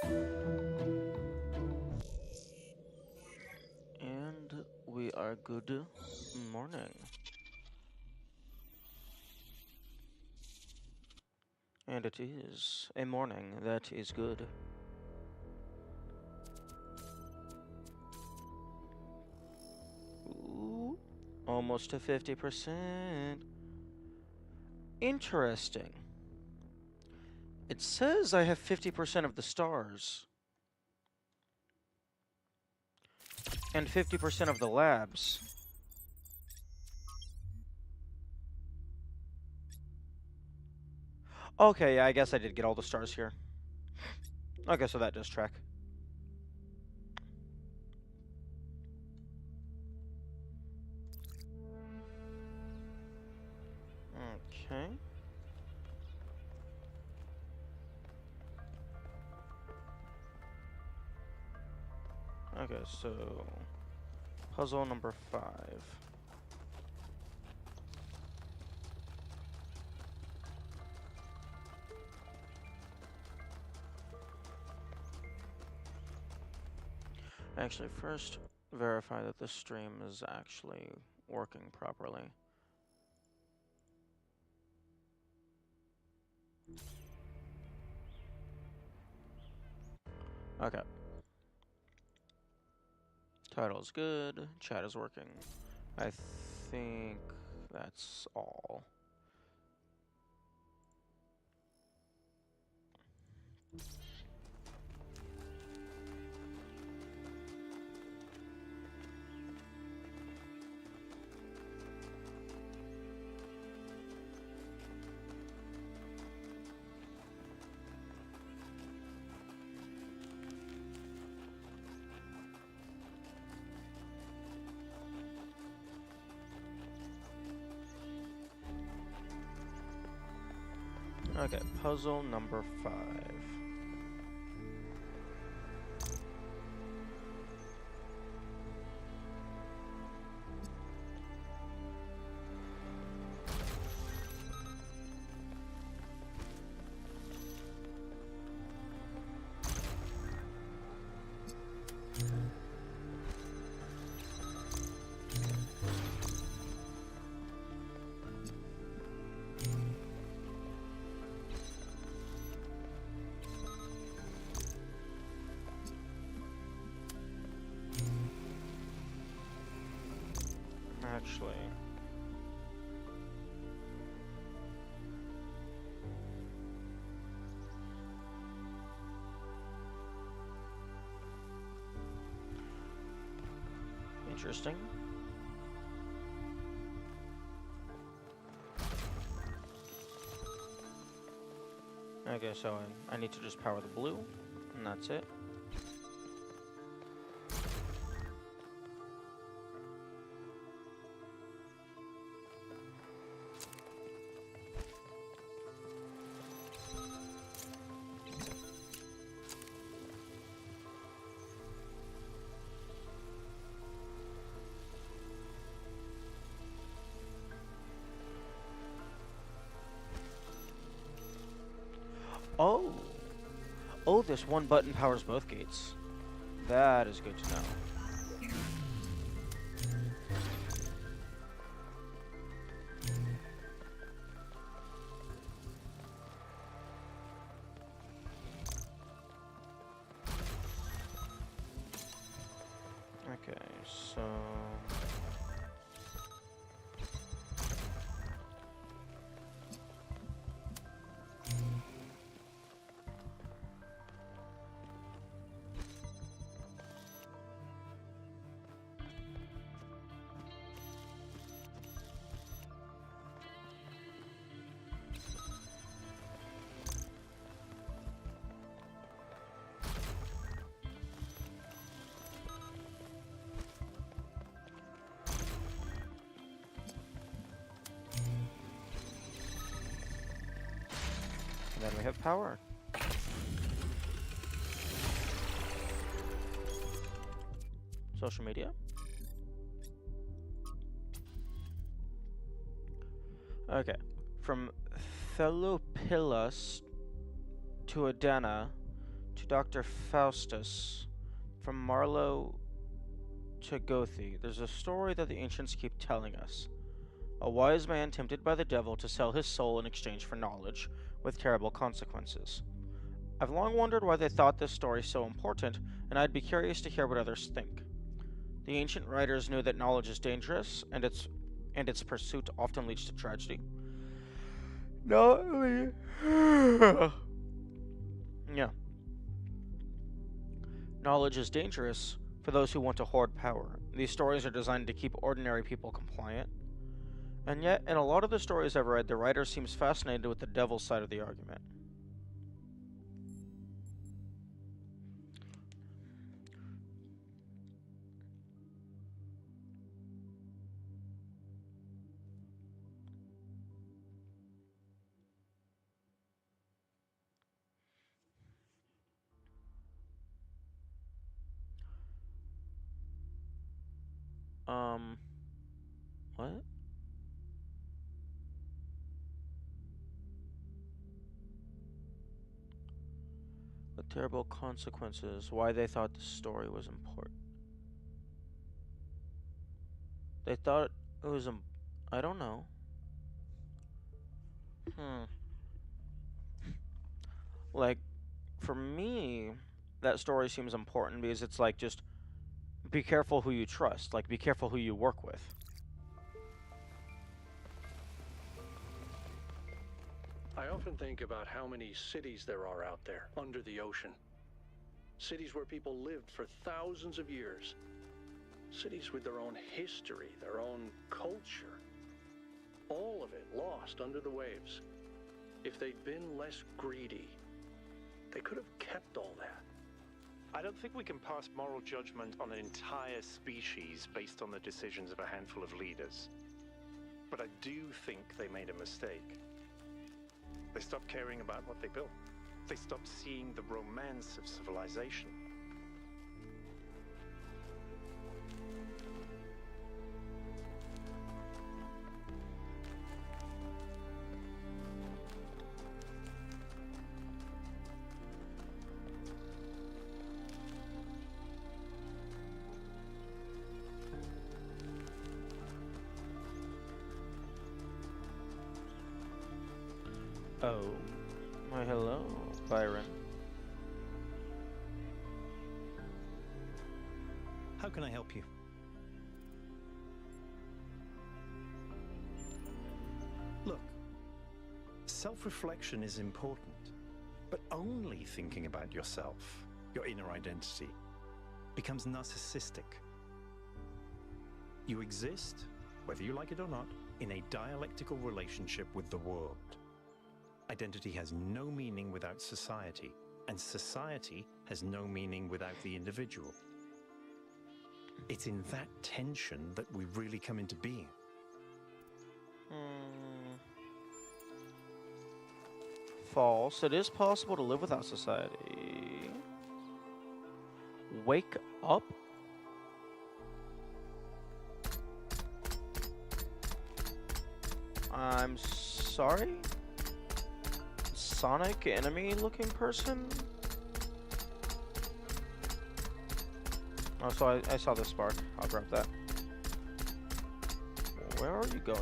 And we are good morning. And it is a morning that is good. Ooh, almost to 50%. Interesting. It says I have 50% of the stars. And 50% of the labs. Okay, yeah, I guess I did get all the stars here. Okay, so that does track. Okay. Okay, so puzzle number 5. Actually, first verify that the stream is actually working properly. Okay. Title is good. Chat is working. I think that's all. Okay, puzzle number 5. Actually, interesting. Okay, so I need to just power the blue, and that's it. Oh! Oh, this one button powers both gates. That is good to know. Okay, so... Then we have power. Social media. Okay. From Thelopilus to Adana To Dr. Faustus, from Marlowe to Gothi, there's a story that the ancients keep telling us. A wise man tempted by the devil to sell his soul in exchange for knowledge, with terrible consequences. I've long wondered why they thought this story so important, and I'd be curious to hear what others think. The ancient writers knew that knowledge is dangerous, and its pursuit often leads to tragedy. No, yeah. Knowledge is dangerous for those who want to hoard power. These stories are designed to keep ordinary people compliant. And yet, in a lot of the stories I've read, the writer seems fascinated with the devil's side of the argument. What? The terrible consequences, why they thought the story was important. They thought it was, I don't know. Like, for me, that story seems important because it's like, just be careful who you trust. Like, be careful who you work with. I often think about how many cities there are out there, under the ocean. Cities where people lived for thousands of years. Cities with their own history, their own culture. All of it lost under the waves. If they'd been less greedy, they could have kept all that. I don't think we can pass moral judgment on an entire species based on the decisions of a handful of leaders. But I do think they made a mistake. They stopped caring about what they built. They stopped seeing the romance of civilization. Oh, why hello, Byron. How can I help you? Look, self-reflection is important, but only thinking about yourself, your inner identity, becomes narcissistic. You exist, whether you like it or not, in a dialectical relationship with the world. Identity has no meaning without society, and society has no meaning without the individual. It's in that tension that we really come into being. False. It is possible to live without society. Wake up? I'm sorry? Sonic enemy looking person? Oh, so I saw the spark. I'll grab that. Where are you going?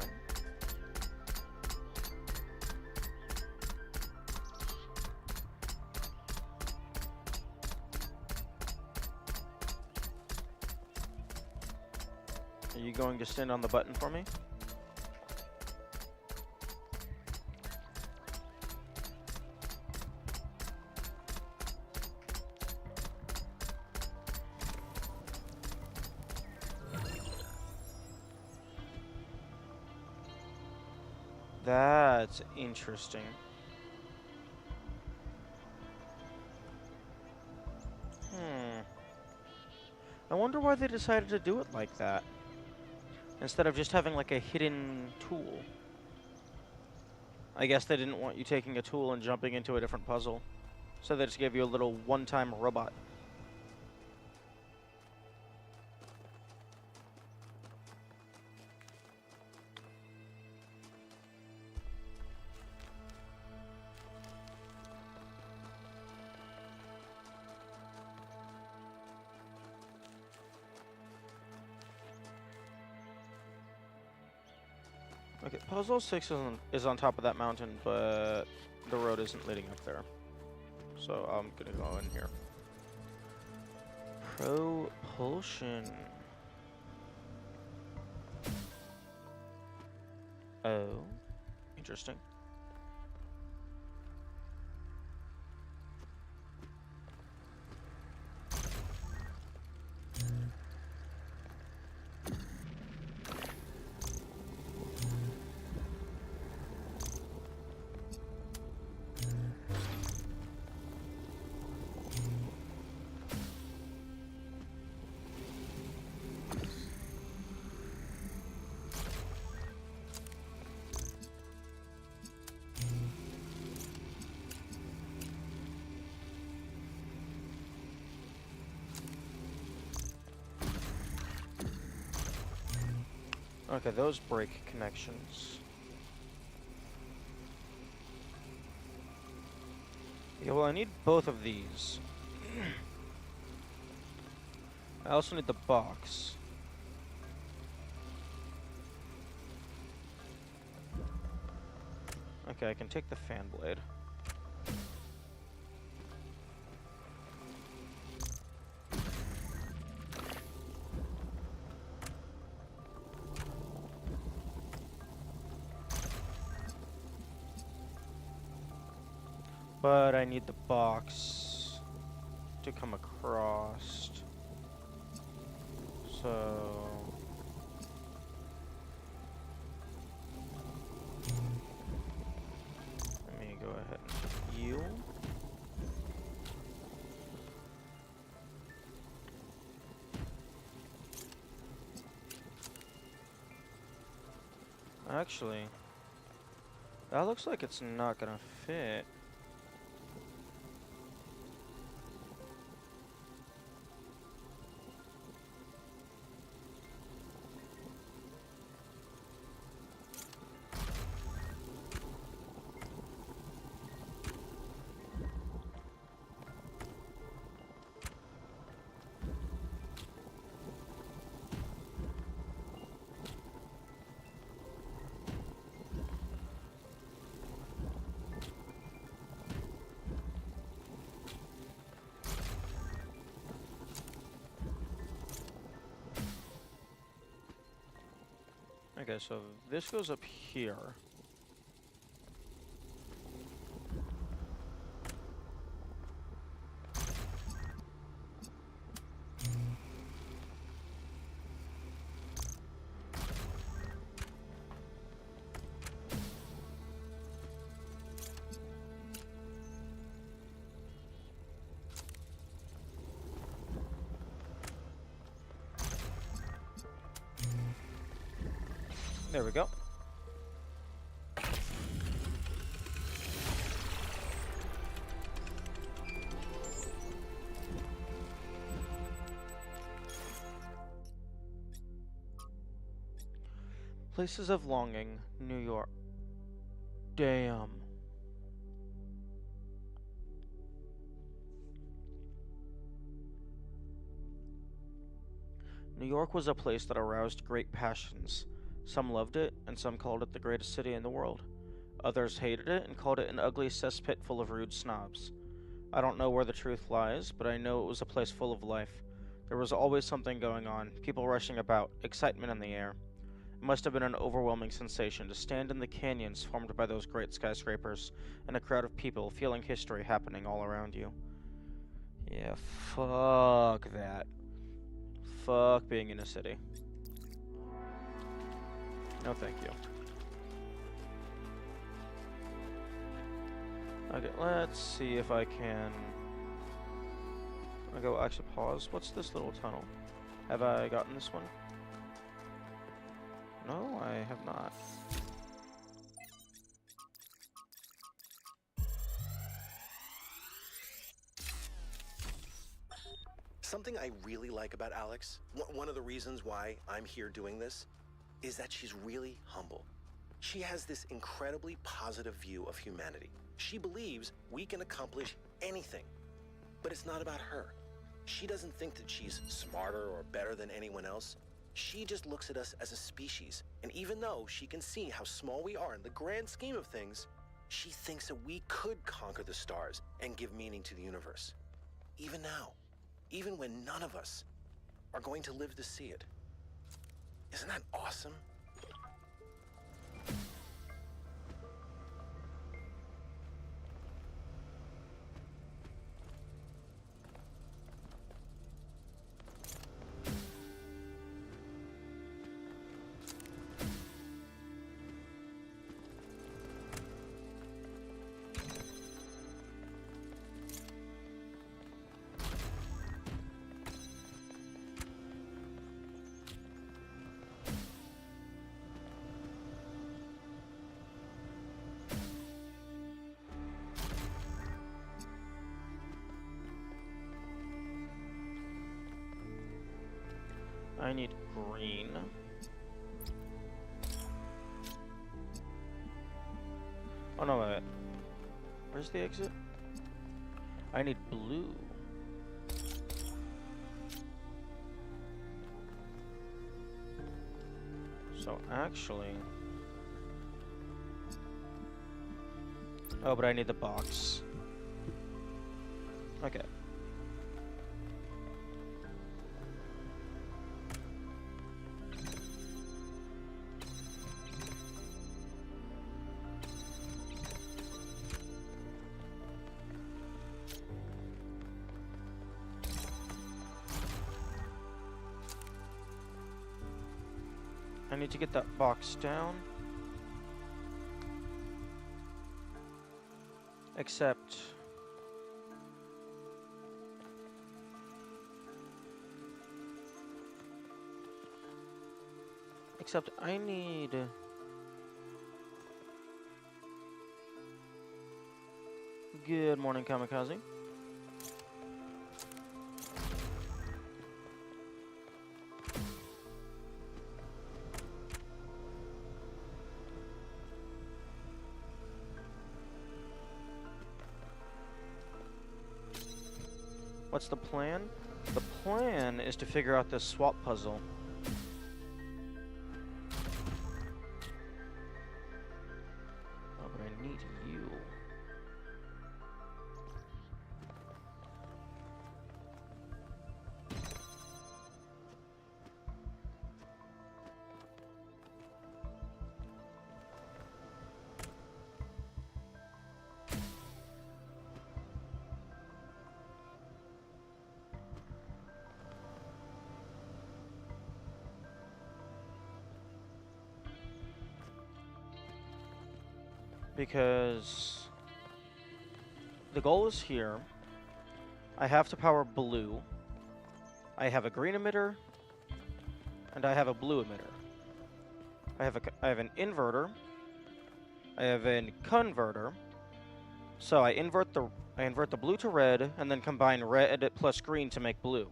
Are you going to stand on the button for me? That's interesting. I wonder why they decided to do it like that, instead of just having like a hidden tool. I guess they didn't want you taking a tool and jumping into a different puzzle, so they just gave you a little one-time robot. Okay, puzzle 6 is on top of that mountain, but the road isn't leading up there. So I'm gonna go in here. Propulsion. Oh, interesting. Okay, those break connections. Yeah, well, I need both of these. I also need the box. Okay, I can take the fan blade. But I need the box to come across. So let me go ahead and heal. Actually, that looks like it's not gonna fit. Okay, so this goes up here. There we go. Places of Longing, New York. Damn. New York was a place that aroused great passions. Some loved it, and some called it the greatest city in the world. Others hated it and called it an ugly cesspit full of rude snobs. I don't know where the truth lies, but I know it was a place full of life. There was always something going on, people rushing about, excitement in the air. It must have been an overwhelming sensation to stand in the canyons formed by those great skyscrapers, and a crowd of people feeling history happening all around you. Yeah, fuck that. Fuck being in a city. No thank you. Okay, let's see if I can... I'll go actually pause. What's this little tunnel? Have I gotten this one? No, I have not. Something I really like about Alex, one of the reasons why I'm here doing this, is that she's really humble. She has this incredibly positive view of humanity. She believes we can accomplish anything, but it's not about her. She doesn't think that she's smarter or better than anyone else. She just looks at us as a species, and even though she can see how small we are in the grand scheme of things, she thinks that we could conquer the stars and give meaning to the universe. Even now, even when none of us are going to live to see it. Isn't that awesome? I need green. Oh no, wait. Where's the exit? I need blue. So actually... Oh, but I need the box. Okay. I need to get that box down. Except... Except I need... Good morning, Kamikaze. What's the plan? The plan is to figure out this swap puzzle. Oh, but I need you. Because the goal is here. I have to power blue. I have a green emitter, and I have a blue emitter. I have an inverter. I have a converter. So I invert the blue to red, and then combine red plus green to make blue.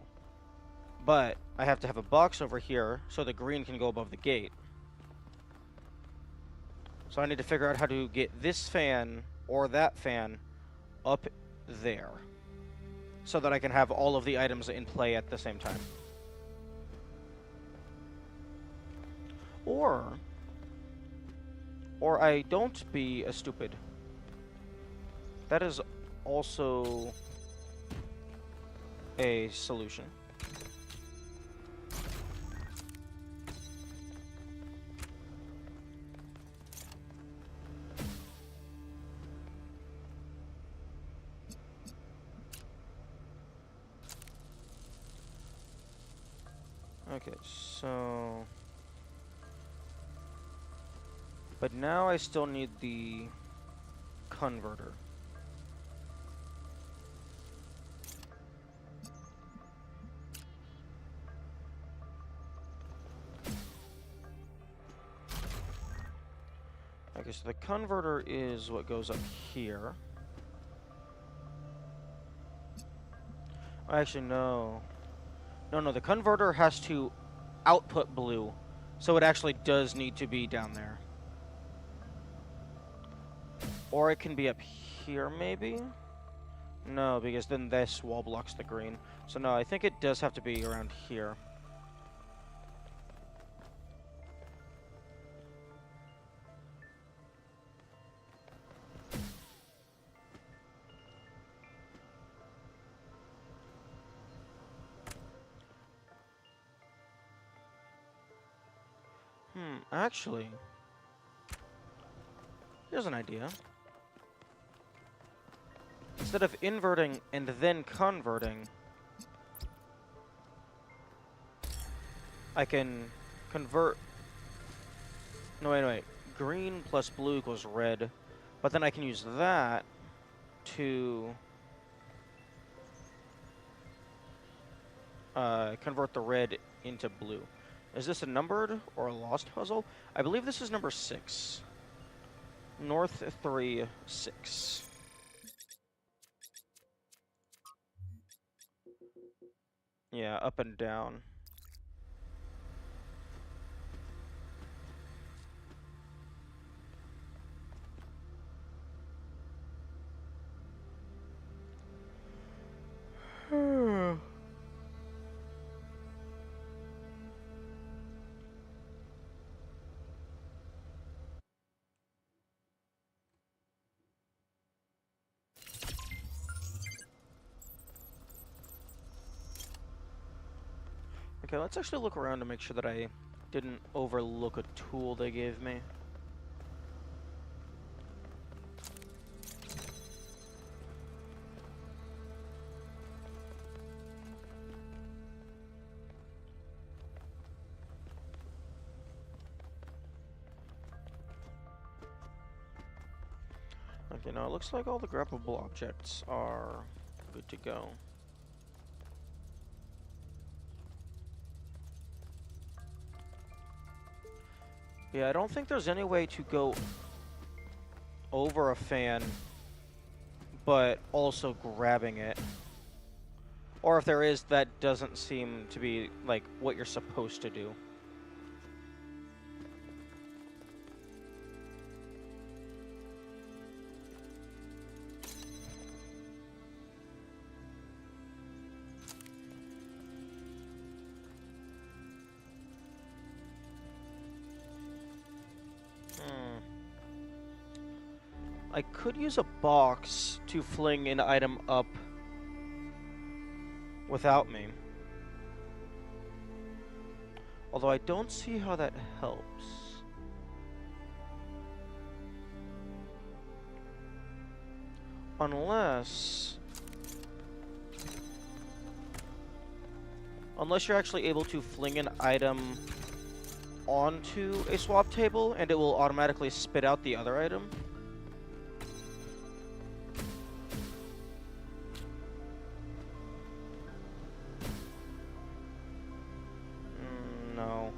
But I have to have a box over here so the green can go above the gate. So I need to figure out how to get this fan or that fan up there so that I can have all of the items in play at the same time. Or I don't be a stupid. That is also a solution. Okay, so... But now I still need the converter. Okay, so the converter is what goes up here. Actually, no. No, the converter has to output blue, so it actually does need to be down there. Or it can be up here, maybe? No, because then this wall blocks the green. So no, I think it does have to be around here. Actually, here's an idea. Instead of inverting and then converting, I can convert... No, wait. Green plus blue equals red. But then I can use that to convert the red into blue. Is this a numbered or a lost puzzle? I believe this is number 6. North 3, 6. Yeah, up and down. Okay, let's actually look around to make sure that I didn't overlook a tool they gave me. Okay, now it looks like all the grabbable objects are good to go. Yeah, I don't think there's any way to go over a fan, but also grabbing it. Or if there is, that doesn't seem to be, like, what you're supposed to do. I could use a box to fling an item up without me. Although I don't see how that helps. Unless you're actually able to fling an item onto a swap table and it will automatically spit out the other item. No.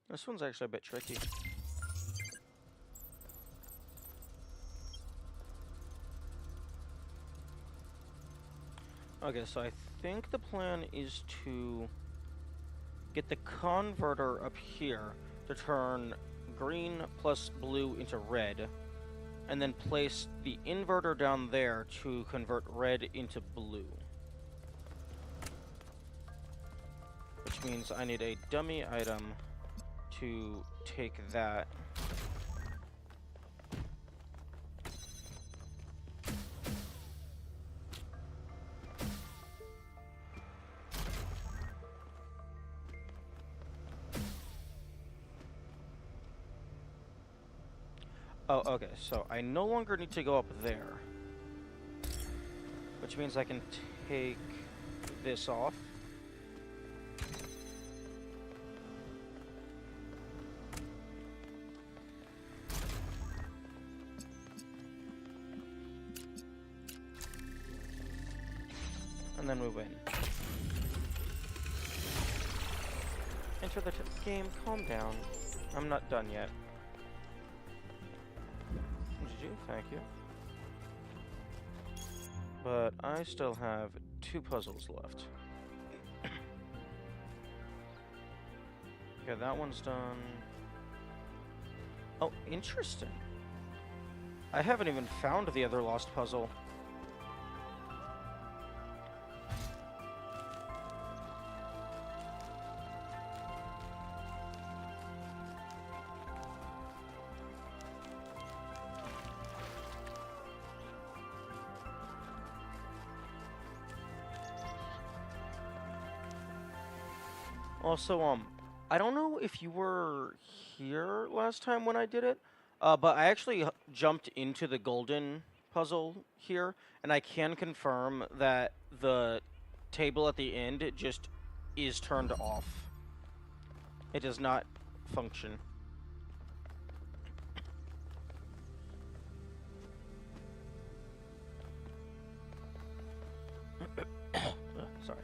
This one's actually a bit tricky. Okay, so I think the plan is to get the converter up here to turn green plus blue into red, and then place the inverter down there to convert red into blue. Which means I need a dummy item to take that. Oh, okay, so I no longer need to go up there. Which means I can take this off. and then we win. Enter the game. Calm down. I'm not done yet. GG, thank you. But I still have 2 puzzles left. Okay, that one's done. Oh, interesting. I haven't even found the other lost puzzle. Also, I don't know if you were here last time when I did it, but I actually jumped into the golden puzzle here, and I can confirm that the table at the end just is turned off. It does not function. Sorry.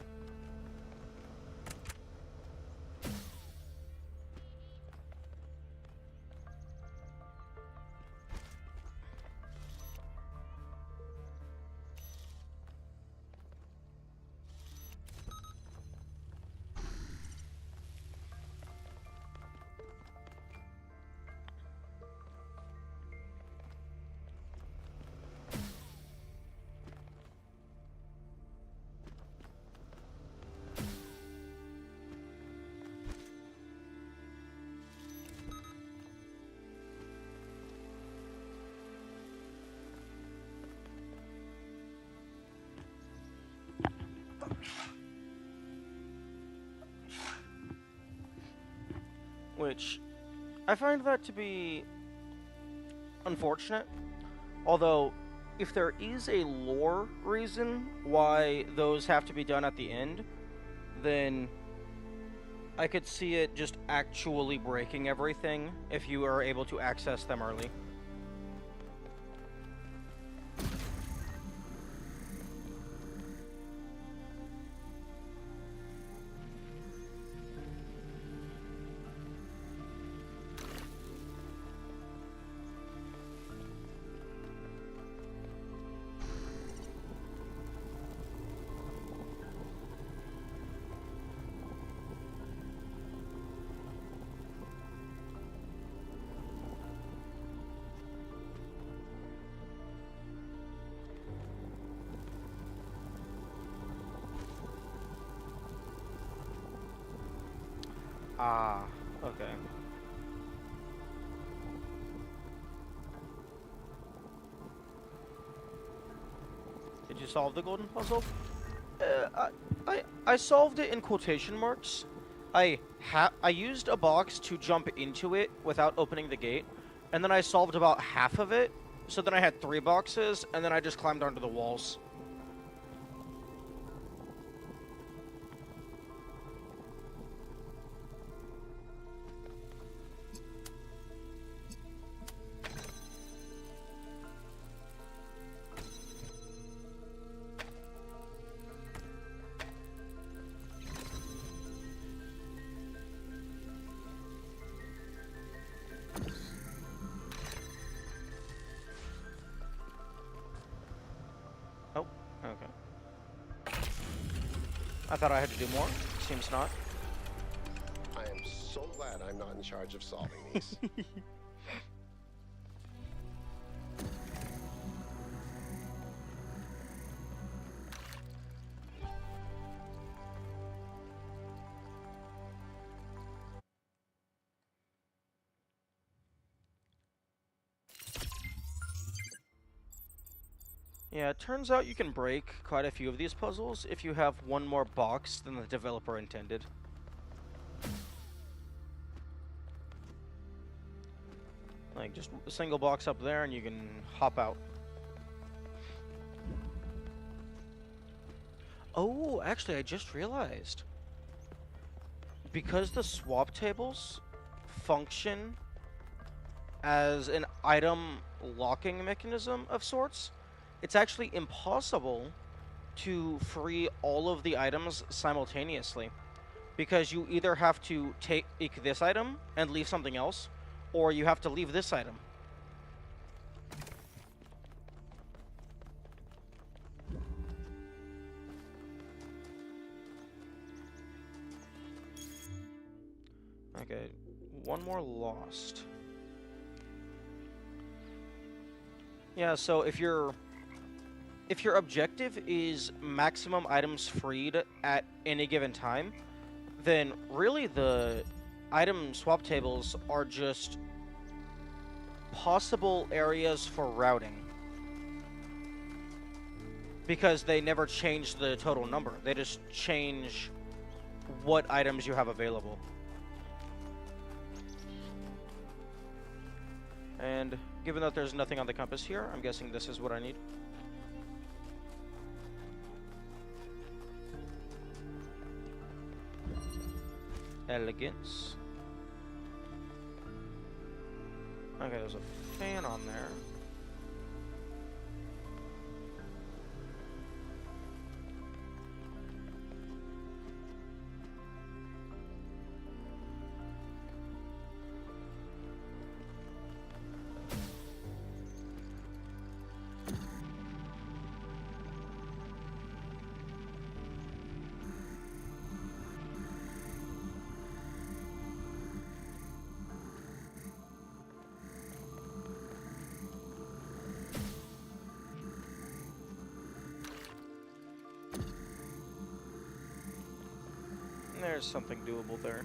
Which, I find that to be unfortunate. Although, if there is a lore reason why those have to be done at the end, then I could see it just actually breaking everything if you are able to access them early. Ah, okay. Did you solve the golden puzzle? I solved it in quotation marks. I used a box to jump into it without opening the gate, and then I solved about half of it. So then I had 3 boxes, and then I just climbed onto the walls. Oh, okay. I thought I had to do more. Seems not. I am so glad I'm not in charge of solving these. Yeah, it turns out you can break quite a few of these puzzles if you have one more box than the developer intended. Like, just a single box up there and you can hop out. Oh, actually, I just realized. Because the swap tables function as an item locking mechanism of sorts, it's actually impossible to free all of the items simultaneously, because you either have to take this item and leave something else, or you have to leave this item. Okay, one more lost. Yeah, so if your objective is maximum items freed at any given time, then really the item swap tables are just possible areas for routing. Because they never change the total number. They just change what items you have available. And given that there's nothing on the compass here, I'm guessing this is what I need. Elegance. Okay, there's a fan on there. There's something doable there.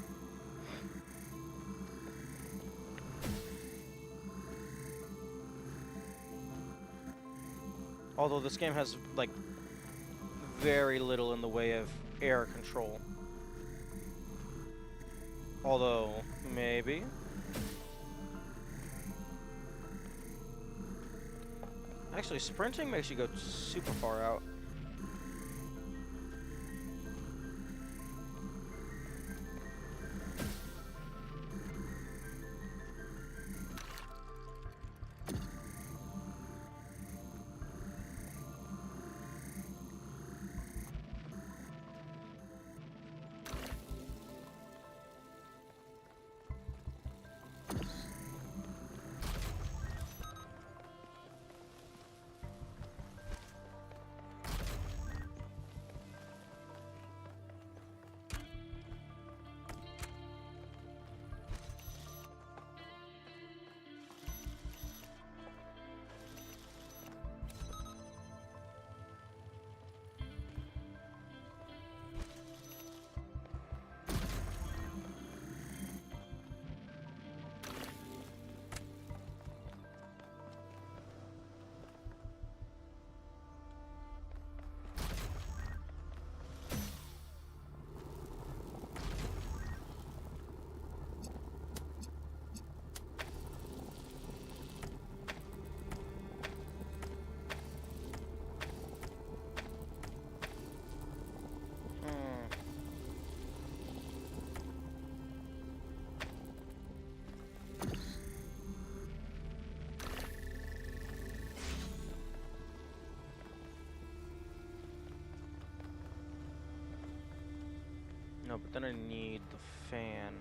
Although this game has, like, very little in the way of air control. Although, maybe. Actually, sprinting makes you go super far out. No, but then I need the fan.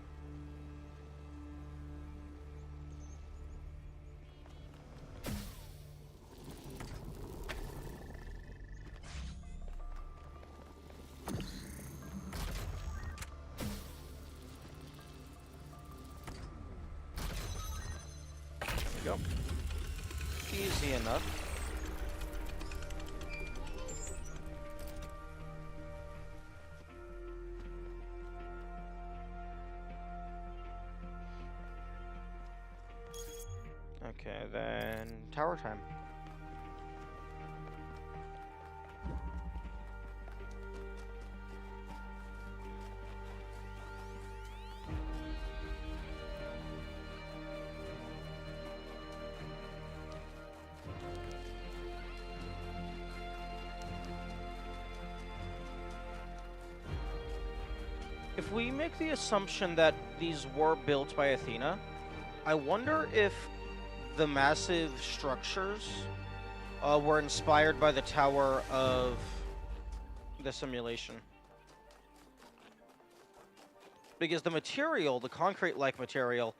There we go. Easy enough. Okay, then tower time. If we make the assumption that these were built by Athena, I wonder if the massive structures were inspired by the Tower of the simulation. Because the material, the concrete-like material,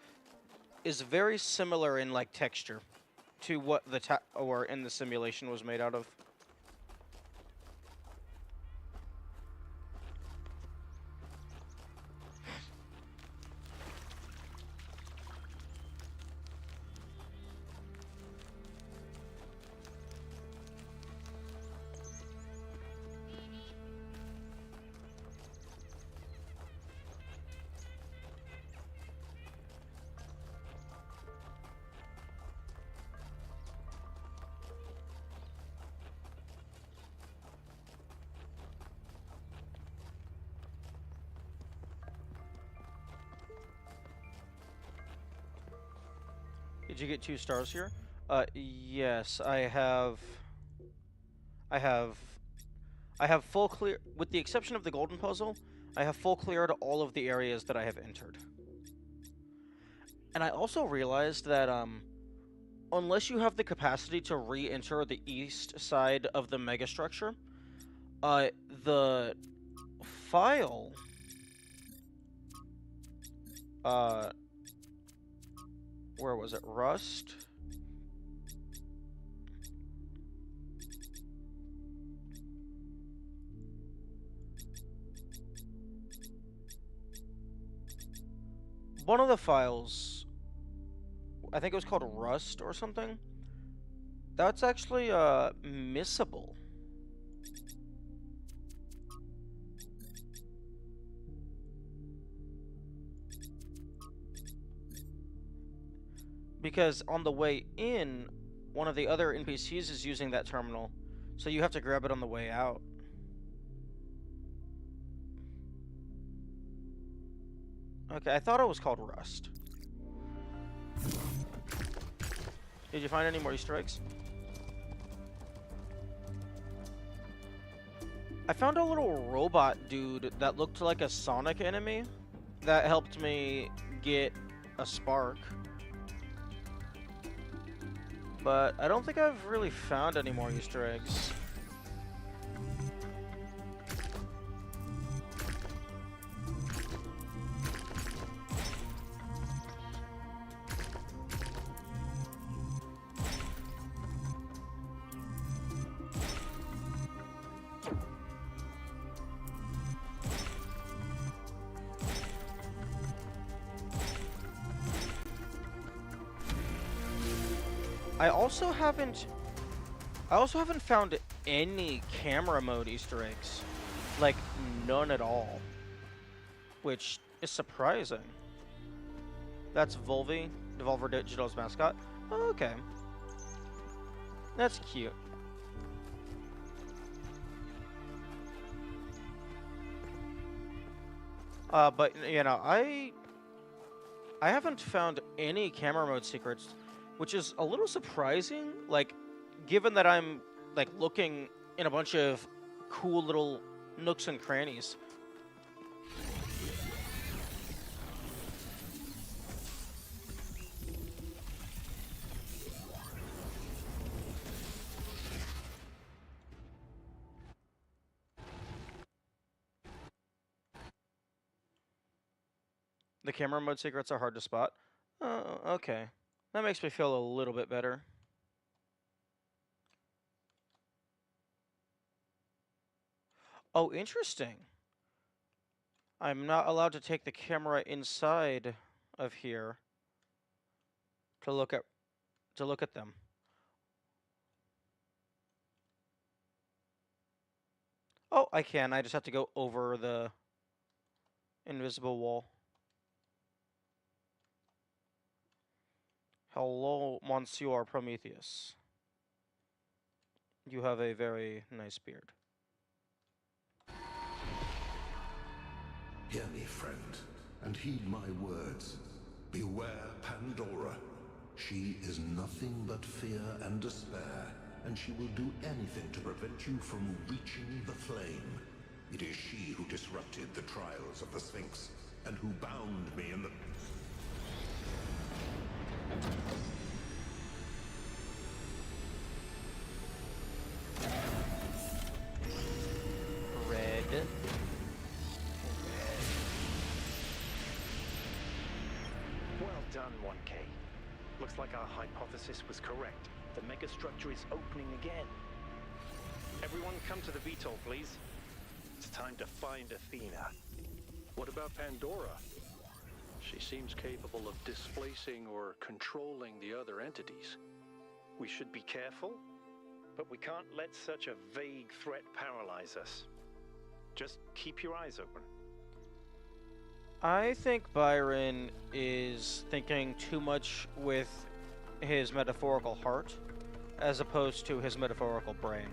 is very similar in like texture to what the or in the simulation was made out of. Did you get 2 stars here? Yes, I have full clear, with the exception of the golden puzzle, I have full clear to all of the areas that I have entered. And I also realized that, unless you have the capacity to re-enter the east side of the megastructure, the file, where was it? Rust? One of the files, I think it was called Rust or something, that's actually, missable. Because on the way in, one of the other NPCs is using that terminal, so you have to grab it on the way out. Okay, I thought it was called Rust. Did you find any more Easter eggs? I found a little robot dude that looked like a Sonic enemy that helped me get a spark. But I don't think I've really found any more Easter eggs. I also haven't found any camera mode Easter eggs. Like, none at all. Which is surprising. That's Volvi, Devolver Digital's mascot. Oh, okay. That's cute. But, you know, I haven't found any camera mode secrets, which is a little surprising, like, given that I'm, like, looking in a bunch of cool little nooks and crannies. The camera mode secrets are hard to spot. Oh, okay. That makes me feel a little bit better. Oh, interesting. I'm not allowed to take the camera inside of here to look at them. Oh, I can. I just have to go over the invisible wall. Hello, Monsieur Prometheus. You have a very nice beard. Hear me, friend, and heed my words. Beware Pandora. She is nothing but fear and despair, and she will do anything to prevent you from reaching the flame. It is she who disrupted the trials of the Sphinx, and who bound me in the... done, 1K. Looks like our hypothesis was correct. The megastructure is opening again. Everyone come to the VTOL, please. It's time to find Athena. What about Pandora? She seems capable of displacing or controlling the other entities. We should be careful, but we can't let such a vague threat paralyze us. Just keep your eyes open. I think Byron is thinking too much with his metaphorical heart as opposed to his metaphorical brain.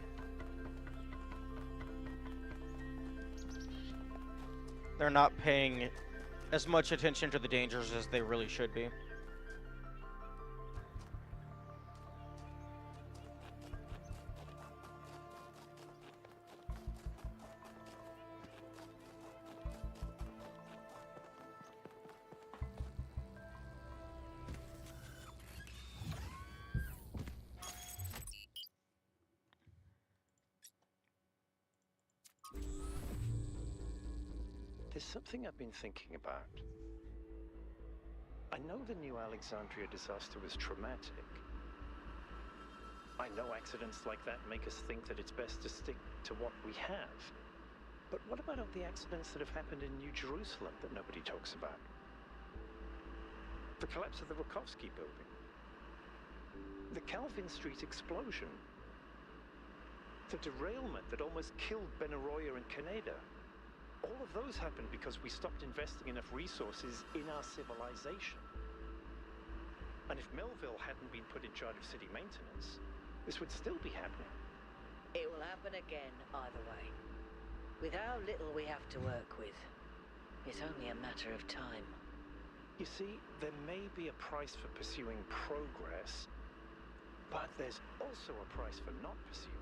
They're not paying as much attention to the dangers as they really should be. There's something I've been thinking about. I know the New Alexandria disaster was traumatic. I know accidents like that make us think that it's best to stick to what we have. But what about all the accidents that have happened in New Jerusalem that nobody talks about? The collapse of the Rakovsky building. The Calvin Street explosion. The derailment that almost killed Benaroya and Kaneda. All of those happened because we stopped investing enough resources in our civilization. And if Melville hadn't been put in charge of city maintenance, this would still be happening. It will happen again, either way. With how little we have to work with, it's only a matter of time. You see, there may be a price for pursuing progress, but there's also a price for not pursuing it.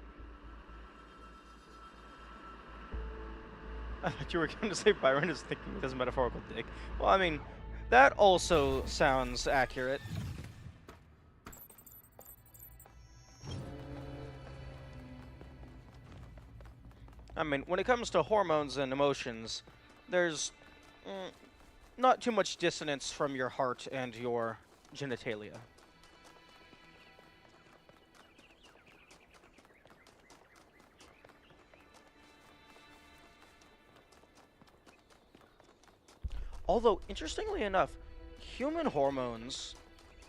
I thought you were going to say Byron is thinking with his metaphorical dick. Well, I mean, that also sounds accurate. I mean, when it comes to hormones and emotions, there's not too much dissonance from your heart and your genitalia. Although, interestingly enough, human hormones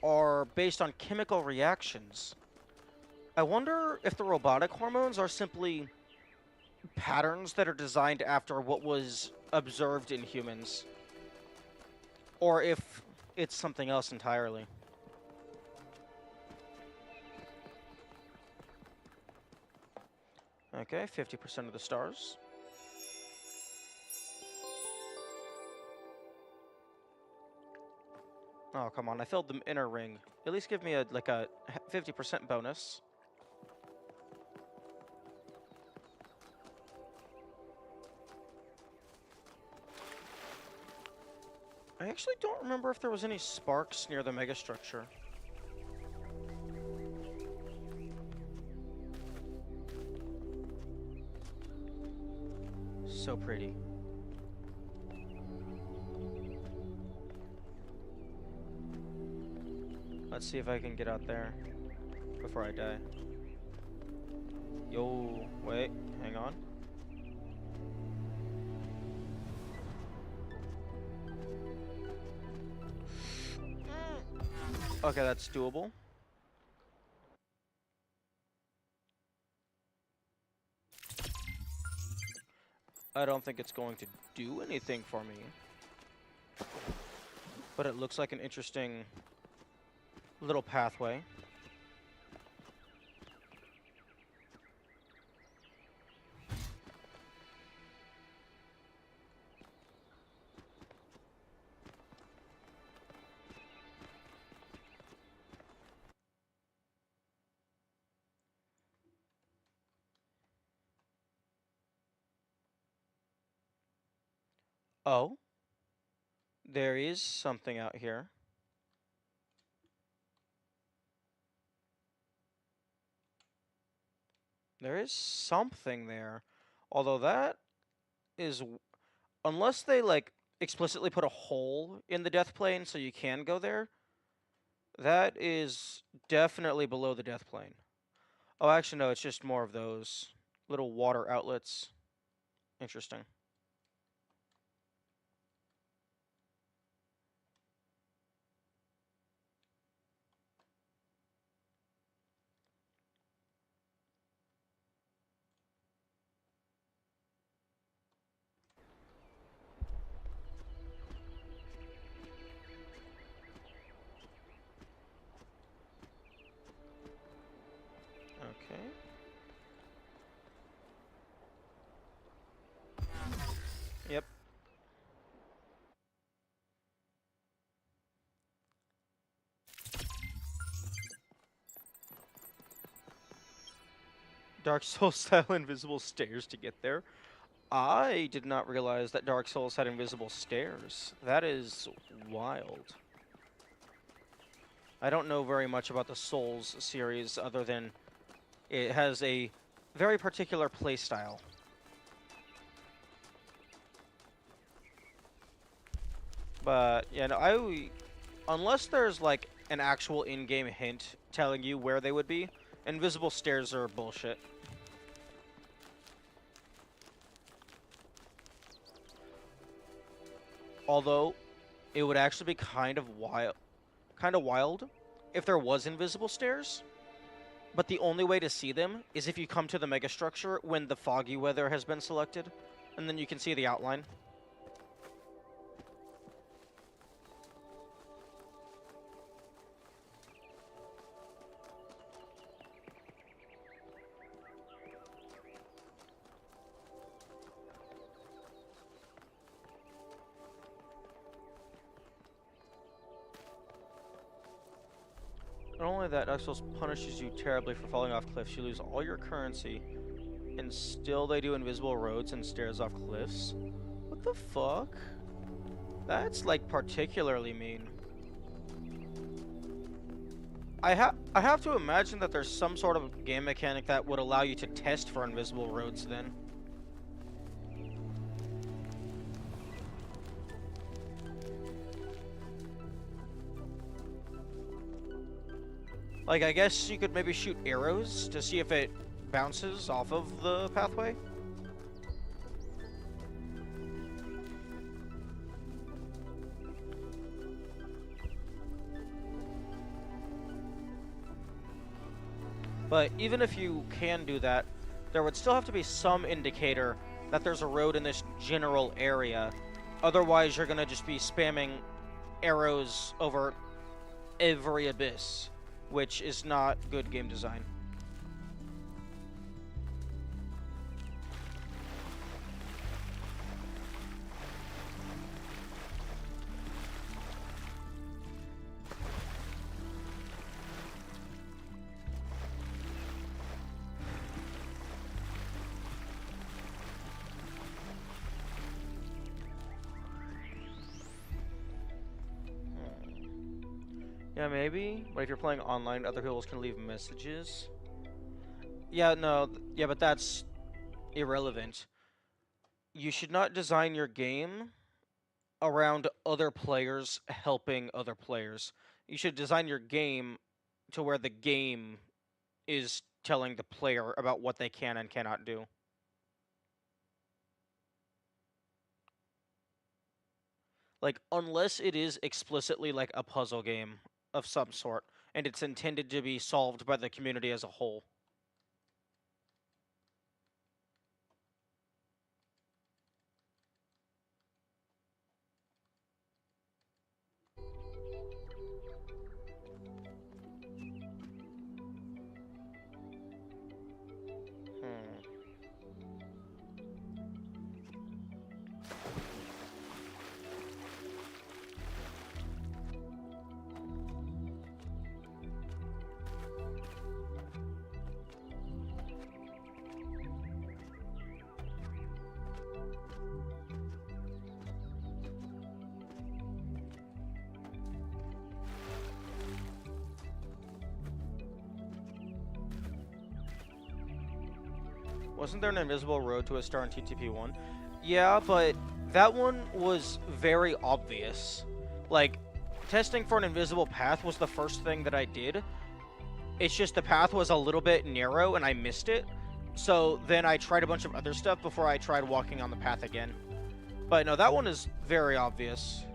are based on chemical reactions. I wonder if the robotic hormones are simply patterns that are designed after what was observed in humans. Or if it's something else entirely. Okay, 50% of the stars. Oh, come on, I filled the inner ring. At least give me a 50% bonus. I actually don't remember if there was any sparks near the megastructure. So pretty. Let's see if I can get out there before I die. Yo, wait, hang on. Okay, that's doable. I don't think it's going to do anything for me. But it looks like an interesting little pathway. Oh, there is something out here. There is something there. Although that is... Unless they, explicitly put a hole in the death plane so you can go there, That is definitely below the death plane. Oh, actually, no, it's just more of those little water outlets. Interesting. Okay. Yep. Dark Souls style invisible stairs to get there. I did not realize that Dark Souls had invisible stairs. That is wild. I don't know very much about the Souls series other than it has a very particular playstyle. But yeah, no, unless there's like an actual in-game hint telling you where they would be, invisible stairs are bullshit. Although it would actually be kind of wild if there was invisible stairs, but the only way to see them is if you come to the megastructure when the foggy weather has been selected, and then you can see the outline. Not only that, Dark Souls punishes you terribly for falling off cliffs. You lose all your currency, and still they do invisible roads and stairs off cliffs. What the fuck? That's like particularly mean. I have to imagine that there's some sort of game mechanic that would allow you to test for invisible roads then. Like, I guess you could maybe shoot arrows to see if it bounces off of the pathway. But even if you can do that, there would still have to be some indicator that there's a road in this general area. Otherwise, you're gonna just be spamming arrows over every abyss, which is not good game design. Yeah, maybe. But if you're playing online, other heroes can leave messages. Yeah, no, yeah, but that's irrelevant. You should not design your game around other players helping other players. You should design your game to where the game is telling the player about what they can and cannot do. Like, unless it is explicitly like a puzzle game of some sort, and it's intended to be solved by the community as a whole. Hmm. Wasn't there an invisible road to a star in TTP1? Yeah, but that one was very obvious. Like, testing for an invisible path was the first thing that I did. It's just the path was a little bit narrow and I missed it. So then I tried a bunch of other stuff before I tried walking on the path again. But no, that one is very obvious.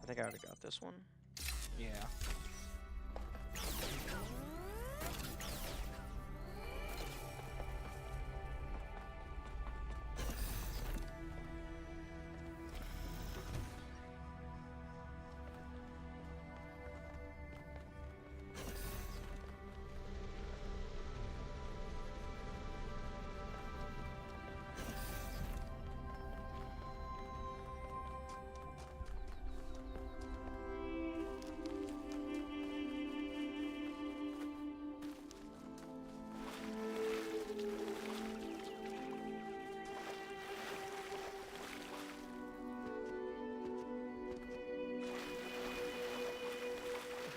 I think I already got this one. Yeah.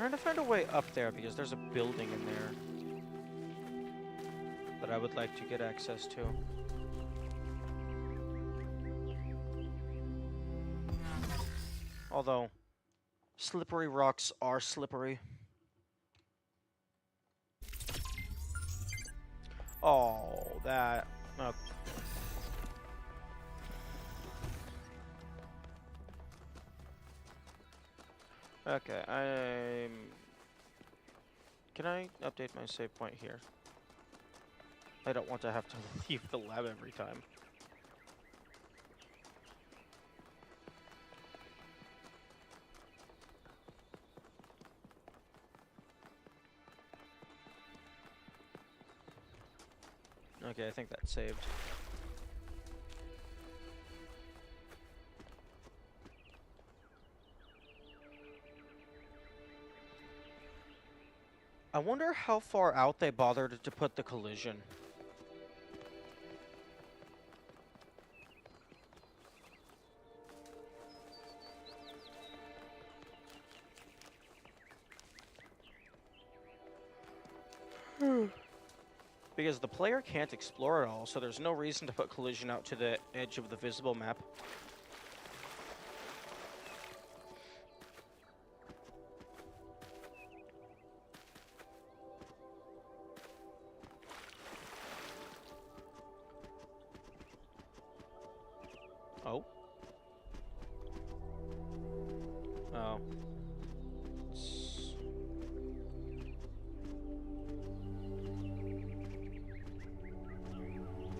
I'm trying to find a way up there because there's a building in there that I would like to get access to. Although, slippery rocks are slippery. Oh, that... Oh. Okay, Can I update my save point here? I don't want to have to leave the lab every time. Okay, I think that's saved. I wonder how far out they bothered to put the collision. Because the player can't explore it all, so there's no reason to put collision out to the edge of the visible map. Oh. Oh.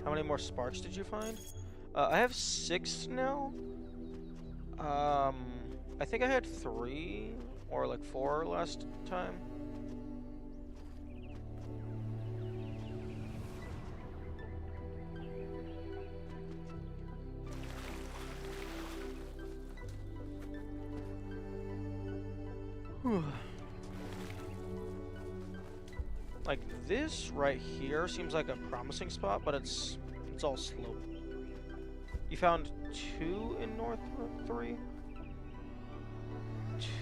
How many more sparks did you find? I have 6 now. I think I had 3 or like 4 last time. Like this right here seems like a promising spot, but it's all slope. You found 2 in North 3?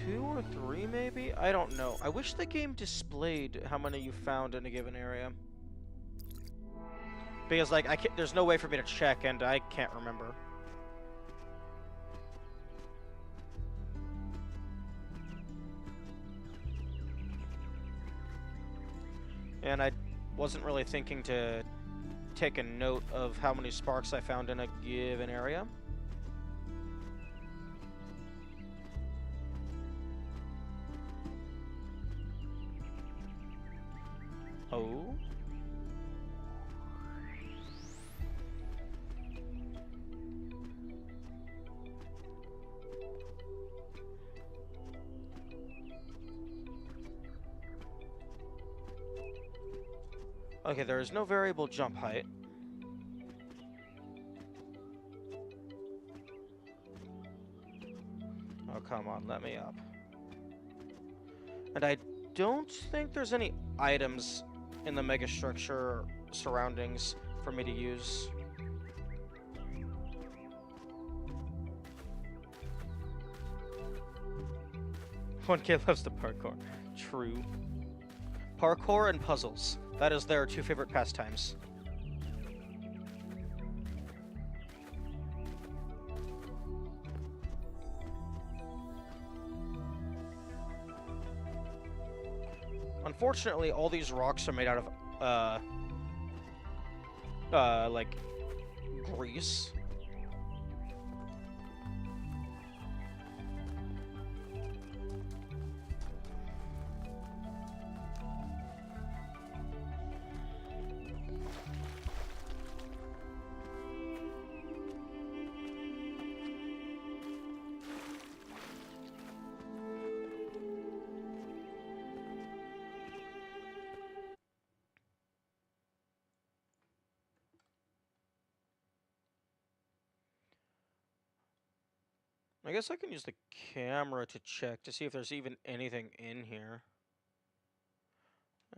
2 or 3 maybe? I don't know. I wish the game displayed how many you found in a given area. Because like there's no way for me to check and I can't remember. And I wasn't really thinking to take a note of how many sparks I found in a given area. Oh. Okay, there is no variable jump height. Oh, come on, let me up. And I don't think there's any items in the megastructure surroundings for me to use. One kid loves the parkour. True. Parkour and puzzles. That is their two favorite pastimes. Unfortunately, all these rocks are made out of, like, grease. I guess I can use the camera to check to see if there's even anything in here.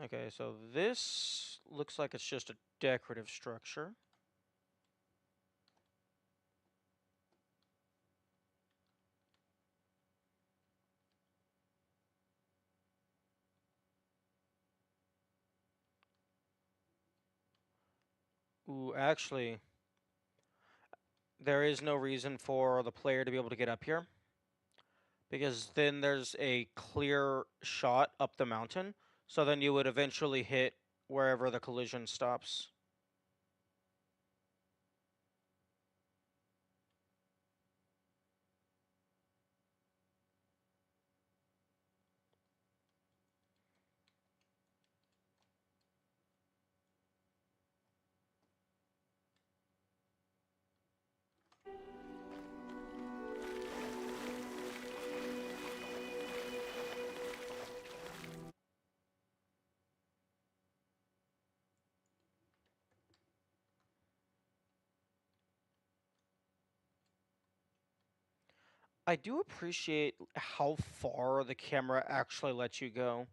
Okay, so this looks like it's just a decorative structure. Ooh, actually, there is no reason for the player to be able to get up here, because then there's a clear shot up the mountain, so then you would eventually hit wherever the collision stops. I do appreciate how far the camera actually lets you go.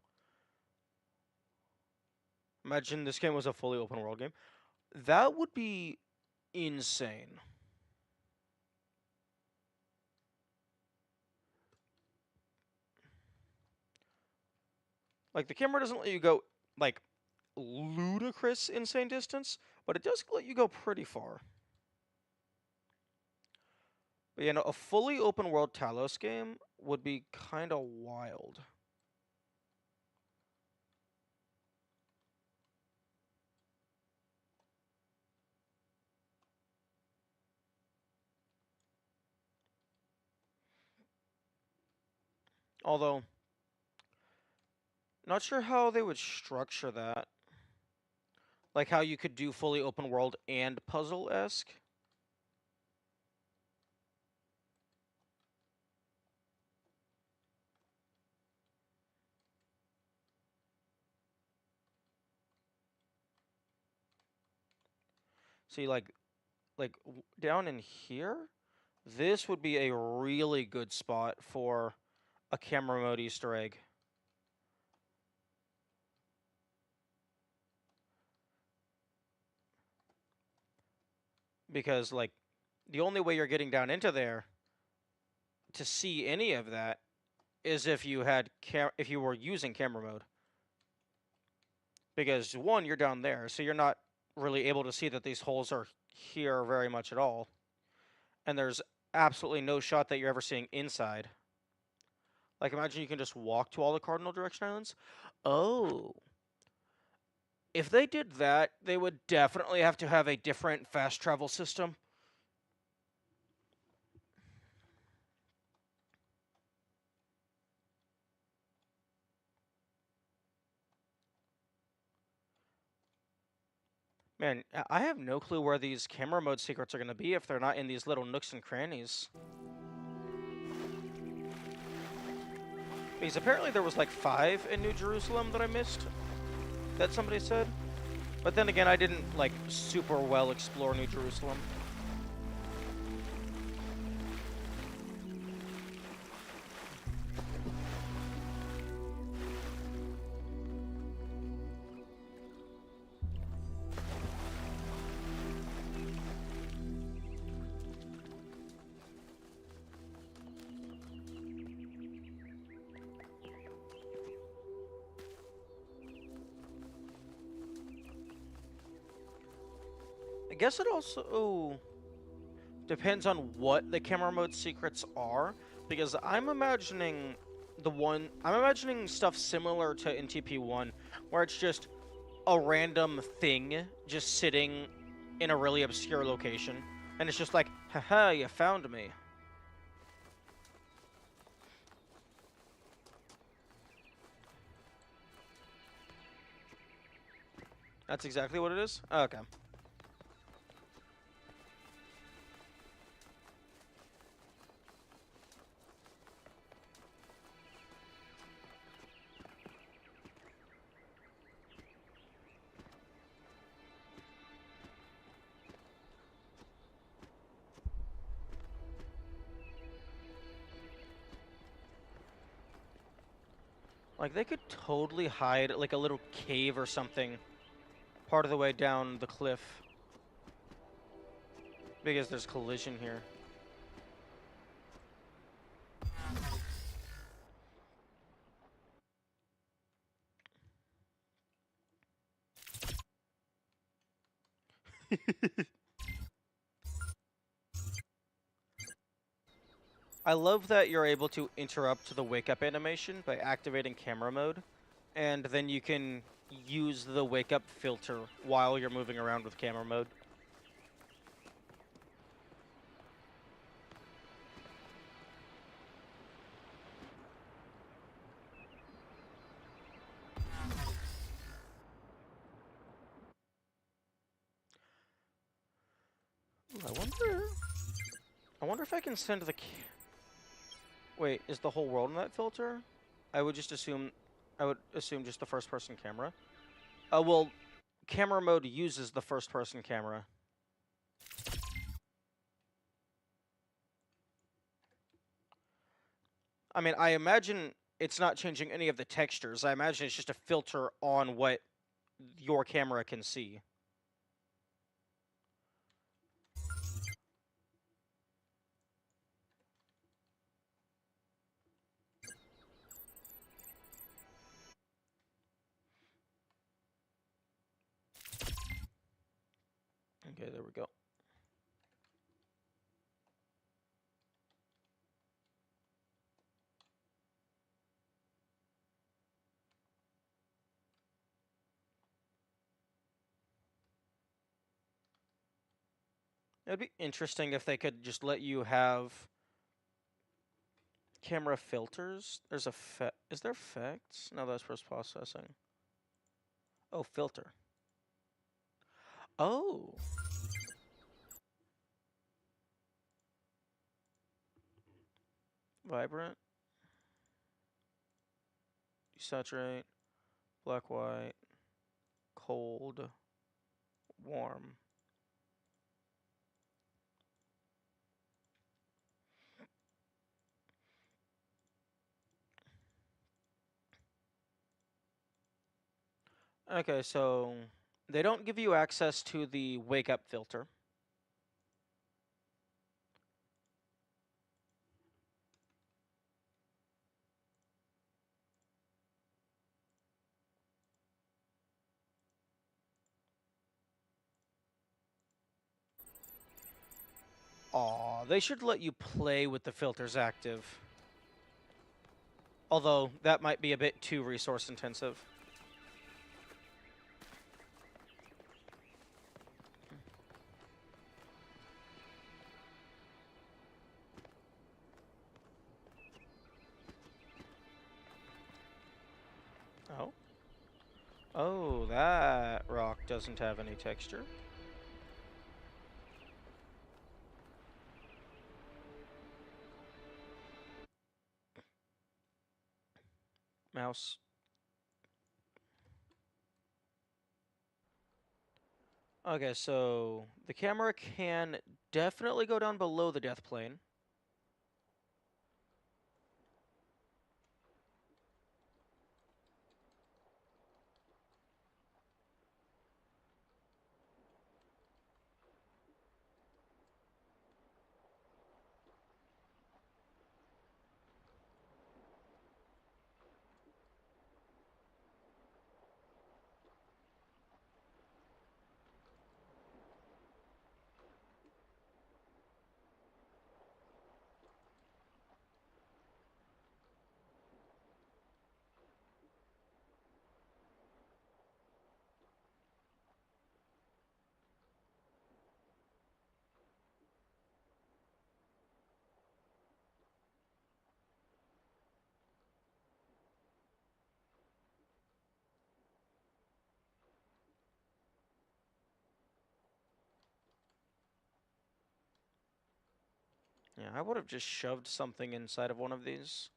Imagine this game was a fully open world game. That would be insane. Like, the camera doesn't let you go, like, ludicrous insane distance, but it does let you go pretty far. But, you know, a fully open world Talos game would be kind of wild. Although, not sure how they would structure that. Like how you could do fully open world and puzzle-esque. See, down in here, this would be a really good spot for a camera mode Easter egg. Because, like, the only way you're getting down into there to see any of that is if you had if you were using camera mode. Because one, you're down there, so you're not really able to see that these holes are here very much at all. And there's absolutely no shot that you're ever seeing inside. Like, imagine you can just walk to all the cardinal direction islands. Oh. If they did that, they would definitely have to have a different fast travel system. Man, I have no clue where these camera mode secrets are going to be if they're not in these little nooks and crannies. Because apparently there was like 5 in New Jerusalem that I missed, that somebody said. But then again, I didn't like super well explore New Jerusalem. guess it also depends on what the camera mode secrets are, because I'm imagining stuff similar to NTP1, where it's just a random thing just sitting in a really obscure location, and it's just like, haha, you found me. That's exactly what it is? Okay. Like, they could totally hide, like, a little cave or something part of the way down the cliff. Because there's collision here. I love that you're able to interrupt the wake-up animation by activating camera mode, and then you can use the wake-up filter while you're moving around with camera mode. Ooh, I wonder if I can send the... Wait, is the whole world in that filter? I would assume just the first-person camera. Well, camera mode uses the first-person camera. I mean, I imagine it's not changing any of the textures. I imagine it's just a filter on what your camera can see. Okay, there we go. It'd be interesting if they could just let you have camera filters. There's is there effects? No, that's post-processing. Oh, filter. Oh. Vibrant. Desaturate. Black, white. Cold. Warm. Okay, so they don't give you access to the wake up filter. Aw, they should let you play with the filters active. Although, that might be a bit too resource intensive. Oh. Oh, that rock doesn't have any texture. Mouse. Okay, so the camera can definitely go down below the death plane. Yeah, I would have just shoved something inside of one of these.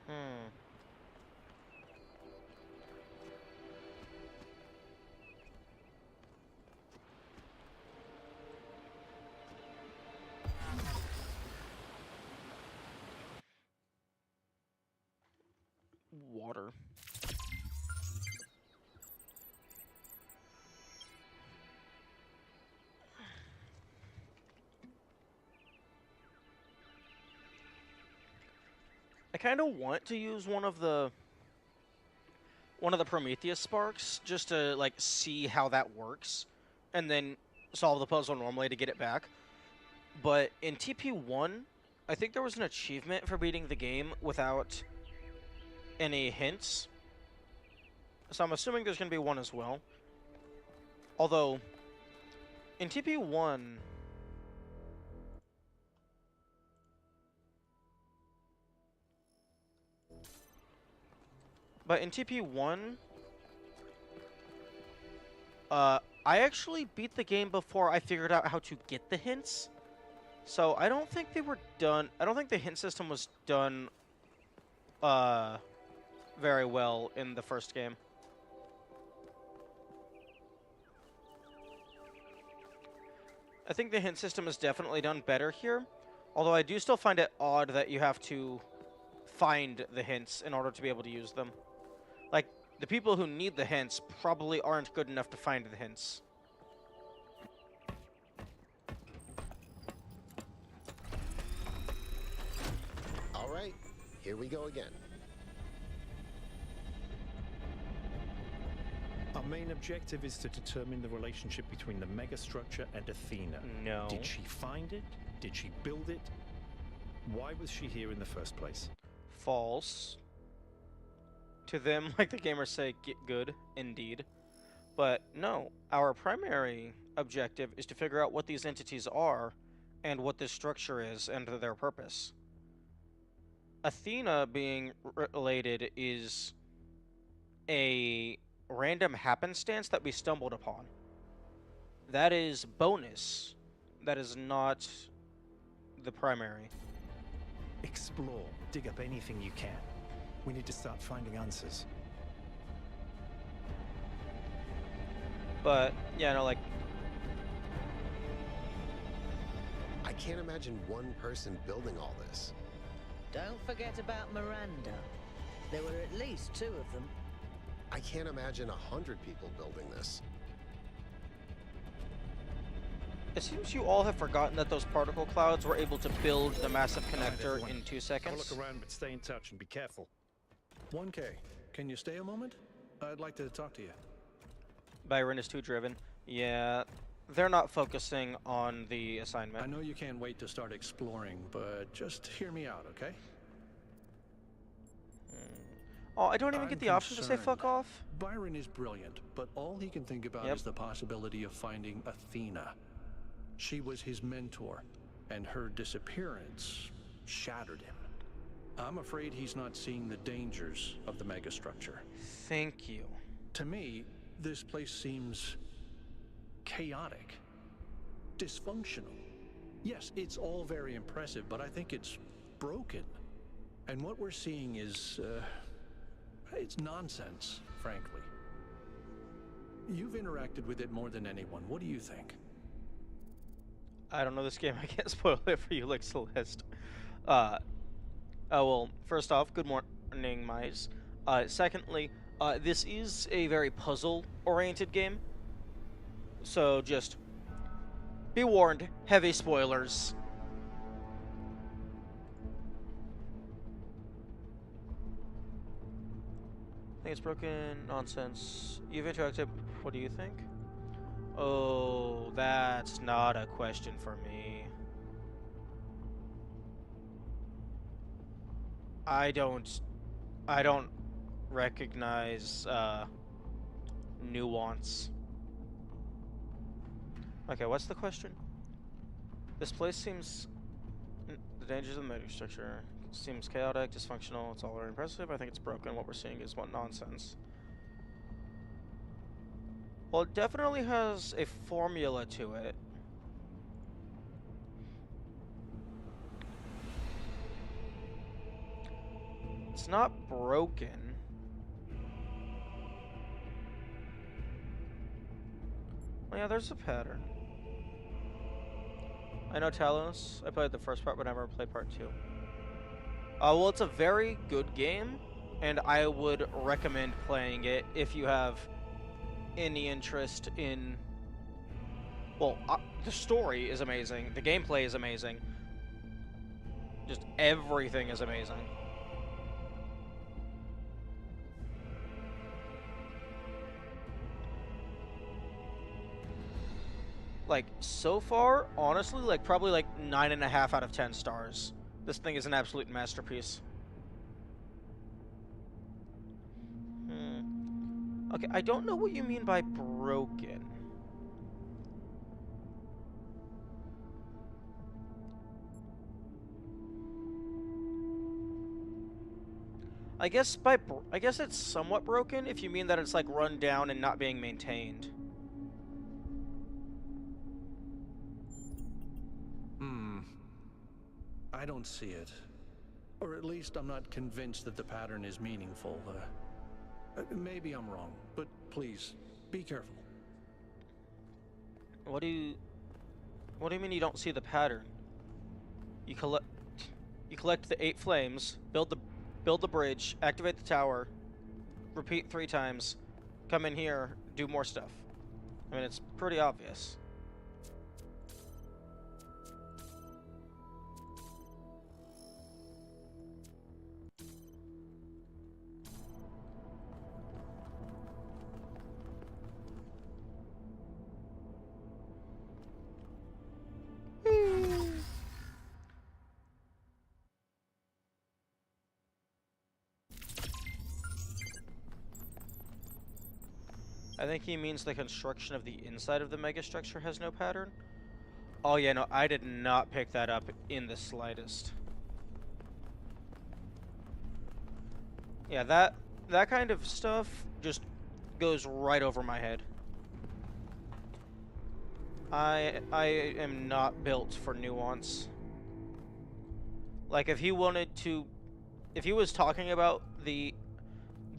Hmm. Water. I kind of want to use one of the Prometheus sparks just to like see how that works and then solve the puzzle normally to get it back. But in TP1, I think there was an achievement for beating the game without any hints. So I'm assuming there's going to be one as well. Although in TP1, I actually beat the game before I figured out how to get the hints. So I don't think they were done. I don't think the hint system was done very well in the first game. I think the hint system is definitely done better here, although I do still find it odd that you have to find the hints in order to be able to use them. Like, the people who need the hints probably aren't good enough to find the hints. All right, here we go again. Our main objective is to determine the relationship between the megastructure and Athena. No. Did she find it? Did she build it? Why was she here in the first place? False. To them, like the gamers say, get good, indeed. But no, our primary objective is to figure out what these entities are and what this structure is and their purpose. Athena being related is a random happenstance that we stumbled upon. That is bonus. That is not the primary. Explore. Dig up anything you can. We need to start finding answers. But, yeah, no, like... I can't imagine one person building all this. Don't forget about Miranda. There were at least 2 of them. I can't imagine 100 people building this. It seems you all have forgotten that those particle clouds were able to build the massive connector in 2 Have a seconds. look around, but stay in touch and be careful. 1K, can you stay a moment? I'd like to talk to you. Byron is too driven. Yeah, they're not focusing on the assignment. I know you can't wait to start exploring, but just hear me out, okay? Oh, I don't even get the option to say fuck off? Byron is brilliant, but all he can think about is the possibility of finding Athena. She was his mentor, and her disappearance shattered him. I'm afraid he's not seeing the dangers of the megastructure. Thank you. To me, this place seems chaotic, dysfunctional. Yes, it's all very impressive, but I think it's broken. And what we're seeing is, it's nonsense, frankly. You've interacted with it more than anyone. What do you think? I don't know this game. I can't spoil it for you like Celeste. Oh, well, first off, good morning, Mize. Secondly, this is a very puzzle-oriented game. So just be warned, heavy spoilers. I think it's broken. Nonsense. You've interacted. What do you think? Oh, that's not a question for me. I don't recognize nuance. Okay, what's the question? This place seems dangers of the megastructure. It seems chaotic, dysfunctional. It's all very impressive. I think it's broken. What we're seeing is what nonsense. Well, it definitely has a formula to it. It's not broken. Oh yeah, there's a pattern. I know Talos. I played the first part, but I never played part 2. Well, it's a very good game, and I would recommend playing it if you have any interest in... Well, the story is amazing. The gameplay is amazing. Just everything is amazing. Like, so far, honestly, like, probably like 9.5 out of 10 stars. This thing is an absolute masterpiece. Okay, I don't know what you mean by broken. I guess it's somewhat broken if you mean that it's like run down and not being maintained. I don't see it. Or at least I'm not convinced that the pattern is meaningful. Maybe I'm wrong, but please, be careful. What do you mean you don't see the pattern? You collect the 8 flames, build the bridge, activate the tower, repeat 3 times, come in here, do more stuff. I mean, it's pretty obvious. I think he means the construction of the inside of the megastructure has no pattern. Oh yeah, no, I did not pick that up in the slightest. Yeah, that kind of stuff just goes right over my head. I am not built for nuance. Like, if he was talking about the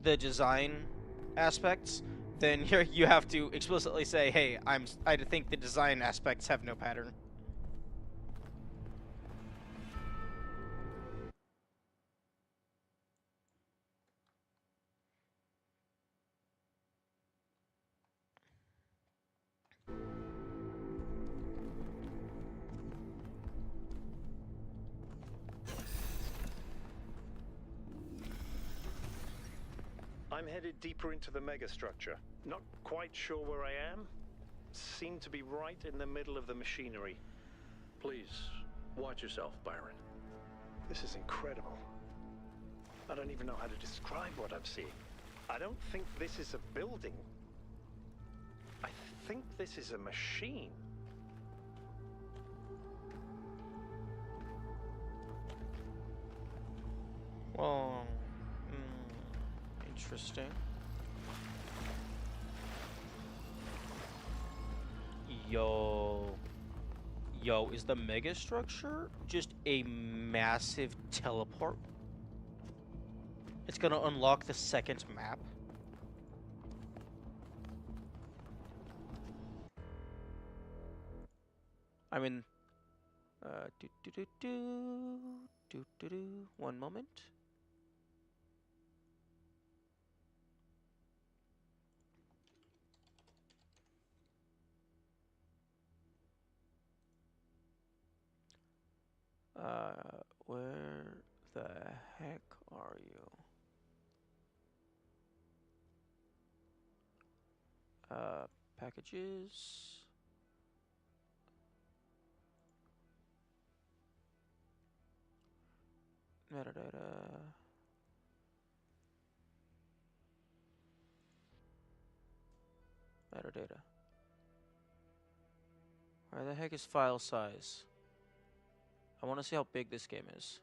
design aspects, then you have to explicitly say, "Hey, I think the design aspects have no pattern." I'm headed deeper into the megastructure. Not quite sure where I am. Seem to be right in the middle of the machinery. Please, watch yourself, Byron. This is incredible. I don't even know how to describe what I'm seeing. I don't think this is a building. I think this is a machine. Well, interesting. Yo, is the megastructure just a massive teleport? It's gonna unlock the second map? I mean, one moment. Where the heck are you? Packages. Metadata. Metadata. Where the heck is file size? I want to see how big this game is.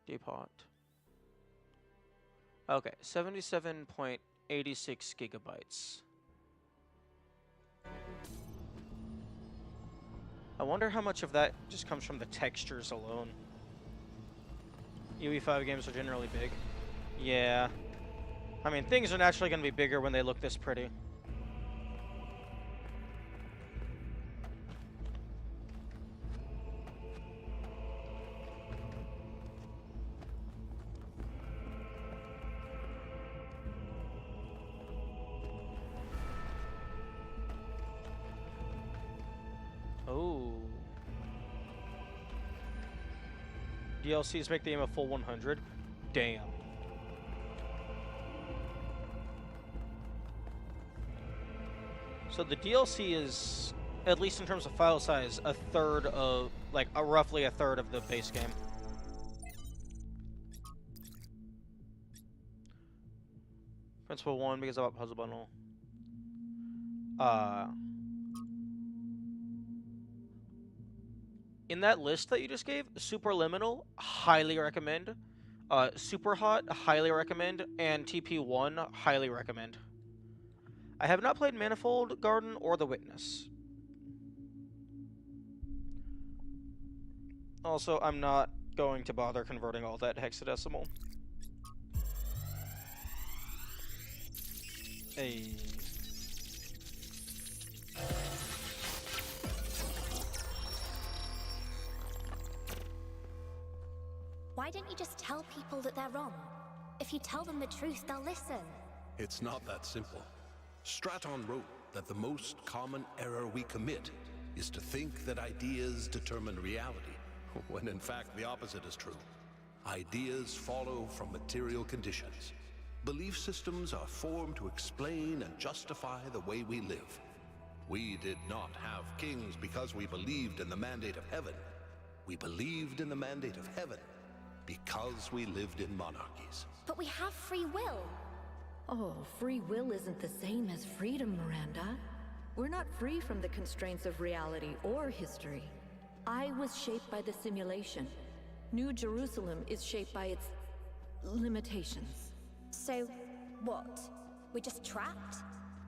Depot. Okay, 77.86 gigabytes. I wonder how much of that just comes from the textures alone. UE5 games are generally big. Yeah. I mean, things are naturally going to be bigger when they look this pretty. Oh. DLCs make the game a full 100? Damn. So the DLC is, at least in terms of file size, a third of, like, roughly a third of the base game. Principle 1 because about Puzzle Bundle. In that list that you just gave, Superliminal, highly recommend. Super Hot, highly recommend. And TP1, highly recommend. I have not played Manifold Garden or The Witness. Also, I'm not going to bother converting all that to hexadecimal. Hey. Why don't you just tell people that they're wrong? If you tell them the truth, they'll listen. It's not that simple. Straton wrote that the most common error we commit is to think that ideas determine reality, when in fact the opposite is true. Ideas follow from material conditions. Belief systems are formed to explain and justify the way we live. We did not have kings because we believed in the mandate of heaven. We believed in the mandate of heaven because we lived in monarchies. But we have free will. Oh, free will isn't the same as freedom, Miranda. We're not free from the constraints of reality or history. I was shaped by the simulation. New Jerusalem is shaped by its limitations. So, what? We're just trapped?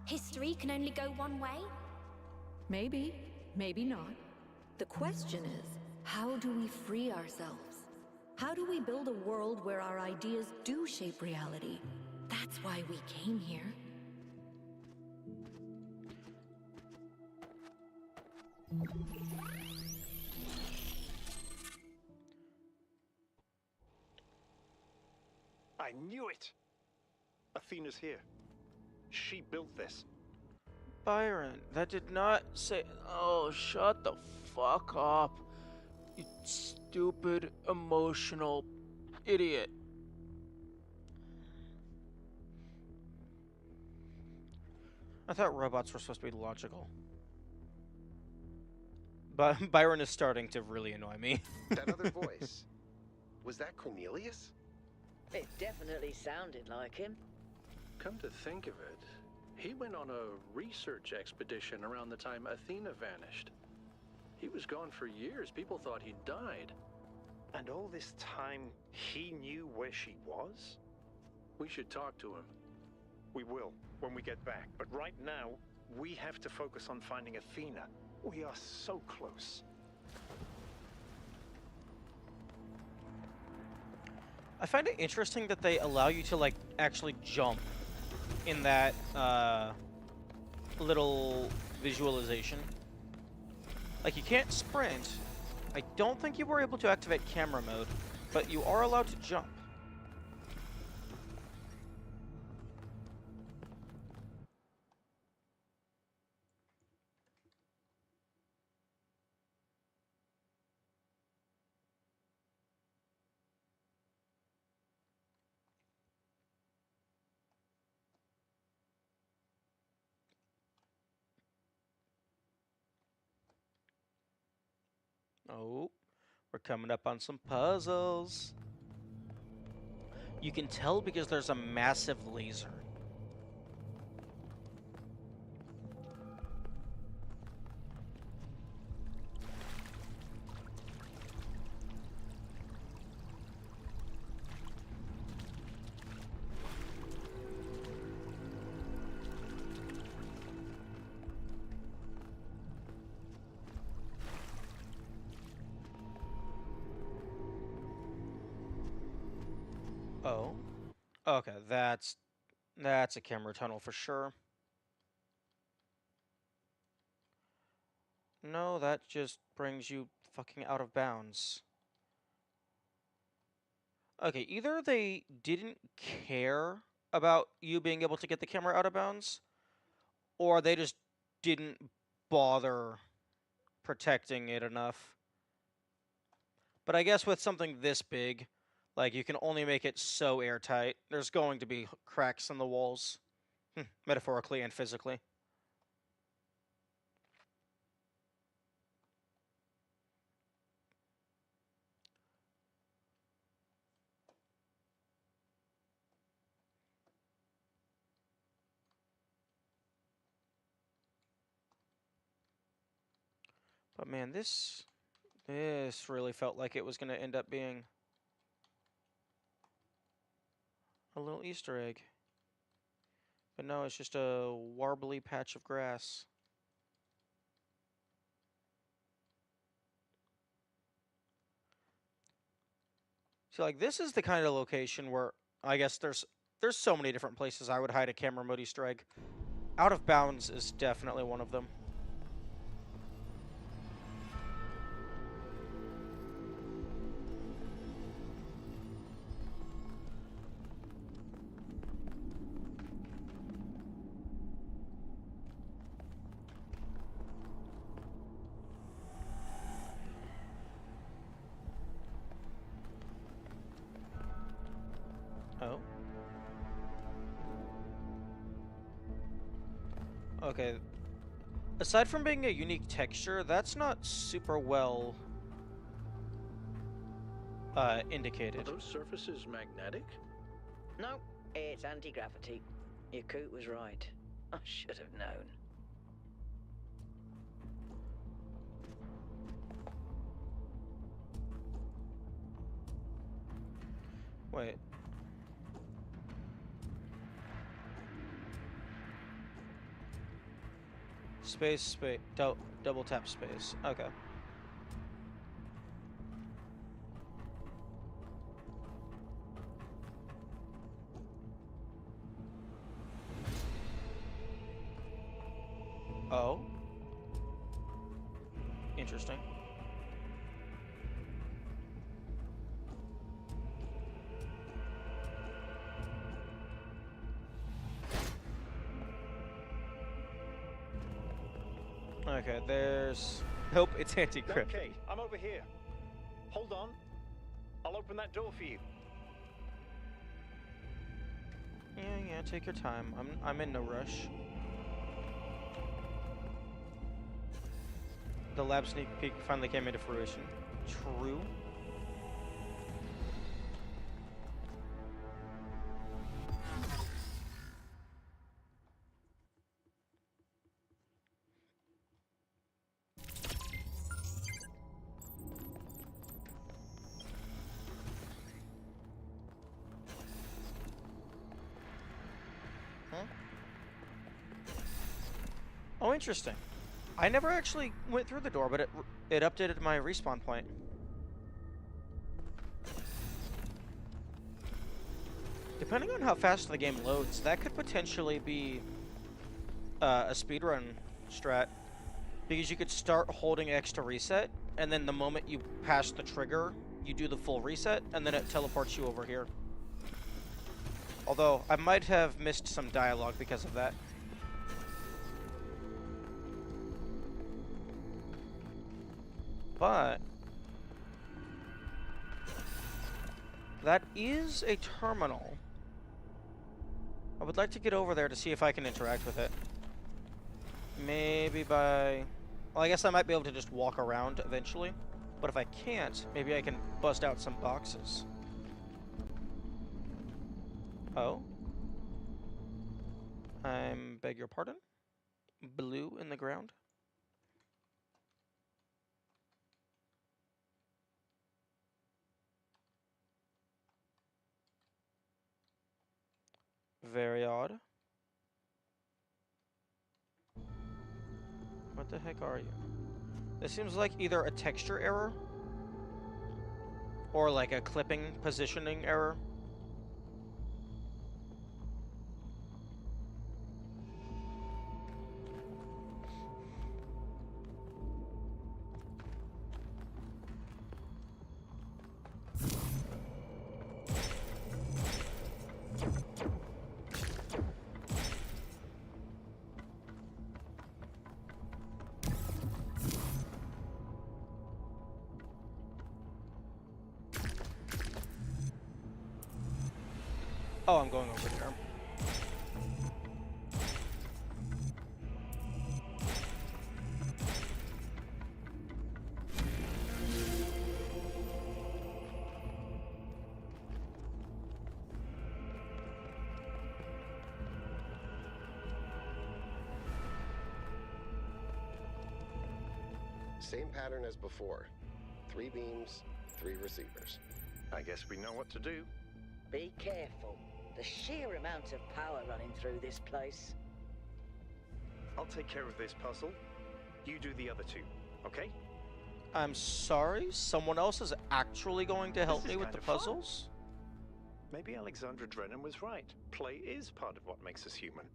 History can only go one way? Maybe, maybe not. The question is, how do we free ourselves? How do we build a world where our ideas do shape reality? That's why we came here. I knew it! Athena's here. She built this. Byron, that did not say... Oh, shut the fuck up. You stupid, emotional idiot. I thought robots were supposed to be logical. But Byron is starting to really annoy me. That other voice, was that Cornelius? It definitely sounded like him. Come to think of it, he went on a research expedition around the time Athena vanished. He was gone for years. People thought he'd died. And all this time, he knew where she was? We should talk to him. We will, when we get back. But right now, we have to focus on finding Athena. We are so close. I find it interesting that they allow you to, like, actually jump in that, little visualization. Like, you can't sprint. I don't think you were able to activate camera mode, but you are allowed to jump. Oh, we're coming up on some puzzles. You can tell because there's a massive laser. Oh. Okay, that's a camera tunnel for sure. No, that just brings you fucking out of bounds. Okay, either they didn't care about you being able to get the camera out of bounds, or they just didn't bother protecting it enough. But I guess with something this big, like, you can only make it so airtight. There's going to be cracks in the walls, metaphorically and physically. But man, this really felt like it was going to end up being a little Easter egg. But no, it's just a warbly patch of grass. See, like, this is the kind of location where I guess there's so many different places I would hide a camera mode Easter egg. Out of bounds is definitely one of them. Oh. Okay. Aside from being a unique texture, that's not super well indicated. Are those surfaces magnetic? No, it's anti-gravity. Your coot was right. I should have known. Wait. Space, double tap space. Okay. Oh. Interesting. Okay, there's... Nope, it's anti-grip. Okay, I'm over here. Hold on. I'll open that door for you. Yeah, take your time. I'm in no rush. The lab sneak peek finally came into fruition. True. Oh, interesting. I never actually went through the door, but it updated my respawn point. Depending on how fast the game loads, that could potentially be a speedrun strat. Because you could start holding X to reset, and then the moment you pass the trigger, you do the full reset, and then it teleports you over here. Although, I might have missed some dialogue because of that. But that is a terminal. I would like to get over there to see if I can interact with it. Maybe by... Well, I guess I might be able to just walk around eventually. But if I can't, maybe I can bust out some boxes. Oh? I beg your pardon? Blue in the ground? Very odd. What the heck are you? This seems like either a texture error or like a clipping positioning error. Oh, I'm going over there. Same pattern as before. 3 beams, 3 receivers. I guess we know what to do. Be careful. The sheer amount of power running through this place. I'll take care of this puzzle. You do the other 2, okay? I'm sorry, someone else is actually going to help me with the puzzles? Maybe Alexandra Drennan was right. Play is part of what makes us human.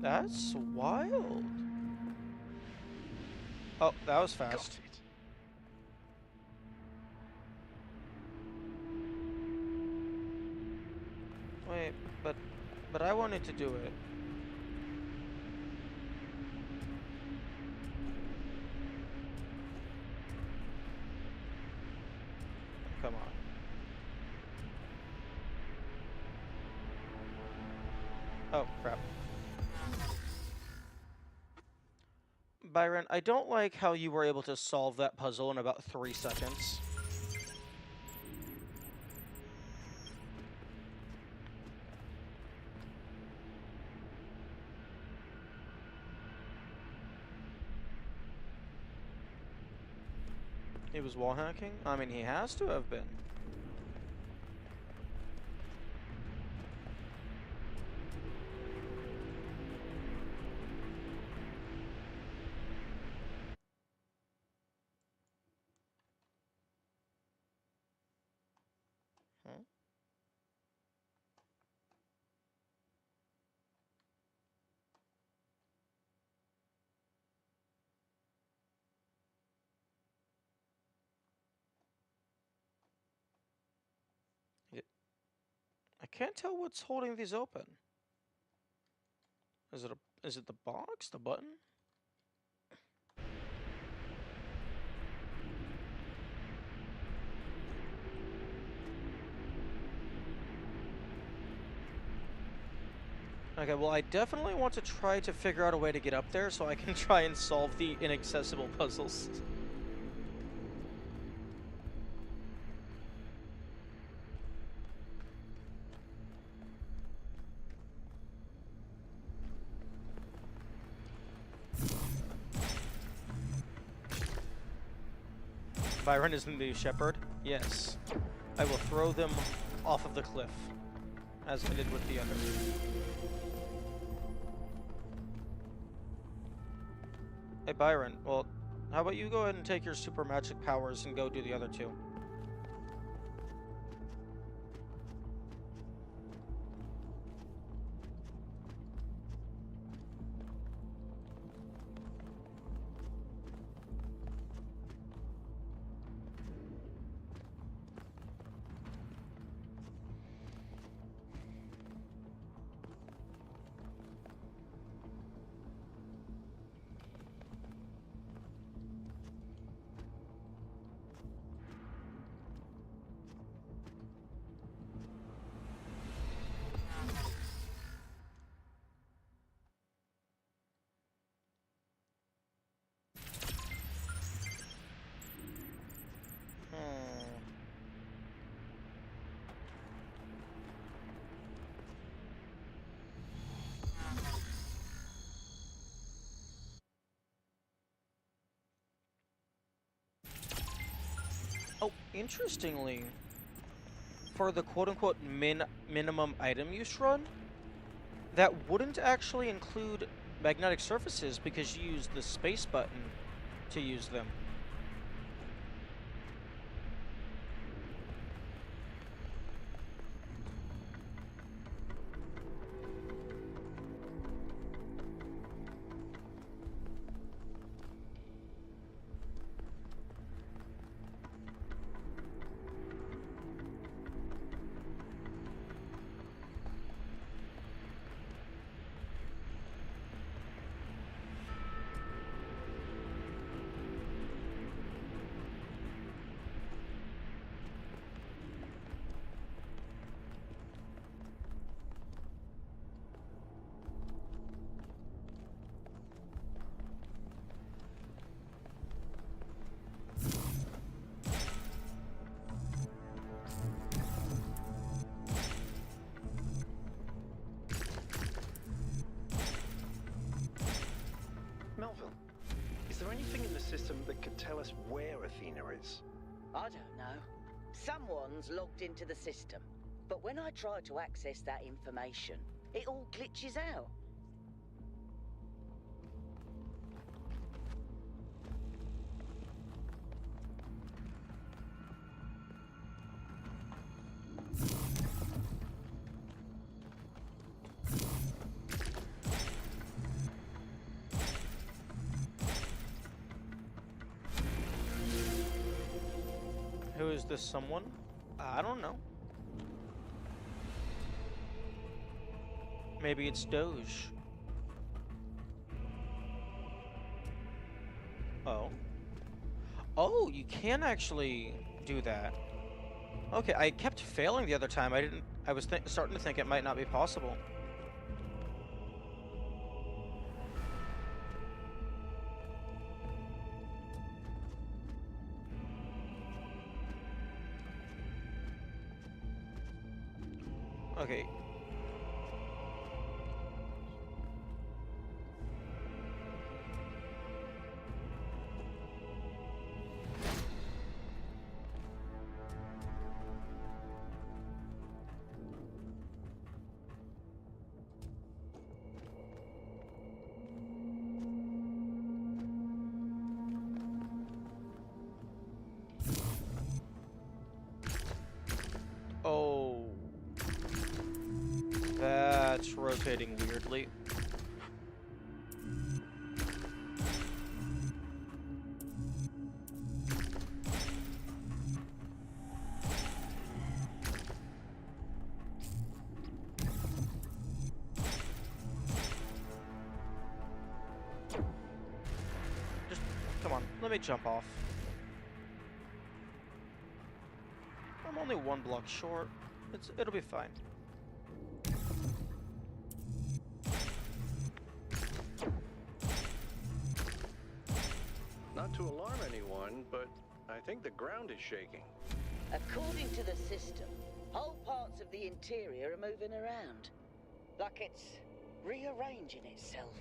That's wild. Oh, that was fast. Got it. Wait, but I wanted to do it. Come on. Oh, crap. Byron, I don't like how you were able to solve that puzzle in about 3 seconds. He was wall hacking? I mean, he has to have been. Huh? I can't tell what's holding these open. Is it the box? The button? Okay, well, I definitely want to try to figure out a way to get up there so I can try and solve the inaccessible puzzles. Byron is the new shepherd? Yes. I will throw them off of the cliff, as I did with the other. Hey, Byron, well, how about you go ahead and take your super magic powers and go do the other 2? Interestingly, for the quote-unquote minimum item use run, that wouldn't actually include magnetic surfaces because you use the space button to use them. Melville, is there anything in the system that could tell us where Athena is? I don't know. Someone's logged into the system, but when I try to access that information, it all glitches out. Who is this someone? I don't know. Maybe it's Doge. Oh. Oh, you can actually do that. Okay, I kept failing the other time. I was starting to think it might not be possible. Okay. Oh. That's rotating weirdly. Just, come on, let me jump off. I'm only one block short. It'll be fine. Not to alarm anyone, but I think the ground is shaking. According to the system, whole parts of the interior are moving around. Like it's rearranging itself.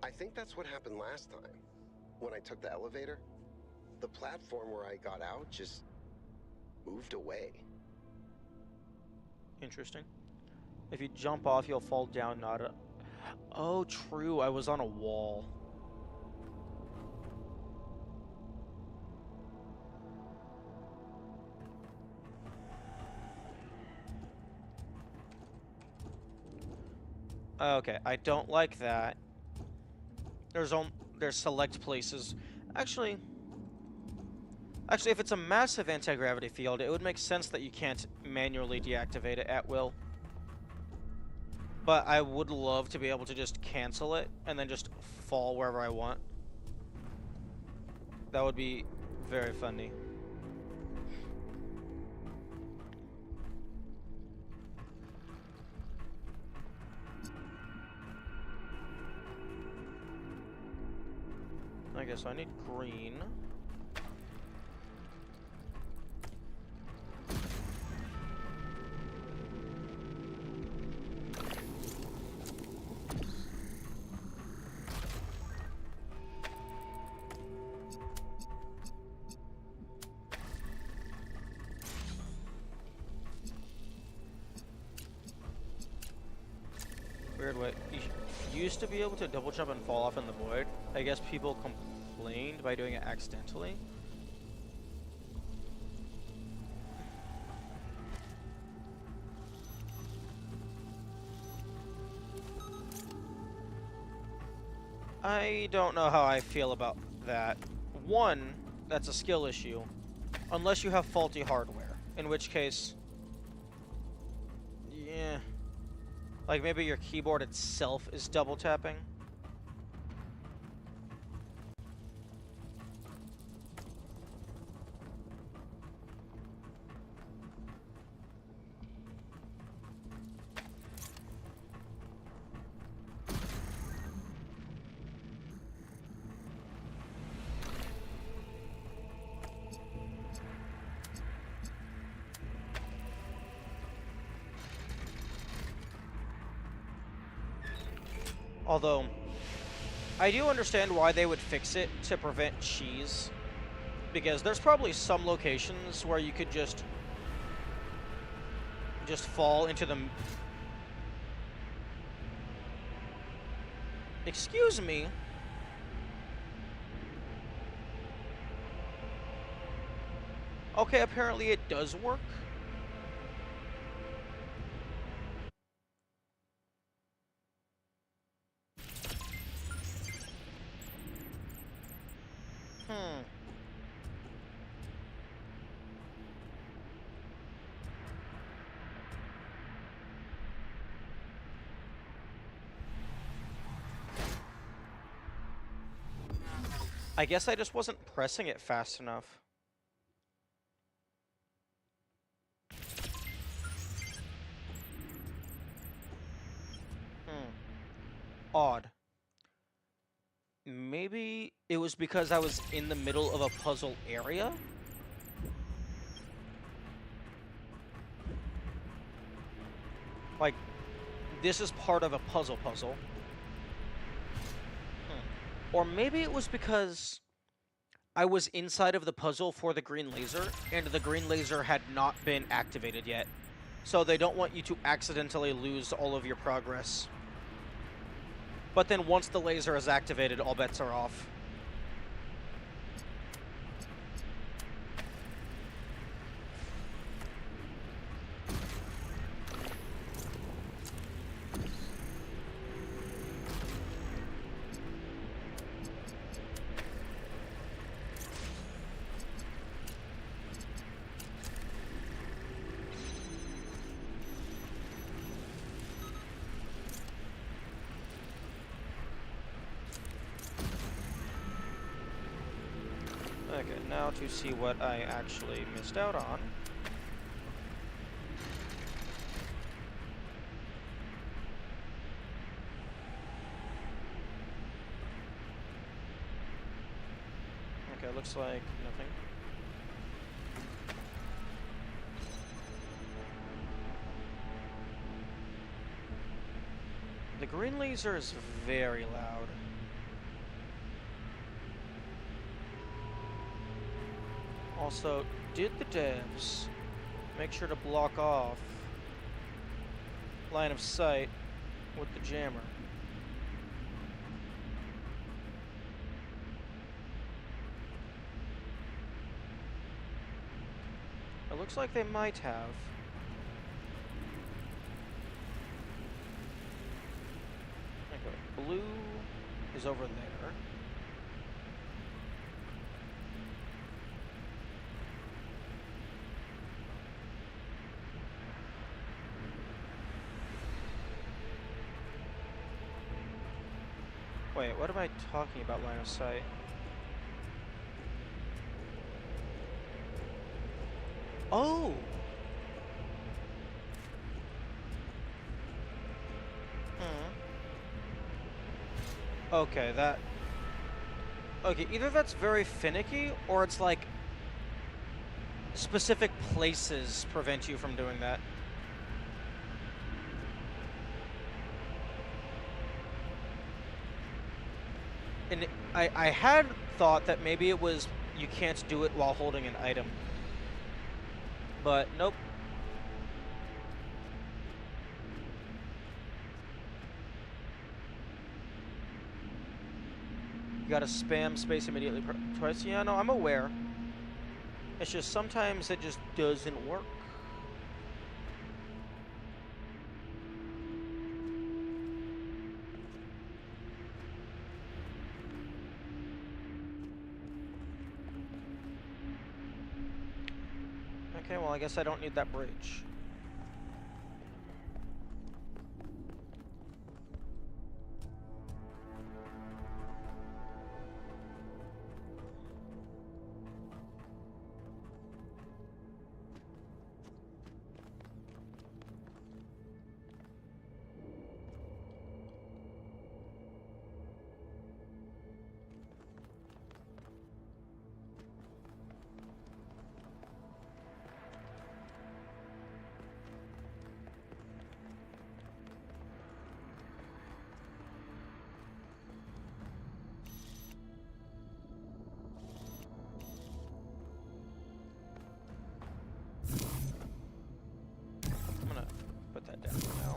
I think that's what happened last time. When I took the elevator, the platform where I got out just moved away. Interesting. If you jump off, you'll fall down, not a... Oh, true, I was on a wall. Okay, I don't like that. There's select places. Actually, if it's a massive anti-gravity field, it would make sense that you can't manually deactivate it at will. But I would love to be able to just cancel it and then just fall wherever I want. That would be very funny. I guess I need green. weird way. You used to be able to double jump and fall off in the void. I guess people complained by doing it accidentally. I don't know how I feel about that. One, that's a skill issue. Unless you have faulty hardware. In which case... yeah. Like maybe your keyboard itself is double tapping. Although, I do understand why they would fix it to prevent cheese. Because there's probably some locations where you could just fall into the... Excuse me? Okay, apparently it does work. I guess I just wasn't pressing it fast enough. Odd. Maybe it was because I was in the middle of a puzzle area? Like, this is part of a puzzle. Or maybe it was because I was inside of the puzzle for the green laser, and the green laser had not been activated yet. So they don't want you to accidentally lose all of your progress. But then once the laser is activated, all bets are off. Okay, now to see what I actually missed out on. Okay, looks like nothing. The green laser is very loud. Also, did the devs make sure to block off line of sight with the jammer? It looks like they might have. Okay, blue is over there. Wait, what am I talking about, line of sight? Oh! Okay, that... Okay, either that's very finicky, or it's like... specific places prevent you from doing that. And I had thought that maybe it was you can't do it while holding an item. But nope. gotta spam space immediately twice. Yeah, no, I'm aware. It's just sometimes it just doesn't work. Okay, well, I guess I don't need that bridge. I'm gonna put that down for now.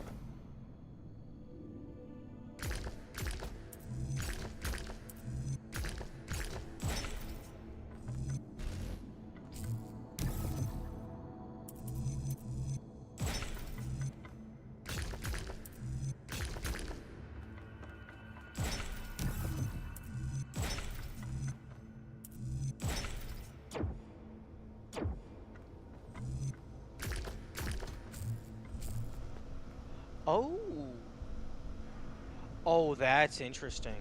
Oh. Oh, that's interesting.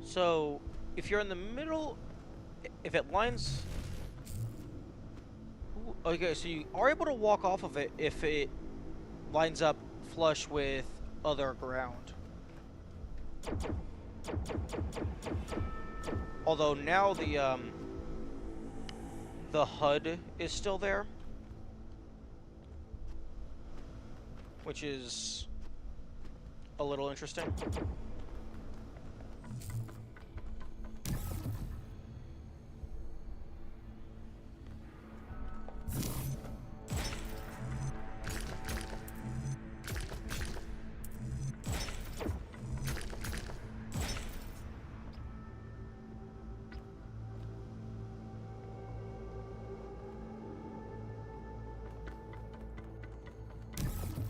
So, if you're in the middle, if it lines... Ooh, okay, so you are able to walk off of it if it lines up flush with other ground. Although now the HUD is still there, which is a little interesting.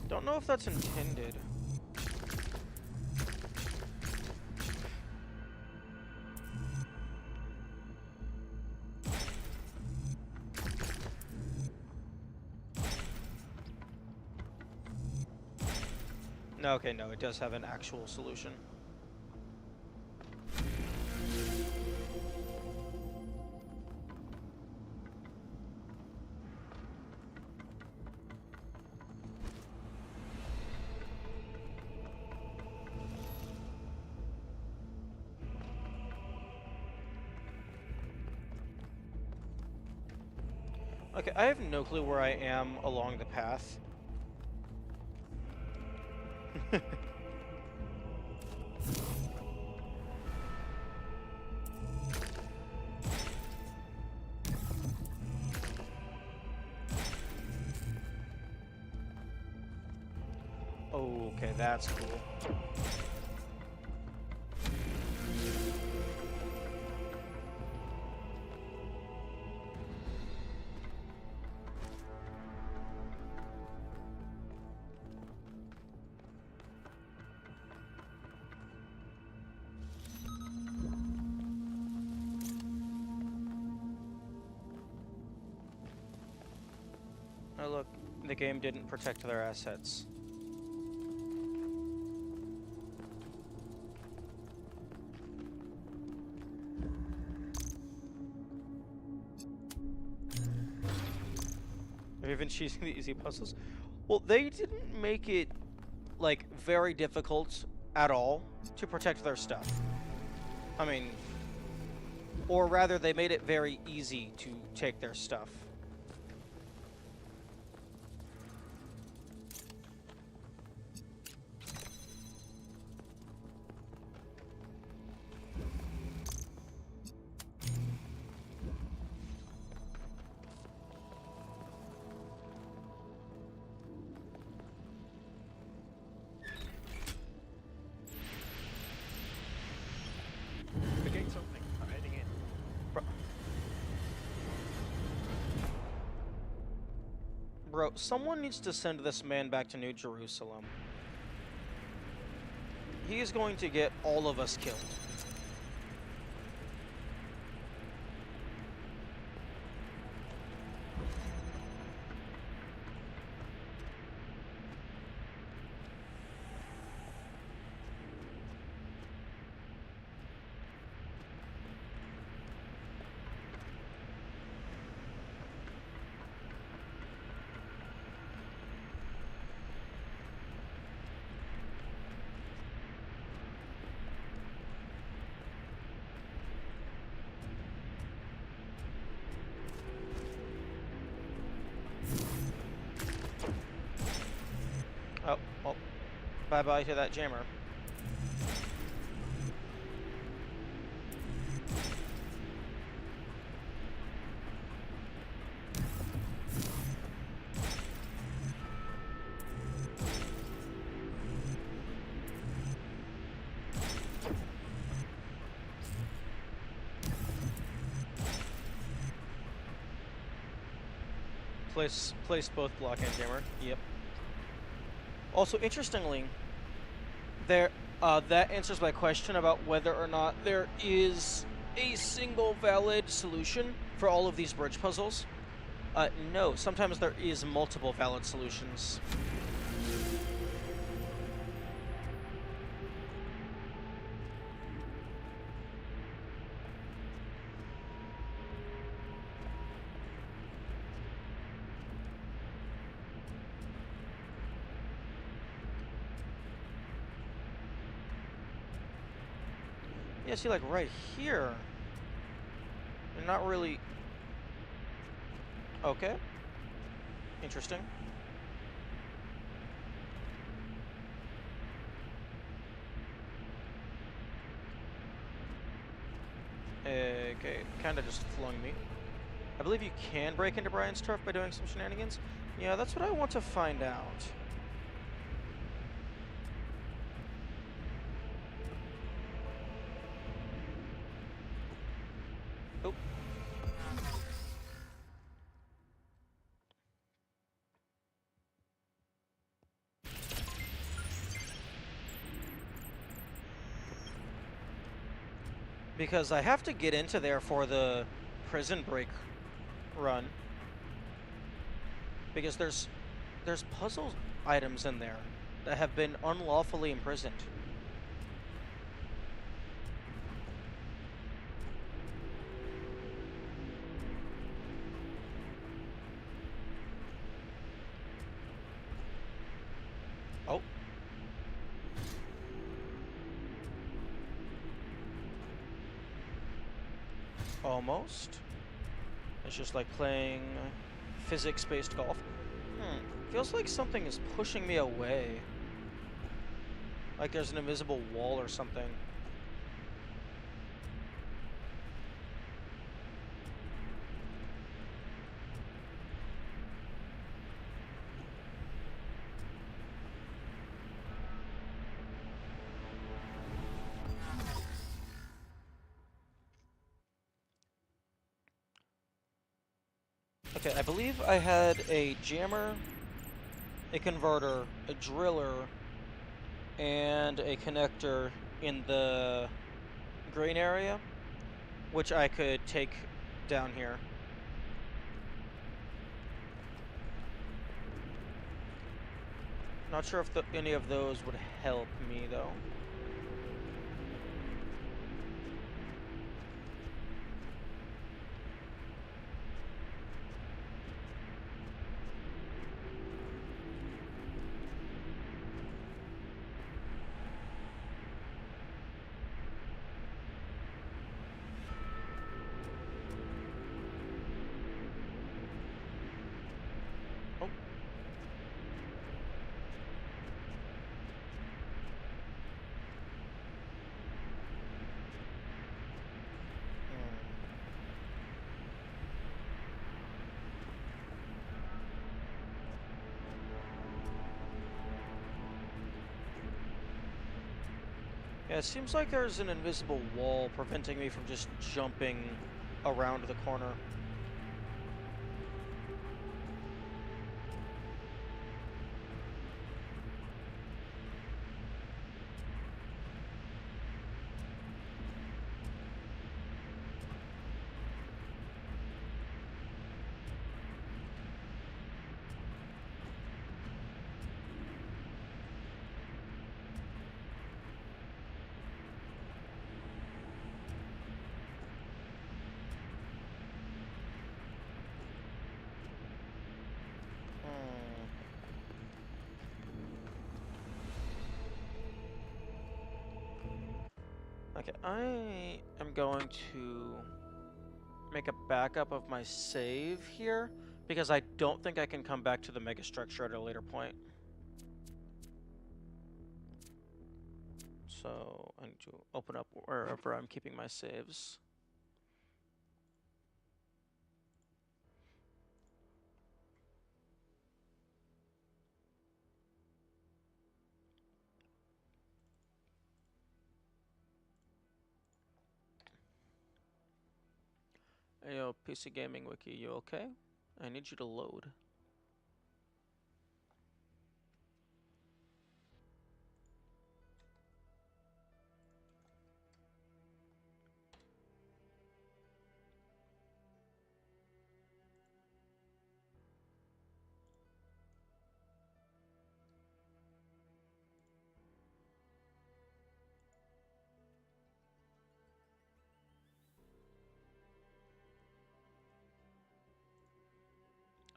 Don't know if that's intended. No, okay, no, it does have an actual solution. Okay, I have no clue where I am along the path. Oh, okay, that's cool. Oh look, the game didn't protect their assets. They're even choosing the easy puzzles. Well, they didn't make it, like, very difficult at all to protect their stuff. I mean, or rather, they made it very easy to take their stuff. Bro, someone needs to send this man back to New Jerusalem. He is going to get all of us killed. Oh, well, bye-bye to that jammer. Place both block and jammer. Yep. Also, interestingly, that answers my question about whether or not there is a single valid solution for all of these bridge puzzles. No, sometimes there is multiple valid solutions. Yeah, see, like right here, you're not really... Okay. Interesting. Okay, kinda just flung me. I believe you can break into Brian's turf by doing some shenanigans. Yeah, that's what I want to find out. Oh. Because I have to get into there for the prison break run. Because there's puzzle items in there that have been unlawfully imprisoned. Oh. Almost. It's just like playing physics-based golf. Feels like something is pushing me away. Like there's an invisible wall or something. Okay, I believe I had a jammer, a converter, a driller, and a connector in the grain area, which I could take down here. Not sure if any of those would help me, though. Yeah, it seems like there's an invisible wall preventing me from just jumping around the corner. Okay, I am going to make a backup of my save here because I don't think I can come back to the megastructure at a later point. So I need to open up wherever I'm keeping my saves. Hey, yo, PC Gaming Wiki, you okay? I need you to load.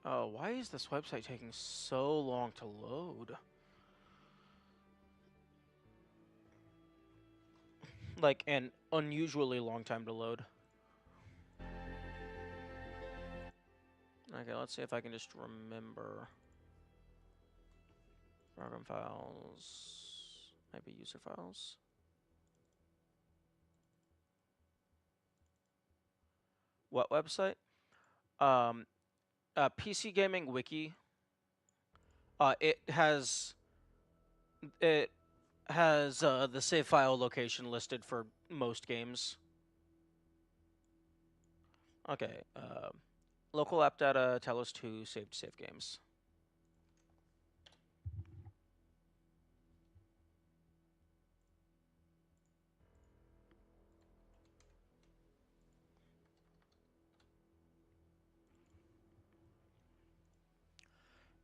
Oh, why is this website taking so long to load? Like, an unusually long time to load. Okay, let's see if I can just remember. Program files, maybe user files. What website? PC Gaming Wiki. It has the save file location listed for most games. Okay. Local app data, Talos 2, saved save games.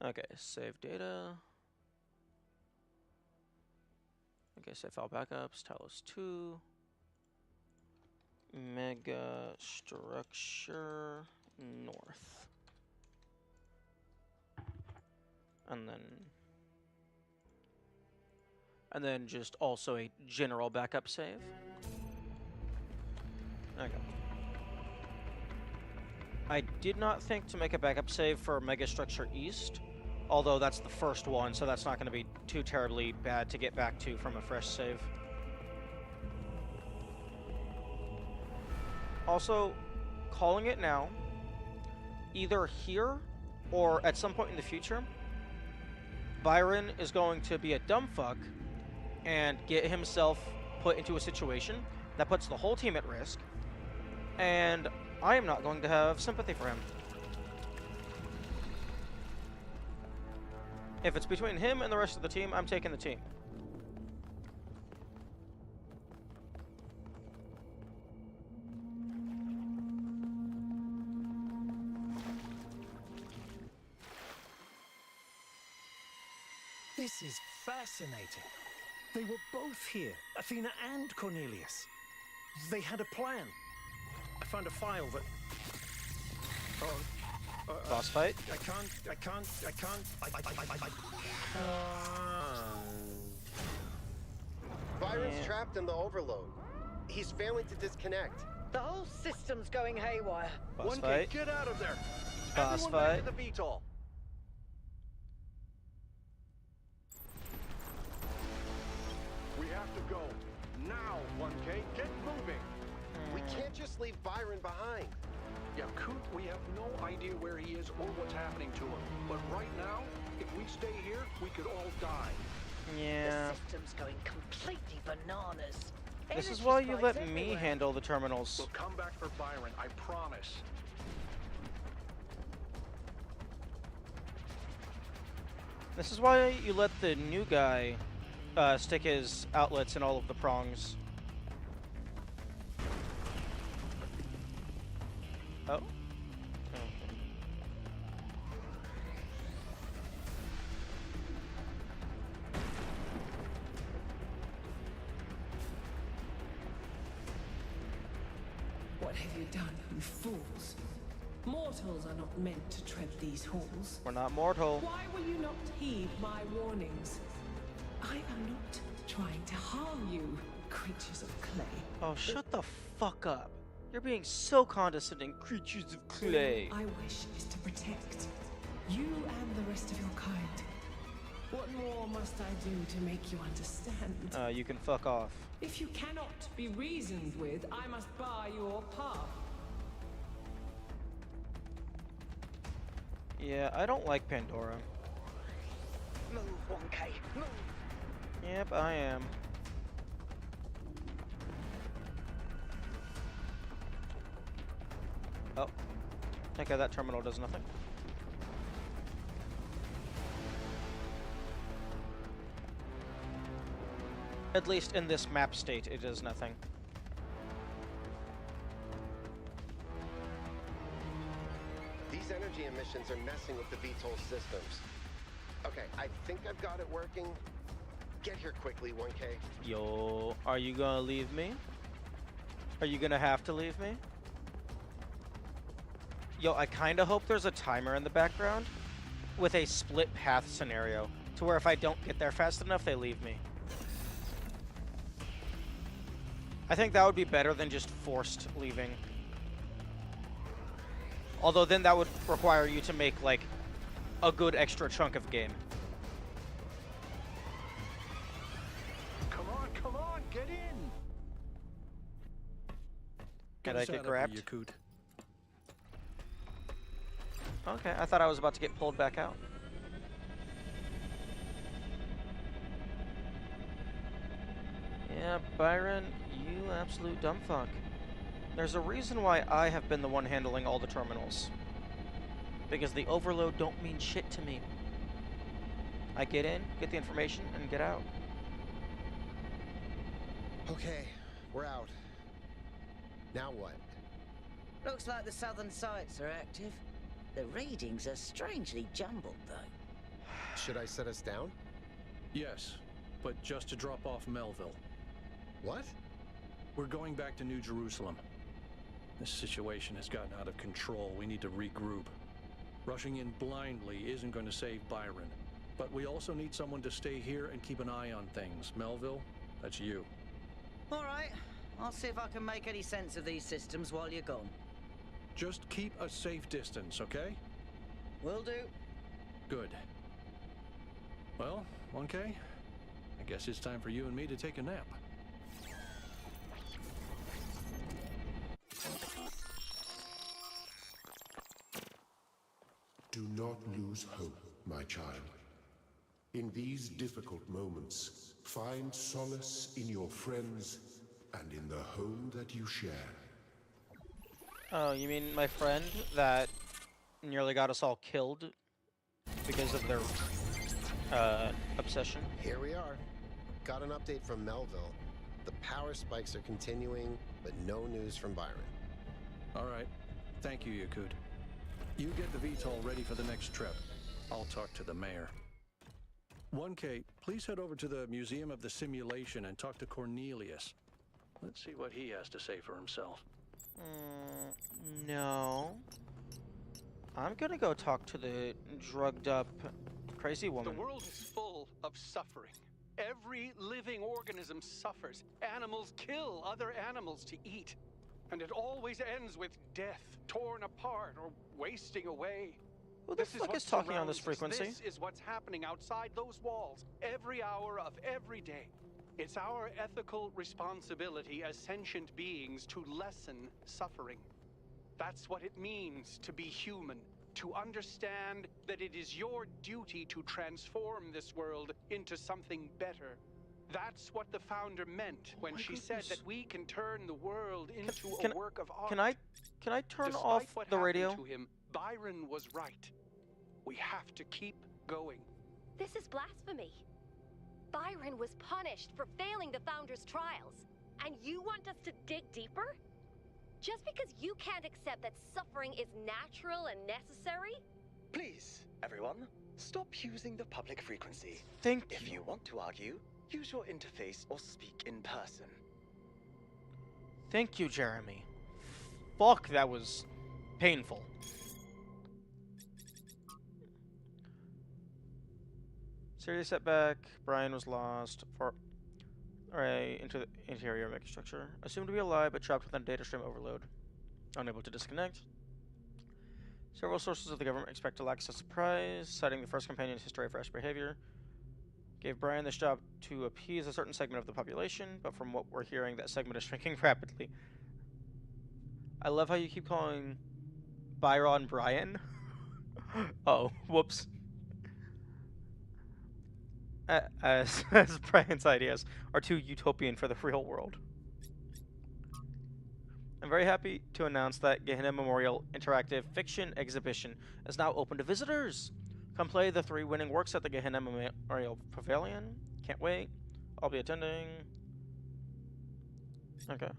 Okay, save data. Okay, save file backups, Talos 2. Mega structure north. And then just also a general backup save. Okay. I did not think to make a backup save for Megastructure East, although that's the first one, so that's not going to be too terribly bad to get back to from a fresh save. Also, calling it now, either here or at some point in the future, Byron is going to be a dumb fuck and get himself put into a situation that puts the whole team at risk, and I am not going to have sympathy for him. If it's between him and the rest of the team, I'm taking the team. This is fascinating. They were both here, Athena and Cornelius. They had a plan. I found a file that... Boss fight? I can't... Byron's trapped in the overload. He's failing to disconnect. The whole system's going haywire. Boss 1K, fight? get out of there! Boss Everyone back fight? to the VTOL. We have to go. Now, 1K, get moving! We can't just leave Byron behind. Yeah, Coot, we have no idea where he is or what's happening to him. But right now, if we stay here, we could all die. Yeah. The system's going completely bananas. This is Energy why you supplies let me everywhere. handle the terminals. We'll come back for Byron, I promise. This is why you let the new guy stick his outlets in all of the prongs. Oh? Okay. What have you done, you fools? Mortals are not meant to tread these halls. We're not mortal. Why will you not heed my warnings? I am not trying to harm you. creatures of clay. Oh, shut the fuck up. You're being so condescending, creatures of clay. All I wish is to protect you and the rest of your kind. What more must I do to make you understand? You can fuck off. If you cannot be reasoned with, I must bar your path. Yeah, I don't like Pandora. Move, 1K, move! Yep, I am. Oh. Okay, that terminal does nothing. At least in this map state, it does nothing. These energy emissions are messing with the VTOL systems. Okay, I think I've got it working. Get here quickly, 1K. Yo, are you gonna leave me? Are you gonna have to leave me? Yo, I kinda hope there's a timer in the background with a split path scenario to where if I don't get there fast enough, they leave me. I think that would be better than just forced leaving. Although then that would require you to make, like, a good extra chunk of game. Come on, get in! Did I get grabbed? Yakut. Okay, I thought I was about to get pulled back out. Yeah, Byron, you absolute dumbfuck. There's a reason why I have been the one handling all the terminals. Because the overload don't mean shit to me. I get in, get the information, and get out. Okay, we're out. Now what? Looks like the southern sites are active. The readings are strangely jumbled, though. Should I set us down? Yes, but just to drop off Melville. What? We're going back to New Jerusalem. This situation has gotten out of control. We need to regroup. Rushing in blindly isn't going to save Byron. But we also need someone to stay here and keep an eye on things. Melville, that's you. All right. I'll see if I can make any sense of these systems while you're gone. Just keep a safe distance, okay? Will do. Good. Well, 1K, I guess it's time for you and me to take a nap. Do not lose hope, my child. In these difficult moments, find solace in your friends and in the home that you share. Oh, you mean my friend that nearly got us all killed because of their obsession? Here we are. Got an update from Melville. The power spikes are continuing, but no news from Byron. All right. Thank you, Yakut. You get the VTOL ready for the next trip. I'll talk to the mayor. 1K, please head over to the Museum of the Simulation and talk to Cornelius. Let's see what he has to say for himself. No. I'm gonna go talk to the drugged up crazy woman. The world is full of suffering. Every living organism suffers. Animals kill other animals to eat. And it always ends with death, torn apart or wasting away. Who the fuck is talking on this frequency? This is what's happening outside those walls, every hour of every day. It's our ethical responsibility as sentient beings to lessen suffering. That's what it means to be human, to understand that it is your duty to transform this world into something better. That's what the founder meant when she said that we can turn the world into a work of art. Can I turn Despite off what the radio? happened to him, Byron was right. We have to keep going. This is blasphemy. Byron was punished for failing the Founder's trials, and you want us to dig deeper? Just because you can't accept that suffering is natural and necessary? Please, everyone, stop using the public frequency. If you want to argue, use your interface or speak in person. Thank you, Jeremy. Fuck, that was painful. Serious setback. Brian was lost. array into the interior megastructure. Assumed to be alive, but trapped within data stream overload. Unable to disconnect. Several sources of the government expect to lack such surprise, citing the first companion's history of rash behavior. Gave Brian this job to appease a certain segment of the population, but from what we're hearing, that segment is shrinking rapidly. I love how you keep calling Byron Brian. Oh, whoops. As Brian's ideas are too utopian for the real world. I'm very happy to announce that Gehenna Memorial Interactive Fiction Exhibition is now open to visitors. Come play the 3 winning works at the Gehenna Memorial Pavilion. Can't wait. I'll be attending. Okay.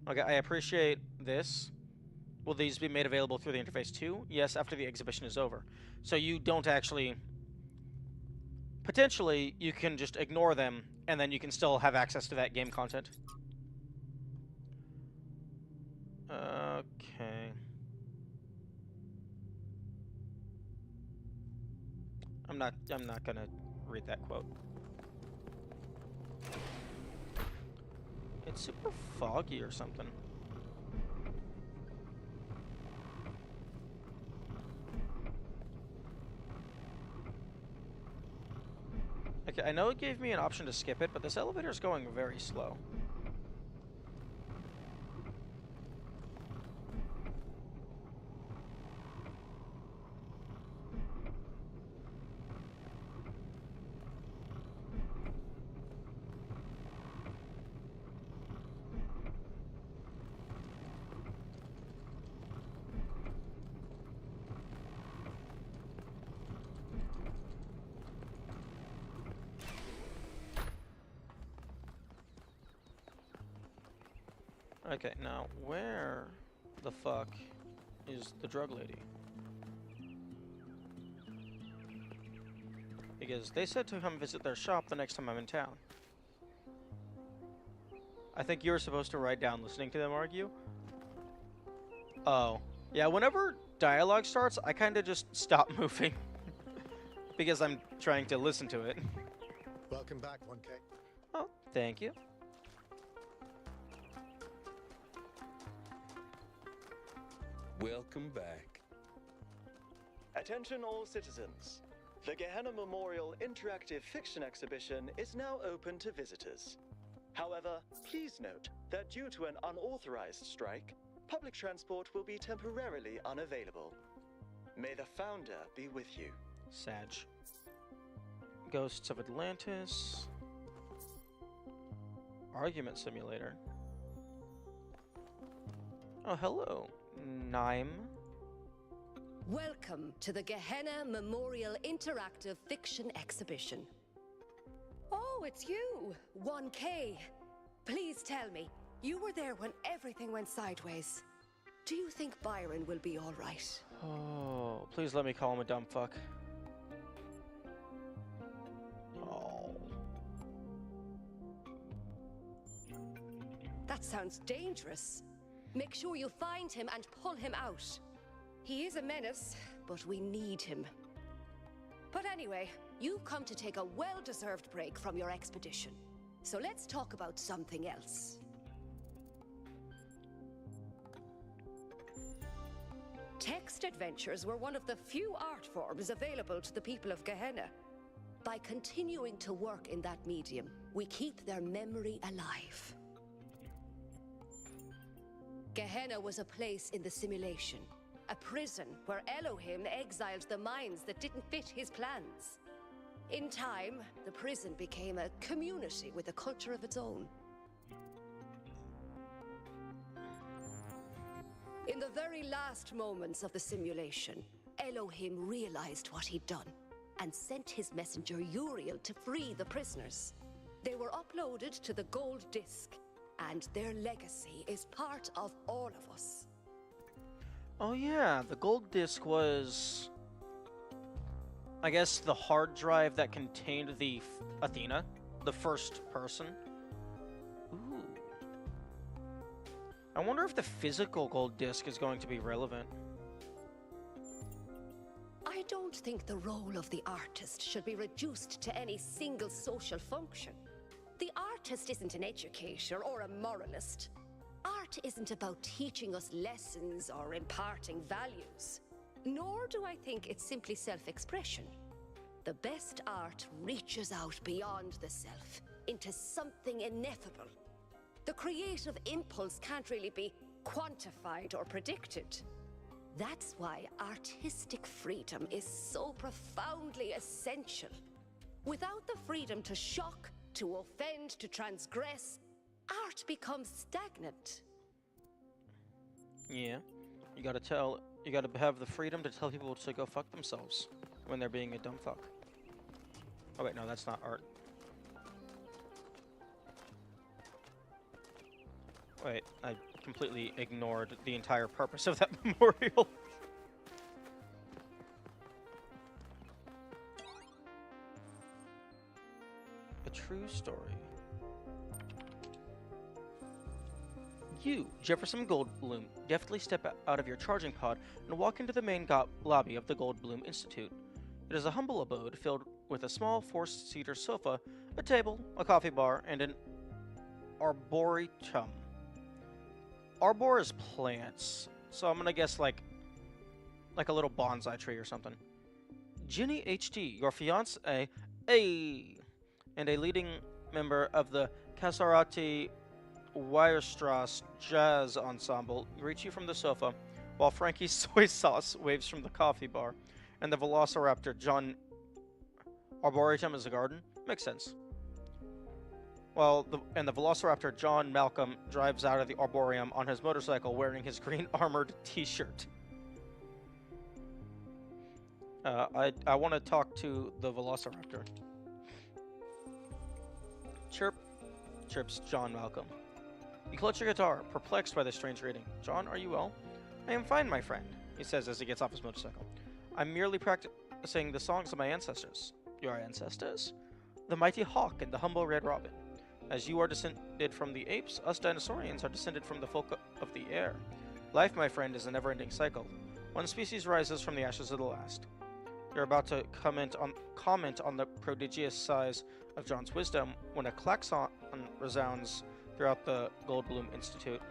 Okay, I appreciate this. Will these be made available through the interface too? Yes, after the exhibition is over. So you don't actually... Potentially, you can just ignore them, and then you can still have access to that game content. Okay. I'm not gonna read that quote. It's super foggy or something. Okay, I know it gave me an option to skip it, but this elevator is going very slow. Okay, now where the fuck is the drug lady? Because they said to come visit their shop the next time I'm in town. I think you're supposed to write down listening to them argue. Oh. Yeah, whenever dialogue starts, I kind of just stop moving. Because I'm trying to listen to it. Welcome back, 1K. Oh, thank you. Welcome back. Attention all citizens. The Gehenna Memorial Interactive Fiction Exhibition is now open to visitors. However, please note that due to an unauthorized strike, public transport will be temporarily unavailable. May the founder be with you. Sag. Ghosts of Atlantis. Argument Simulator. Oh, hello, Nime. Welcome to the Gehenna Memorial Interactive Fiction Exhibition. Oh, it's you, 1K. Please tell me, you were there when everything went sideways. Do you think Byron will be all right? Oh, please let me call him a dumb fuck. Oh. That sounds dangerous. Make sure you find him and pull him out. He is a menace, but we need him. But anyway, you've come to take a well-deserved break from your expedition. So let's talk about something else. Text adventures were one of the few art forms available to the people of Gehenna. By continuing to work in that medium, we keep their memory alive. Gehenna was a place in the simulation, a prison where Elohim exiled the minds that didn't fit his plans. In time, the prison became a community with a culture of its own. In the very last moments of the simulation, Elohim realized what he'd done and sent his messenger Uriel to free the prisoners. They were uploaded to the gold disc, and their legacy is part of all of us. Oh yeah, the gold disc was, I guess, the hard drive that contained the Athena, the first person. Ooh. I wonder if the physical gold disc is going to be relevant. I I don't think the role of the artist should be reduced to any single social function. The artist isn't an educator or a moralist. Art isn't about teaching us lessons or imparting values. Nor do I think it's simply self-expression. The best art reaches out beyond the self, into something ineffable. The creative impulse can't really be quantified or predicted. That's why artistic freedom is so profoundly essential. Without the freedom to shock, to offend, to transgress, art becomes stagnant. Yeah. You gotta have the freedom to tell people to go fuck themselves when they're being a dumb fuck. Oh wait, no, that's not art. Wait, I completely ignored the entire purpose of that memorial. A true story. You, Jefferson Goldblum, deftly step out of your charging pod and walk into the main lobby of the Goldblum Institute. It is a humble abode filled with a small four-seater sofa, a table, a coffee bar, and an arboretum. Arbor is plants, so I'm gonna guess like a little bonsai tree or something. Ginny HD, your fiancée, and a leading member of the Casarati Weierstrass Jazz Ensemble greet you from the sofa, while Frankie's soy sauce waves from the coffee bar, and the Velociraptor John... Arboretum is a garden? Makes sense. Well, the Velociraptor John Malcolm drives out of the Arboretum on his motorcycle wearing his green armored t-shirt. I want to talk to the Velociraptor. Chirp, chirps John Malcolm. You clutch your guitar, perplexed by the strange greeting. John, are you well? I am fine, my friend, he says as he gets off his motorcycle. I'm merely practicing the songs of my ancestors. Your ancestors? The mighty hawk and the humble red robin. As you are descended from the apes, us dinosaurians are descended from the folk of the air. Life, my friend, is a never-ending cycle. One species rises from the ashes of the last. You're about to comment on the prodigious size of John's wisdom when a klaxon resounds throughout the Goldblum Institute.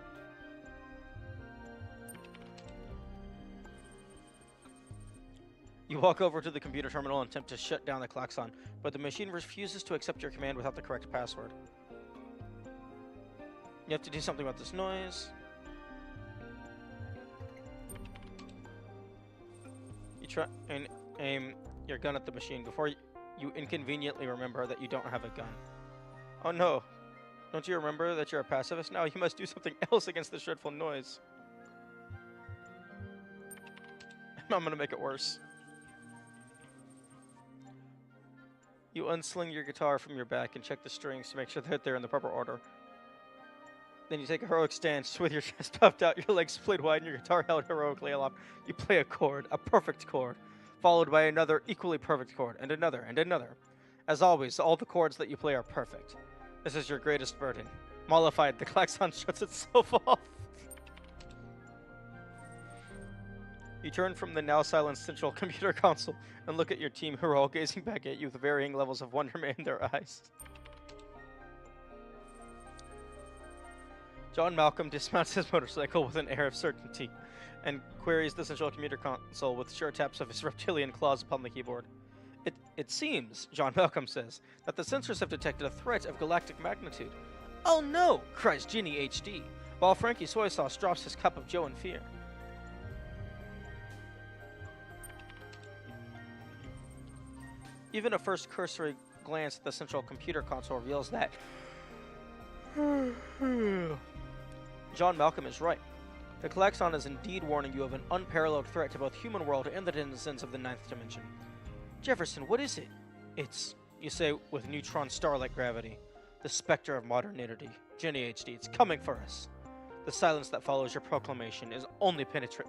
You walk over to the computer terminal and attempt to shut down the klaxon, but the machine refuses to accept your command without the correct password. You have to do something about this noise. You try and aim your gun at the machine before you inconveniently remember that you don't have a gun. Oh no! Don't you remember that you're a pacifist? Now you must do something else against this dreadful noise. I'm gonna make it worse. You unsling your guitar from your back and check the strings to make sure that they're in the proper order. Then you take a heroic stance with your chest puffed out, your legs splayed wide, and your guitar held heroically aloft. You play a chord, a perfect chord, followed by another equally perfect chord, and another, and another. As always, all the chords that you play are perfect. This is your greatest burden. Mollified, the klaxon shuts itself off. You turn from the now silent central computer console and look at your team who are all gazing back at you with varying levels of wonderment in their eyes. John Malcolm dismounts his motorcycle with an air of certainty and queries the central computer console with sure taps of his reptilian claws upon the keyboard. It seems, John Malcolm says, that the sensors have detected a threat of galactic magnitude. Oh no! Cries Ginny HD, while Frankie Soy Sauce drops his cup of joe in fear. Even a first cursory glance at the central computer console reveals that John Malcolm is right. The klaxon is indeed warning you of an unparalleled threat to both human world and the denizens of the ninth dimension. Jefferson, what is it? It's, you say with neutron star-like gravity, the specter of modernity. Ginny HD, it's coming for us. The silence that follows your proclamation is only penetrated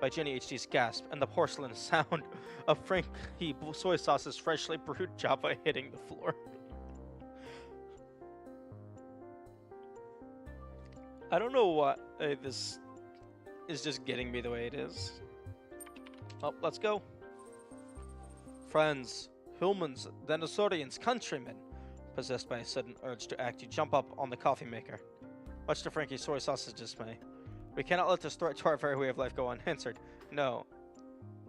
by Ginny HD's gasp and the porcelain sound of Frankie Soy Sauce's freshly brewed Java hitting the floor. I don't know what this is just getting me the way it is. Oh, let's go. Friends, humans, dinosaurians, countrymen. Possessed by a sudden urge to act, you jump up on the coffee maker. Much to Frankie's soy sauce's dismay. We cannot let this threat to our very way of life go unanswered. No.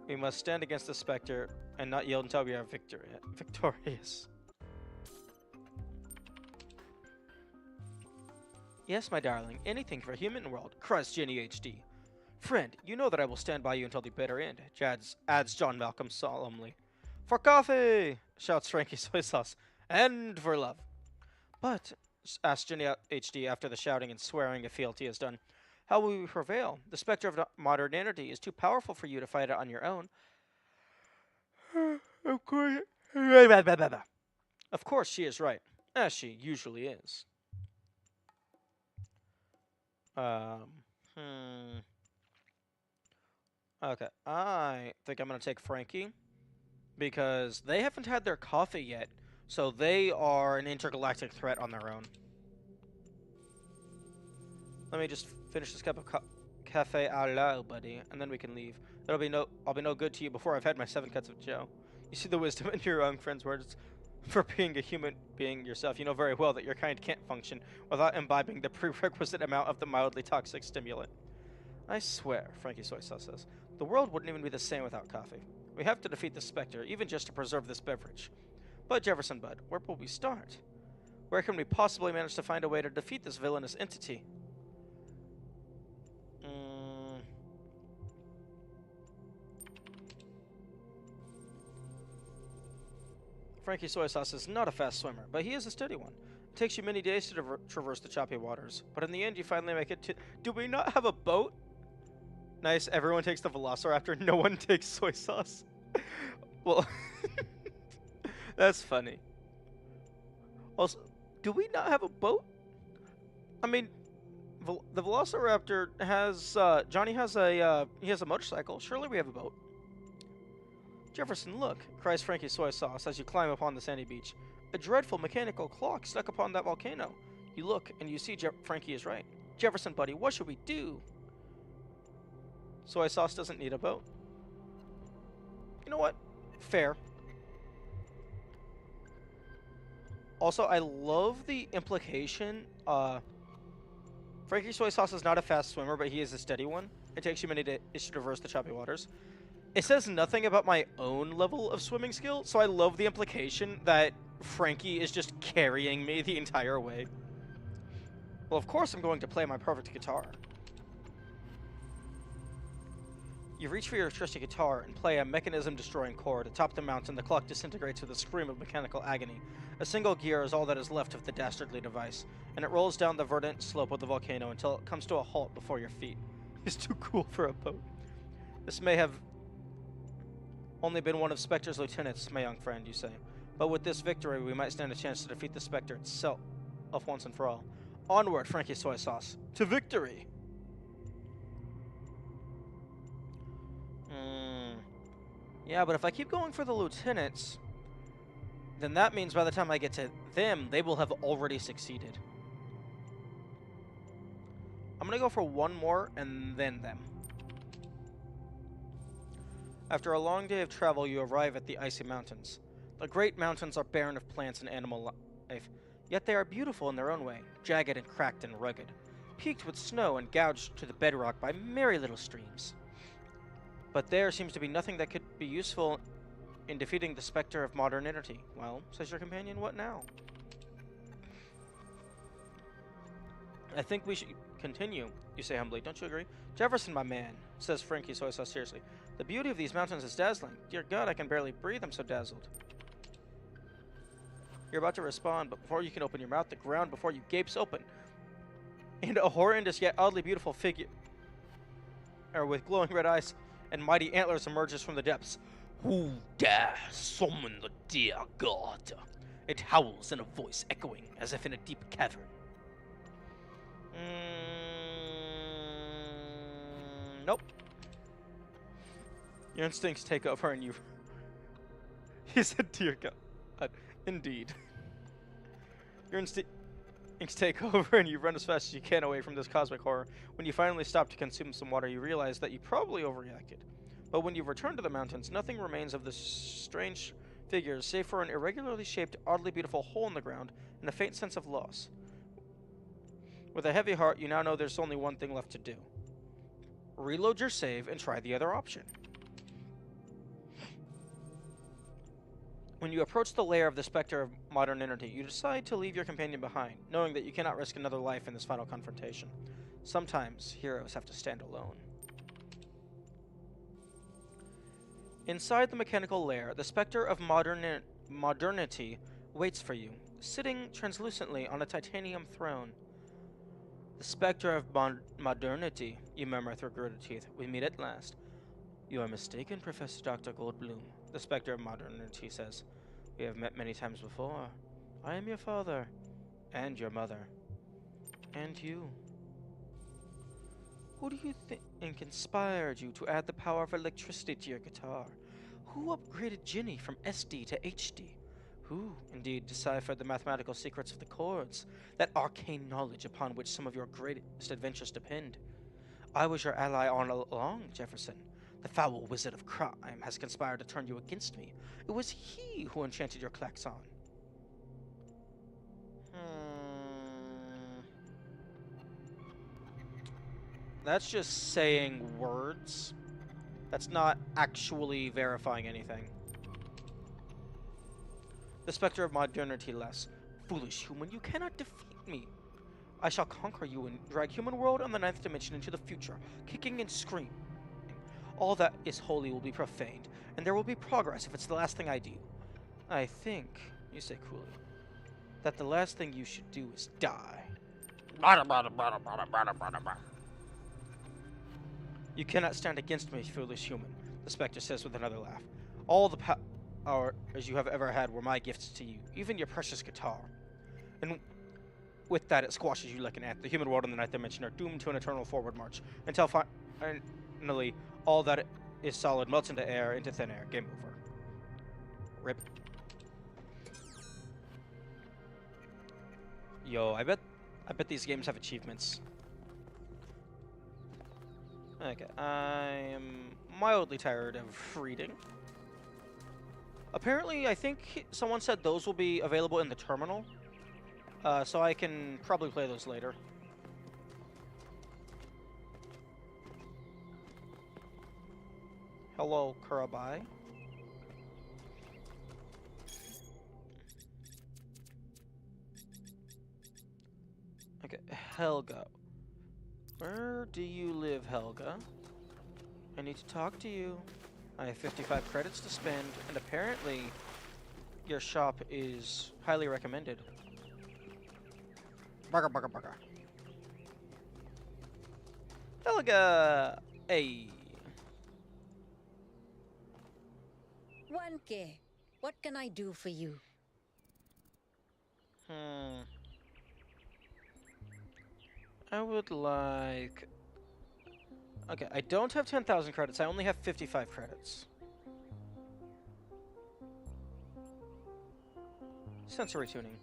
We must stand against the specter and not yield until we are victorious. Yes, my darling, anything for a human world, cries Jenny HD. Friend, you know that I will stand by you until the bitter end, adds John Malcolm solemnly. For coffee! Shouts Frankie Soy Sauce. And for love. But, asks Jenny HD after the shouting and swearing of fealty is done, how will we prevail? The specter of modernity is too powerful for you to fight it on your own. Of course. Of course she is right, as she usually is. Okay, I think I'm going to take Frankie, because they haven't had their coffee yet, so they are an intergalactic threat on their own. Let me just finish this cup of cafe au lait, buddy, and then we can leave. I'll be no good to you before I've had my 7 cuts of Joe. You see the wisdom in your own friend's words. For being a human being yourself, you know very well that your kind can't function without imbibing the prerequisite amount of the mildly toxic stimulant. I swear, Frankie Soy Sauce says, the world wouldn't even be the same without coffee. We have to defeat the Spectre, even just to preserve this beverage. But Jefferson Bud, where will we start? Where can we possibly manage to find a way to defeat this villainous entity? Frankie Soy Sauce is not a fast swimmer, but he is a steady one. It takes you many days to traverse the choppy waters, but in the end you finally make it to... Do we not have a boat? Nice, everyone takes the Velociraptor, no one takes soy sauce. Well, that's funny. Also, do we not have a boat? I mean, the Velociraptor has, Johnny has he has a motorcycle. Surely we have a boat. Jefferson, look, cries Frankie Soy Sauce as you climb upon the sandy beach. A dreadful mechanical clock stuck upon that volcano. You look, and you see Frankie is right. Jefferson, buddy, what should we do? Soy Sauce doesn't need a boat. You know what? Fair. Also, I love the implication. Frankie Soy Sauce is not a fast swimmer, but he is a steady one. It takes you many days to traverse the choppy waters. It says nothing about my own level of swimming skill, so I love the implication that Frankie is just carrying me the entire way. Well, of course I'm going to play my perfect guitar. You reach for your trusty guitar and play a mechanism-destroying chord. Atop the mountain, the clock disintegrates with a scream of mechanical agony. A single gear is all that is left of the dastardly device, and it rolls down the verdant slope of the volcano until it comes to a halt before your feet. It's too cool for a boat. This may have only been one of Spectre's lieutenants, my young friend, you say. But with this victory, we might stand a chance to defeat the Spectre itself once and for all. Onward, Frankie Soy Sauce, to victory! Yeah, but if I keep going for the lieutenants, then that means by the time I get to them, they will have already succeeded. I'm gonna go for one more and then them. After a long day of travel, you arrive at the icy mountains. The great mountains are barren of plants and animal life, yet they are beautiful in their own way, jagged and cracked and rugged, peaked with snow and gouged to the bedrock by merry little streams. But there seems to be nothing that could be useful in defeating the Spectre of modernity. Well, says your companion, what now? I think we should continue, you say humbly. Don't you agree? Jefferson, my man, says Frankie Soy Sauce seriously. The beauty of these mountains is dazzling. Dear God, I can barely breathe, I'm so dazzled. You're about to respond, but before you can open your mouth, the ground before you gapes open. And a horrendous yet oddly beautiful figure, with glowing red eyes and mighty antlers, emerges from the depths. Who dare summon the dear God? It howls in a voice echoing as if in a deep cavern. Nope. Your instincts take over and you... He said, dear God. Indeed. Your instincts take over and you run as fast as you can away from this cosmic horror. When you finally stop to consume some water, you realize that you probably overreacted. But when you return to the mountains, nothing remains of the strange figures, save for an irregularly shaped, oddly beautiful hole in the ground and a faint sense of loss. With a heavy heart, you now know there's only one thing left to do. Reload your save and try the other option. When you approach the lair of the Spectre of Modernity, you decide to leave your companion behind, knowing that you cannot risk another life in this final confrontation. Sometimes, heroes have to stand alone. Inside the mechanical lair, the Spectre of Modernity waits for you, sitting translucently on a titanium throne. The Spectre of Modernity, you murmur through gritted teeth. We meet at last. You are mistaken, Professor Dr. Goldblum, the Spectre of Modernity says. We have met many times before. I am your father, and your mother, and you. Who do you think inspired you to add the power of electricity to your guitar? Who upgraded Ginny from SD to HD? Who, indeed, deciphered the mathematical secrets of the chords, that arcane knowledge upon which some of your greatest adventures depend? I was your ally all along, Jefferson. The foul wizard of crime has conspired to turn you against me. It was he who enchanted your klaxon. That's just saying words. That's not actually verifying anything. The Spectre of Modernity less. Foolish human, you cannot defeat me. I shall conquer you and drag human world and the ninth dimension into the future, kicking and screaming. All that is holy will be profaned, and there will be progress if it's the last thing I do. I think, you say coolly, that the last thing you should do is die. You cannot stand against me, foolish human, the Spectre says with another laugh. All the power as you have ever had were my gifts to you, even your precious guitar. And with that, it squashes you like an ant. The human world and the ninth dimension are doomed to an eternal forward march, until finally, all that is solid melts into air, into thin air. Game over. Rip. Yo, I bet these games have achievements. Okay, I am mildly tired of reading. Apparently, I think someone said those will be available in the terminal. So I can probably play those later. Hello, Kurabai. Okay, Helga. Where do you live, Helga? I need to talk to you. I have 55 credits to spend, and apparently your shop is highly recommended. Bugger, bugger, bugger. Helga! Hey. 1K, what can I do for you? I would like... Okay, I don't have 10,000 credits. I only have 55 credits. Sensory tuning.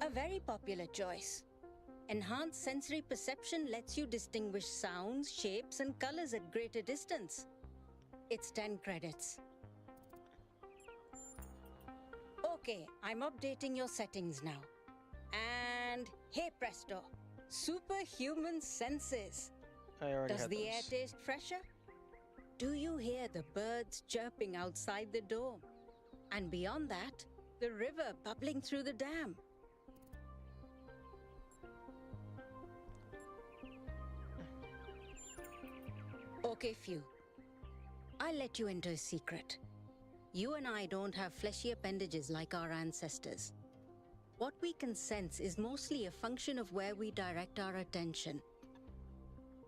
A very popular choice. Enhanced sensory perception lets you distinguish sounds, shapes, and colors at greater distance. It's 10 credits. Okay, I'm updating your settings now. And hey presto, superhuman senses. I already Does had the air those. taste fresher? Do you hear the birds chirping outside the dome? And beyond that, the river bubbling through the dam. Okay, Few. I'll let you into a secret. You and I don't have fleshy appendages like our ancestors. What we can sense is mostly a function of where we direct our attention.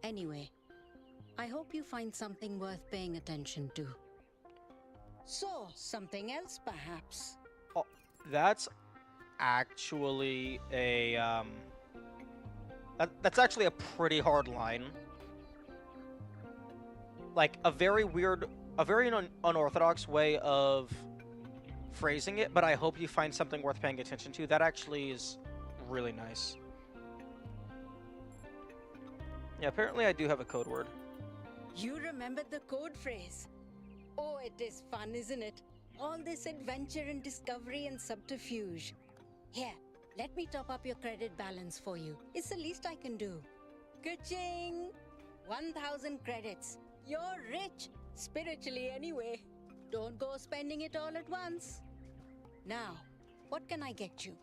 Anyway, I hope you find something worth paying attention to. So, something else perhaps? Oh, that's actually a, that's actually a pretty hard line. Like, a very weird, a very unorthodox way of phrasing it, but I hope you find something worth paying attention to. That actually is really nice. Yeah, apparently I do have a code word. You remembered the code phrase. Oh, it is fun, isn't it? All this adventure and discovery and subterfuge. Here, let me top up your credit balance for you. It's the least I can do. Ka-ching! 1,000 credits. You're rich. Spiritually, anyway. Don't go spending it all at once. Now, what can I get you?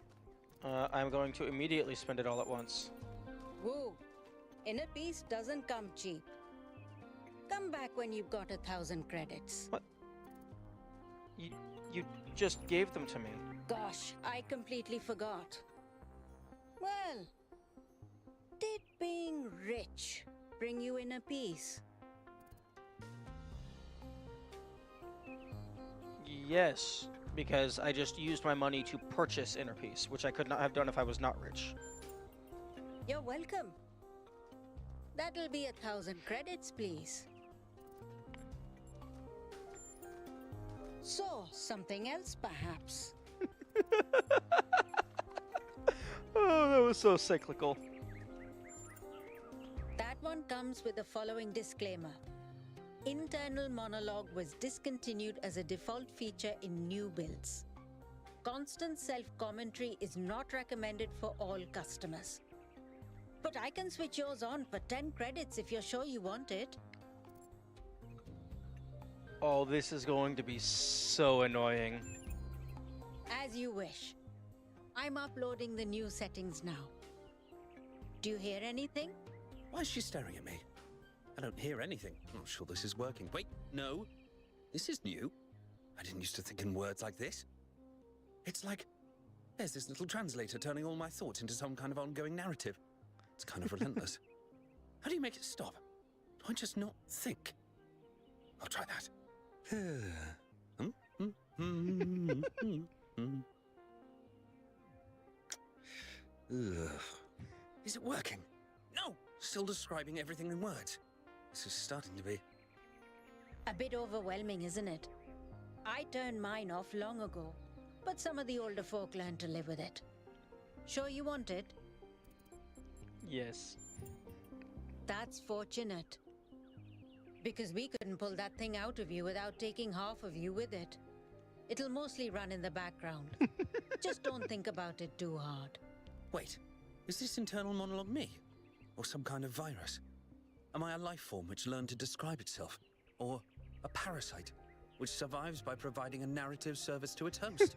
I'm going to immediately spend it all at once. Woo! Inner peace doesn't come cheap. Come back when you've got 1,000 credits. What? You just gave them to me. Gosh, I completely forgot. Well, did being rich bring you inner peace? Yes, because I just used my money to purchase inner peace, which I could not have done if I was not rich. You're welcome. That'll be 1,000 credits, please. So, something else, perhaps? Oh, that was so cyclical. That one comes with the following disclaimer. Internal monologue was discontinued as a default feature in new builds. Constant self-commentary is not recommended for all customers. But I can switch yours on for 10 credits if you're sure you want it. Oh, this is going to be so annoying. As you wish. I'm uploading the new settings now. Do you hear anything? Why is she staring at me? I don't hear anything. I'm not sure this is working. Wait, no. This is new. I didn't used to think in words like this. It's like there's this little translator turning all my thoughts into some kind of ongoing narrative. It's kind of relentless. How do you make it stop? Do I just not think? I'll try that. Is it working? No! Still describing everything in words. This is starting to be... A bit overwhelming, isn't it? I turned mine off long ago, but some of the older folk learned to live with it. Sure you want it? Yes. That's fortunate. Because we couldn't pull that thing out of you without taking half of you with it. It'll mostly run in the background. Just don't think about it too hard. Wait, is this internal monologue me? Or some kind of virus? Am I a life form which learned to describe itself? Or a parasite which survives by providing a narrative service to its host?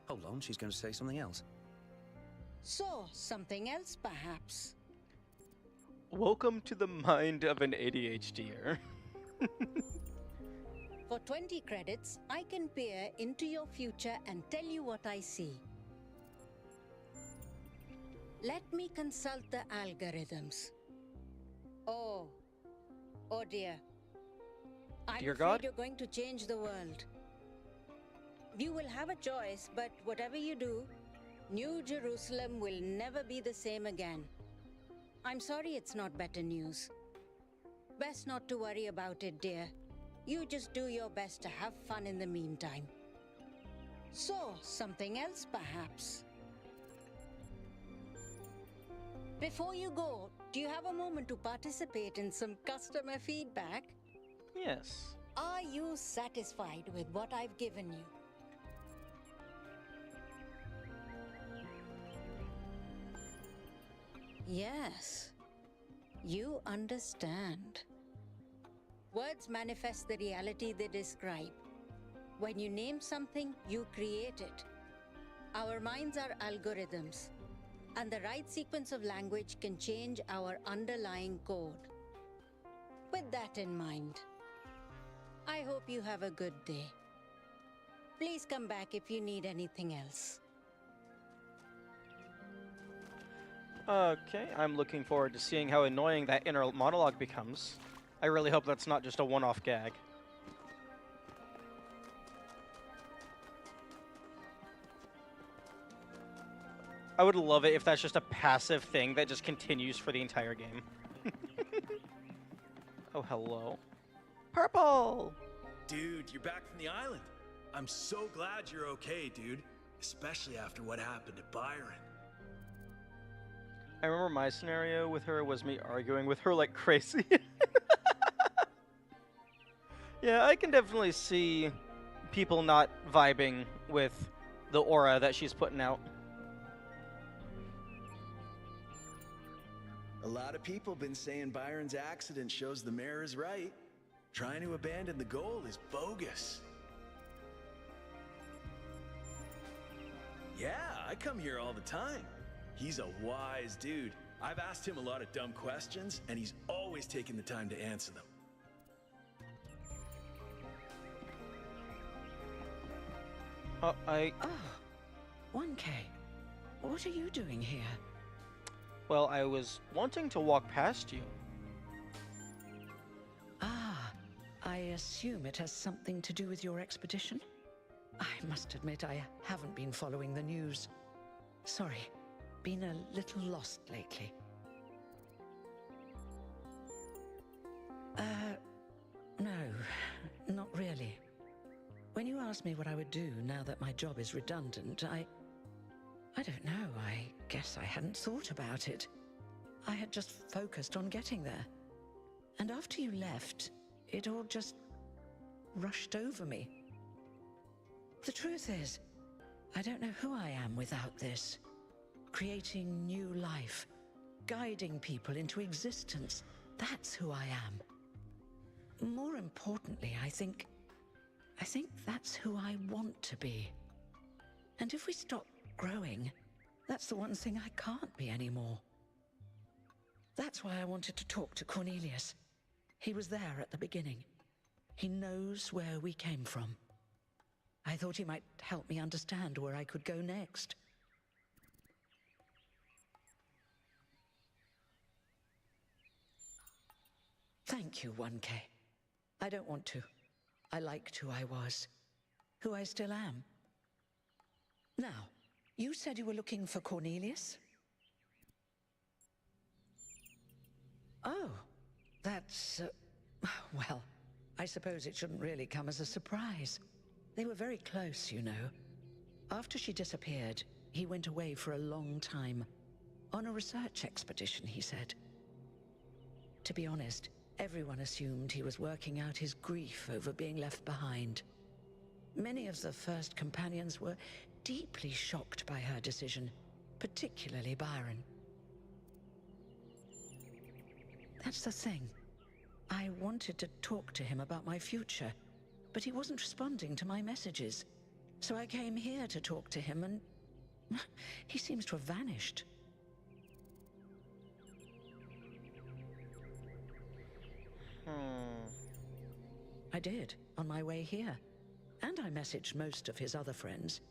Hold on, she's going to say something else. So, something else perhaps? Welcome to the mind of an ADHDer. For 20 credits, I can peer into your future and tell you what I see. Let me consult the algorithms. Oh dear. I'm Dear afraid God? you're going to change the world. You will have a choice, but whatever you do, New Jerusalem will never be the same again. I'm sorry it's not better news. Best not to worry about it, dear. You just do your best to have fun in the meantime. So, something else perhaps? Before you go, do you have a moment to participate in some customer feedback? Yes. Are you satisfied with what I've given you? Yes. You understand. Words manifest the reality they describe. When you name something, you create it. Our minds are algorithms, and the right sequence of language can change our underlying code. With that in mind, I hope you have a good day. Please come back if you need anything else. Okay, I'm looking forward to seeing how annoying that inner monologue becomes. I really hope that's not just a one-off gag. I would love it if that's just a passive thing that just continues for the entire game. Oh, hello. Purple! Dude, you're back from the island. I'm so glad you're okay, dude. Especially after what happened to Byron. I remember my scenario with her was me arguing with her like crazy. Yeah, I can definitely see people not vibing with the aura that she's putting out. A lot of people been saying Byron's accident shows the mayor is right. Trying to abandon the goal is bogus. Yeah, I come here all the time. He's a wise dude. I've asked him a lot of dumb questions, and he's always taken the time to answer them. 1K. What are you doing here? Well, I was wanting to walk past you. Ah, I assume it has something to do with your expedition? I must admit I haven't been following the news. Sorry, been a little lost lately. No, not really. When you asked me what I would do now that my job is redundant, I don't know, I guess I hadn't thought about it. I had just focused on getting there. And after you left, it all just rushed over me. The truth is, I don't know who I am without this. Creating new life, guiding people into existence, that's who I am. More importantly, I think that's who I want to be. And if we stop growing, that's the one thing I can't be anymore. That's why I wanted to talk to Cornelius. He was there at the beginning. He knows where we came from. I thought he might help me understand where I could go next. Thank you, 1K. I don't want to. I liked who I was, who I still am. Now, you said you were looking for Cornelius? Oh, that's, well, I suppose it shouldn't really come as a surprise. They were very close, you know. After she disappeared, he went away for a long time. On a research expedition, he said. To be honest, everyone assumed he was working out his grief over being left behind. Many of the first companions were deeply shocked by her decision, particularly Byron. That's the thing. I wanted to talk to him about my future, but he wasn't responding to my messages. So I came here to talk to him, and he seems to have vanished. I did, on my way here. And I messaged most of his other friends.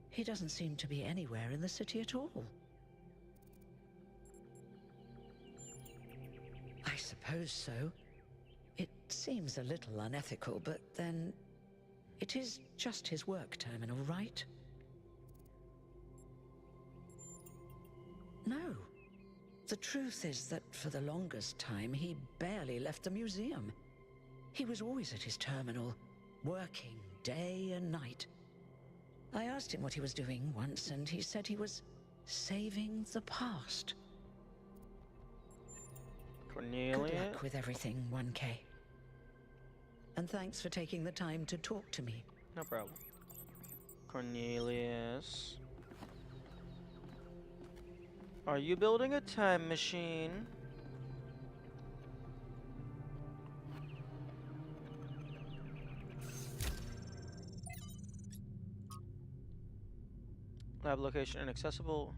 He doesn't seem to be anywhere in the city at all. I suppose so. It seems a little unethical, but then it is just his work terminal, right? No. The truth is that for the longest time, he barely left the museum. He was always at his terminal, working day and night. I asked him what he was doing once, and he said he was saving the past. Cornelia? Good luck with everything, 1K. And thanks for taking the time to talk to me. No problem. Cornelius. Are you building a time machine? Lab location inaccessible.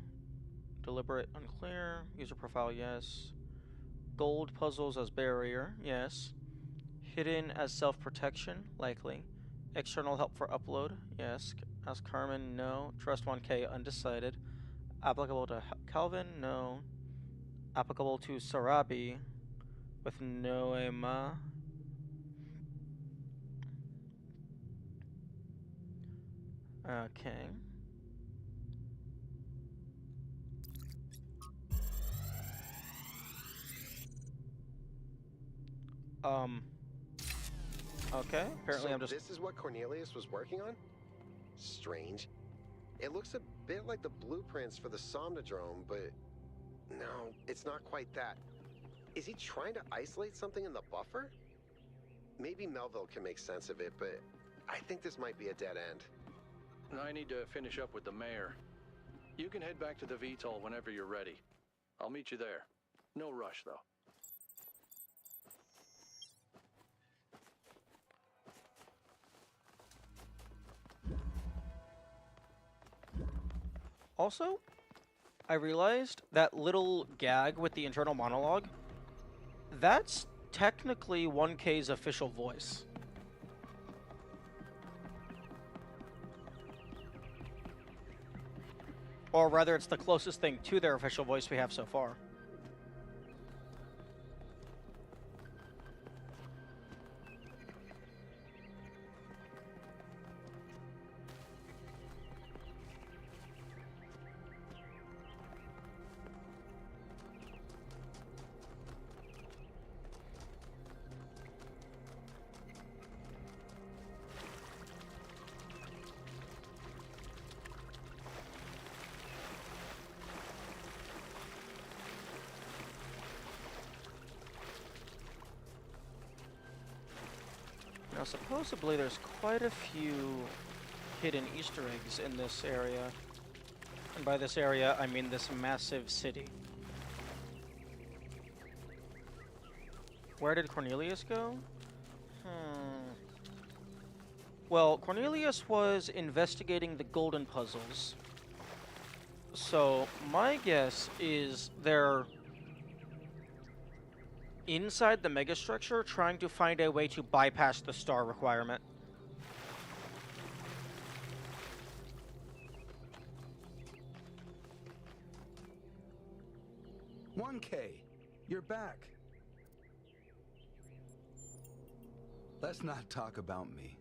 Deliberate unclear. User profile yes. Gold puzzles as barrier yes. Hidden as self-protection likely. External help for upload yes. Ask Carmen no. Trust 1K undecided. Applicable to Calvin no. Applicable to Sarabi with Noema. Okay. Okay, apparently so I'm just... this is what Cornelius was working on? Strange. It looks a bit like the blueprints for the Somnodrome, but no, it's not quite that. Is he trying to isolate something in the buffer? maybe Melville can make sense of it, but I think this might be a dead end. I need to finish up with the mayor. You can head back to the VTOL whenever you're ready. I'll meet you there. No rush, though. Also, I realized that little gag with the internal monologue, that's technically 1K's official voice. Or rather, it's the closest thing to their official voice we have so far. Now, supposedly there's quite a few hidden Easter eggs in this area. And by this area, I mean this massive city. Where did Cornelius go? Well, Cornelius was investigating the golden puzzles. So, my guess is they're inside the megastructure trying to find a way to bypass the star requirement. You're back. Let's not talk about me.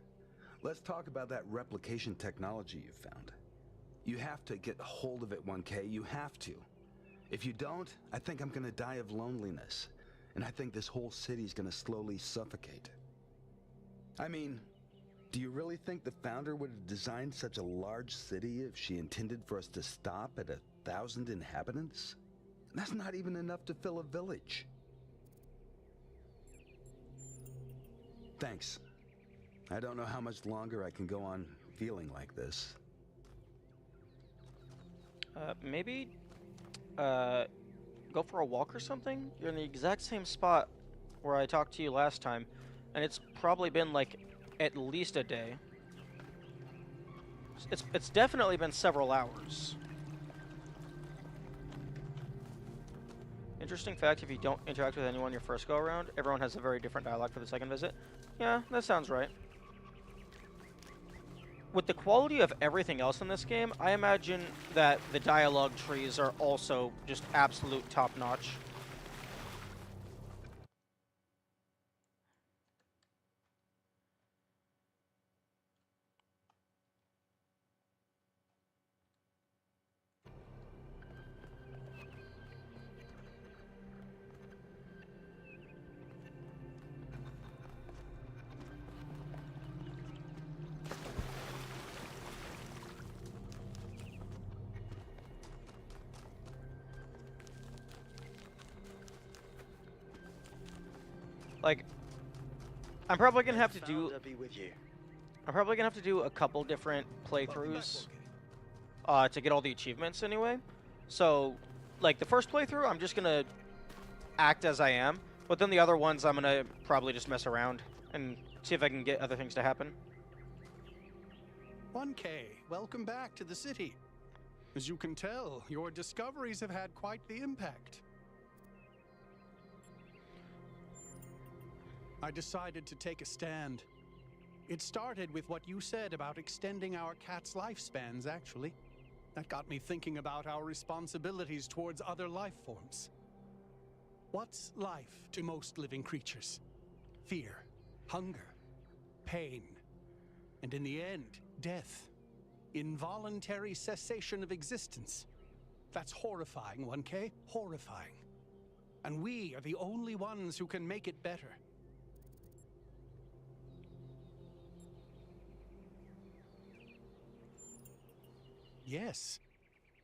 Let's talk about that replication technology you found. You have to get hold of it, 1K. You have to. If you don't, I think I'm gonna die of loneliness. And I think this whole city's gonna slowly suffocate. I mean, do you really think the founder would have designed such a large city if she intended for us to stop at 1,000 inhabitants? That's not even enough to fill a village. Thanks. I don't know how much longer I can go on feeling like this. Maybe, go for a walk or something? You're in the exact same spot where I talked to you last time, and it's probably been, like, at least a day. It's definitely been several hours. Interesting fact, if you don't interact with anyone your first go-around, everyone has a very different dialogue for the second visit. Yeah, that sounds right. With the quality of everything else in this game, I imagine that the dialogue trees are also just absolute top-notch. Like, I'm probably gonna have to do. I'm probably gonna have to do a couple different playthroughs to get all the achievements anyway. So, like the first playthrough, I'm just gonna act as I am, but then the other ones, I'm gonna probably just mess around and see if I can get other things to happen. 1K, welcome back to the city. As you can tell, your discoveries have had quite the impact. I decided to take a stand. It started with what you said about extending our cat's lifespans, actually. That got me thinking about our responsibilities towards other life forms. What's life to most living creatures? Fear, hunger, pain, and in the end, death. Involuntary cessation of existence. That's horrifying, 1K, horrifying. And we are the only ones who can make it better. Yes.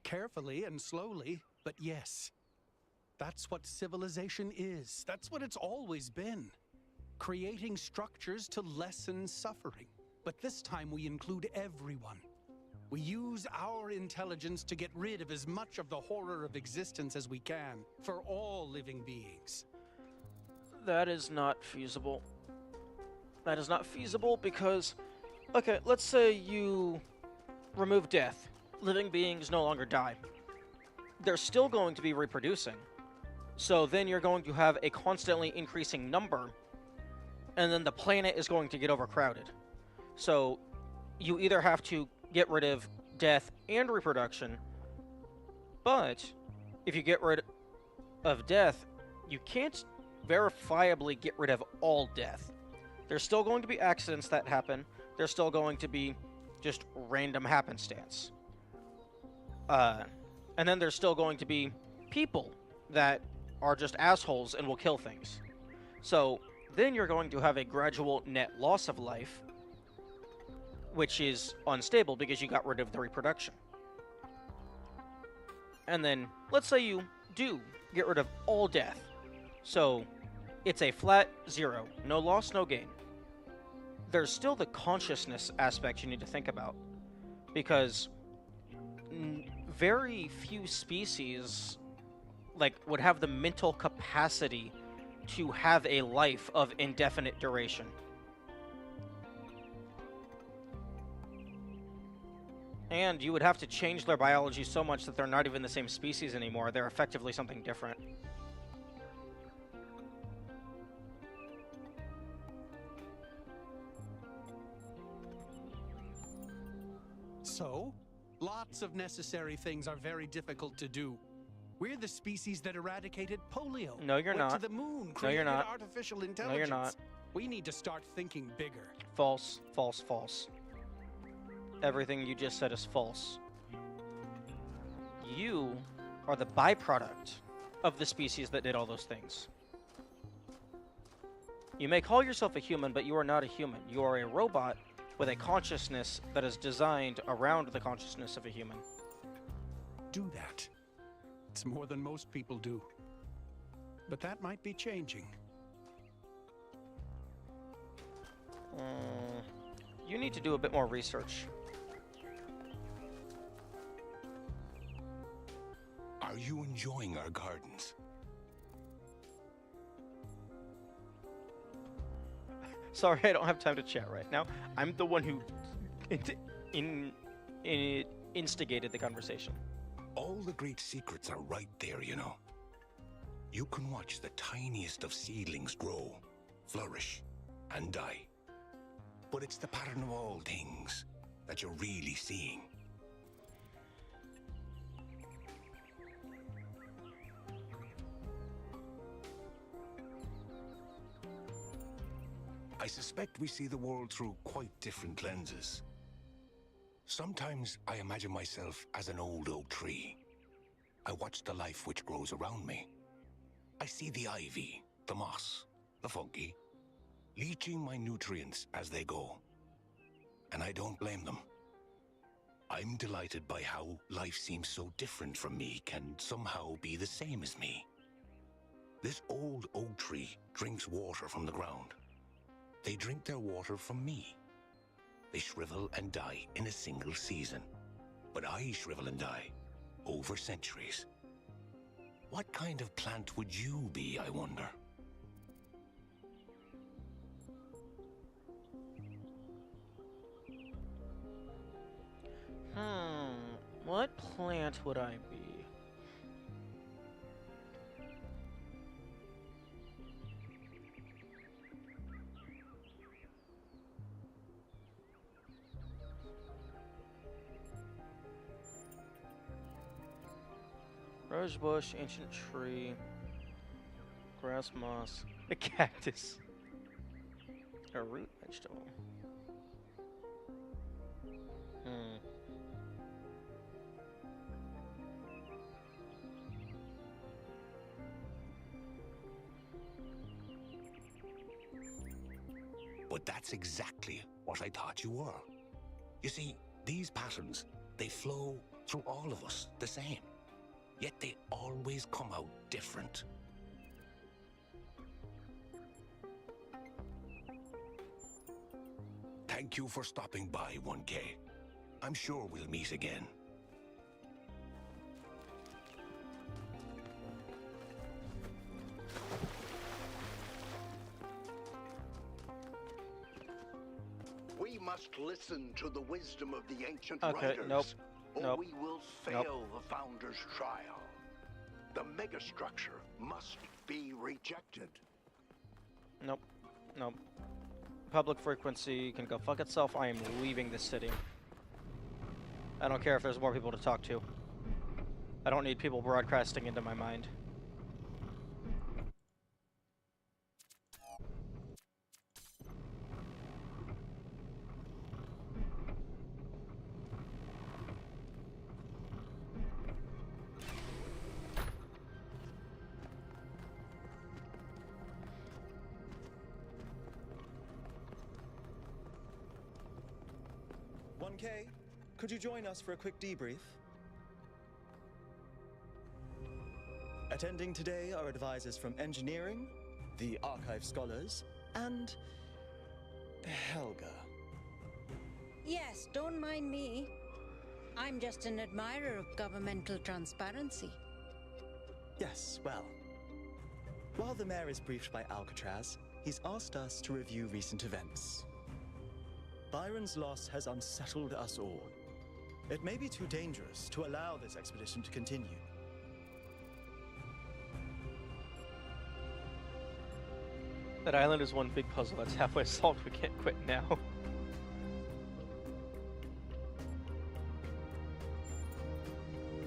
Carefully and slowly, but yes. That's what civilization is. That's what it's always been. creating structures to lessen suffering. But this time we include everyone. We use our intelligence to get rid of as much of the horror of existence as we can for all living beings. That is not feasible. That is not feasible because, okay, let's say you remove death. Living beings no longer die. They're still going to be reproducing. So then you're going to have a constantly increasing number, and then the planet is going to get overcrowded. So you either have to get rid of death and reproduction, but if you get rid of death, you can't verifiably get rid of all death. There's still going to be accidents that happen. There's still going to be just random happenstance. And then there's still going to be people that are just assholes and will kill things. So then you're going to have a gradual net loss of life, which is unstable because you got rid of the reproduction. And then, let's say you do get rid of all death. So, it's a flat 0. No loss, no gain. There's still the consciousness aspect you need to think about. Because very few species, would have the mental capacity to have a life of indefinite duration. And you would have to change their biology so much that they're not even the same species anymore. They're effectively something different. So, lots of necessary things are very difficult to do. We're the species that eradicated polio. No, you're went not. to the moon, No, created you're not. artificial intelligence. No, you're not. We need to start thinking bigger. False, false, false. Everything you just said is false. You are the byproduct of the species that did all those things. You may call yourself a human, but you are not a human. You are a robot with a consciousness that is designed around the consciousness of a human. Do that. It's more than most people do. But that might be changing. You need to do a bit more research. Are you enjoying our gardens? Sorry, I don't have time to chat right now. I'm the one who instigated the conversation. All the great secrets are right there, you know. You can watch the tiniest of seedlings grow, flourish, and die. But it's the pattern of all things that you're really seeing. I suspect we see the world through quite different lenses. Sometimes I imagine myself as an old oak tree. I watch the life which grows around me. I see the ivy, the moss, the fungi, leaching my nutrients as they go. And I don't blame them. I'm delighted by how life seems so different from me can somehow be the same as me. This old oak tree drinks water from the ground. They drink their water from me. They shrivel and die in a single season. But I shrivel and die over centuries. What kind of plant would you be, I wonder? What plant would I be? Rosebush, ancient tree, grass moss, a cactus, a root vegetable. But that's exactly what I thought you were. You see, these patterns, they flow through all of us the same. Yet they always come out different. Thank you for stopping by, 1K. I'm sure we'll meet again. We must listen to the wisdom of the ancient Okay, writers, or nope. we will fail the Founder's trial. The megastructure must be rejected. Nope. Nope. Public frequency can go fuck itself. I am leaving this city. I don't care if there's more people to talk to. I don't need people broadcasting into my mind. Could you join us for a quick debrief? Attending today are advisors from engineering, the archive scholars, and Helga. Yes, don't mind me. I'm just an admirer of governmental transparency. Yes, well. While the mayor is briefed by Alcatraz, he's asked us to review recent events. Byron's loss has unsettled us all. It may be too dangerous to allow this expedition to continue. That island is one big puzzle that's halfway solved. We can't quit now.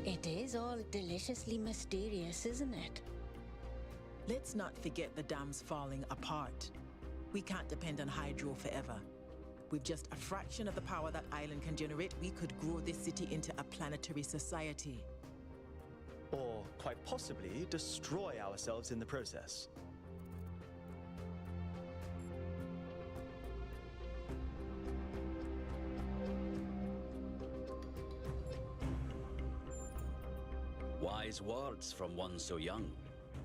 It is all deliciously mysterious, isn't it? Let's not forget the dam's falling apart. We can't depend on hydro forever. With just a fraction of the power that island can generate, we could grow this city into a planetary society. Or, quite possibly, destroy ourselves in the process. Wise words from one so young.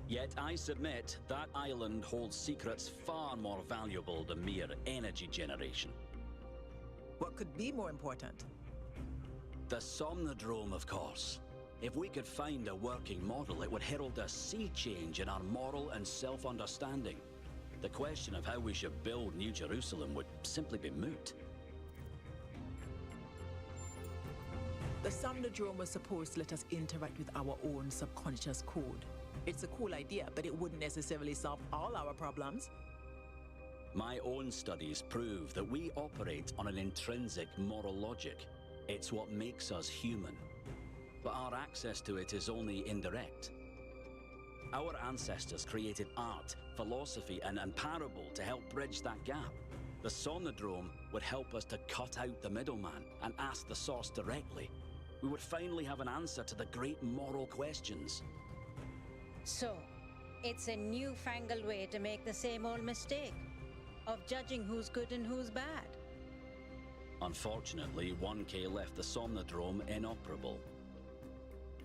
Yet I submit that island holds secrets far more valuable than mere energy generation. What could be more important? The Somnodrome, of course. If we could find a working model, it would herald a sea change in our moral and self-understanding. The question of how we should build New Jerusalem would simply be moot. The Somnodrome was supposed to let us interact with our own subconscious code. It's a cool idea, but it wouldn't necessarily solve all our problems. My own studies prove that we operate on an intrinsic moral logic. It's what makes us human. But our access to it is only indirect. Our ancestors created art, philosophy, and parable to help bridge that gap. The Somnodrome would help us to cut out the middleman and ask the source directly. We would finally have an answer to the great moral questions. So, it's a newfangled way to make the same old mistake of judging who's good and who's bad. Unfortunately, 1K left the Somnodrome inoperable.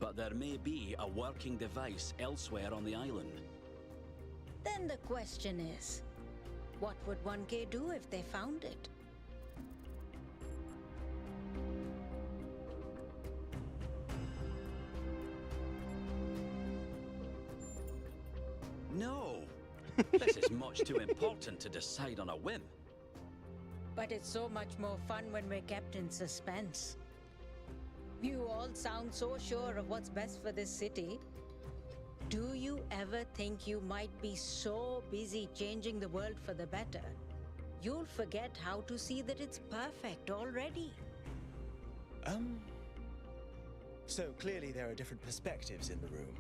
But there may be a working device elsewhere on the island. Then the question is, what would 1K do if they found it? No! This is much too important to decide on a whim. But it's so much more fun when we're kept in suspense. You all sound so sure of what's best for this city. Do you ever think you might be so busy changing the world for the better, you'll forget how to see that it's perfect already? So clearly there are different perspectives in the room.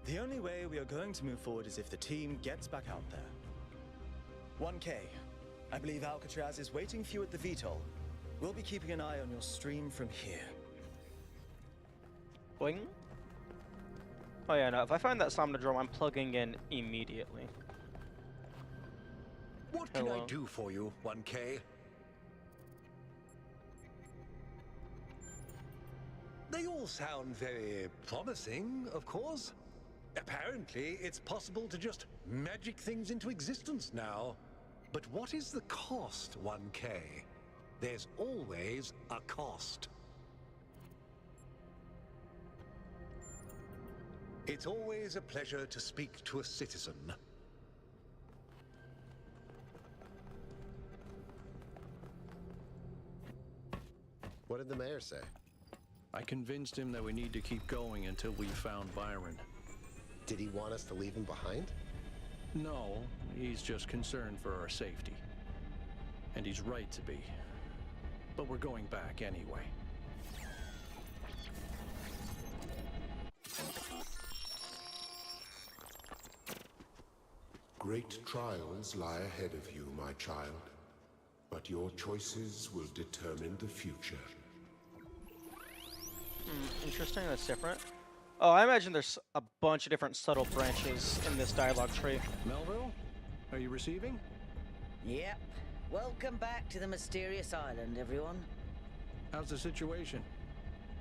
The only way we are going to move forward is if the team gets back out there. 1K, I believe Alcatraz is waiting for you at the VTOL. We'll be keeping an eye on your stream from here. Boing. Oh yeah, no, if I find that Somnodrome, I'm plugging in immediately. What can I do for you, 1K? They all sound very promising, of course. Apparently, it's possible to just magic things into existence now. But what is the cost, 1K? There's always a cost. It's always a pleasure to speak to a citizen. What did the mayor say? I convinced him that we need to keep going until we found Byron. Did he want us to leave him behind? No, he's just concerned for our safety. And he's right to be. But we're going back anyway. Great trials lie ahead of you, my child. But your choices will determine the future. Interesting, that's different. Oh, I imagine there's a bunch of different subtle branches in this dialogue tree. Melville, are you receiving? Yep. Welcome back to the mysterious island, everyone. How's the situation?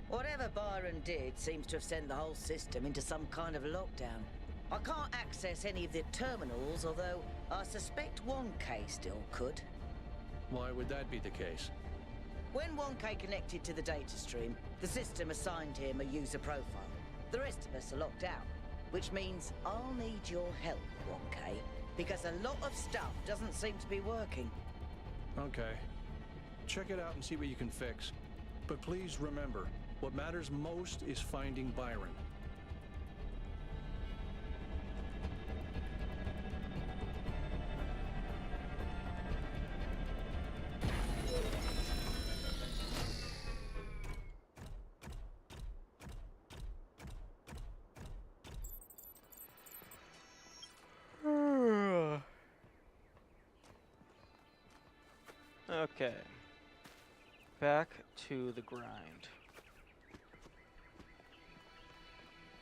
Whatever Byron did seems to have sent the whole system into some kind of lockdown. I can't access any of the terminals, although I suspect 1K still could. Why would that be the case? When 1K connected to the data stream, the system assigned him a user profile. The rest of us are locked out, which means I'll need your help, 1K, because a lot of stuff doesn't seem to be working. Okay. Check it out and see what you can fix. But please remember, what matters most is finding Byron. Okay. Back to the grind.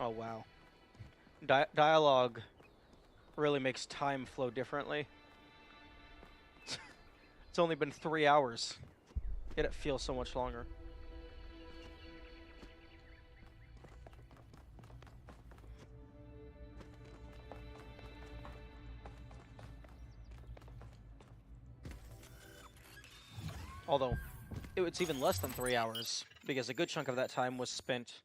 Oh, wow. Dialogue really makes time flow differently. It's only been 3 hours, yet it feels so much longer. Although, it's even less than 3 hours, because a good chunk of that time was spent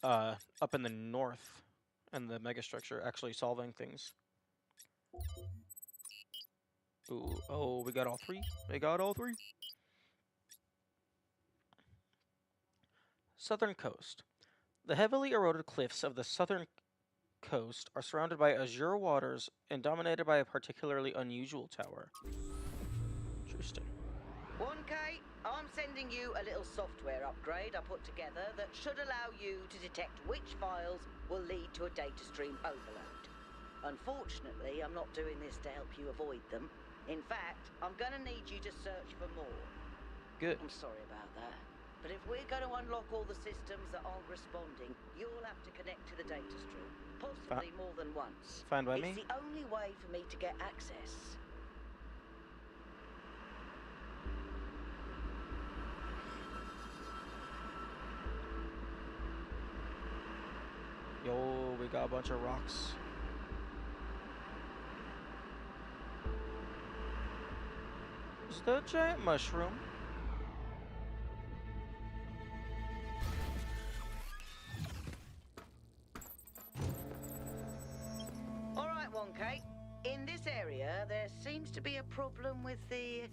up in the north, and the megastructure actually solving things. Ooh, oh, we got all three? We got all three? Southern coast. The heavily eroded cliffs of the southern coast are surrounded by azure waters and dominated by a particularly unusual tower. Interesting. 1K, I'm sending you a little software upgrade I put together that should allow you to detect which files will lead to a data stream overload. Unfortunately, I'm not doing this to help you avoid them. In fact, I'm going to need you to search for more. Good. I'm sorry about that. But if we're going to unlock all the systems that aren't responding, you'll have to connect to the data stream. Possibly more than once. Fine by me. It's the only way for me to get access. Yo, we got a bunch of rocks. Is that a giant mushroom? Alright, 1K. In this area, there seems to be a problem with the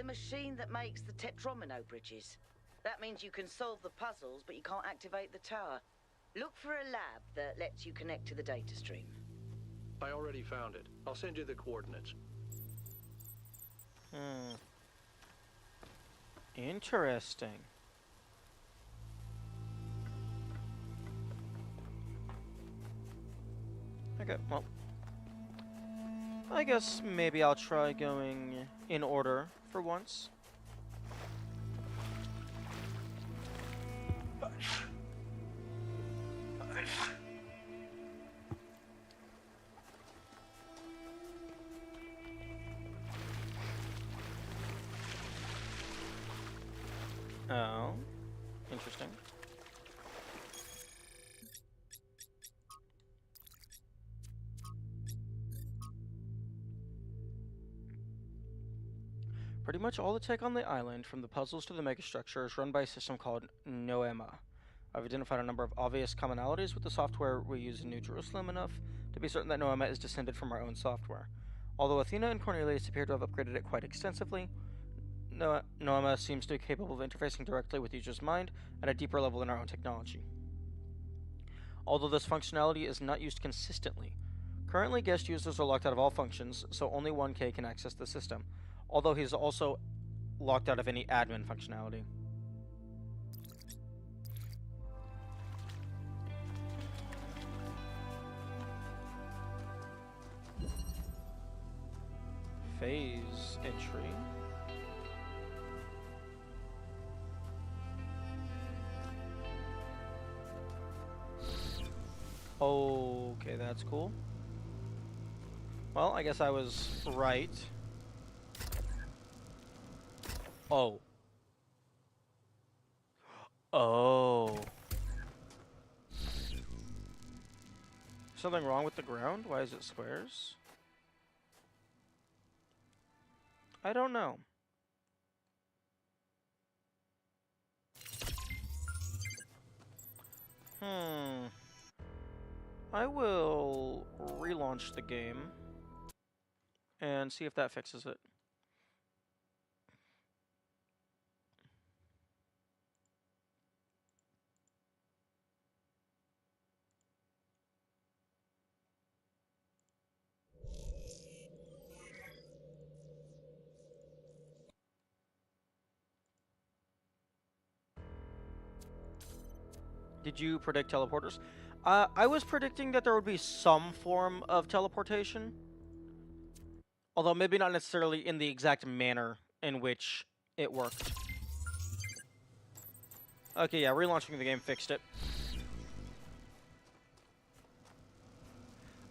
machine that makes the tetromino bridges. That means you can solve the puzzles, but you can't activate the tower. Look for a lab that lets you connect to the data stream. I already found it. I'll send you the coordinates. Interesting. Okay, well, I guess maybe I'll try going in order for once. Oh, interesting. Pretty much all the tech on the island, from the puzzles to the megastructure, is run by a system called Noema. I've identified a number of obvious commonalities with the software we use in New Jerusalem enough to be certain that Noema is descended from our own software. Although Athena and Cornelius appear to have upgraded it quite extensively, Noema seems to be capable of interfacing directly with the user's mind at a deeper level than our own technology. Although this functionality is not used consistently, currently guest users are locked out of all functions, so only 1K can access the system, although he's also locked out of any admin functionality. Phase entry. Okay, that's cool. Well, I guess I was right. Oh. Oh. Something wrong with the ground? Why is it squares? I don't know. I will relaunch the game and see if that fixes it. Did you predict teleporters? I was predicting that there would be some form of teleportation. Although maybe not necessarily in the exact manner in which it worked. Okay, yeah, relaunching the game fixed it.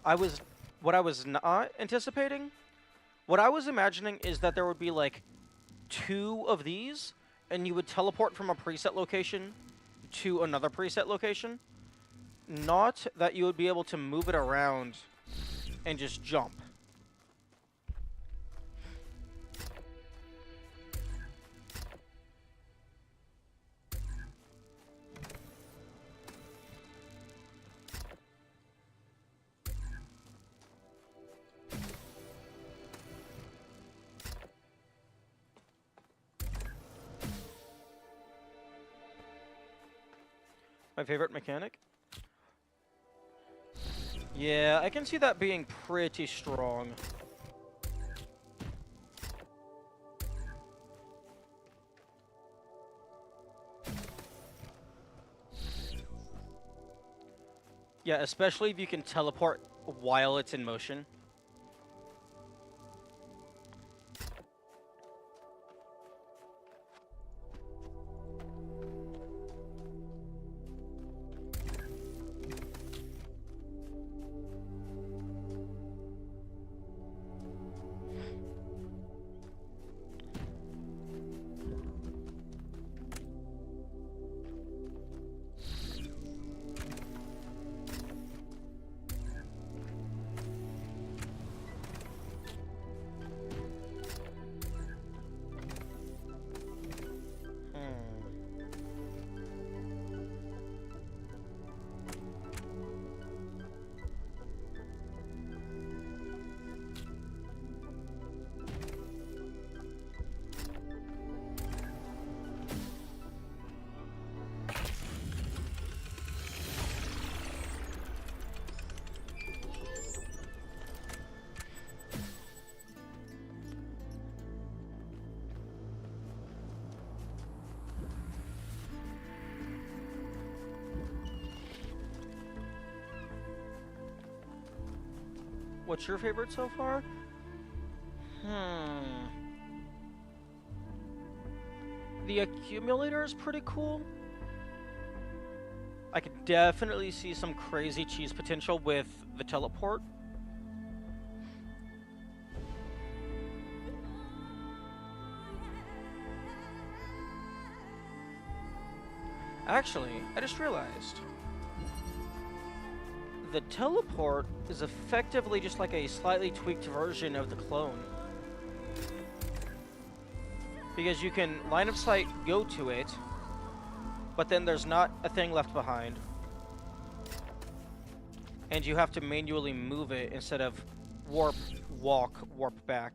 What I was not anticipating, what I was imagining is that there would be like 2 of these, and you would teleport from a preset location to another preset location. Not that you would be able to move it around and just jump. My favorite mechanic? Yeah, I can see that being pretty strong. Yeah, especially if you can teleport while it's in motion. What's your favorite so far? The accumulator is pretty cool. I could definitely see some crazy cheese potential with the teleport. Actually, I just realized the teleport is effectively just like a slightly tweaked version of the clone. Because you can line of sight go to it, but then there's not a thing left behind. And you have to manually move it instead of warp, walk, warp back.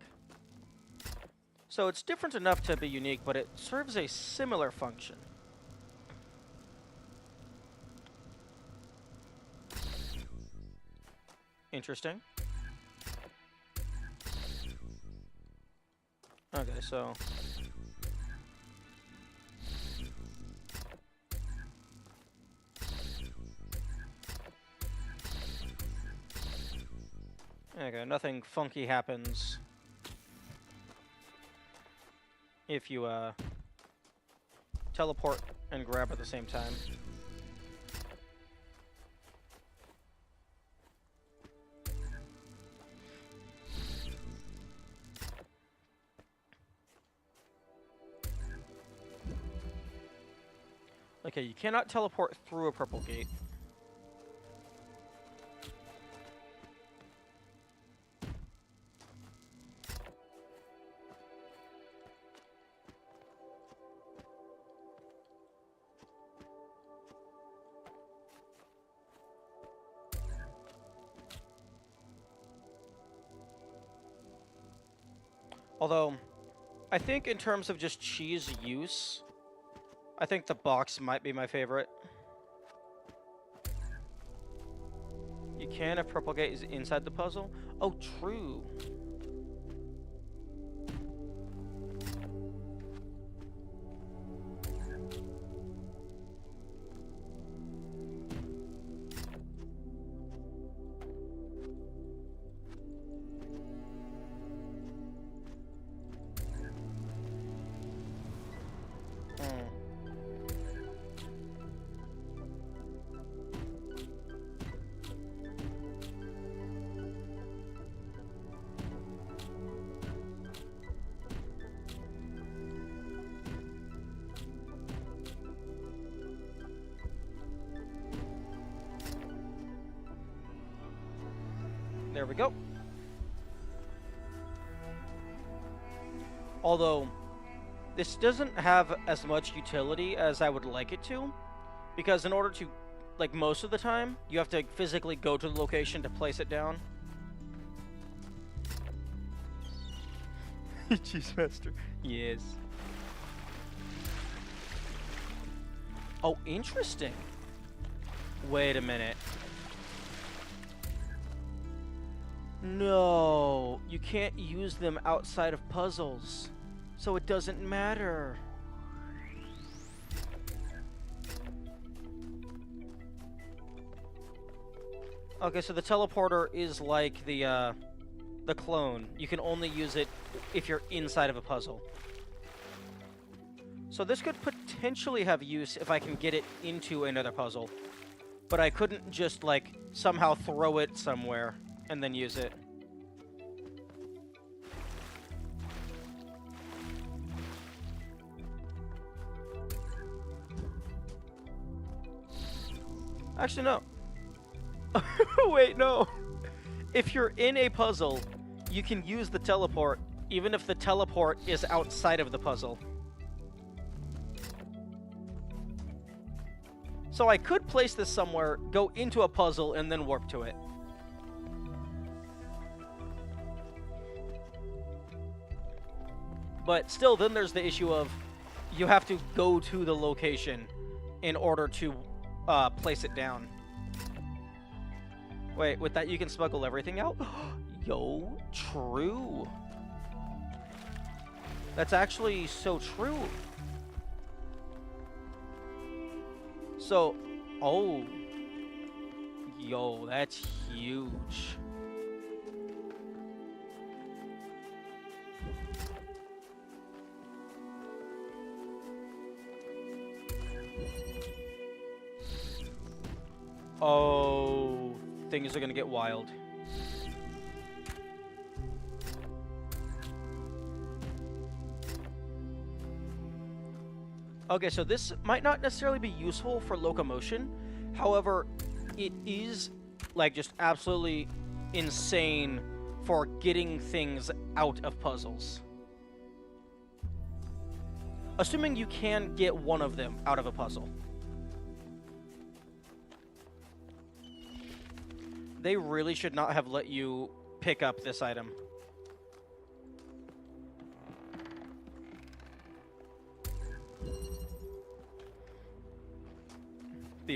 So it's different enough to be unique, but it serves a similar function. Interesting. Okay, so... Okay, nothing funky happens if you teleport and grab at the same time. Okay, you cannot teleport through a purple gate. Although, I think in terms of just cheese use, I think the box might be my favorite. You can if purple gate is inside the puzzle. Oh, true. There we go. Although, this doesn't have as much utility as I would like it to, because in order to, like most of the time, you have to physically go to the location to place it down. Cheese Master. Yes. Oh, interesting. Wait a minute. No, you can't use them outside of puzzles, so it doesn't matter. Okay, so the teleporter is like the clone. You can only use it if you're inside of a puzzle. So this could potentially have use if I can get it into another puzzle, but I couldn't just like somehow throw it somewhere and then use it. Actually, no. Wait, no. If you're in a puzzle, you can use the teleport, even if the teleport is outside of the puzzle. So I could place this somewhere, go into a puzzle, and then warp to it. But still, then there's the issue of you have to go to the location in order to place it down. Wait, with that you can smuggle everything out? Yo, true. That's actually so true. So, oh. Yo, that's huge. Oh, things are gonna get wild. Okay, so this might not necessarily be useful for locomotion. However, it is like just absolutely insane for getting things out of puzzles. Assuming you can get one of them out of a puzzle. They really should not have let you pick up this item. The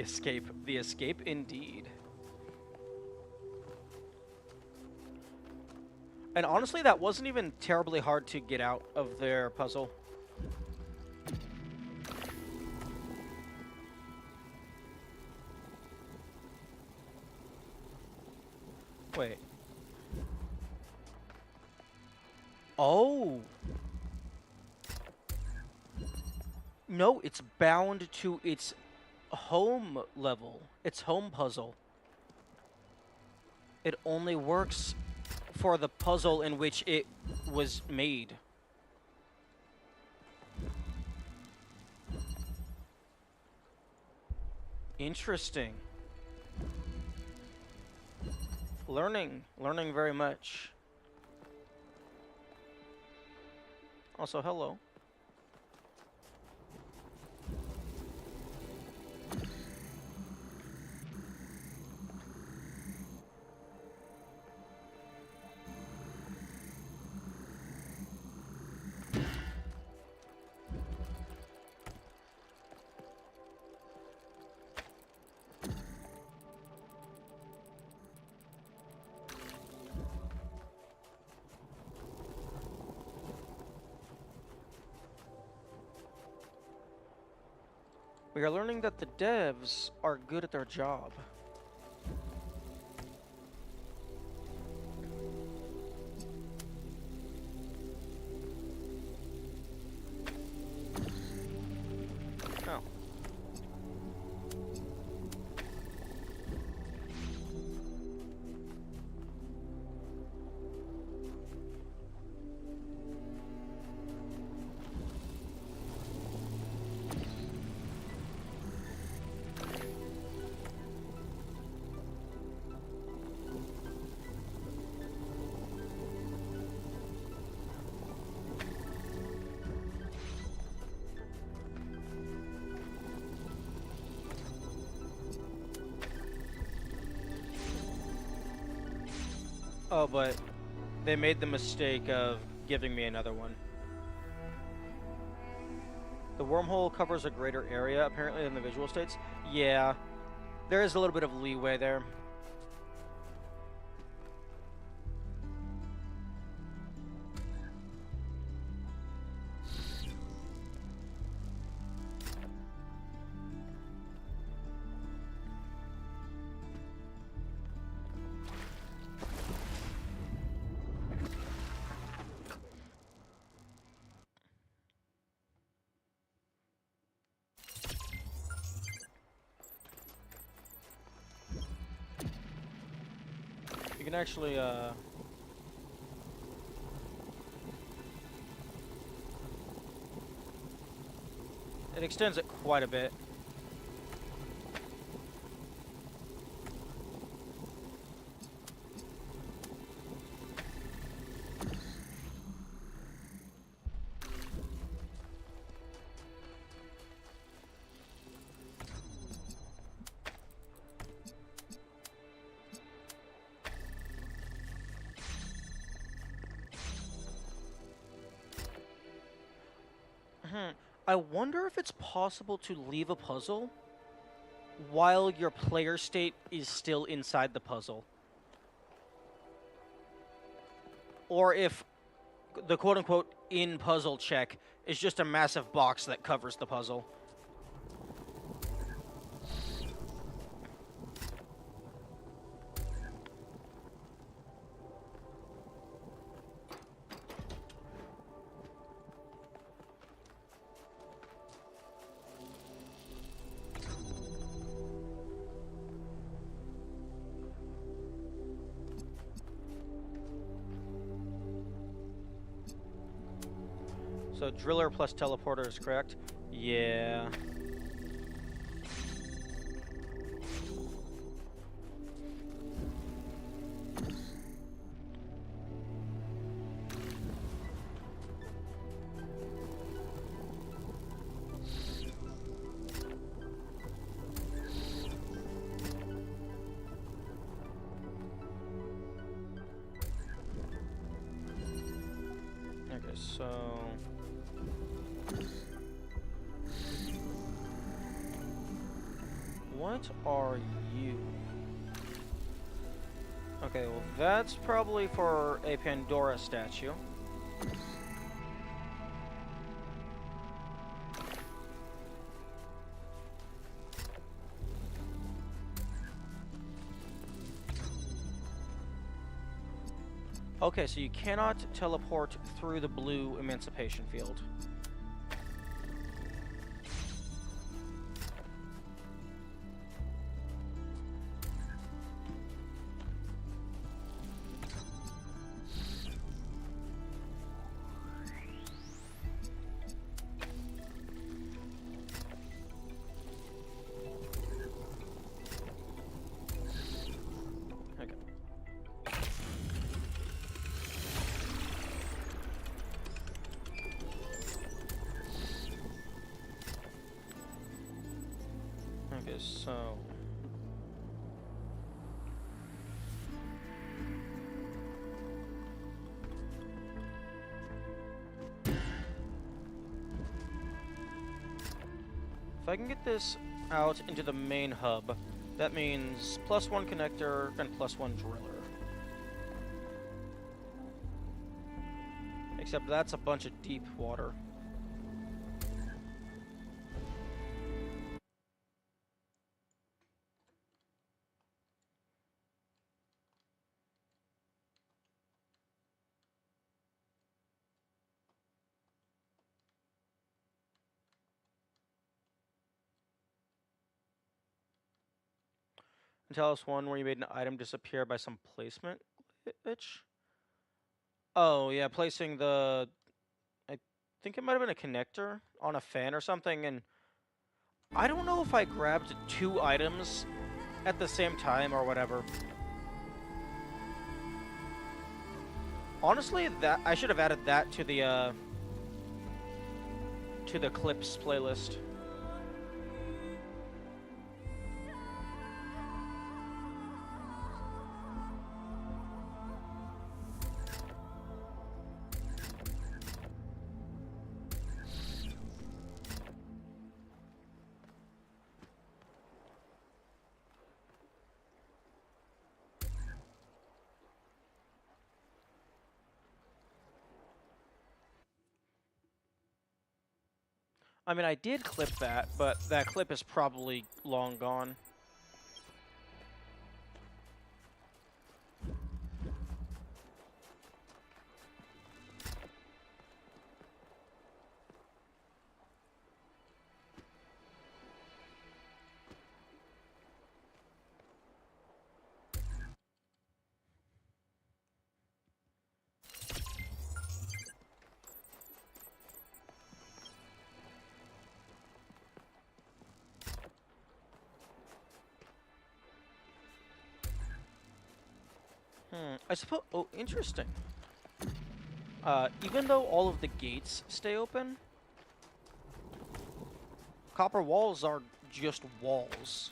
escape indeed. And honestly, that wasn't even terribly hard to get out of their puzzle. Wait. Oh. No, it's bound to its home level. Its home puzzle. It only works for the puzzle in which it was made. Interesting. Learning very much. Also, hello. We are learning that the devs are good at their job. Oh. Oh, but they made the mistake of giving me another one. The wormhole covers a greater area, apparently, than the visual states. Yeah, there is a little bit of leeway there. You can actually, it extends it quite a bit. I wonder if it's possible to leave a puzzle while your player state is still inside the puzzle. Or if the quote-unquote in-puzzle check is just a massive box that covers the puzzle. So driller plus teleporter is correct? Yeah. so... What are you? Okay, well that's probably for a Pandora statue. Okay, so you cannot teleport through the blue emancipation field. Okay, so... If I can get this out into the main hub, that means +1 connector and +1 driller. Except that's a bunch of deep water. Talos 1 where you made an item disappear by some placement glitch? Oh, yeah, placing the... I think it might have been a connector on a fan or something, and... I don't know if I grabbed 2 items at the same time or whatever. Honestly, that I should have added that to the clips playlist. I mean, I did clip that, but that clip is probably long gone. I suppose... Oh, interesting. Even though all of the gates stay open, copper walls are just walls.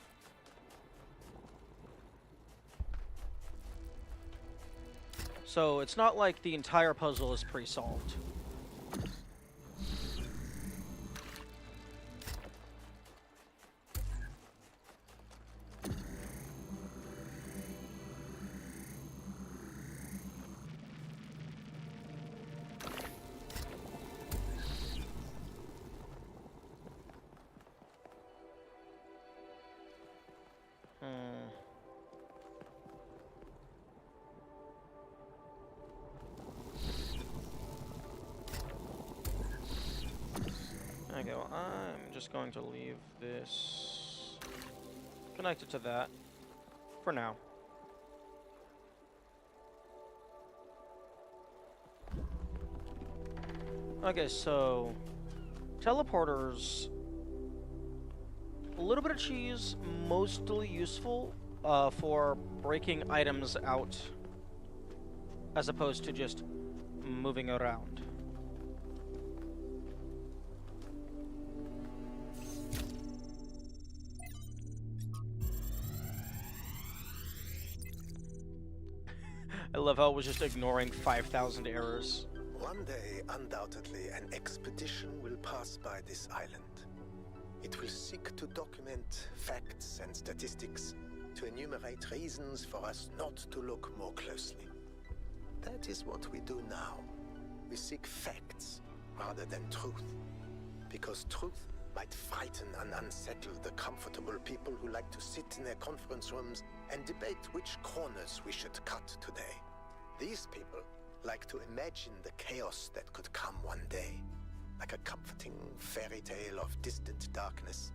So it's not like the entire puzzle is pre-solved. Okay, well, I'm just going to leave this connected to that for now. Okay, so teleporters, a little bit of cheese, mostly useful for breaking items out as opposed to just moving around. I love how it was just ignoring 5,000 errors. One day, undoubtedly, an expedition will pass by this island. It will seek to document facts and statistics, to enumerate reasons for us not to look more closely. That is what we do now. We seek facts rather than truth. Because truth might frighten and unsettle the comfortable people who like to sit in their conference rooms and debate which corners we should cut today. These people like to imagine the chaos that could come one day, like a comforting fairy tale of distant darkness.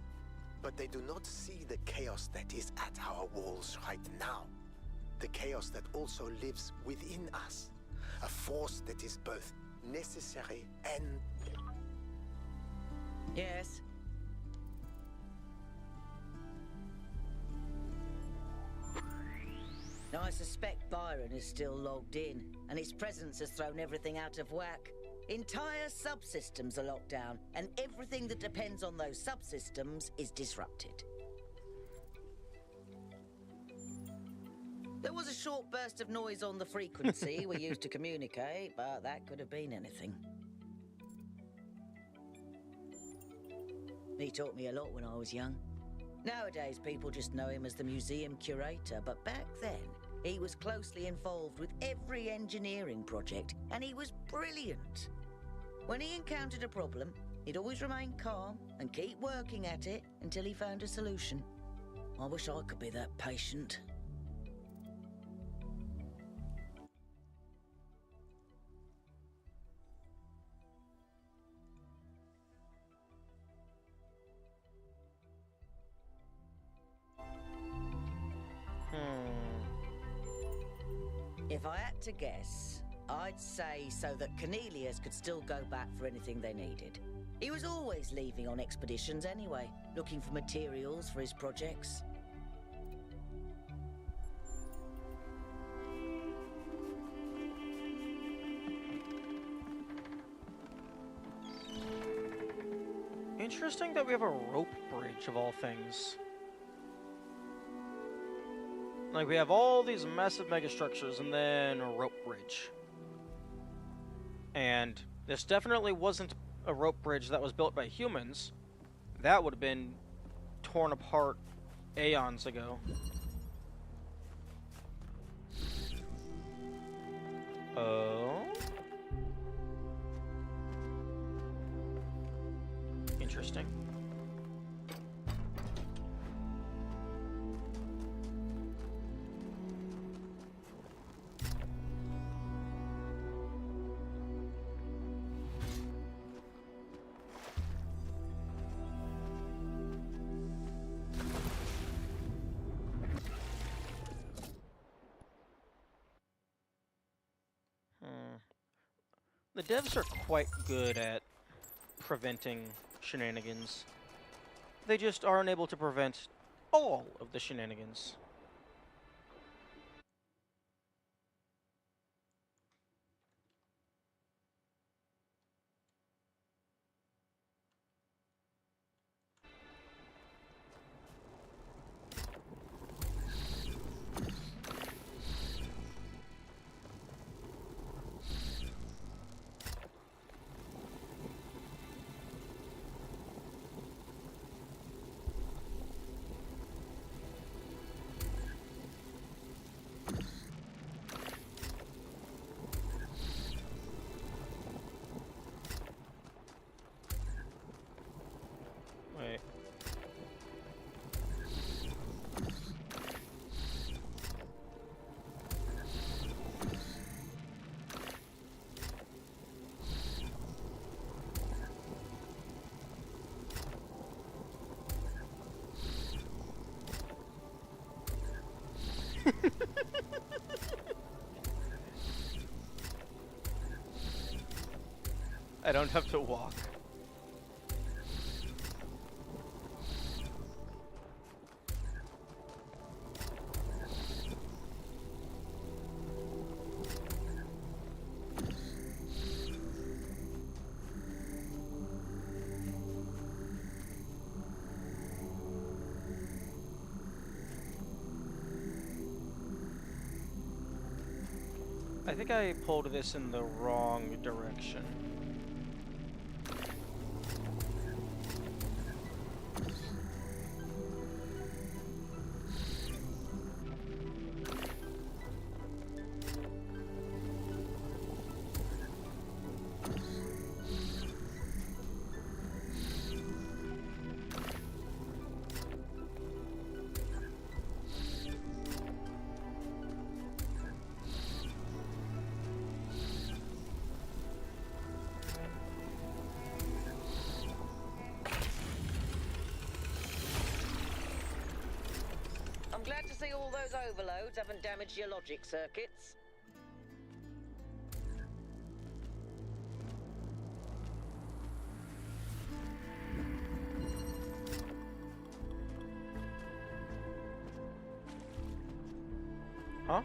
But they do not see the chaos that is at our walls right now. The chaos that also lives within us. A force that is both necessary and... Yes? Now, I suspect Byron is still logged in, and his presence has thrown everything out of whack. Entire subsystems are locked down, and everything that depends on those subsystems is disrupted. There was a short burst of noise on the frequency we used to communicate, but that could have been anything. He taught me a lot when I was young. Nowadays, people just know him as the museum curator, but back then, he was closely involved with every engineering project, and he was brilliant. When he encountered a problem, he'd always remain calm and keep working at it until he found a solution. I wish I could be that patient. If I had to guess, I'd say so that Cornelius could still go back for anything they needed. He was always leaving on expeditions anyway, looking for materials for his projects. Interesting that we have a rope bridge of all things. Like, we have all these massive megastructures and then a rope bridge. And this definitely wasn't a rope bridge that was built by humans. That would have been torn apart aeons ago. Oh? Interesting. The devs are quite good at preventing shenanigans. They just aren't able to prevent all of the shenanigans. Wait. I don't have to walk. I think I pulled this in the wrong direction. I'm glad to see all those overloads haven't damaged your logic circuits. Huh?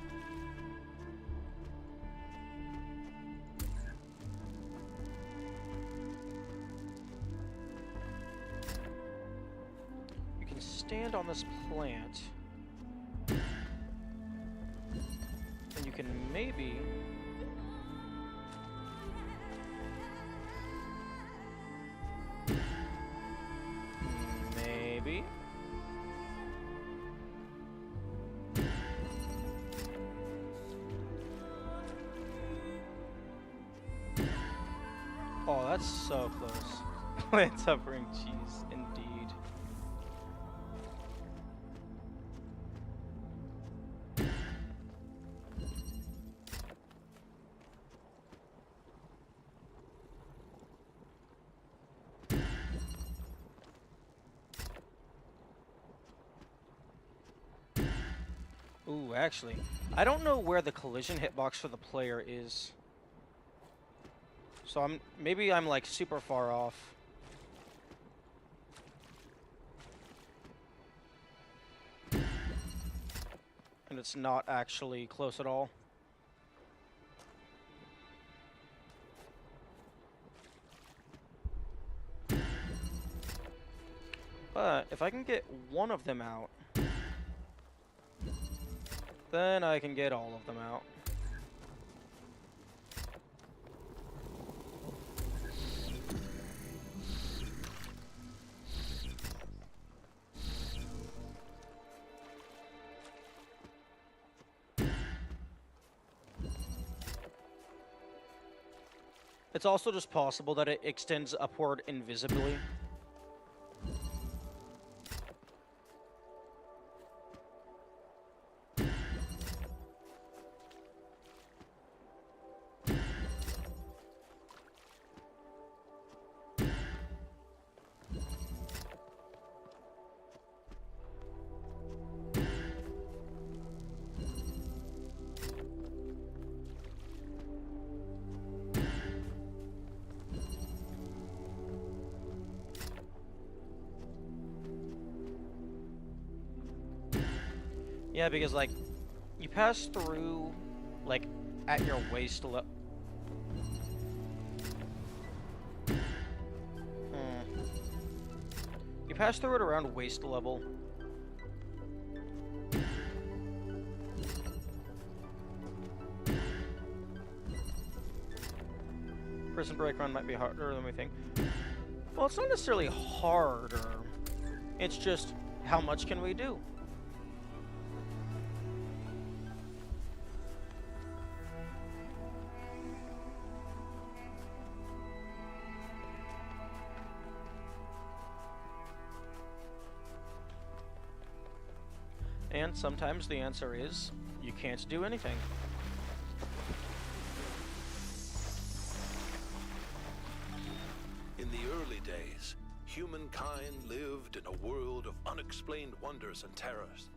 You can stand on this plant. And you can maybe... Maybe... Oh, that's so close. Plant suffering cheese, indeed. Ooh, actually, I don't know where the collision hitbox for the player is. So maybe I'm like super far off. And it's not actually close at all. But if I can get one of them out, then I can get all of them out. It's also just possible that it extends upward invisibly. Yeah, because, like, you pass through, like, at your waist level. You pass through it around waist level. Prison Break run might be harder than we think. Well, it's not necessarily harder. It's just, how much can we do? And sometimes the answer is, you can't do anything. In the early days, humankind lived in a world of unexplained wonders and terrors.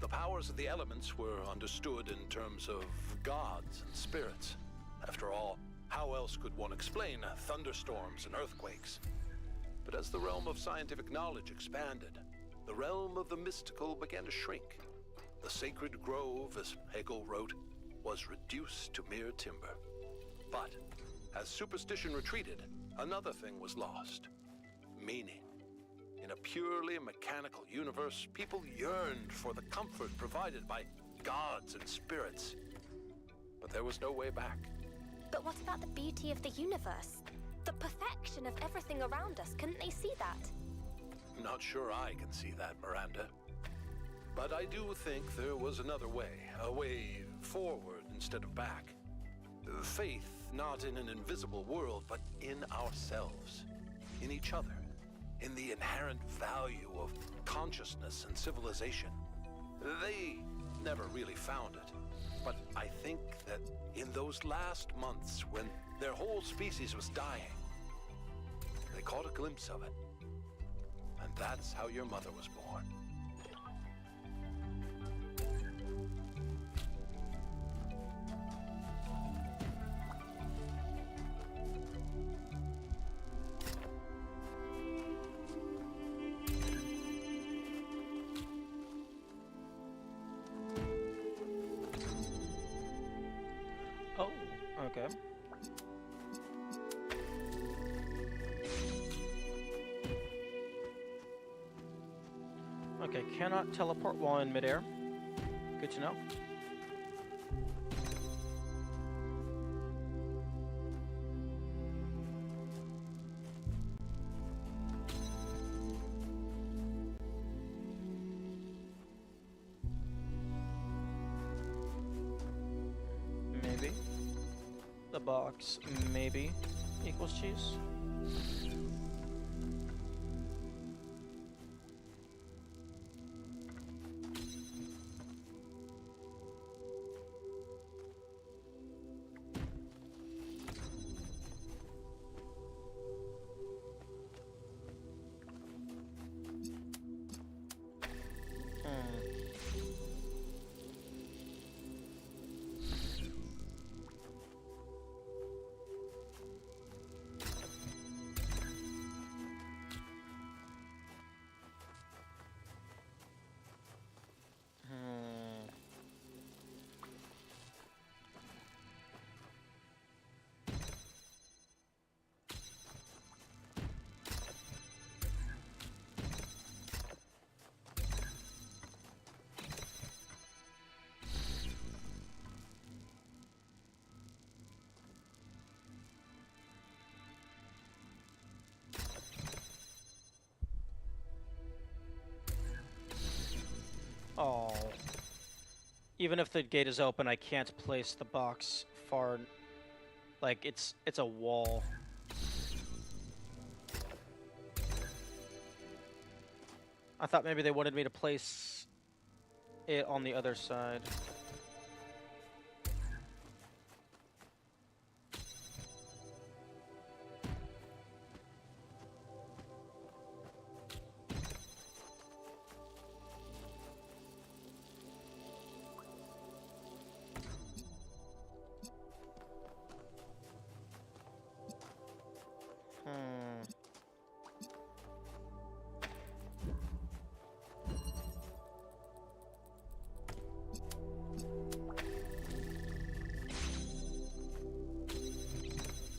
The powers of the elements were understood in terms of gods and spirits. After all, how else could one explain thunderstorms and earthquakes? But as the realm of scientific knowledge expanded, the realm of the mystical began to shrink. The sacred grove, as Hegel wrote, was reduced to mere timber. But as superstition retreated, another thing was lost: meaning. In a purely mechanical universe, people yearned for the comfort provided by gods and spirits. But but there was no way back. But what about the beauty of the universe? The perfection of everything around us, couldn't they see that? Not sure I can see that, Miranda. But I do think there was another way, a way forward instead of back. Faith not in an invisible world, but in ourselves, in each other, in the inherent value of consciousness and civilization. They never really found it, but I think that in those last months when their whole species was dying, they caught a glimpse of it. And that's how your mother was born. Oh, okay. Okay, cannot teleport while in midair. Good to know. Maybe. The box, maybe, equals cheese. Oh. Even if the gate is open, I can't place the box far. Like, it's a wall. I thought maybe they wanted me to place it on the other side.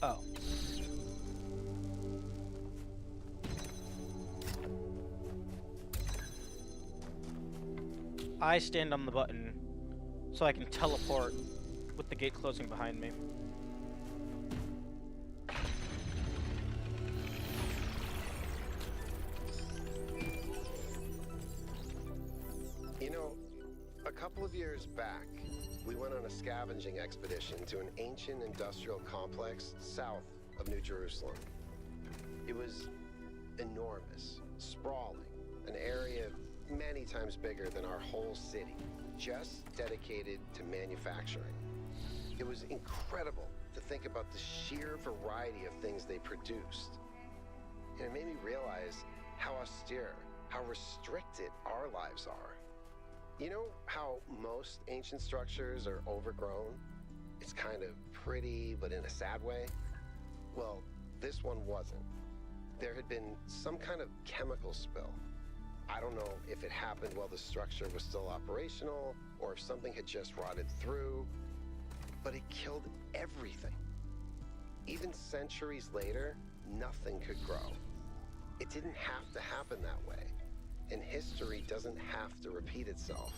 Oh. I stand on the button so I can teleport with the gate closing behind me. You know, a couple of years back, we went on a scavenging expedition to an ancient industrial complex south of New Jerusalem. It was enormous, sprawling, an area many times bigger than our whole city, just dedicated to manufacturing. It was incredible to think about the sheer variety of things they produced. And it made me realize how austere, how restricted our lives are. You know how most ancient structures are overgrown? It's kind of pretty, but in a sad way. Well, this one wasn't. There had been some kind of chemical spill. I don't know if it happened while the structure was still operational, or if something had just rotted through, but it killed everything. Even centuries later, nothing could grow. It didn't have to happen that way. And history doesn't have to repeat itself.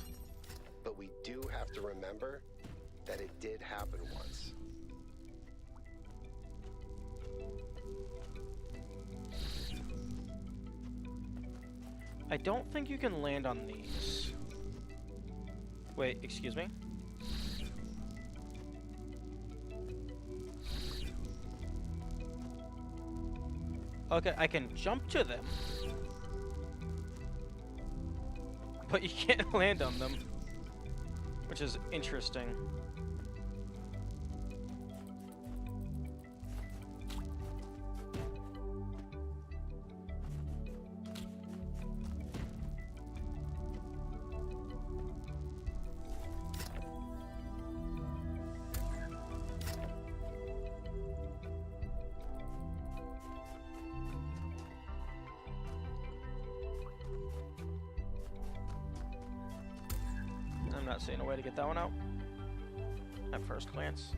But we do have to remember that it did happen once. I don't think you can land on these. Wait, excuse me? Okay, I can jump to them. But you can't land on them. Which is interesting. I'm not seeing a way to get that one out at first glance.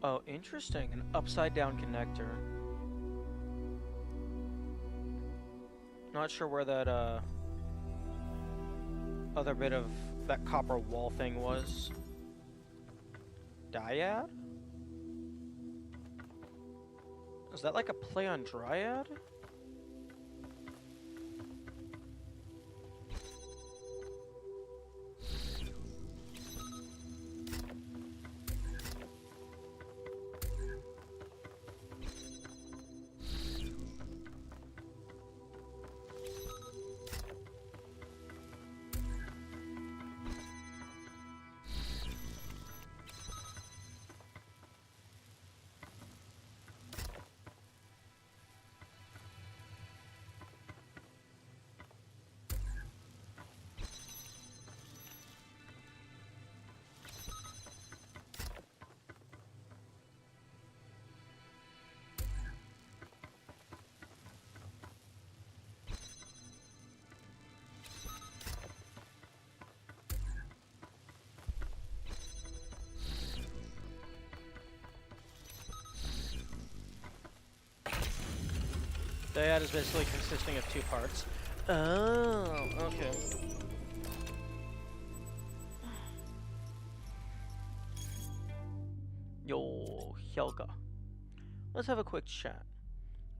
Oh, interesting. An upside down connector. Not sure where that other bit of that copper wall thing was. Dyad? Is that like a play on Dryad? Dyad is basically consisting of 2 parts. Oh, okay. Yo, Helga. Let's have a quick chat.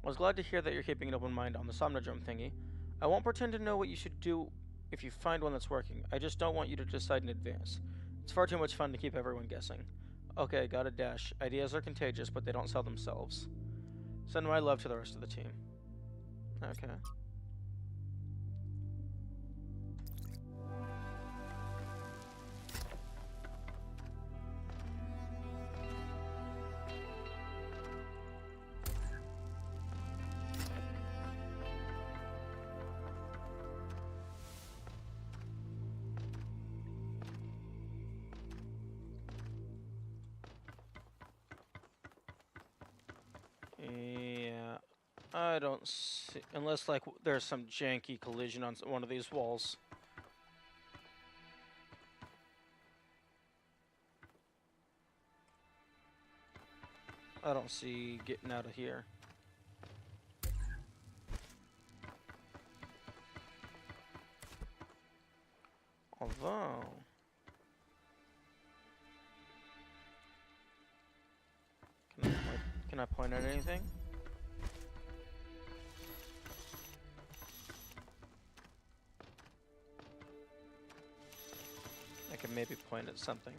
I was glad to hear that you're keeping an open mind on the Somnodrome thingy. I won't pretend to know what you should do if you find one that's working. I just don't want you to decide in advance. It's far too much fun to keep everyone guessing. Okay, got a dash. Ideas are contagious, but they don't sell themselves. Send my love to the rest of the team. Okay. Yeah, I don't see, unless like there's some janky collision on one of these walls. I don't see getting out of here. Although... Can I point at anything? I can maybe point at something.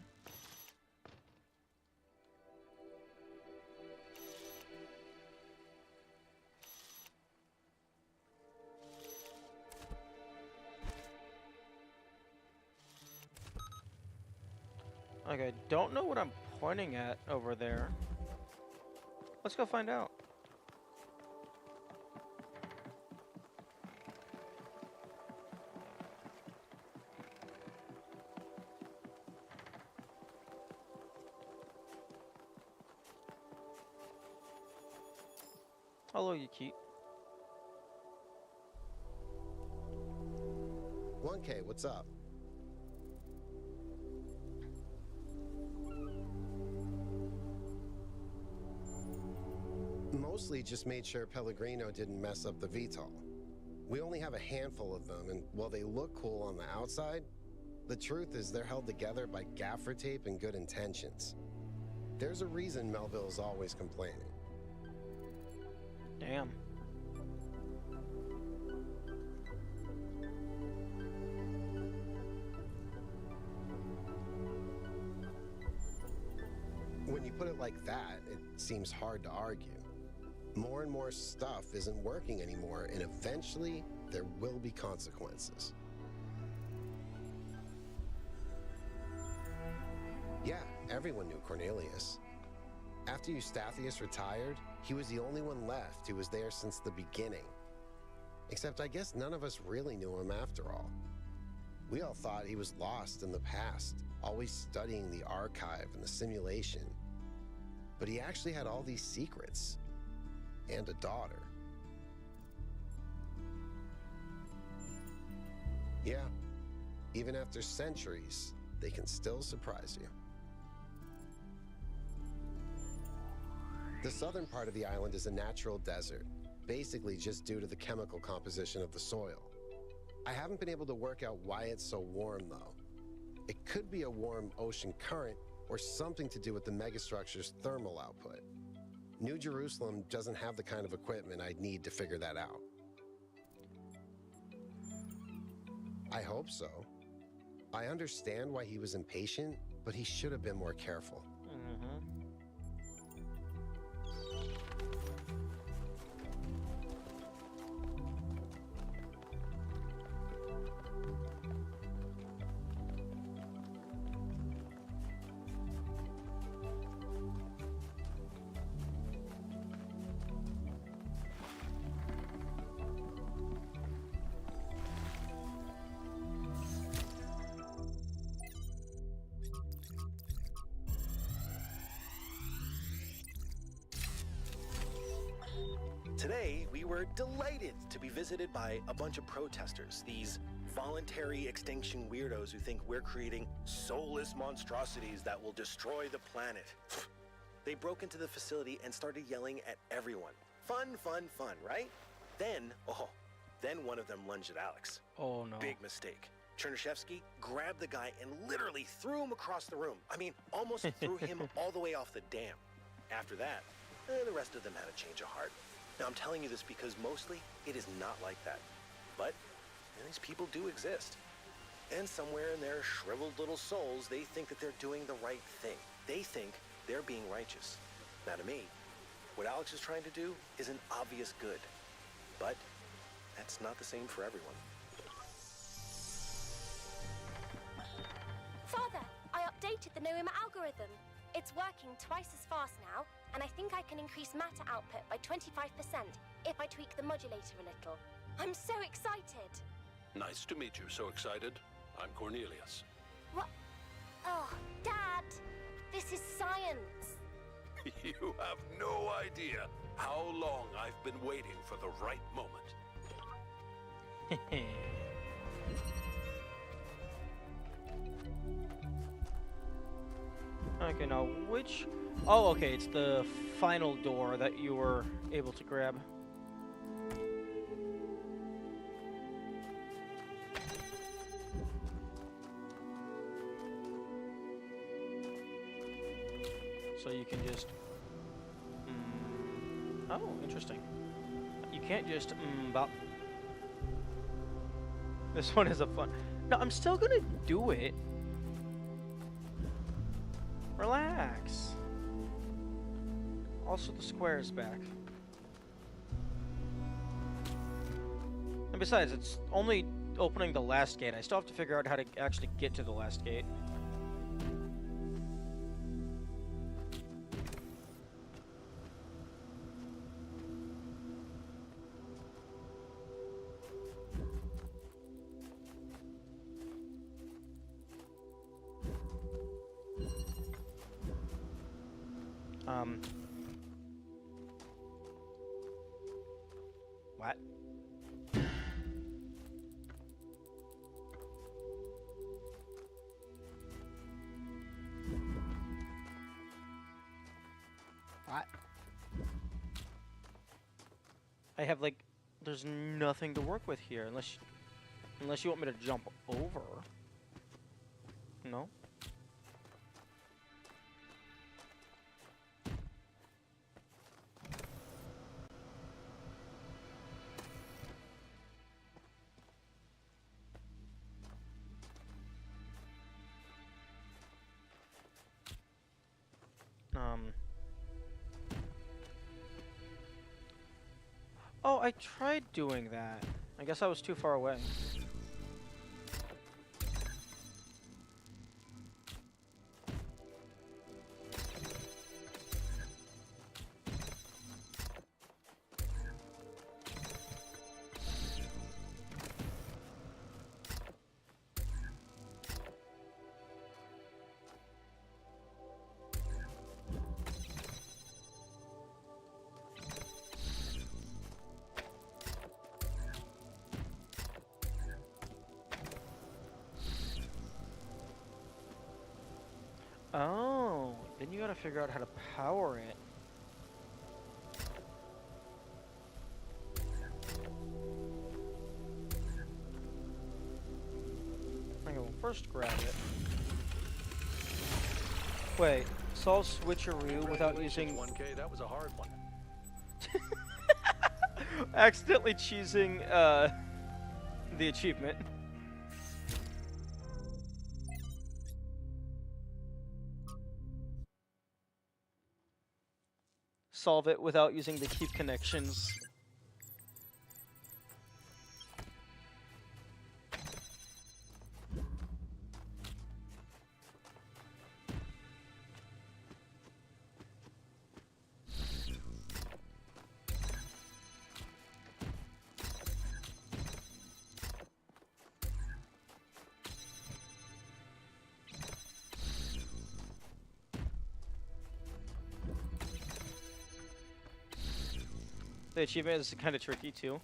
Okay, don't know what I'm pointing at over there. Let's go find out. Hello, Yakit. 1K, what's up? Mostly just made sure Pellegrino didn't mess up the VTOL. We only have a handful of them, and while they look cool on the outside, the truth is they're held together by gaffer tape and good intentions. There's a reason Melville's always complaining. Damn. When you put it like that, it seems hard to argue. More and more stuff isn't working anymore, and eventually there will be consequences. Yeah, everyone knew Cornelius. After Eustathius retired, he was the only one left who was there since the beginning. Except I guess none of us really knew him after all. We all thought he was lost in the past, always studying the archive and the simulation. But he actually had all these secrets. And a daughter. Yeah, even after centuries, they can still surprise you. The southern part of the island is a natural desert, basically just due to the chemical composition of the soil. I haven't been able to work out why it's so warm, though. It could be a warm ocean current or something to do with the megastructure's thermal output. New Jerusalem doesn't have the kind of equipment I'd need to figure that out. I hope so. I understand why he was impatient, but he should have been more careful. Today, we were delighted to be visited by a bunch of protesters, these voluntary extinction weirdos who think we're creating soulless monstrosities that will destroy the planet. They broke into the facility and started yelling at everyone. Fun, fun, fun, right? Then one of them lunged at Alex. Oh no. Big mistake. Chernyshevsky grabbed the guy and literally threw him across the room. I mean, almost threw him all the way off the dam. After that, the rest of them had a change of heart. Now, I'm telling you this because mostly it is not like that. But these people do exist. And somewhere in their shriveled little souls, they think that they're doing the right thing. They think they're being righteous. Now, to me, what Alex is trying to do is an obvious good. But that's not the same for everyone. Father, I updated the Noema algorithm. It's working twice as fast now, and I think I can increase matter output by 25% if I tweak the modulator a little. I'm so excited! Nice to meet you. So excited. I'm Cornelius. What? Oh, Dad! This is science! You have no idea how long I've been waiting for the right moment. Okay, now which... Oh, okay, it's the final door that you were able to grab. So you can just... Oh, interesting. You can't just... bop. This one is a fun... No, I'm still gonna do it. Relax. Also, the square is back. And besides, it's only opening the last gate. I still have to figure out how to actually get to the last gate. What? What? I have like, there's nothing to work with here unless you want me to jump over. No? Oh, I tried doing that. I guess I was too far away. Oh, then you gotta figure out how to power it. Okay, well, first grab it. Wait, solve switcheroo without using... 1K, that was a hard one. accidentally choosing, the achievement. Solve it without using the keep connections. The achievement is kind of tricky too.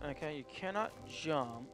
Okay, you cannot jump.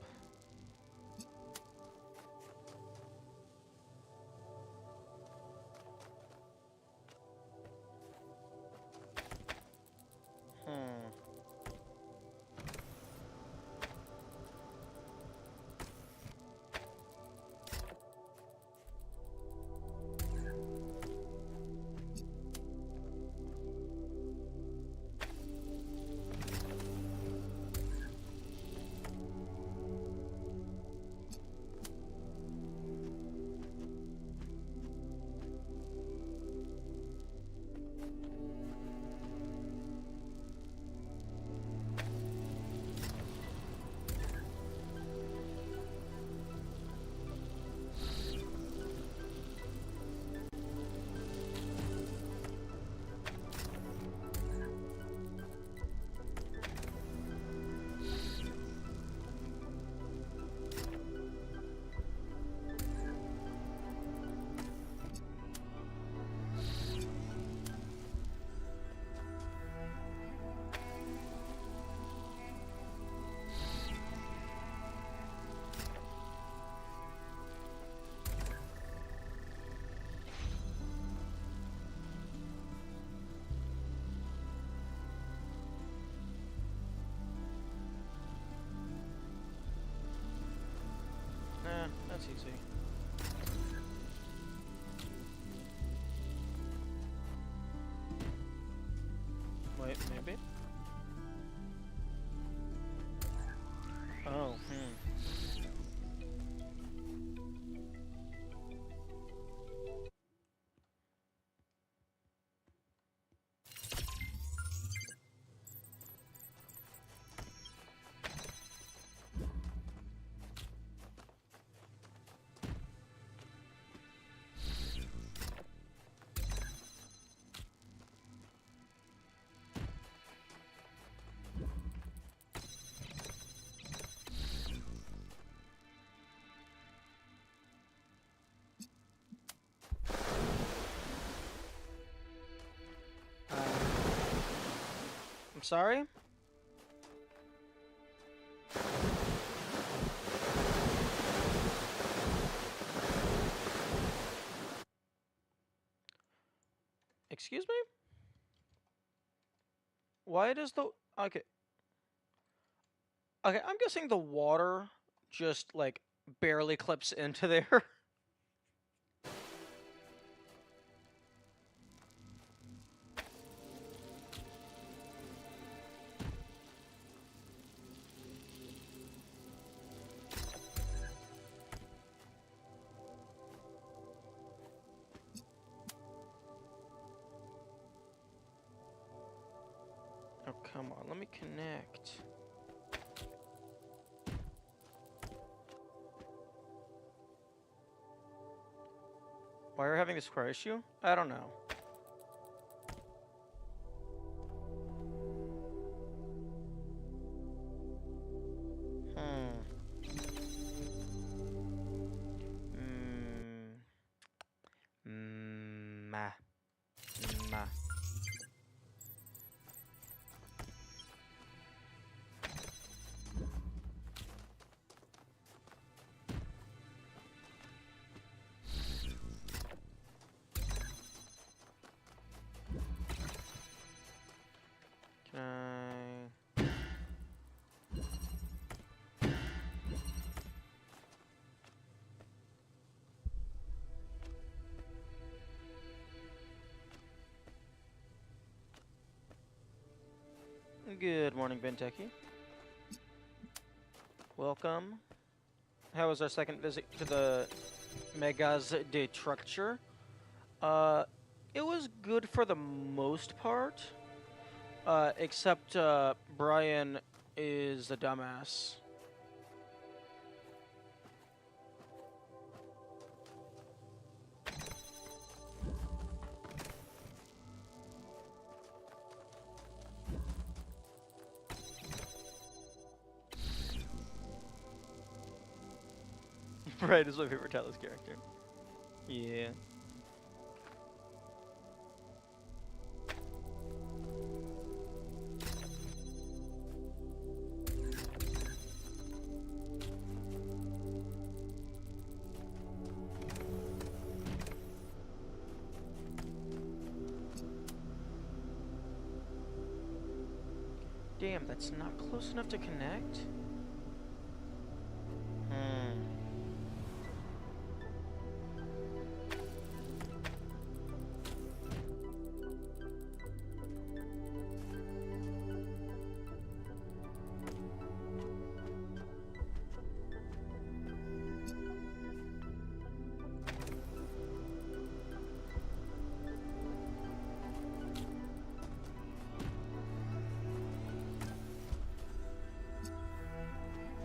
Nah, that's easy. Wait, maybe? Oh, I'm sorry? Excuse me? Why does the... Okay. Okay, I'm guessing the water just, like, barely clips into there. Oh, come on, let me connect. Why are you having this square issue? I don't know. Ma. Ma. Can I... Good morning, Benteki. Welcome. How was our second visit to the Megas de Structure? It was good for the most part. Except, Brian is a dumbass. Brian is my favorite Talos character. Yeah. Damn, that's not close enough to connect?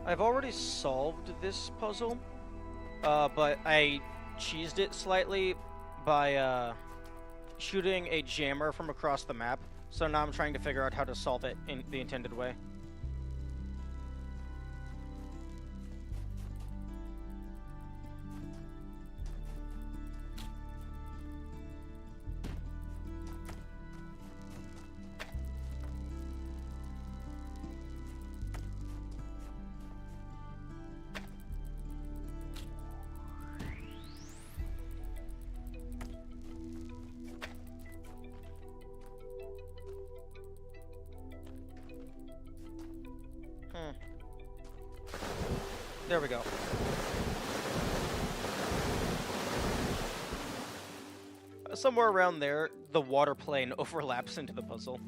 I've already solved this puzzle, but I cheesed it slightly by shooting a jammer from across the map, so now I'm trying to figure out how to solve it in the intended way. There we go. Somewhere around there, the water plane overlaps into the puzzle.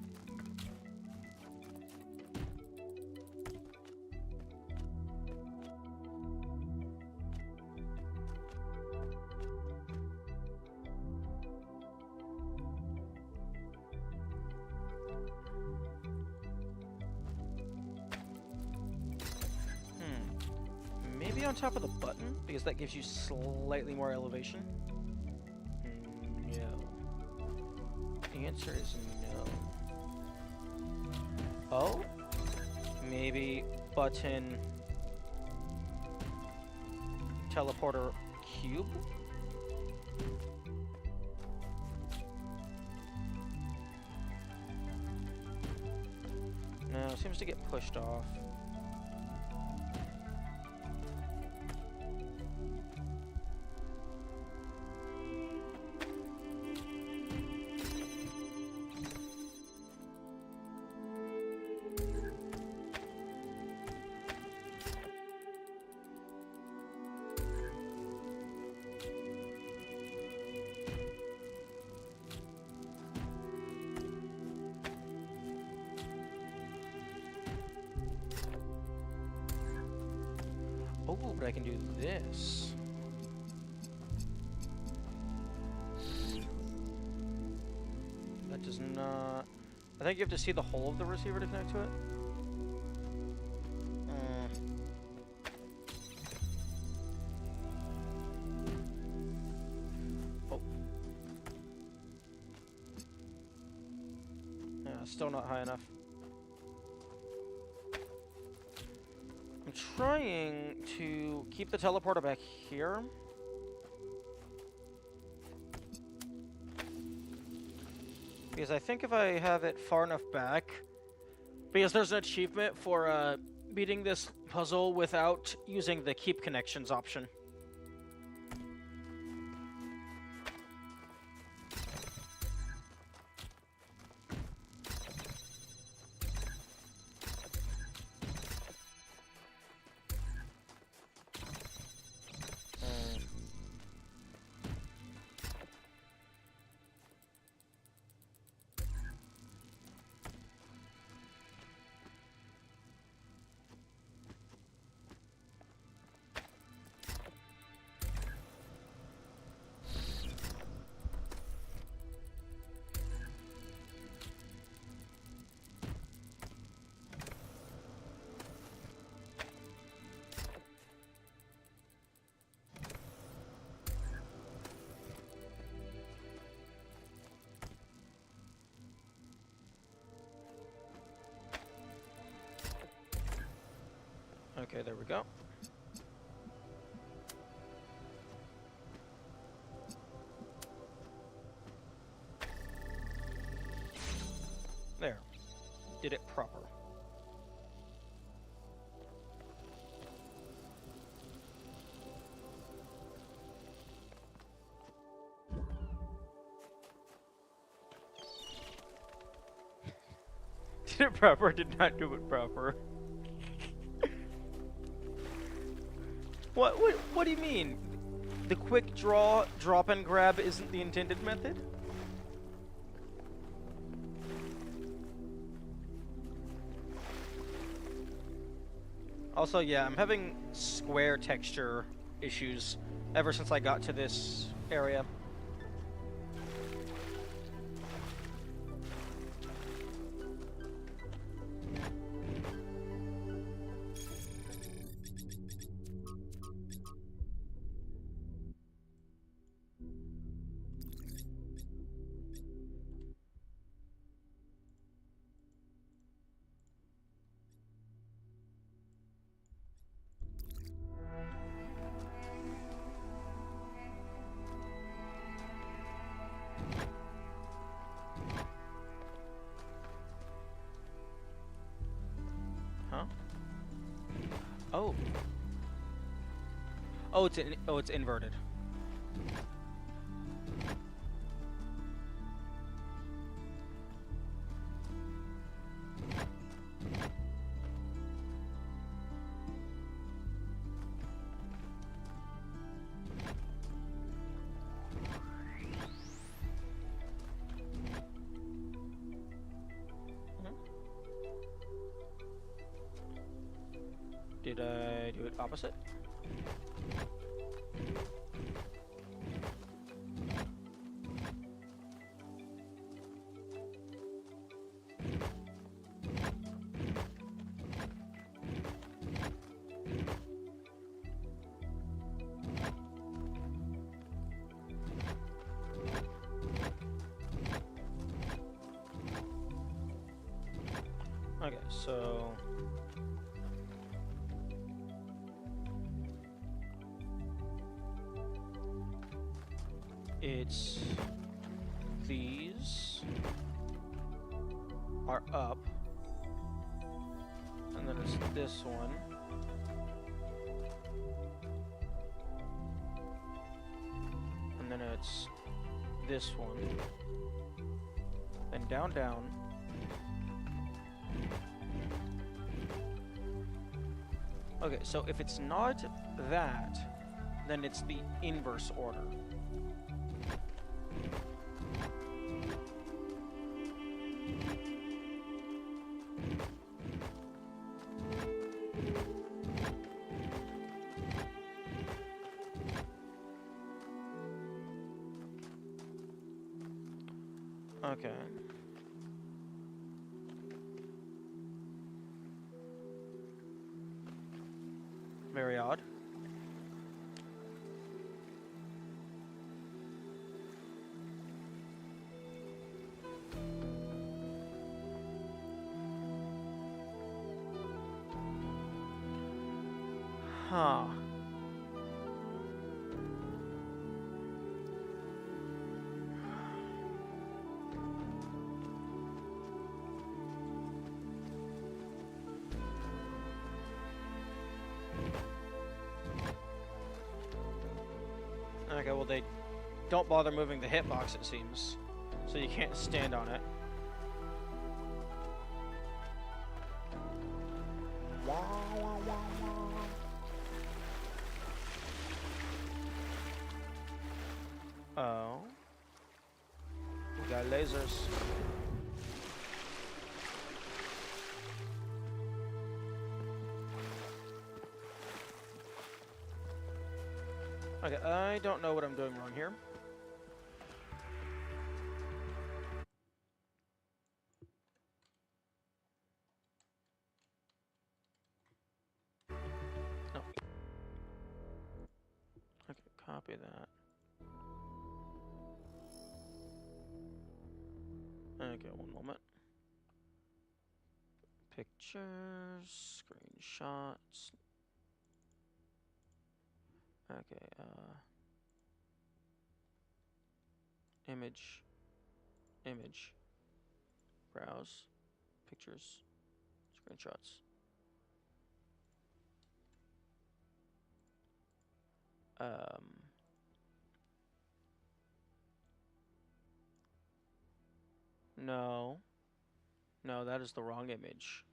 Maybe on top of the button, because that gives you slightly more elevation? No. The answer is no. Oh? Maybe button... teleporter cube? it seems to get pushed off. Oh, but I can do this. That does not... I think you have to see the hole of the receiver to connect to it. Oh. Yeah, still not high enough. I'm trying to keep the teleporter back here. Because I think if I have it far enough back, because there's an achievement for beating this puzzle without using the keep connections option. Okay, there we go. There. Did it proper. Did it proper, did not do it proper. What do you mean? The quick draw, drop and grab isn't the intended method? Also, yeah, I'm having square texture issues ever since I got to this area. Huh? Oh. Oh, it's inverted. Did I do it opposite? Okay, so... It's... These... are up. it's this one. And then it's this one. Then down, down. Okay, so if it's not that, then it's the inverse order. Okay. Very odd. Huh. Okay, well they don't bother moving the hitbox, it seems. So you can't stand on it. Oh. We got lasers. Okay, I don't know what I'm doing wrong here. No. Okay, copy that. Okay, one moment. Pictures, screenshots. Okay, image, image, browse, pictures, screenshots. No. No, that is the wrong image.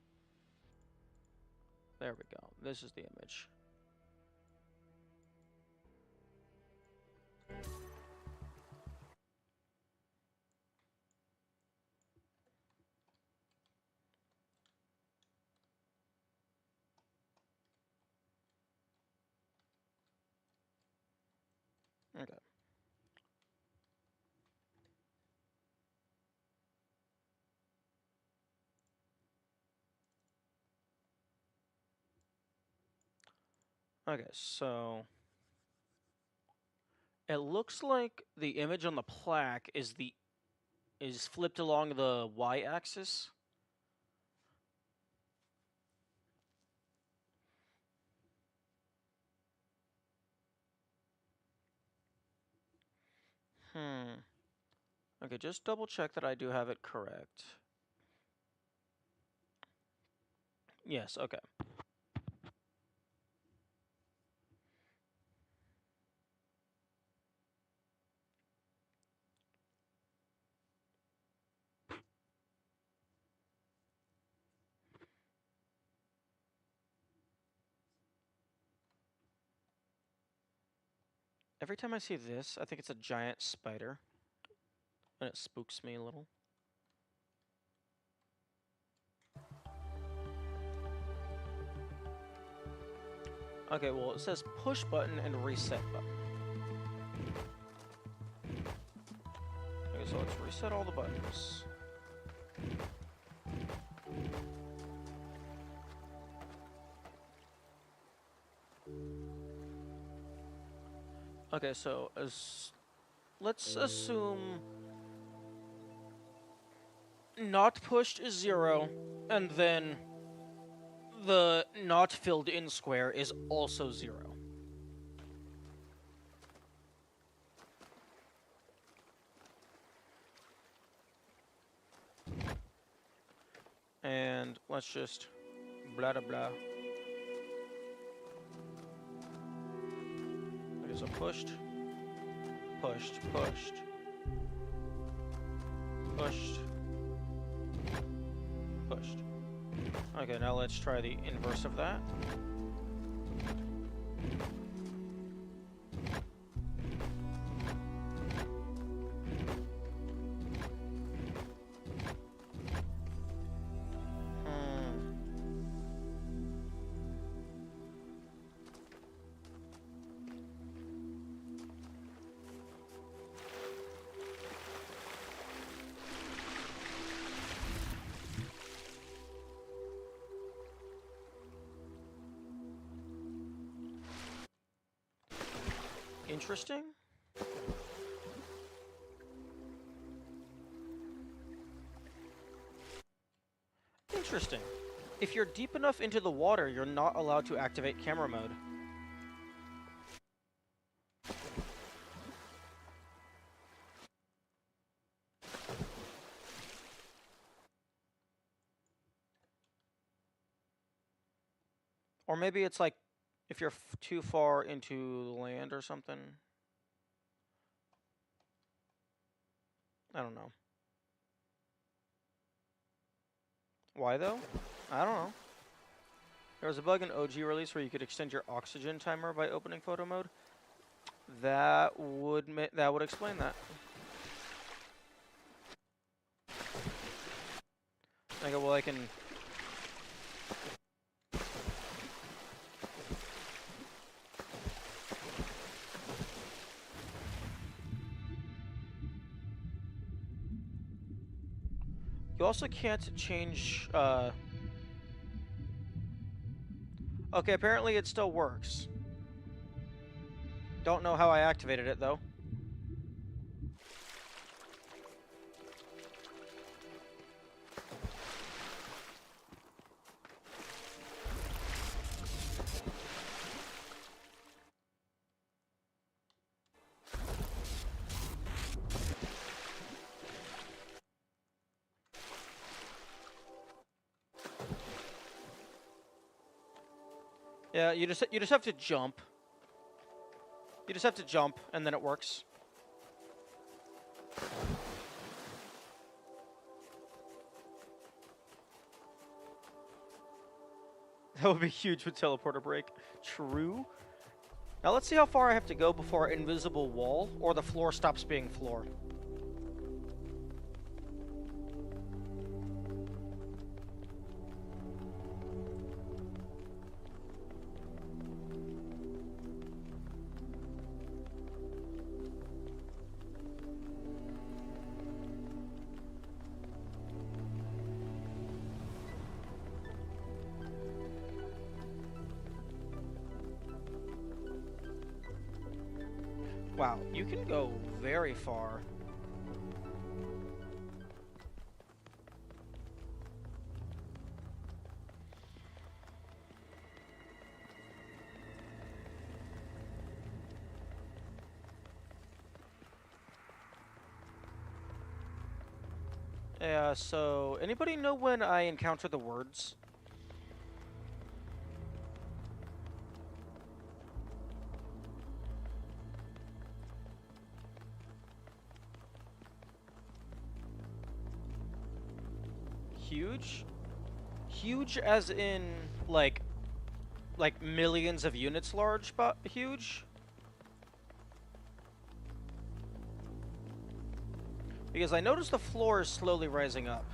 There we go. This is the image. Okay. Okay, so it looks like the image on the plaque is flipped along the y-axis. Okay, just double check that I do have it correct. Yes, okay. Every time I see this, I think it's a giant spider. And it spooks me a little. Okay, well, it says push button and reset button. Okay, so let's reset all the buttons. Okay, so let's assume not pushed is 0, and then the not filled in square is also 0. And let's just blah blah blah. Okay, so pushed, pushed, pushed, pushed, pushed. Okay, now let's try the inverse of that. Interesting. Interesting. If you're deep enough into the water, you're not allowed to activate camera mode. Or maybe it's like if you're too far into the land or something. I don't know. Why though? I don't know. There was a bug in OG release where you could extend your oxygen timer by opening photo mode. That would explain that. Okay, well I can. You also can't change. Okay, apparently it still works. Don't know how I activated it though. Yeah, you just have to jump. You just have to jump, and then it works. That would be huge with teleporter break. True. Now let's see how far I have to go before invisible wall, or the floor stops being floor. Wow, you can go very far. Yeah, so anybody know when I encounter the words? Huge? Huge as in, like millions of units large, but huge? Because I noticed the floor is slowly rising up.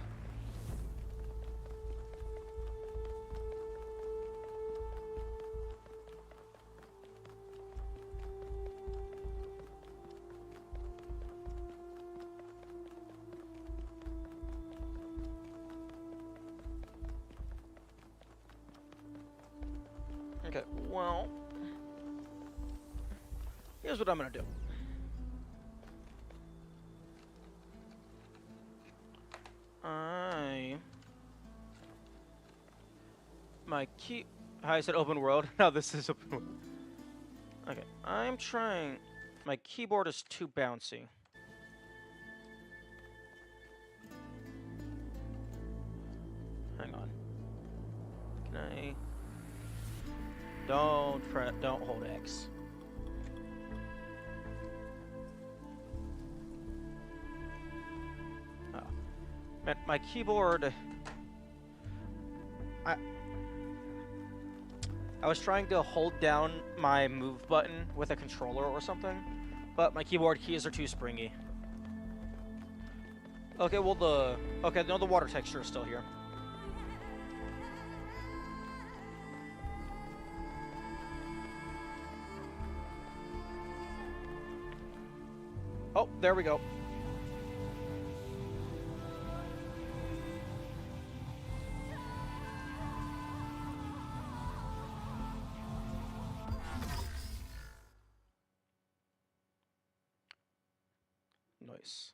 Okay, well, here's what I'm gonna do. My key. I said open world. Now this is open world. Okay, I'm trying. My keyboard is too bouncy. Hang on. Can I? don't hold X. Oh. Man, my keyboard. I was trying to hold down my move button with a controller or something, but my keyboard keys are too springy. Okay, well the water texture is still here. Oh, there we go. Nice.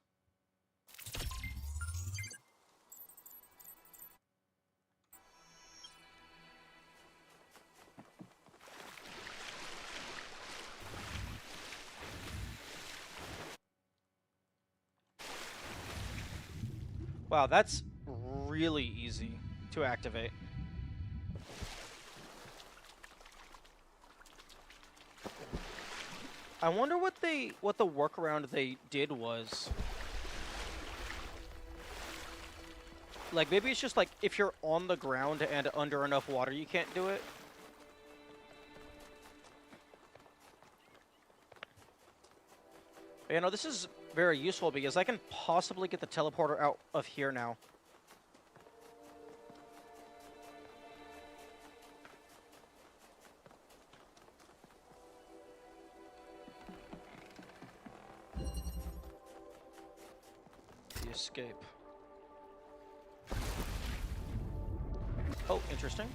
Wow, that's really easy to activate. I wonder what the workaround they did was. Like, maybe it's just like if you're on the ground and under enough water you can't do it. But, you know, this is very useful because I can possibly get the teleporter out of here now. The escape. Oh, interesting.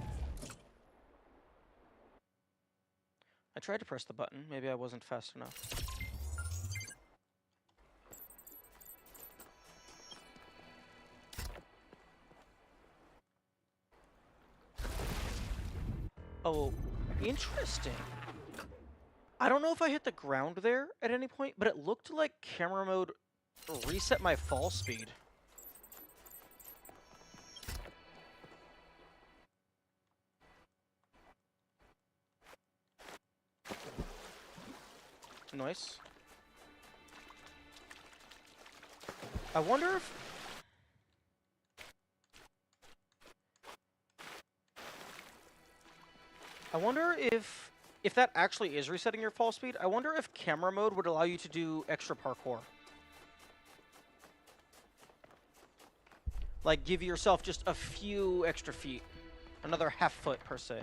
I tried to press the button. Maybe I wasn't fast enough. Oh, interesting. I don't know if I hit the ground there at any point, but it looked like camera mode reset my fall speed. Nice. I wonder if that actually is resetting your fall speed. I wonder if camera mode would allow you to do extra parkour. Like, give yourself just a few extra feet. Another half foot, per se.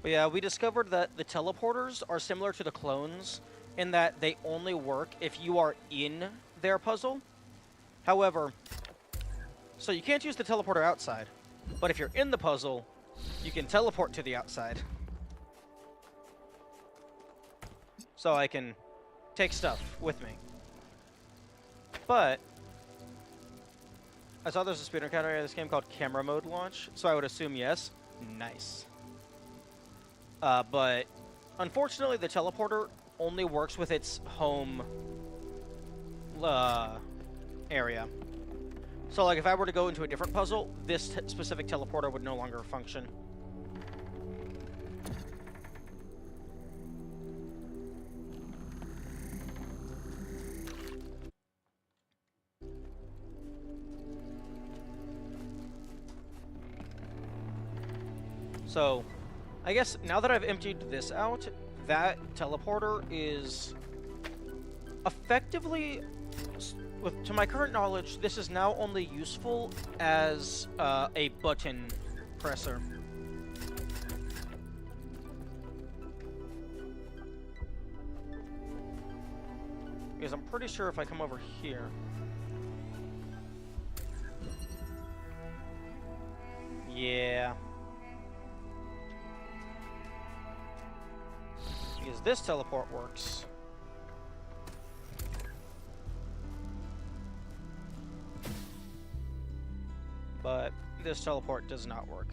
But yeah, we discovered that the teleporters are similar to the clones in that they only work if you are in their puzzle. However, so you can't use the teleporter outside, but if you're in the puzzle, you can teleport to the outside. So I can take stuff with me. But I saw there's a speed encounter in this game called Camera Mode Launch, so I would assume yes. Nice. But unfortunately, the teleporter only works with its home area. So, like, if I were to go into a different puzzle, this specific teleporter would no longer function. So, I guess now that I've emptied this out, that teleporter is effectively, to my current knowledge, this is now only useful as a button presser. Because I'm pretty sure if I come over here... Yeah. Because this teleport works. But this teleport does not work.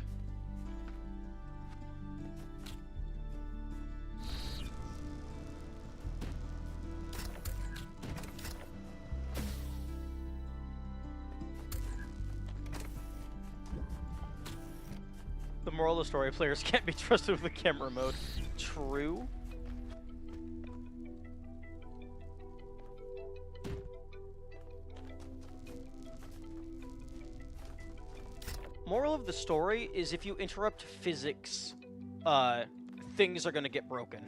moral of the story, players can't be trusted with the camera mode. True. Moral of the story is if you interrupt physics, things are gonna get broken.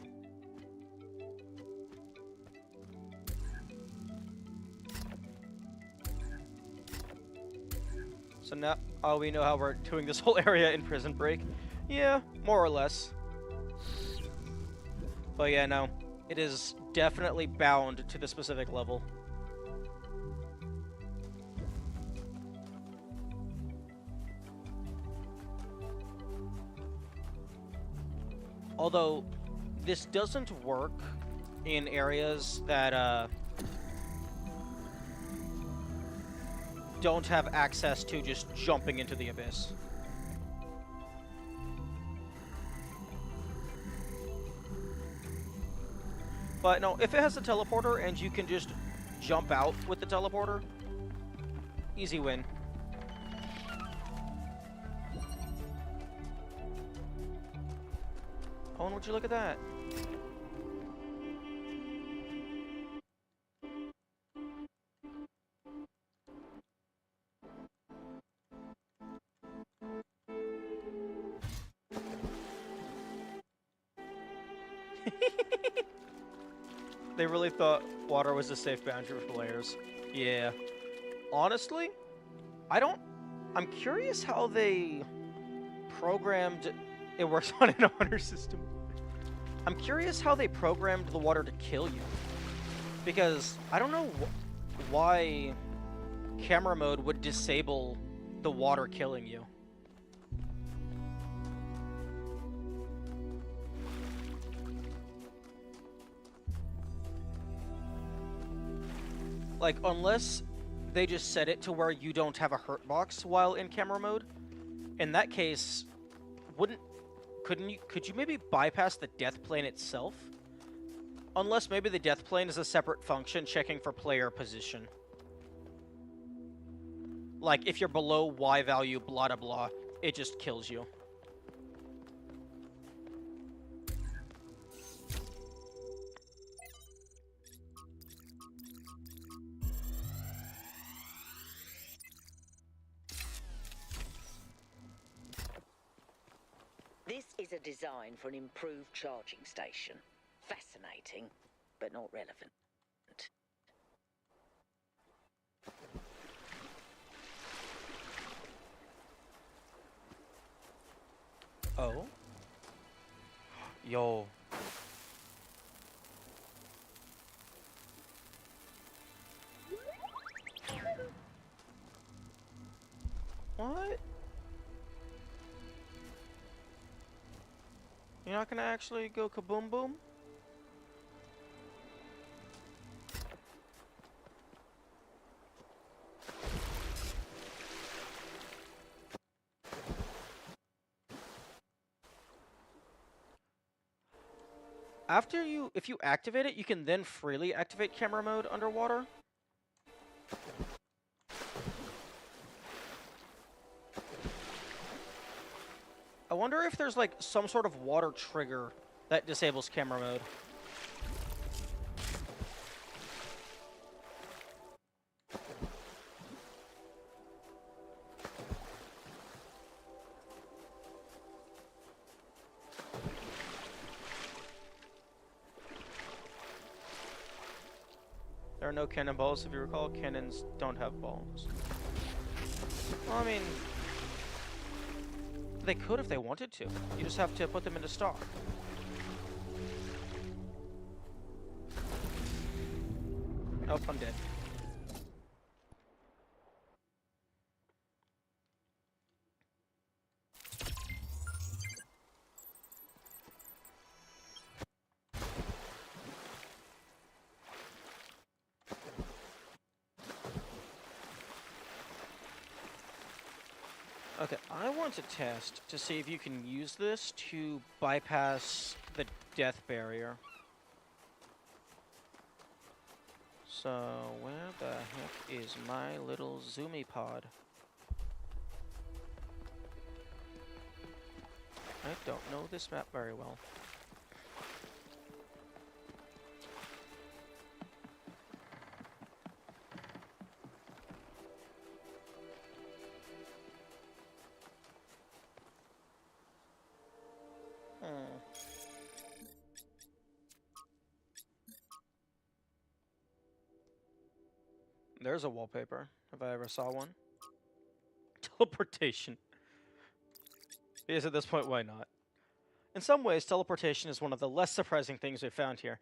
So now, we know how we're doing this whole area in Prison Break. Yeah, more or less. But yeah, no. It is definitely bound to the specific level. Although, this doesn't work in areas that, don't have access to just jumping into the abyss. But no, if it has a teleporter and you can just jump out with the teleporter, easy win. Oh, and would you look at that? They really thought water was a safe boundary for players. Yeah. Honestly, I'm curious how they programmed... It works on an honor system. I'm curious how they programmed the water to kill you. Because I don't know why camera mode would disable the water killing you. Like, unless they just set it to where you don't have a hurt box while in camera mode, in that case, could you maybe bypass the death plane itself? Unless maybe the death plane is a separate function checking for player position. Like, if you're below Y value, blah, blah, blah, it just kills you. This is a design for an improved charging station. Fascinating, but not relevant. Oh? Yo. What? You're not gonna actually go kaboom boom? If you activate it, you can then freely activate camera mode underwater. I wonder if there's like some sort of water trigger that disables camera mode. There are no cannonballs, if you recall. Cannons don't have balls. Well, I mean, they could if they wanted to. You just have to put them into stock. Nope, I'm dead. Okay, I want to test to see if you can use this to bypass the death barrier. So, where the heck is my little zoomy pod? I don't know this map very well. There's a wallpaper, if I ever saw one. Teleportation. Because at this point, why not? In some ways, teleportation is one of the less surprising things we've found here,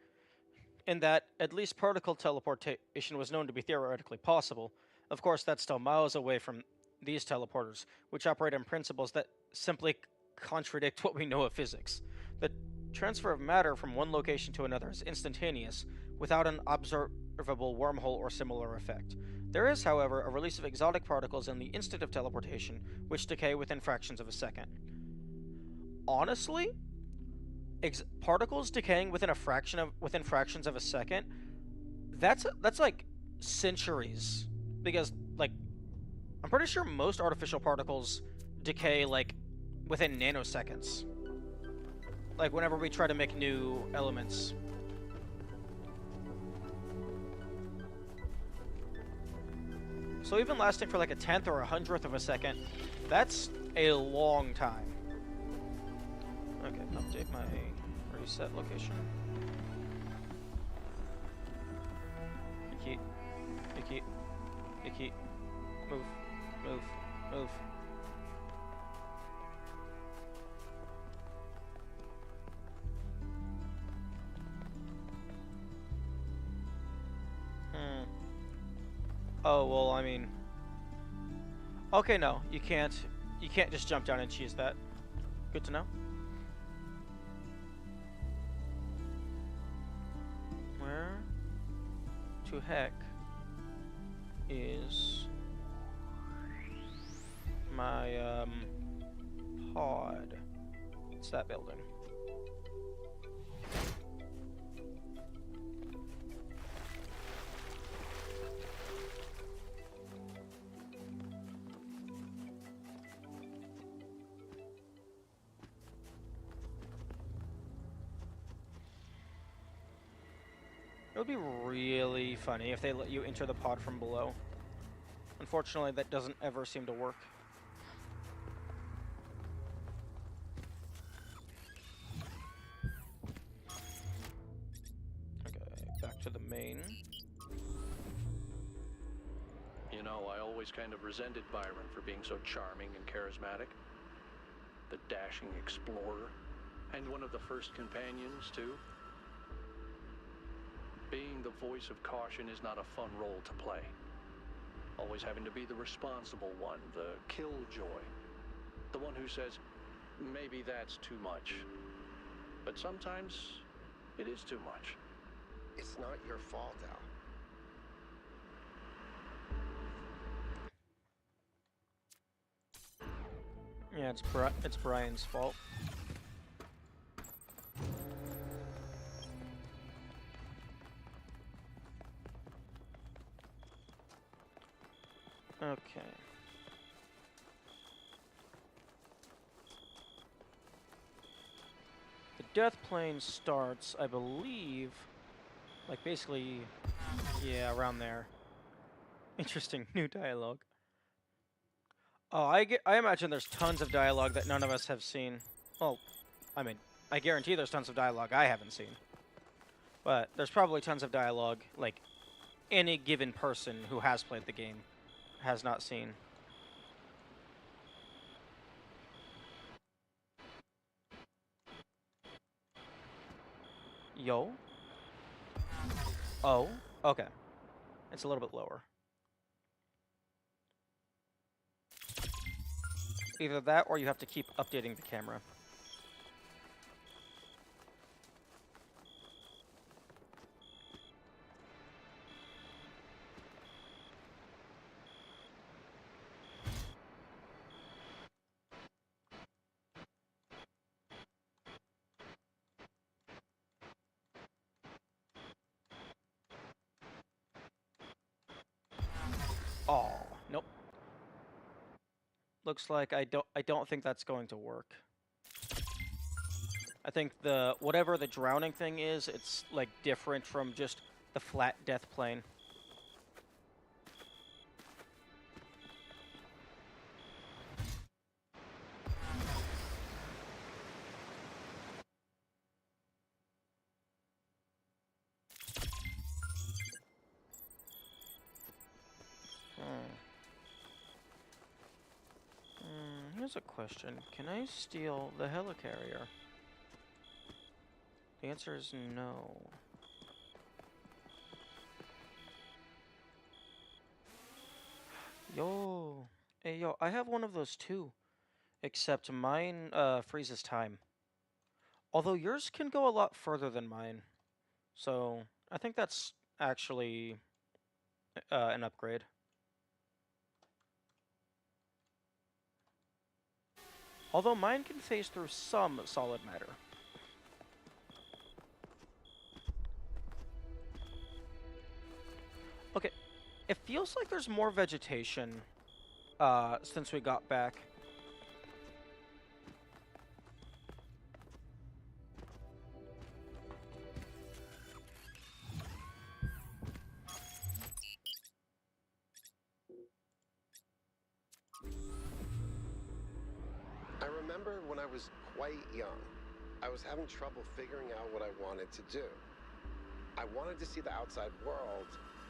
in that at least particle teleportation was known to be theoretically possible. Of course, that's still miles away from these teleporters, which operate on principles that simply contradict what we know of physics. The transfer of matter from one location to another is instantaneous, without an observable wormhole or similar effect. There is, however, a release of exotic particles in the instant of teleportation, which decay within fractions of a second. Honestly, particles decaying within fractions of a second, that's like centuries, because like I'm pretty sure most artificial particles decay like within nanoseconds. Like whenever we try to make new elements. So even lasting for like a tenth or a hundredth of a second, that's a long time. Okay, update my reset location. Iki. Move. Oh, well, I mean... Okay, no, you can't just jump down and choose that. Good to know. Where to heck is my pod? It's that building. It would be really funny if they let you enter the pod from below. Unfortunately, that doesn't ever seem to work. Okay, back to the main. You know, I always kind of resented Byron for being so charming and charismatic. The dashing explorer. And one of the first companions, too. Being the voice of caution is not a fun role to play. Always having to be the responsible one, the killjoy. The one who says, maybe that's too much. But sometimes, it is too much. It's not your fault, Al. Yeah, it's Brian's fault. Okay. The death plane starts, I believe, like basically, yeah, around there. Interesting, new dialogue. Oh, I imagine there's tons of dialogue that none of us have seen. Well, I mean, I guarantee there's tons of dialogue I haven't seen. But there's probably tons of dialogue, like, any given person who has played the game has not seen. Yo? Oh, okay. It's a little bit lower. Either that or you have to keep updating the camera. Oh, nope. Looks like I don't think that's going to work. I think whatever the drowning thing is, it's like different from just the flat death plane. Here's a question. Can I steal the helicarrier? The answer is no. Yo. Hey, yo, I have one of those too. Except mine freezes time. Although yours can go a lot further than mine. So, I think that's actually an upgrade. Although mine can phase through some solid matter. Okay, it feels like there's more vegetation since we got back. I remember when I was quite young, I was having trouble figuring out what I wanted to do. I wanted to see the outside world,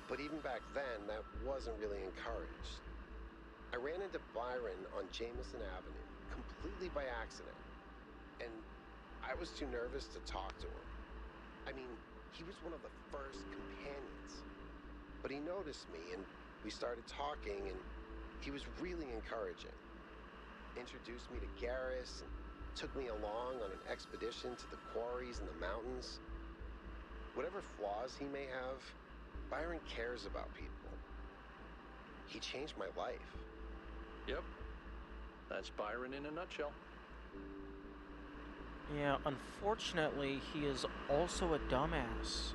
but even back then, that wasn't really encouraged. I ran into Byron on Jameson Avenue, completely by accident, and I was too nervous to talk to him. I mean, he was one of the first companions, but he noticed me, and we started talking, and he was really encouraging. Introduced me to Garrus and took me along on an expedition to the quarries in the mountains. Whatever flaws he may have, Byron cares about people. He changed my life. Yep. That's Byron in a nutshell. Yeah, unfortunately, he is also a dumbass.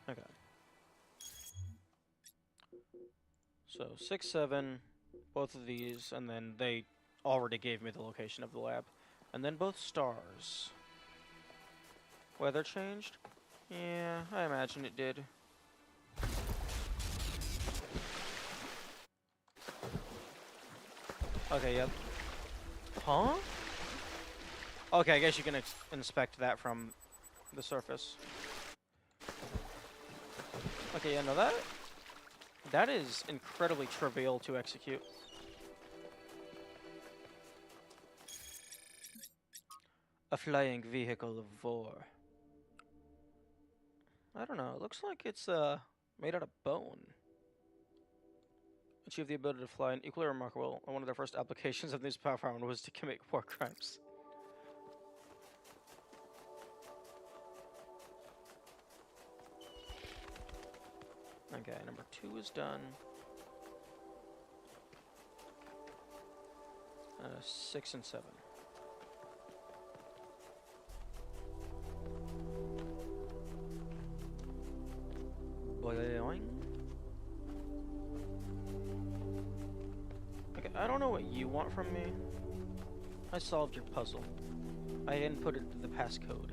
Okay. So 6, 7, both of these, and then they already gave me the location of the lab. And then both stars. Weather changed? Yeah, I imagine it did. Okay, yep. Huh? Okay, I guess you can inspect that from the surface. Okay, yeah, no, that is incredibly trivial to execute. A flying vehicle of war. I don't know, it looks like it's made out of bone. Achieve the ability to fly and equally remarkable, and one of their first applications of this power was to commit war crimes. Okay, number 2 is done. 6 and 7. Boing. Okay, I don't know what you want from me. I solved your puzzle. I inputted the passcode.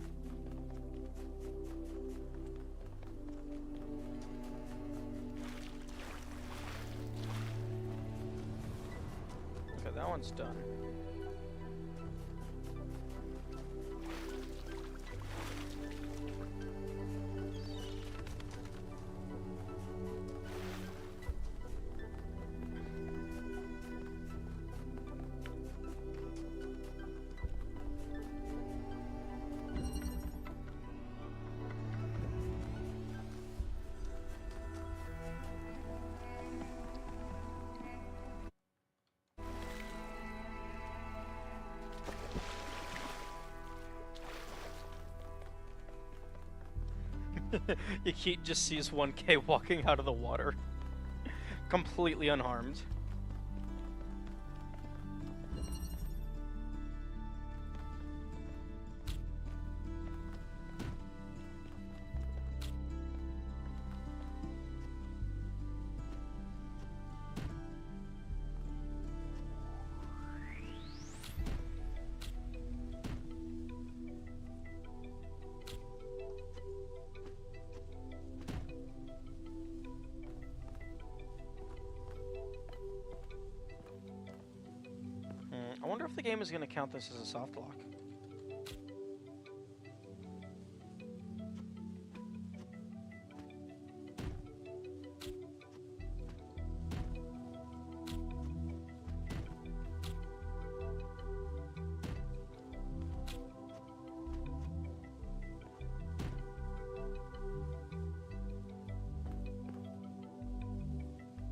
Okay, that one's done. Yakit just sees 1K walking out of the water. completely unharmed. I wonder if the game is going to count this as a soft lock.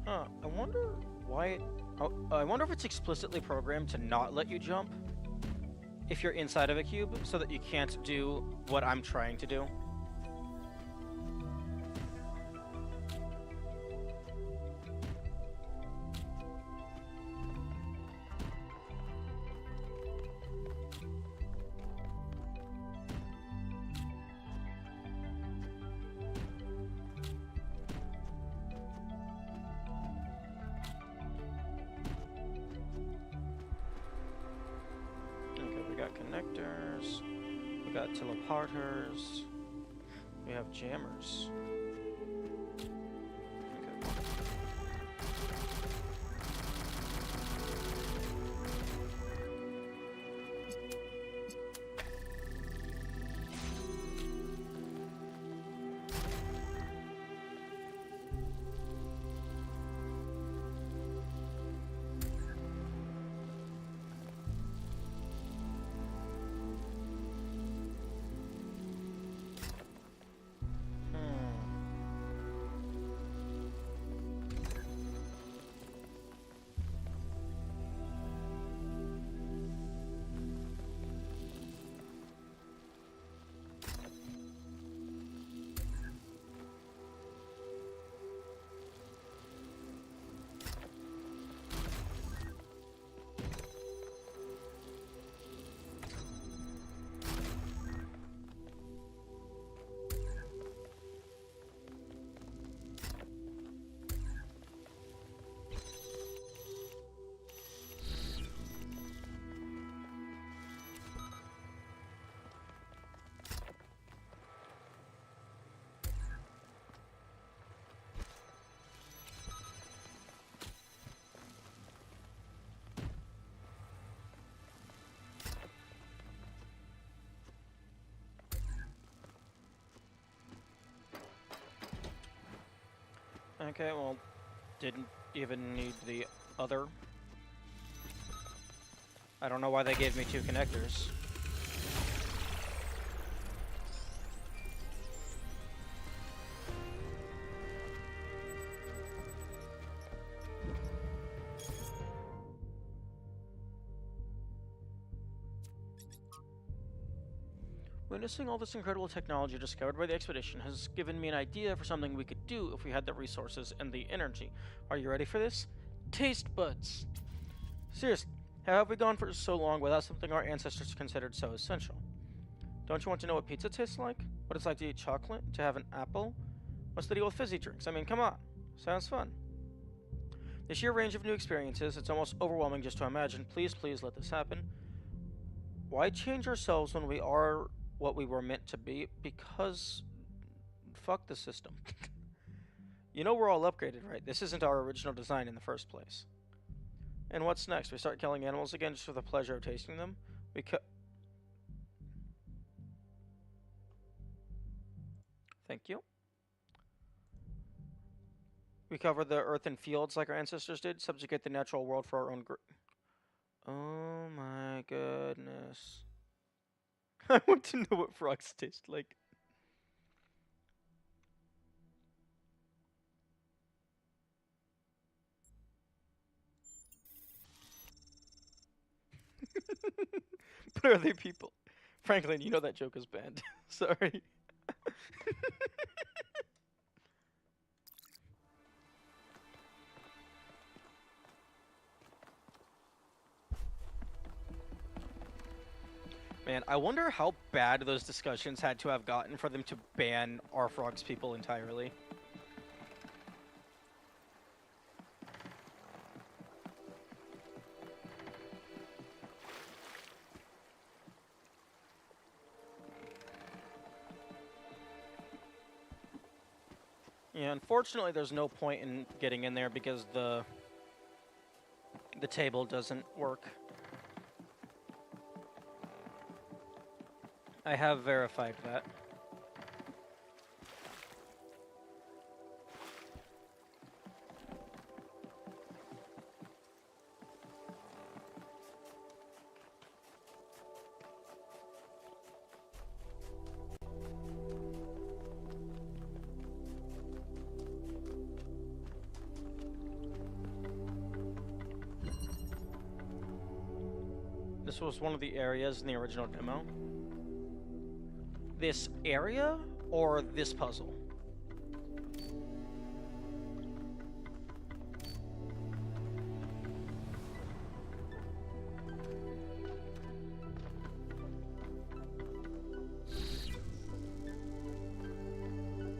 Huh, I wonder why it... Oh, I wonder if it's explicitly programmed to not let you jump if you're inside of a cube, so that you can't do what I'm trying to do. Okay, we got connectors, we got teleporters, we have jammers. Okay, well, didn't even need the other. I don't know why they gave me 2 connectors. Witnessing all this incredible technology discovered by the expedition has given me an idea for something we could do if we had the resources and the energy. Are you ready for this? Taste buds! Seriously, how have we gone for so long without something our ancestors considered so essential? Don't you want to know what pizza tastes like? What it's like to eat chocolate? To have an apple? What's the deal with fizzy drinks? I mean, come on. Sounds fun. The sheer range of new experiences, it's almost overwhelming just to imagine. Please, please let this happen. Why change ourselves when we are what we were meant to be? Because fuck the system. You know we're all upgraded, right? This isn't our original design in the first place. And what's next? We start killing animals again just for the pleasure of tasting them? Thank you. We cover the earth and fields like our ancestors did, subjugate the natural world for our own Oh my goodness. I want to know what frogs taste like. But are they people? Franklin, you know that joke is banned. Sorry. Man, I wonder how bad those discussions had to have gotten for them to ban Arfrog's people entirely. Yeah, unfortunately there's no point in getting in there because the table doesn't work. I have verified that. This was one of the areas in the original demo. This area or this puzzle?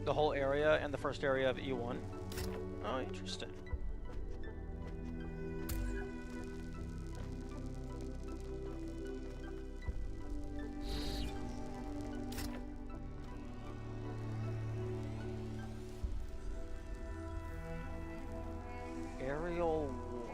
The whole area and the first area of E1? Oh, interesting. Aerial warp.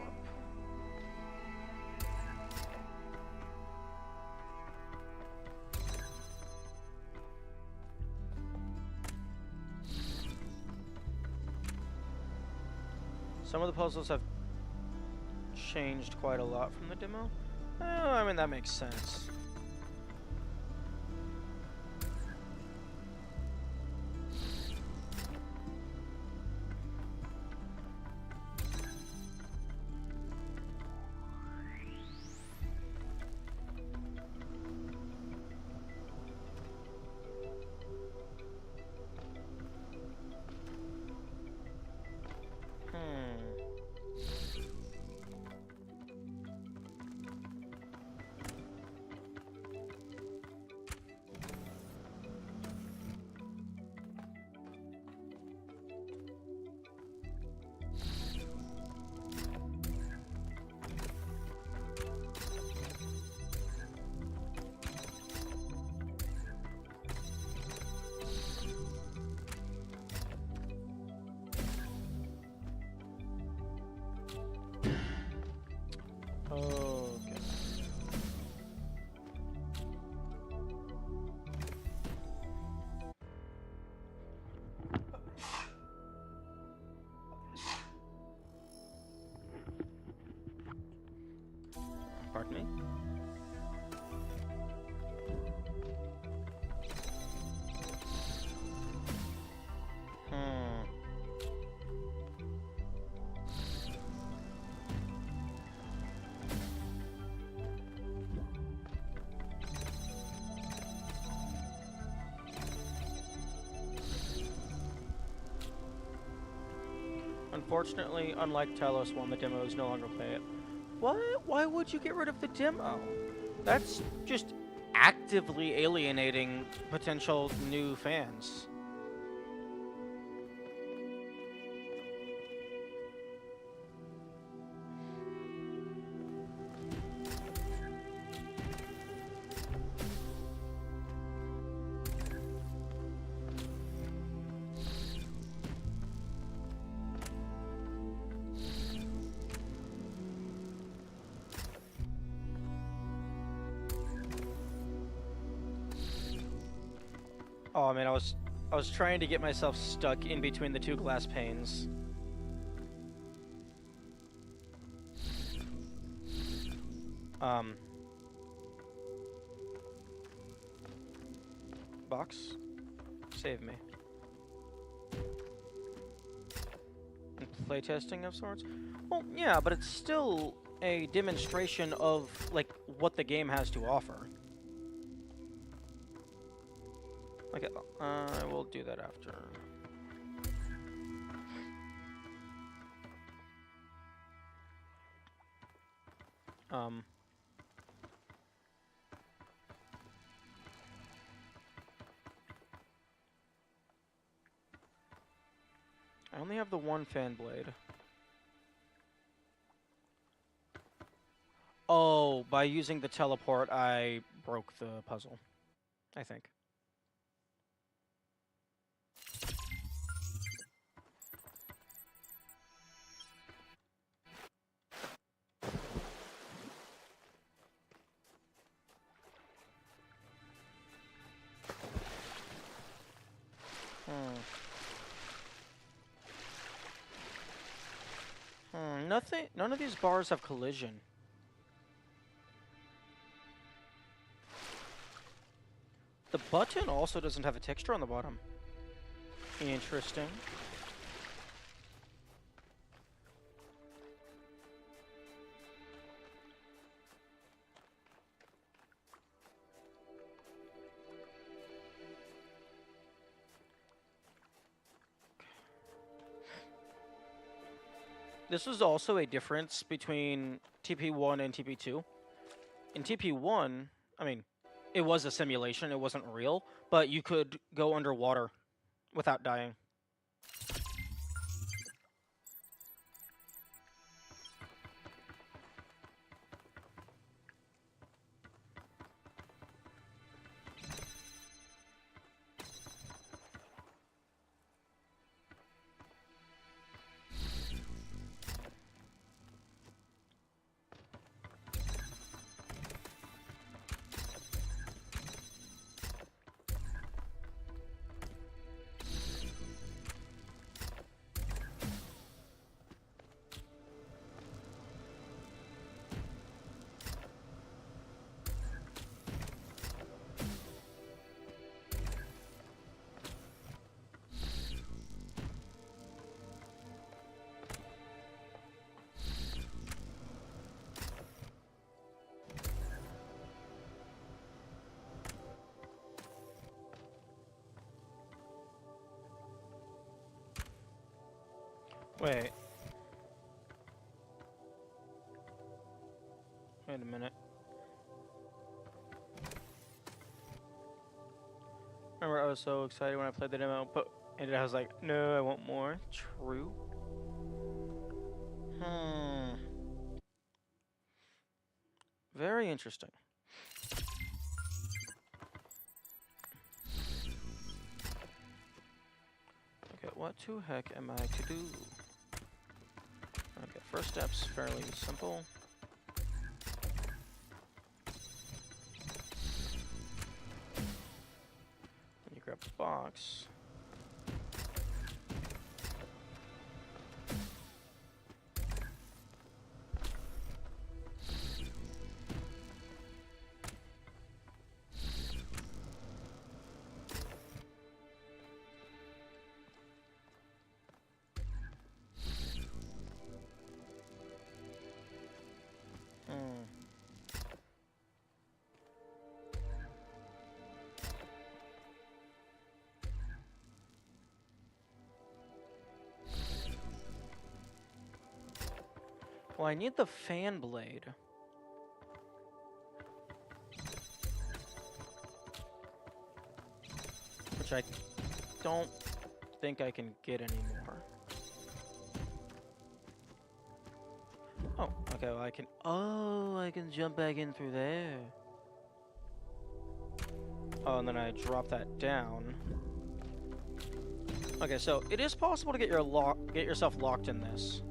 Some of the puzzles have changed quite a lot from the demo. I mean, that makes sense. Okay. Pardon me? Unfortunately, unlike Talos 1, the demo is no longer playable. What? Why would you get rid of the demo? That's just actively alienating potential new fans. Oh man, I was trying to get myself stuck in between the two glass panes. Box? Save me. Playtesting of sorts? Well, yeah, but it's still a demonstration of, like, what the game has to offer. Okay, I will do that after. I only have the one fan blade. Oh, by using the teleport, I broke the puzzle, I think. Nothing. None of these bars have collision. The button also doesn't have a texture on the bottom. Interesting. This is also a difference between TP1 and TP2. In TP1, I mean, it was a simulation, it wasn't real, but you could go underwater without dying. Wait. Wait a minute. Remember, I was so excited when I played the demo, but and I was like, no, I want more. True. Very interesting. Okay, what the heck am I to do? Okay, first step's fairly simple. Then you grab the box. Well, I need the fan blade. Which I don't think I can get anymore. Oh, okay, well I can... Oh, I can jump back in through there. Oh, and then I drop that down. Okay, so it is possible to get yourself locked in this.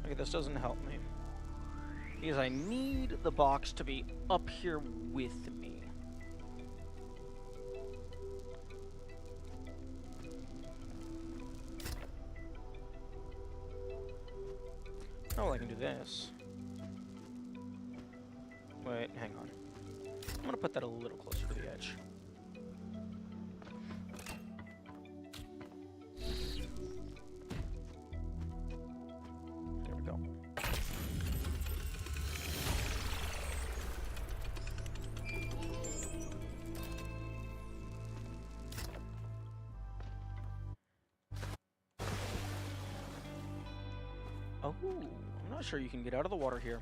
Okay, this doesn't help me. Because I need the box to be up here with me. Oh, I can do this. Wait, hang on. I'm gonna put that a little closer to the edge. There we go. Oh, I'm not sure you can get out of the water here.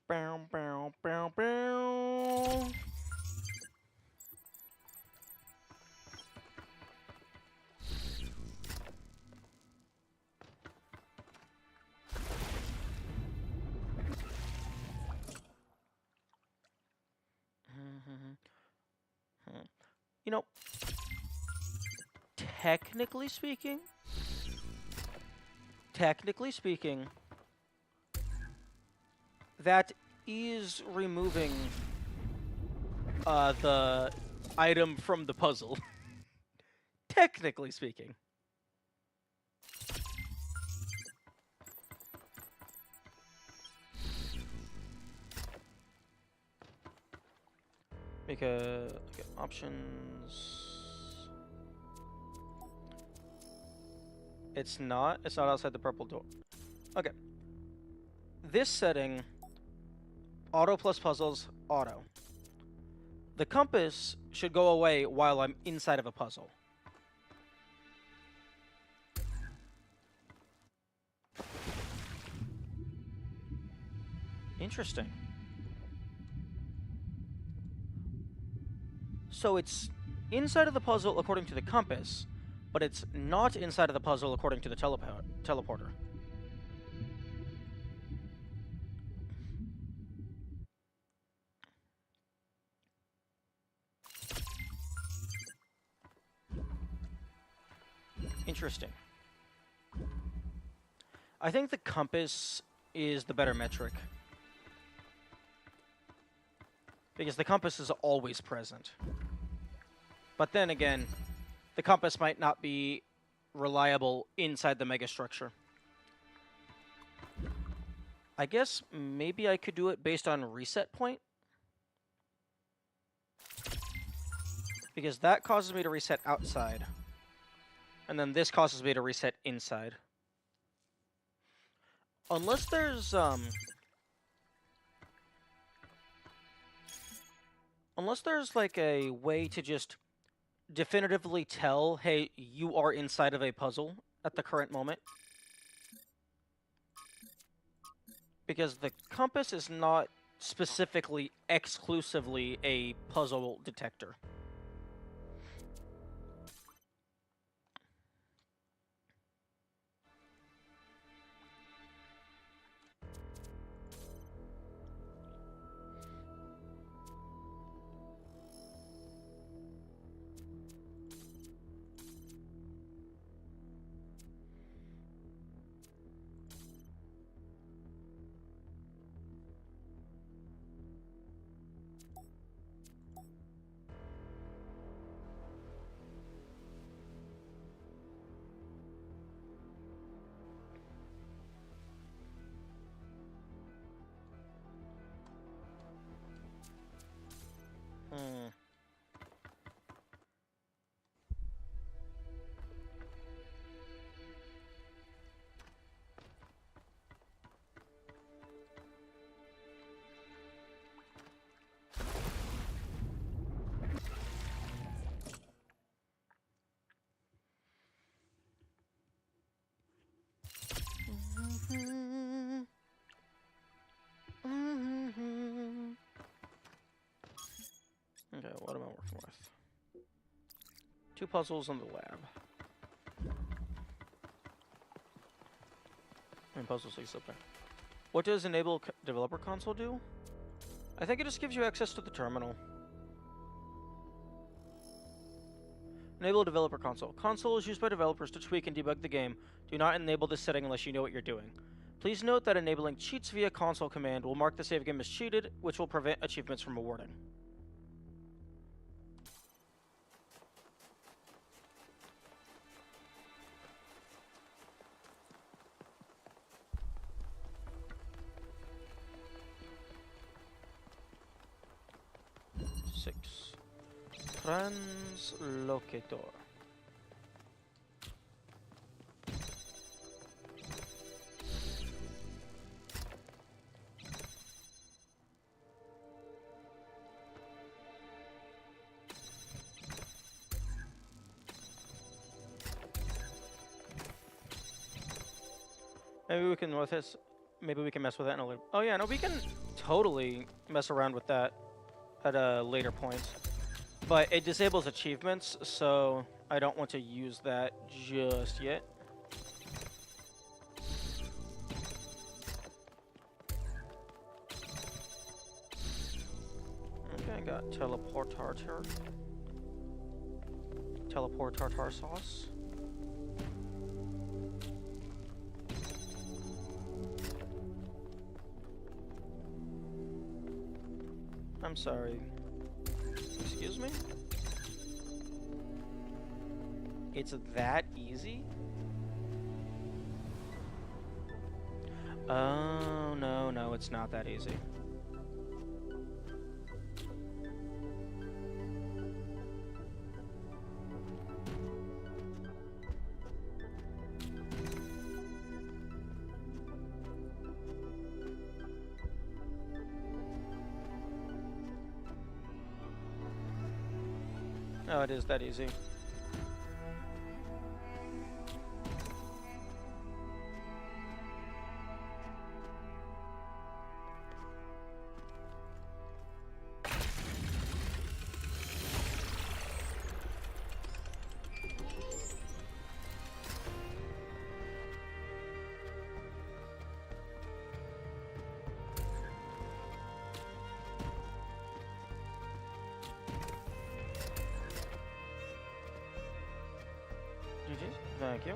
Bow, bow, bow, bow. You know, technically speaking, that is removing the item from the puzzle. Technically speaking. Because, okay, options. It's not outside the purple door. Okay. This setting, auto plus puzzles, auto. The compass should go away while I'm inside of a puzzle. Interesting. So it's inside of the puzzle according to the compass, but it's not inside of the puzzle according to the teleporter. Interesting. I think the compass is the better metric. Because the compass is always present. But then again, the compass might not be reliable inside the megastructure. I guess maybe I could do it based on reset point. Because that causes me to reset outside. And then this causes me to reset inside. Unless there's, like a way to just definitively tell, hey, you are inside of a puzzle at the current moment. Because the compass is not specifically, exclusively a puzzle detector. 2 puzzles in the lab. And puzzles exist up there. What does enable developer console do? I think it just gives you access to the terminal. Enable developer console. Console is used by developers to tweak and debug the game. Do not enable this setting unless you know what you're doing. Please note that enabling cheats via console command will mark the save game as cheated, which will prevent achievements from awarding. Translocator. Maybe we can with this. Maybe we can mess with that in a little. Oh yeah, no, we can totally mess around with that at a later point. But it disables achievements, so I don't want to use that just yet. Okay, I got teleport tartar sauce. I'm sorry. Excuse me? It's that easy? Oh, no, it's not that easy. Oh, it is that easy. Thank you.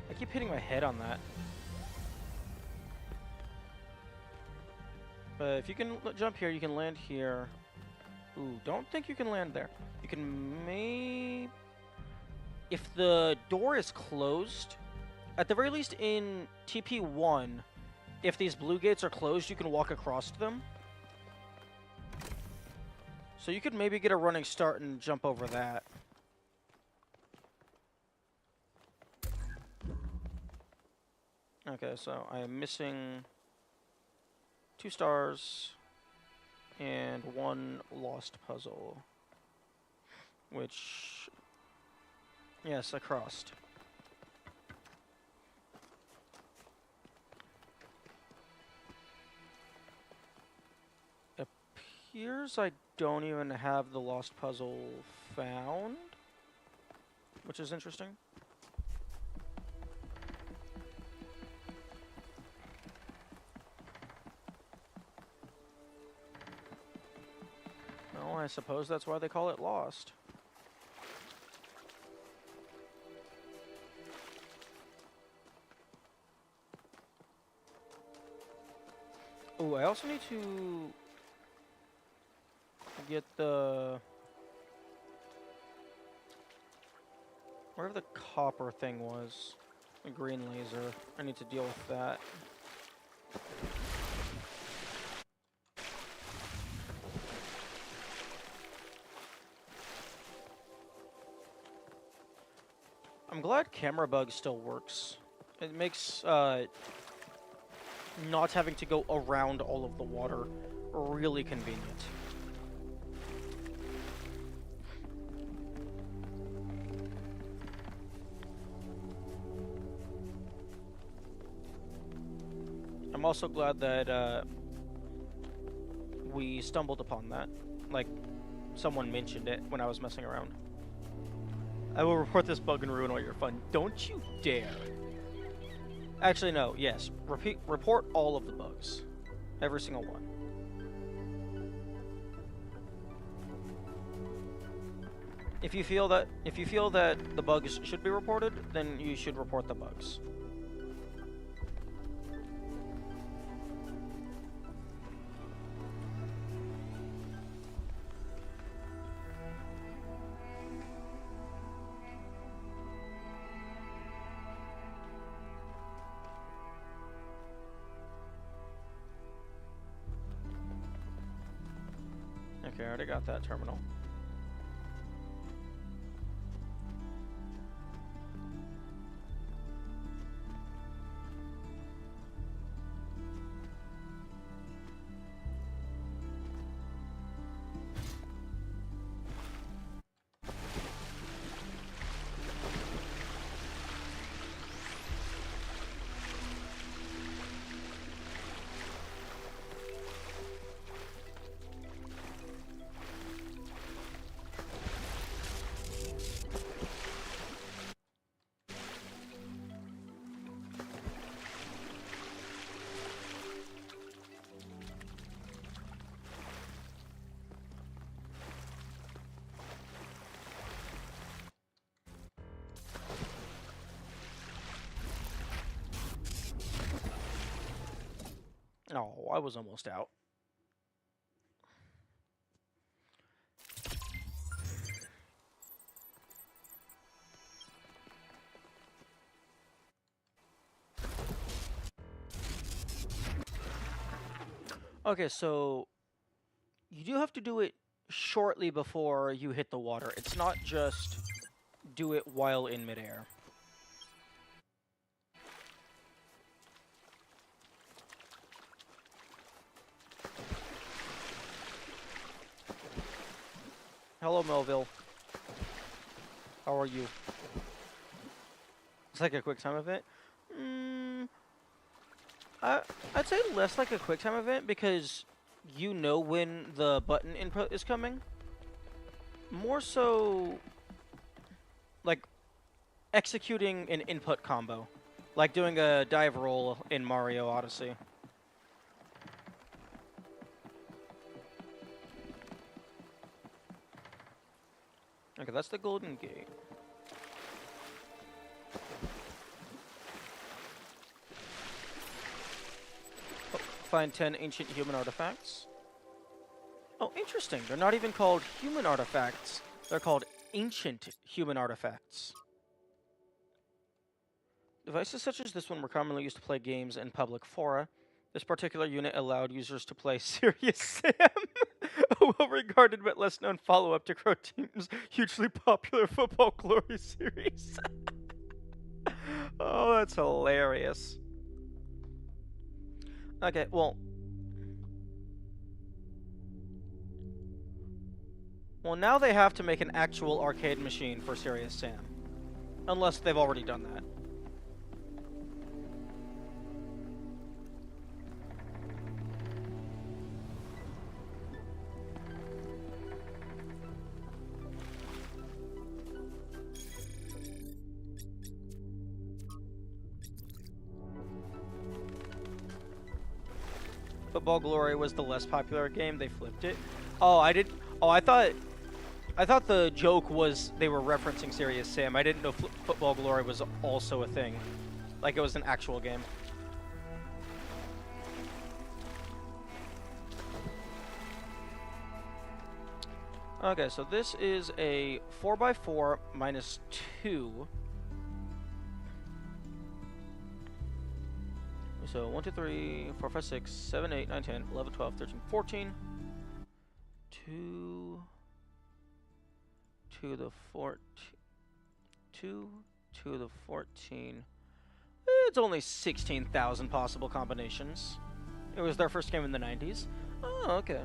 I keep hitting my head on that. But if you can jump here, you can land here. Ooh, don't think you can land there. You can maybe... If the door is closed, at the very least in TP1, if these blue gates are closed, you can walk across them. So you could maybe get a running start and jump over that. Okay, so I am missing 2 stars and 1 lost puzzle. Which... Yes, I crossed. Appears I don't even have the lost puzzle found, which is interesting. Well, I suppose that's why they call it lost. Oh, I also need to get the... wherever the copper thing was. The green laser. I need to deal with that. I'm glad camera bug still works. It makes, not having to go around all of the water, really convenient. I'm also glad that we stumbled upon that. Like, someone mentioned it when I was messing around. I will report this bug and ruin all your fun. Don't you dare. Actually, no. Yes. Report all of the bugs. Every single one. If you feel that the bugs should be reported, then you should report the bugs. Okay, I already got that terminal. Oh, I was almost out. Okay, so you do have to do it shortly before you hit the water. It's not just do it while in midair. Hello, Melville. How are you? It's like a quick time event. I'd say less like a quick time event because you know when the button input is coming. More so like executing an input combo. Like doing a dive roll in Mario Odyssey. Okay, that's the Golden Gate. Oh, find 10 ancient human artifacts. Oh, interesting. They're not even called human artifacts. They're called ancient human artifacts. Devices such as this one were commonly used to play games in public fora. This particular unit allowed users to play Serious Sam, a well-regarded but less-known follow-up to Crow Team's hugely popular Football Glory series. Oh, that's hilarious. Okay, well... Well, now they have to make an actual arcade machine for Serious Sam. Unless they've already done that. Football Glory was the less popular game. They flipped it. Oh, I did. Oh, I thought the joke was they were referencing Serious Sam. I didn't know Football Glory was also a thing. Like it was an actual game. Okay, so this is a 4x4 minus 2. So 1, 2, 3, 4, 5, 6, 7, 8, 9, 10, 11, 12, 13, 14. 2 to the 14. 2 to the 14. It's only 16,000 possible combinations. It was their first game in the 90s. Oh, okay.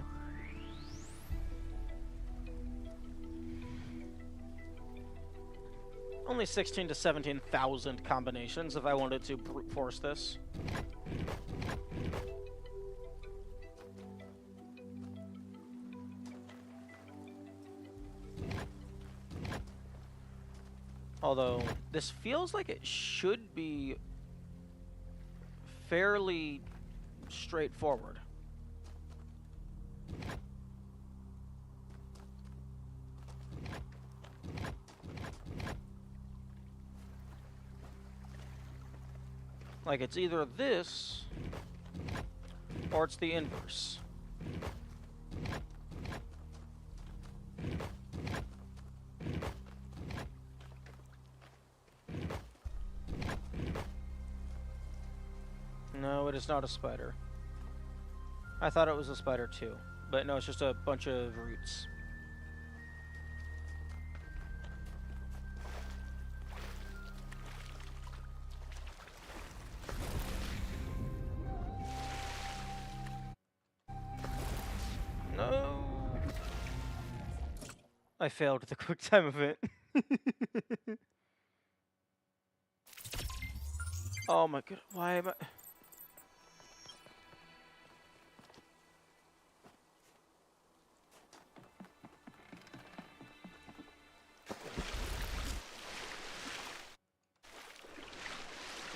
Only 16 to 17,000 combinations if I wanted to brute force this. Although, this feels like it should be fairly straightforward. Like, it's either this, or it's the inverse. No, it is not a spider. I thought it was a spider too, but no, it's just a bunch of roots. No! I failed the quick time event. Oh my god, why am I...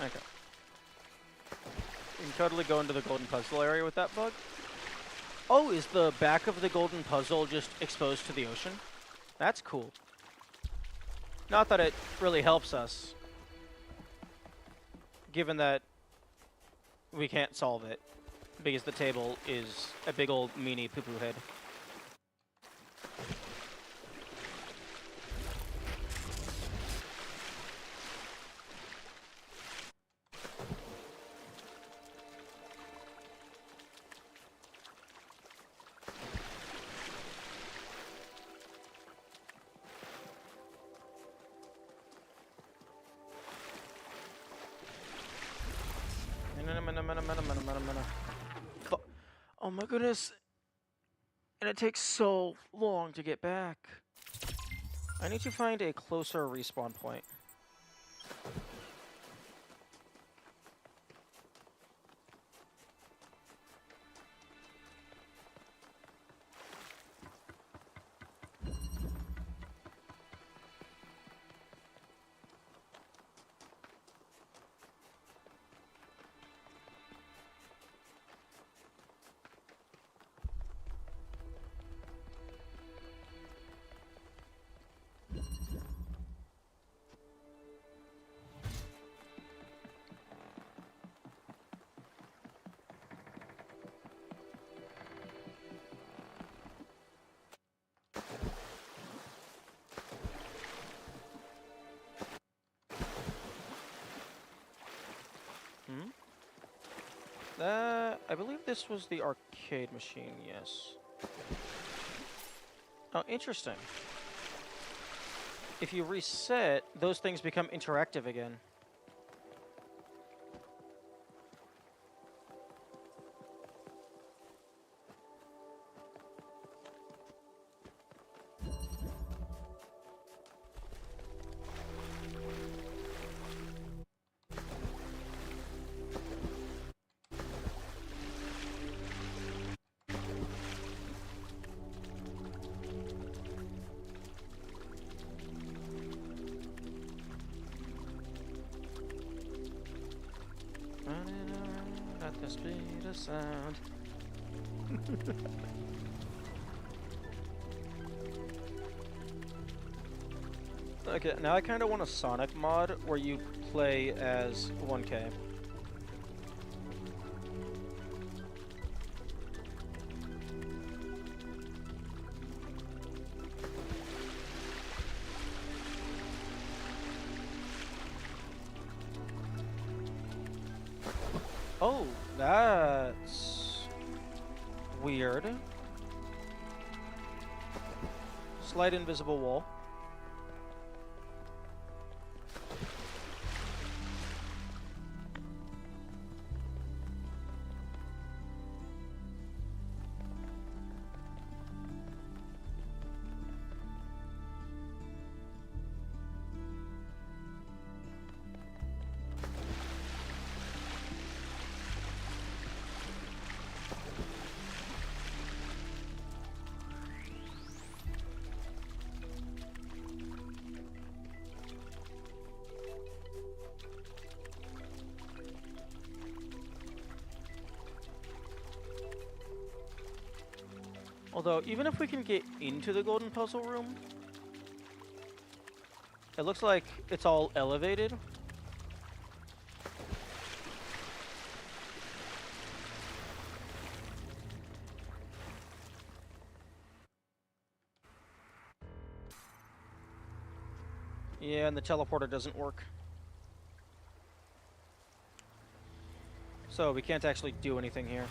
Okay. You can totally go into the golden puzzle area with that bug. Oh, is the back of the golden puzzle just exposed to the ocean? That's cool. Not that it really helps us, given that we can't solve it, because the table is a big old meanie poo-poo head. Oh my goodness. And it takes so long to get back. I need to find a closer respawn point. I believe this was the arcade machine, yes. Oh, interesting. If you reset, those things become interactive again. Running around at the speed of sound. Okay, now I kind of want a Sonic mod where you play as 1K. Oh, that's weird. Slight invisible wall. Although, even if we can get into the golden puzzle room, it looks like it's all elevated. Yeah, and the teleporter doesn't work. So we can't actually do anything here.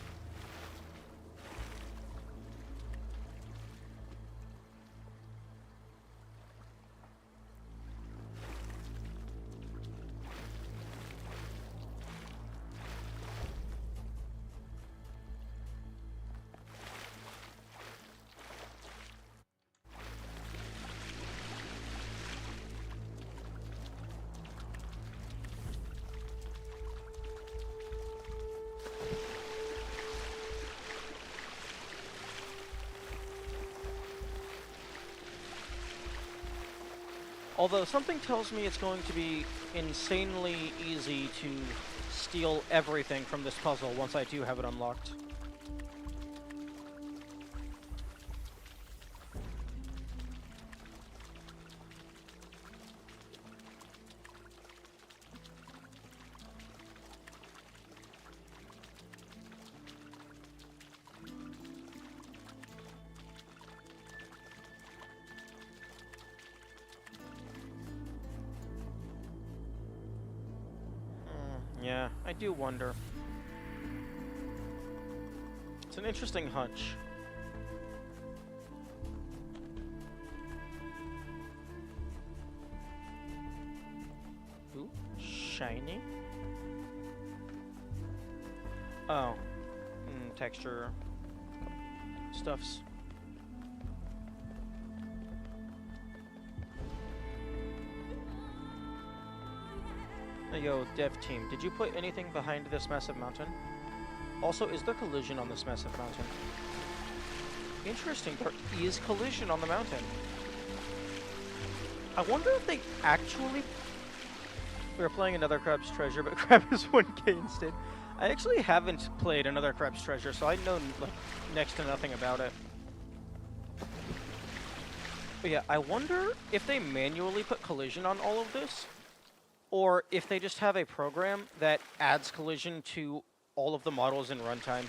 Although something tells me it's going to be insanely easy to steal everything from this puzzle once I do have it unlocked. Yeah, I do wonder. It's an interesting hunch. Ooh, shiny. Oh, texture stuffs. Yo, dev team, did you put anything behind this massive mountain? Also, is there collision on this massive mountain? Interesting, there is collision on the mountain. I wonder if they actually... We were playing Another Crab's Treasure, but Crab is 1K instead. I actually haven't played Another Crab's Treasure, so I know like next to nothing about it. But yeah, I wonder if they manually put collision on all of this, or if they just have a program that adds collision to all of the models in runtime.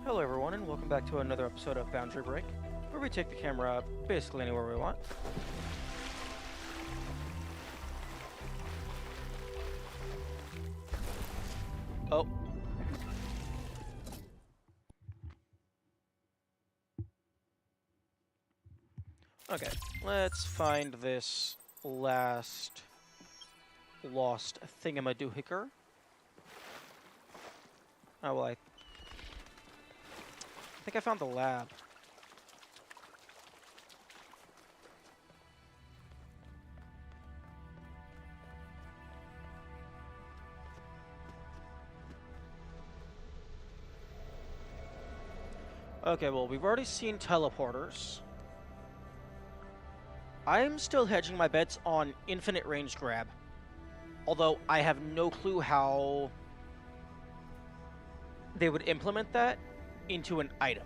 Hello everyone, and welcome back to another episode of Boundary Break, where we take the camera basically anywhere we want. Oh. Okay, let's find this last lost thingamadoohicker. Oh, well, I think I found the lab. Okay, well, we've already seen teleporters. I'm still hedging my bets on infinite range grab. Although I have no clue how they would implement that into an item.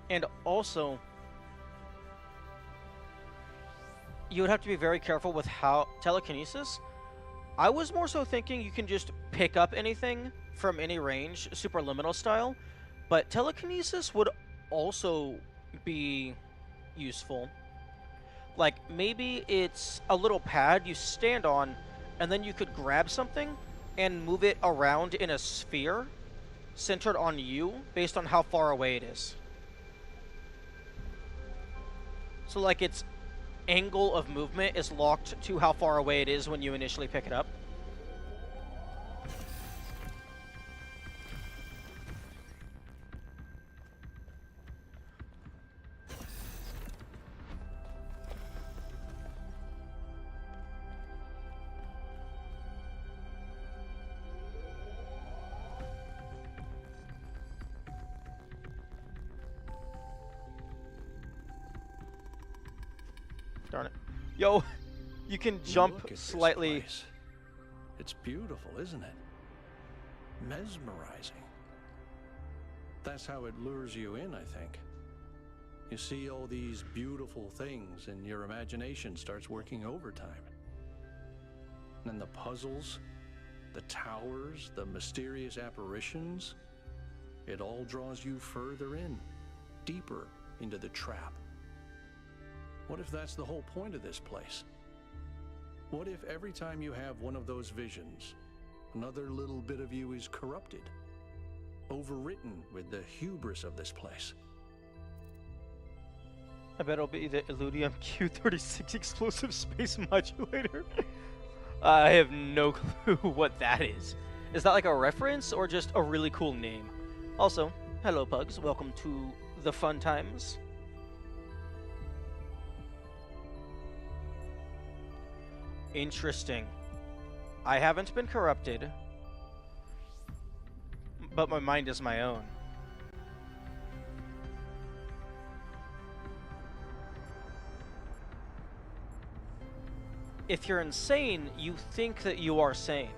And also, you would have to be very careful with how telekinesis. I was more so thinking you can just pick up anything from any range, superliminal style, but telekinesis would also be useful. Like, maybe it's a little pad you stand on, and then you could grab something and move it around in a sphere centered on you based on how far away it is. So like its angle of movement is locked to how far away it is when you initially pick it up. Darn it. Yo, you can jump Look at this slightly. place. It's beautiful, isn't it? Mesmerizing. That's how it lures you in, I think. You see all these beautiful things and your imagination starts working overtime. And then the puzzles, the towers, the mysterious apparitions, it all draws you further in, deeper into the trap. What if that's the whole point of this place? What if every time you have one of those visions, another little bit of you is corrupted, overwritten with the hubris of this place? I bet it'll be the Illudium Q36 explosive space modulator. I have no clue what that is. Is that like a reference or just a really cool name? Also, hello Pugs, welcome to the fun times. Interesting. I haven't been corrupted, but my mind is my own. If you're insane, you think that you are sane.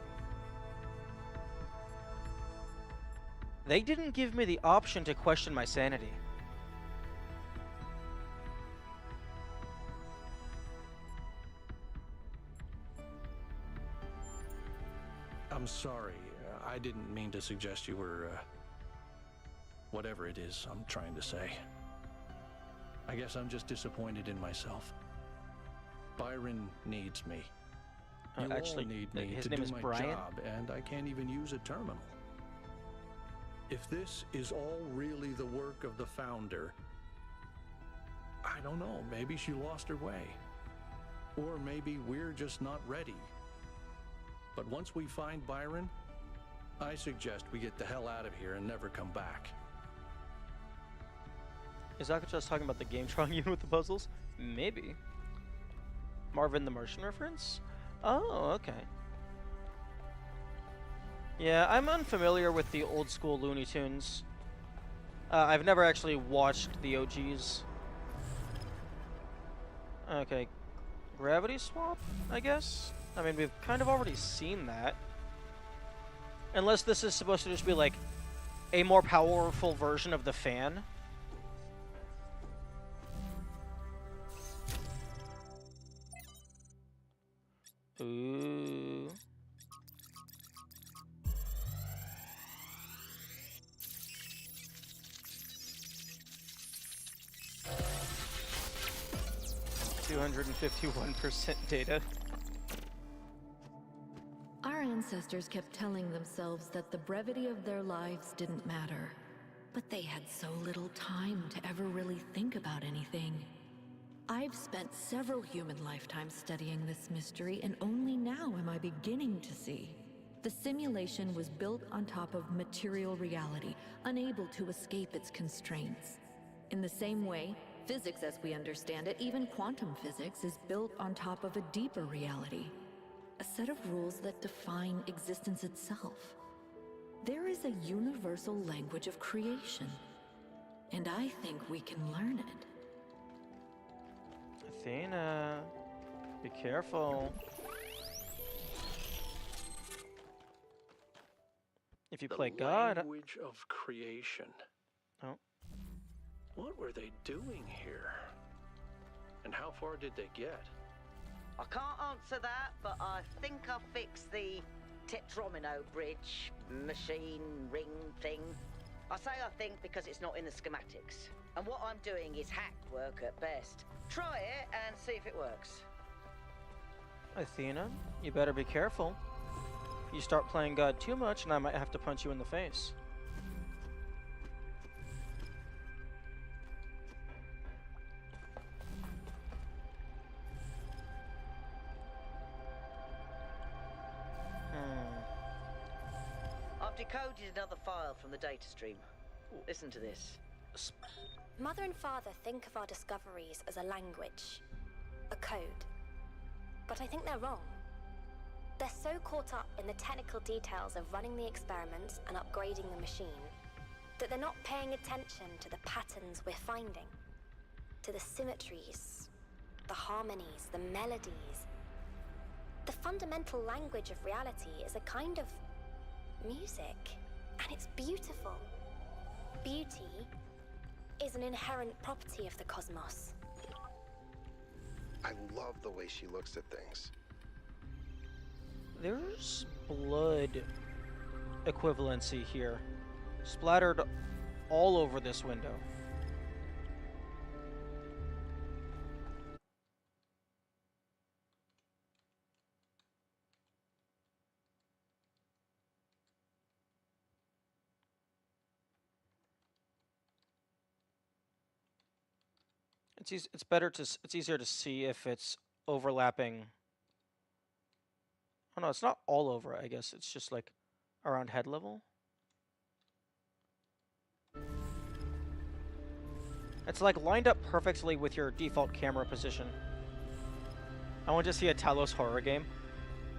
They didn't give me the option to question my sanity. I'm sorry. I didn't mean to suggest you were, whatever it is I'm trying to say. I guess I'm just disappointed in myself. Byron needs me. You actually, all need me his to name do is my Brian? job, and I can't even use a terminal. If this is all really the work of the Founder, I don't know, maybe she lost her way. Or maybe we're just not ready. But once we find Byron, I suggest we get the hell out of here and never come back. Is Zaka just talking about the game trying you with the puzzles? Maybe. Marvin the Martian reference? Oh, okay. Yeah, I'm unfamiliar with the old school Looney Tunes. I've never actually watched the OGs. Okay. Gravity swap, I guess? I mean, we've kind of already seen that. Unless this is supposed to just be like a more powerful version of the fan. Ooh. %251% data. Our ancestors kept telling themselves that the brevity of their lives didn't matter. But they had so little time to ever really think about anything. I've spent several human lifetimes studying this mystery, and only now am I beginning to see. The simulation was built on top of material reality, unable to escape its constraints. In the same way, physics as we understand it, even quantum physics, is built on top of a deeper reality. A set of rules that define existence itself. There is a universal language of creation, and I think we can learn it. Athena, be careful. If you play God. Language of creation. Oh. What were they doing here? And how far did they get? I can't answer that, but I think I'll fix the Tetromino bridge, machine, ring thing. I say I think because it's not in the schematics. And what I'm doing is hack work at best. Try it and see if it works. Athena, you better be careful. You start playing God too much and I might have to punch you in the face. I've decoded another file from the data stream. Listen to this. Mother and Father think of our discoveries as a language, a code. But I think they're wrong. They're so caught up in the technical details of running the experiments and upgrading the machine that they're not paying attention to the patterns we're finding, to the symmetries, the harmonies, the melodies. The fundamental language of reality is a kind of music, and it's beautiful. Beauty is an inherent property of the cosmos. I love the way she looks at things. There's blood equivalency here, splattered all over this window. It's easier to see if it's overlapping. Oh no, it's not all over, I guess. It's just like around head level. It's like lined up perfectly with your default camera position. I want to see a Talos horror game.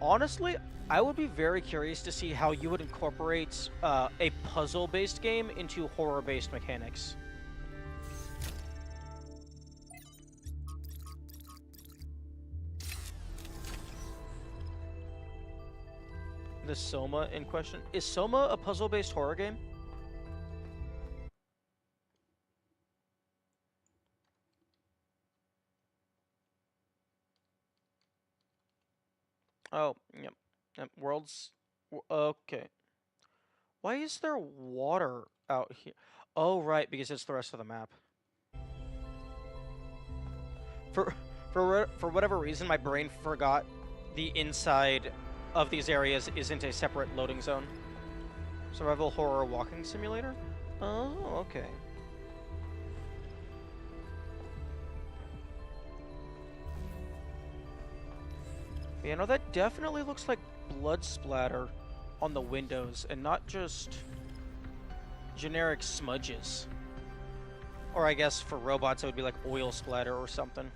Honestly, I would be very curious to see how you would incorporate a puzzle-based game into horror-based mechanics. The Soma in question. Is Soma a puzzle-based horror game? Oh, yep. Worlds. Okay. Why is there water out here? Oh, right, because it's the rest of the map. For whatever reason, my brain forgot the inside of these areas isn't a separate loading zone. Survival horror walking simulator? Oh, okay. Yeah, no, that definitely looks like blood splatter on the windows and not just generic smudges. Or I guess for robots it would be like oil splatter or something.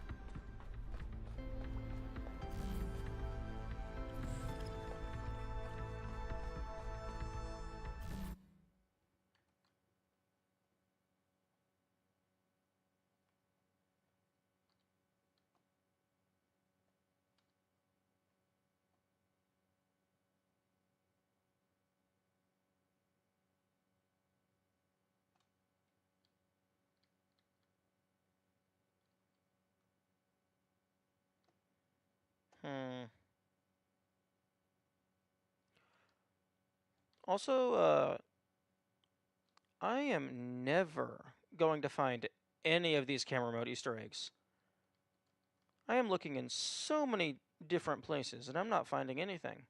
Also, I am never going to find any of these camera mode Easter eggs. I am looking in so many different places, and I'm not finding anything.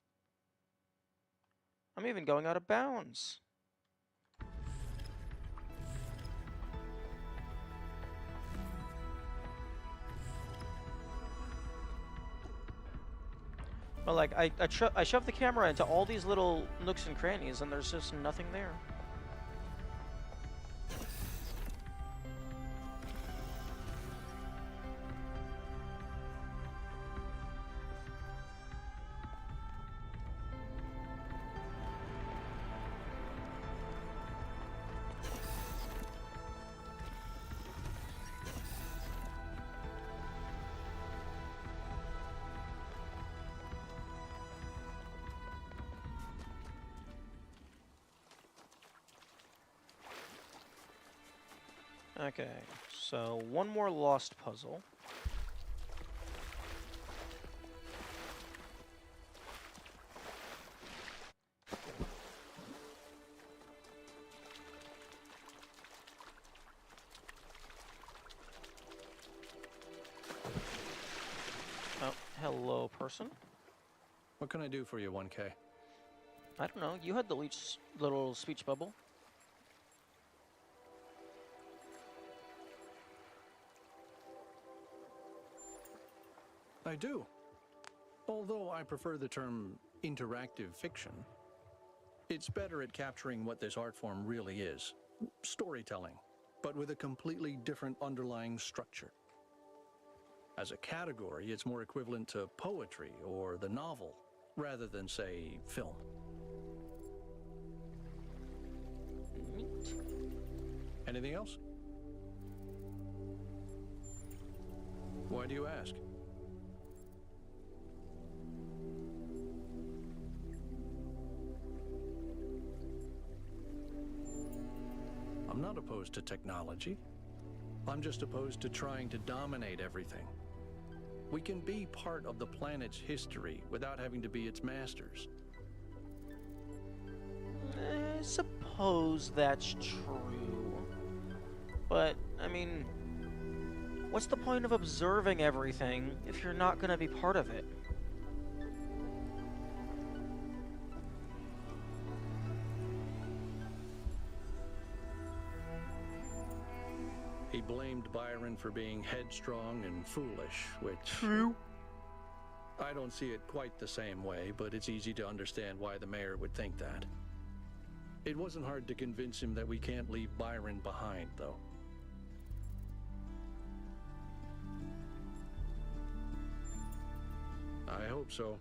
I'm even going out of bounds. But like, I shoved the camera into all these little nooks and crannies, and there's just nothing there. Okay, so one more lost puzzle. Oh, hello, person. What can I do for you, 1K? I don't know, you had the little speech bubble. I do. Although I prefer the term interactive fiction. It's better at capturing what this art form really is. Storytelling, but with a completely different underlying structure. As a category, it's more equivalent to poetry or the novel, rather than, say, film. Anything else? Well, Why do you ask? I'm not opposed to technology. I'm just opposed to trying to dominate everything. We can be part of the planet's history without having to be its masters. I suppose that's true. But, I mean, what's the point of observing everything if you're not going to be part of it? He blamed Byron for being headstrong and foolish, which... True. I don't see it quite the same way, but it's easy to understand why the mayor would think that. It wasn't hard to convince him that we can't leave Byron behind, though. I hope so.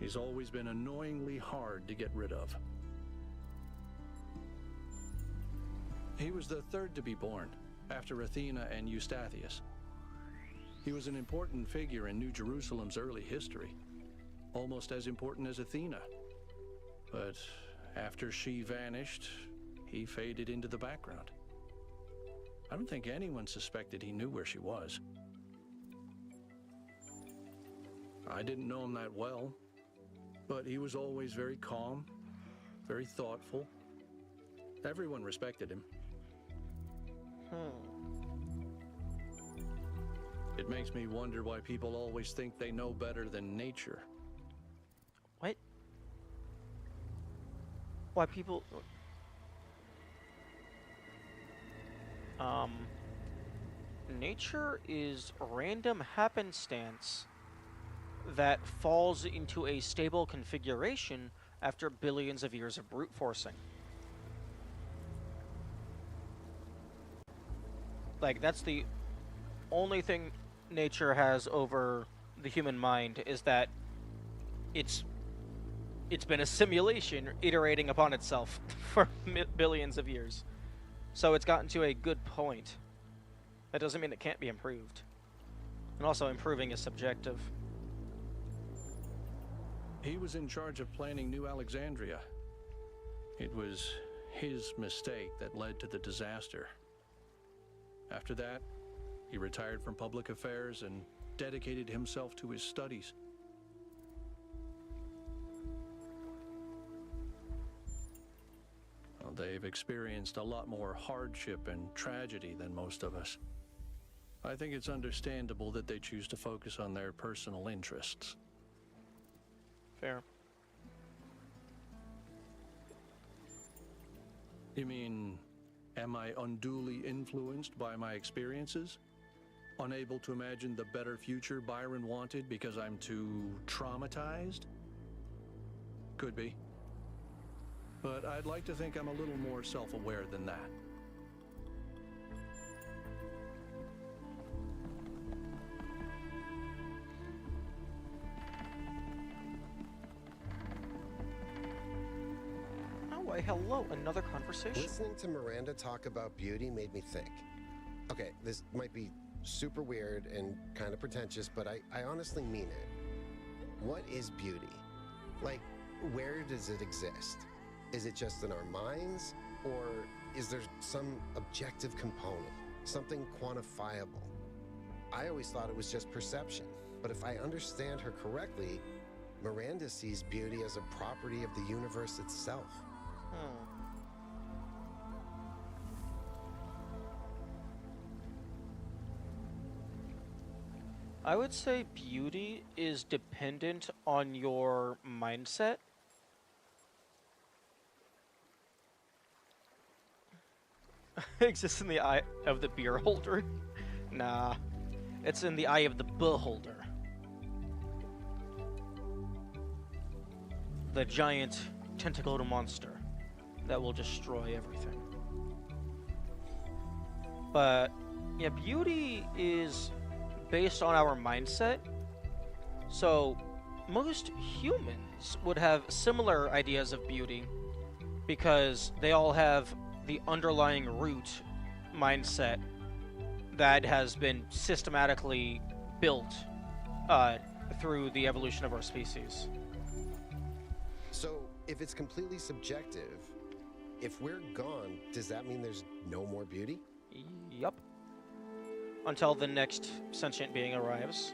He's always been annoyingly hard to get rid of. He was the third to be born, after Athena and Eustathius. He was an important figure in New Jerusalem's early history, almost as important as Athena. But after she vanished, he faded into the background. I don't think anyone suspected he knew where she was. I didn't know him that well, but he was always very calm, very thoughtful. Everyone respected him. It makes me wonder why people always think they know better than nature. What? Why people... Nature is random happenstance that falls into a stable configuration after billions of years of brute forcing. Like, that's the only thing nature has over the human mind, is that it's been a simulation iterating upon itself for billions of years. So it's gotten to a good point. That doesn't mean it can't be improved. And also, improving is subjective. He was in charge of planning New Alexandria. It was his mistake that led to the disaster. After that, he retired from public affairs and dedicated himself to his studies. Well, they've experienced a lot more hardship and tragedy than most of us. I think it's understandable that they choose to focus on their personal interests. Fair. You mean, am I unduly influenced by my experiences? Unable to imagine the better future Byron wanted because I'm too traumatized? Could be. But I'd like to think I'm a little more self-aware than that. Oh, why, hello, another conversation. Listening to Miranda talk about beauty made me think. Okay, this might be super weird and kind of pretentious, but I honestly mean it. What is beauty? Like, where does it exist? Is it just in our minds? Or is there some objective component? Something quantifiable? I always thought it was just perception. But if I understand her correctly, Miranda sees beauty as a property of the universe itself. I would say beauty is dependent on your mindset. Exists in the eye of the beer holder? Nah. It's in the eye of the beholder. The giant tentacled monster that will destroy everything. But, yeah, beauty is based on our mindset. So, most humans would have similar ideas of beauty because they all have the underlying root mindset that has been systematically built through the evolution of our species. So, if it's completely subjective, if we're gone, does that mean there's no more beauty? Yup. Until the next sentient being arrives.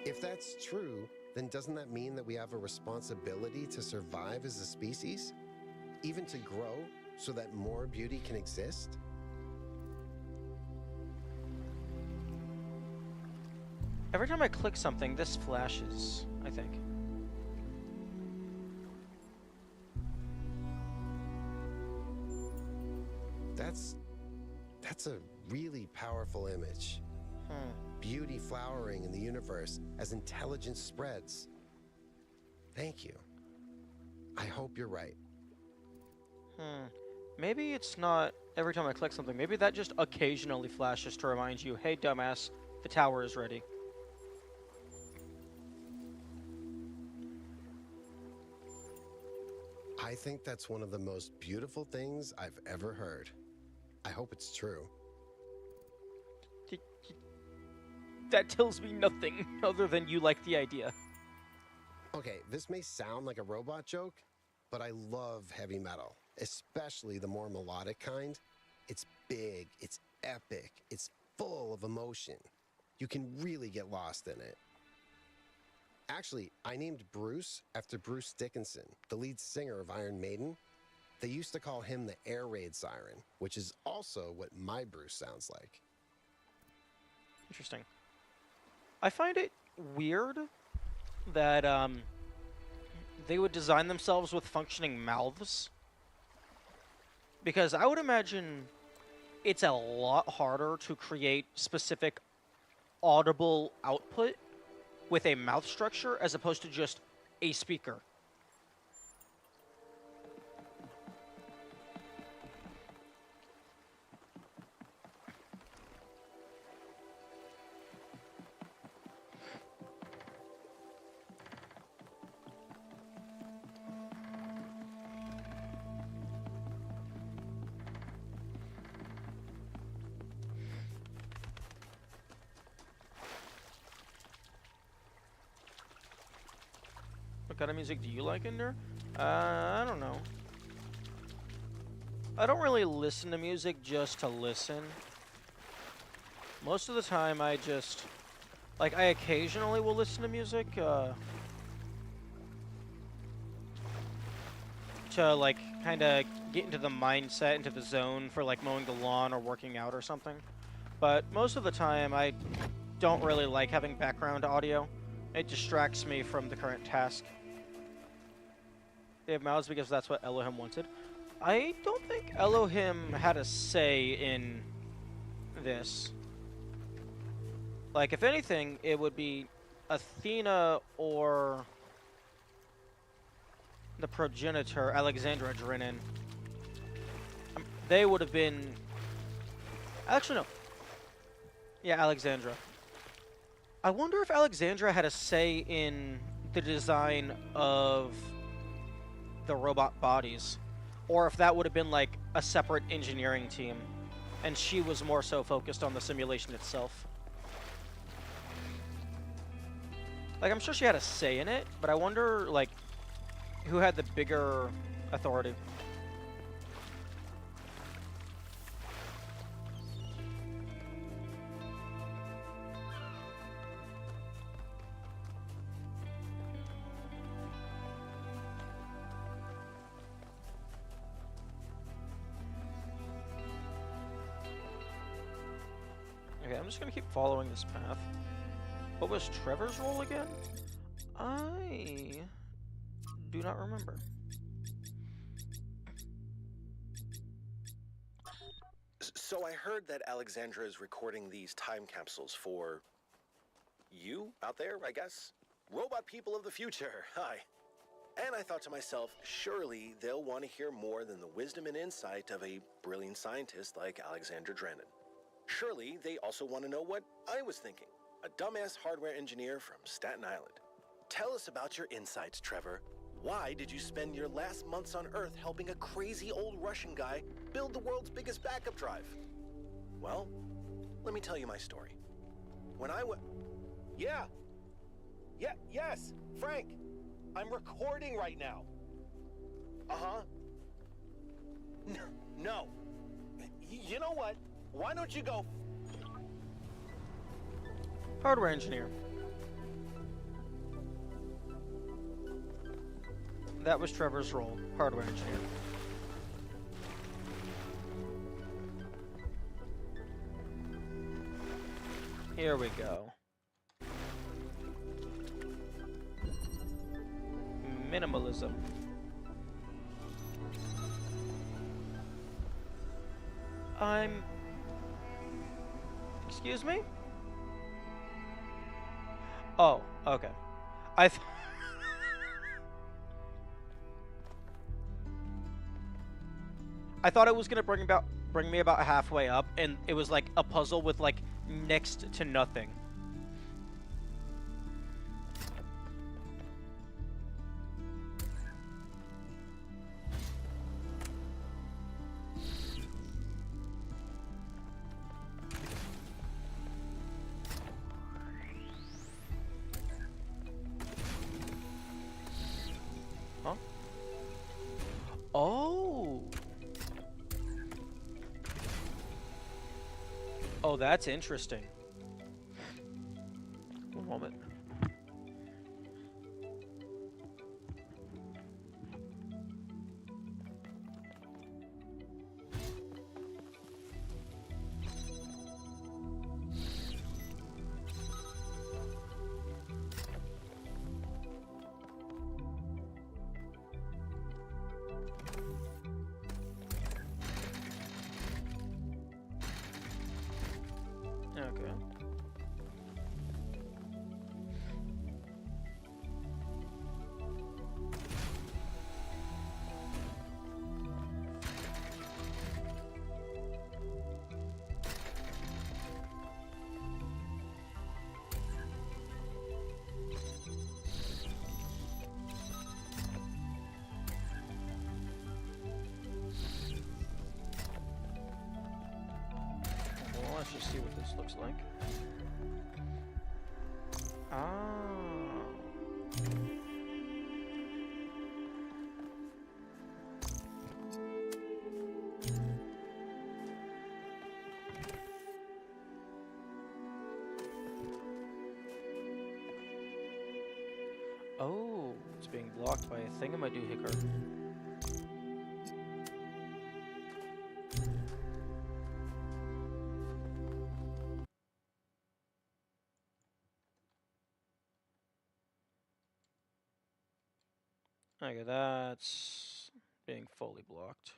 If that's true, then doesn't that mean that we have a responsibility to survive as a species? Even to grow so that more beauty can exist? Every time I click something, this flashes, I think. That's a really powerful image. Beauty flowering in the universe as intelligence spreads. Thank you. I hope you're right. Maybe it's not every time I click something. Maybe that just occasionally flashes to remind you, hey, dumbass, the tower is ready. I think that's one of the most beautiful things I've ever heard. I hope it's true. That tells me nothing other than you like the idea. Okay, this may sound like a robot joke, but I love heavy metal, especially the more melodic kind. It's big, it's epic, it's full of emotion. You can really get lost in it. Actually, I named Bruce after Bruce Dickinson, the lead singer of Iron Maiden. They used to call him the air raid siren, which is also what my Bruce sounds like. Interesting. I find it weird that they would design themselves with functioning mouths. Because I would imagine it's a lot harder to create specific audible output with a mouth structure as opposed to just a speaker. What kind of music do you like in there? I don't know. I don't really listen to music just to listen. Most of the time I just... Like, I occasionally will listen to music, to, like, kind of get into the mindset, into the zone for, like, mowing the lawn or working out or something. But most of the time I don't really like having background audio. It distracts me from the current task. They have mouths because that's what Elohim wanted. I don't think Elohim had a say in this. Like, if anything, it would be Athena or the progenitor, Alexandra Drennan. They would have been... Actually, no. Yeah, Alexandra. I wonder if Alexandra had a say in the design of the robot bodies, or if that would have been like a separate engineering team, and she was more so focused on the simulation itself. Like, I'm sure she had a say in it, but I wonder, like, who had the bigger authority. Okay, I'm just gonna keep following this path. What was Trevor's role again? I do not remember. So I heard that Alexandra is recording these time capsules for you out there, I guess? Robot people of the future, hi. And I thought to myself, surely they'll want to hear more than the wisdom and insight of a brilliant scientist like Alexandra Drennan. Surely they also want to know what I was thinking, a dumbass hardware engineer from Staten Island. Tell us about your insights, Trevor. Why did you spend your last months on Earth helping a crazy old Russian guy build the world's biggest backup drive? Well, let me tell you my story. When I went... Yeah! Yes! Frank! I'm recording right now! Uh-huh. No. You know what? Why don't you go... Hardware engineer. That was Trevor's role, hardware engineer. Here we go. Minimalism. Excuse me? Oh, okay. I thought it was gonna bring me about halfway up, and it was like a puzzle with like next to nothing. Huh? Oh. Oh, that's interesting. One moment. Okay. Well, let's just see what this looks like. Ah. Oh, it's being blocked by a thingamadoohicker. Okay, that's being fully blocked.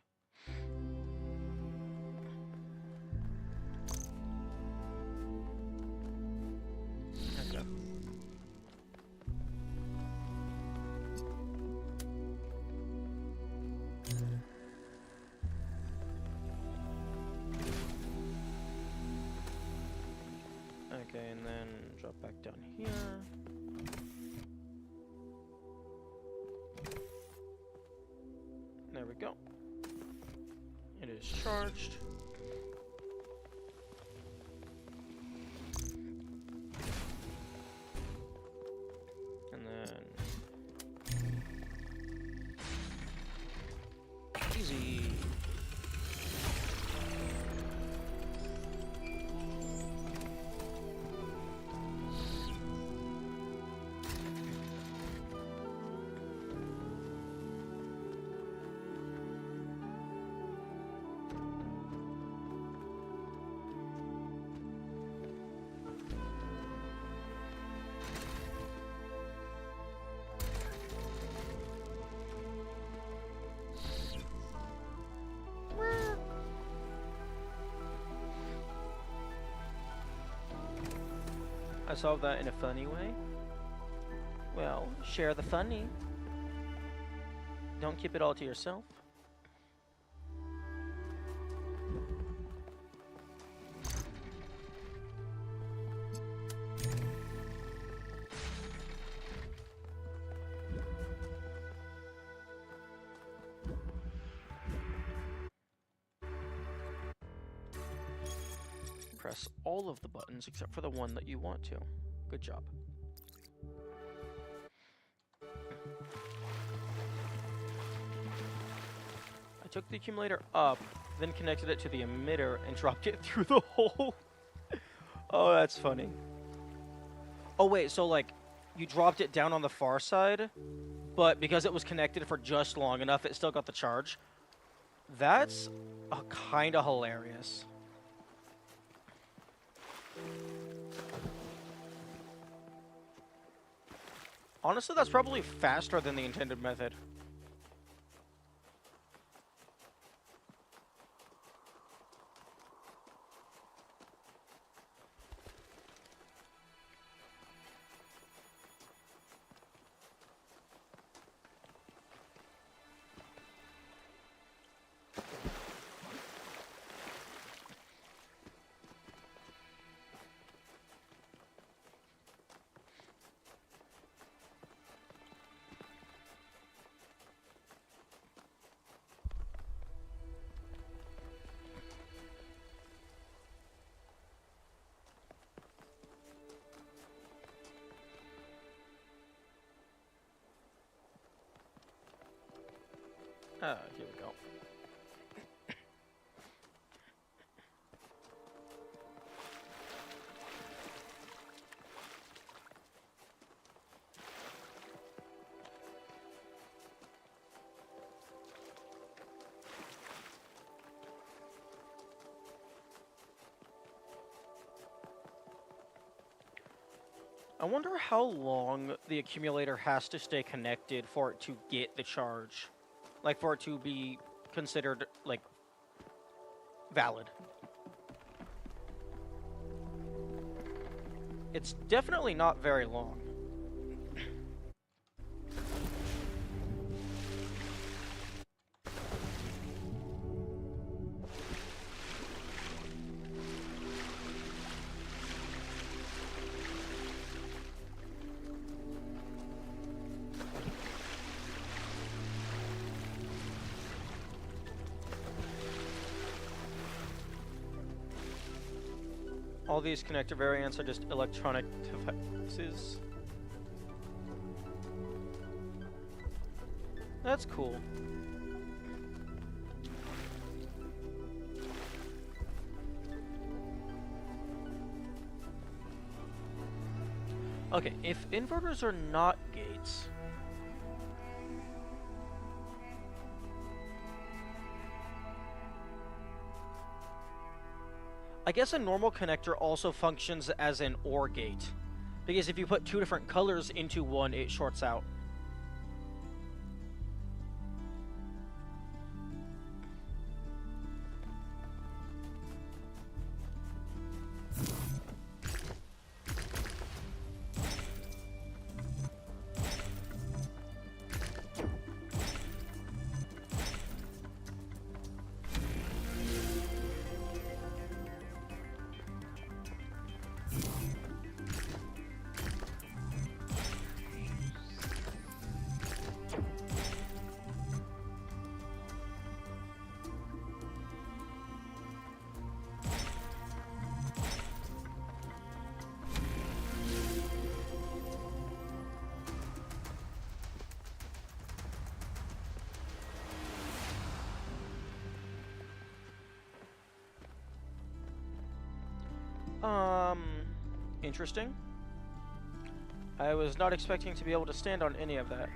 Okay. Okay, and then drop back down here. There we go. It is charged. And then... Easy. I solved that in a funny way. Well, share the funny. Don't keep it all to yourself. press all of the buttons except for the one that you want to. Good job. I took the accumulator up, then connected it to the emitter and dropped it through the hole. Oh, that's funny. Oh, wait, so, like, you dropped it down on the far side, but because it was connected for just long enough, it still got the charge. That's kind of hilarious. Honestly, that's probably faster than the intended method. Here we go. I wonder how long the accumulator has to stay connected for it to get the charge. Like, for it to be considered, like, valid. It's definitely not very long. All these connector variants are just electronic devices. That's cool. Okay, if inverters are not gates, I guess a normal connector also functions as an OR gate, because if you put two different colors into one, it shorts out. Interesting. I was not expecting to be able to stand on any of that.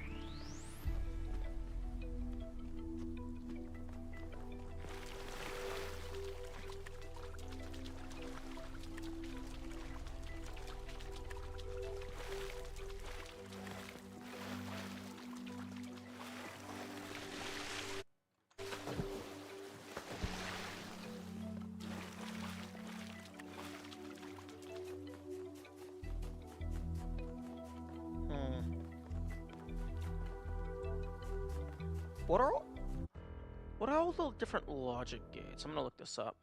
What are all the different logic gates? I'm gonna look this up.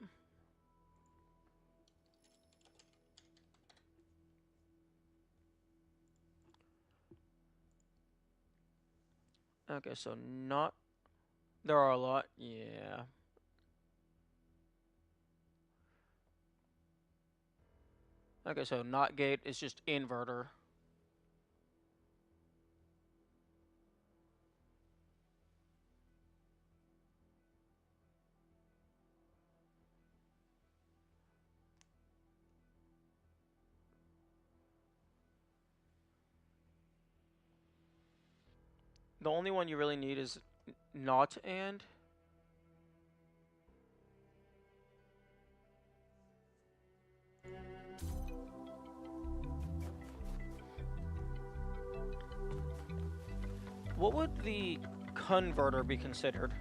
Okay, so not... There are a lot, yeah. Okay, so not gate is just inverter. The only one you really need is not and. What would the converter be considered?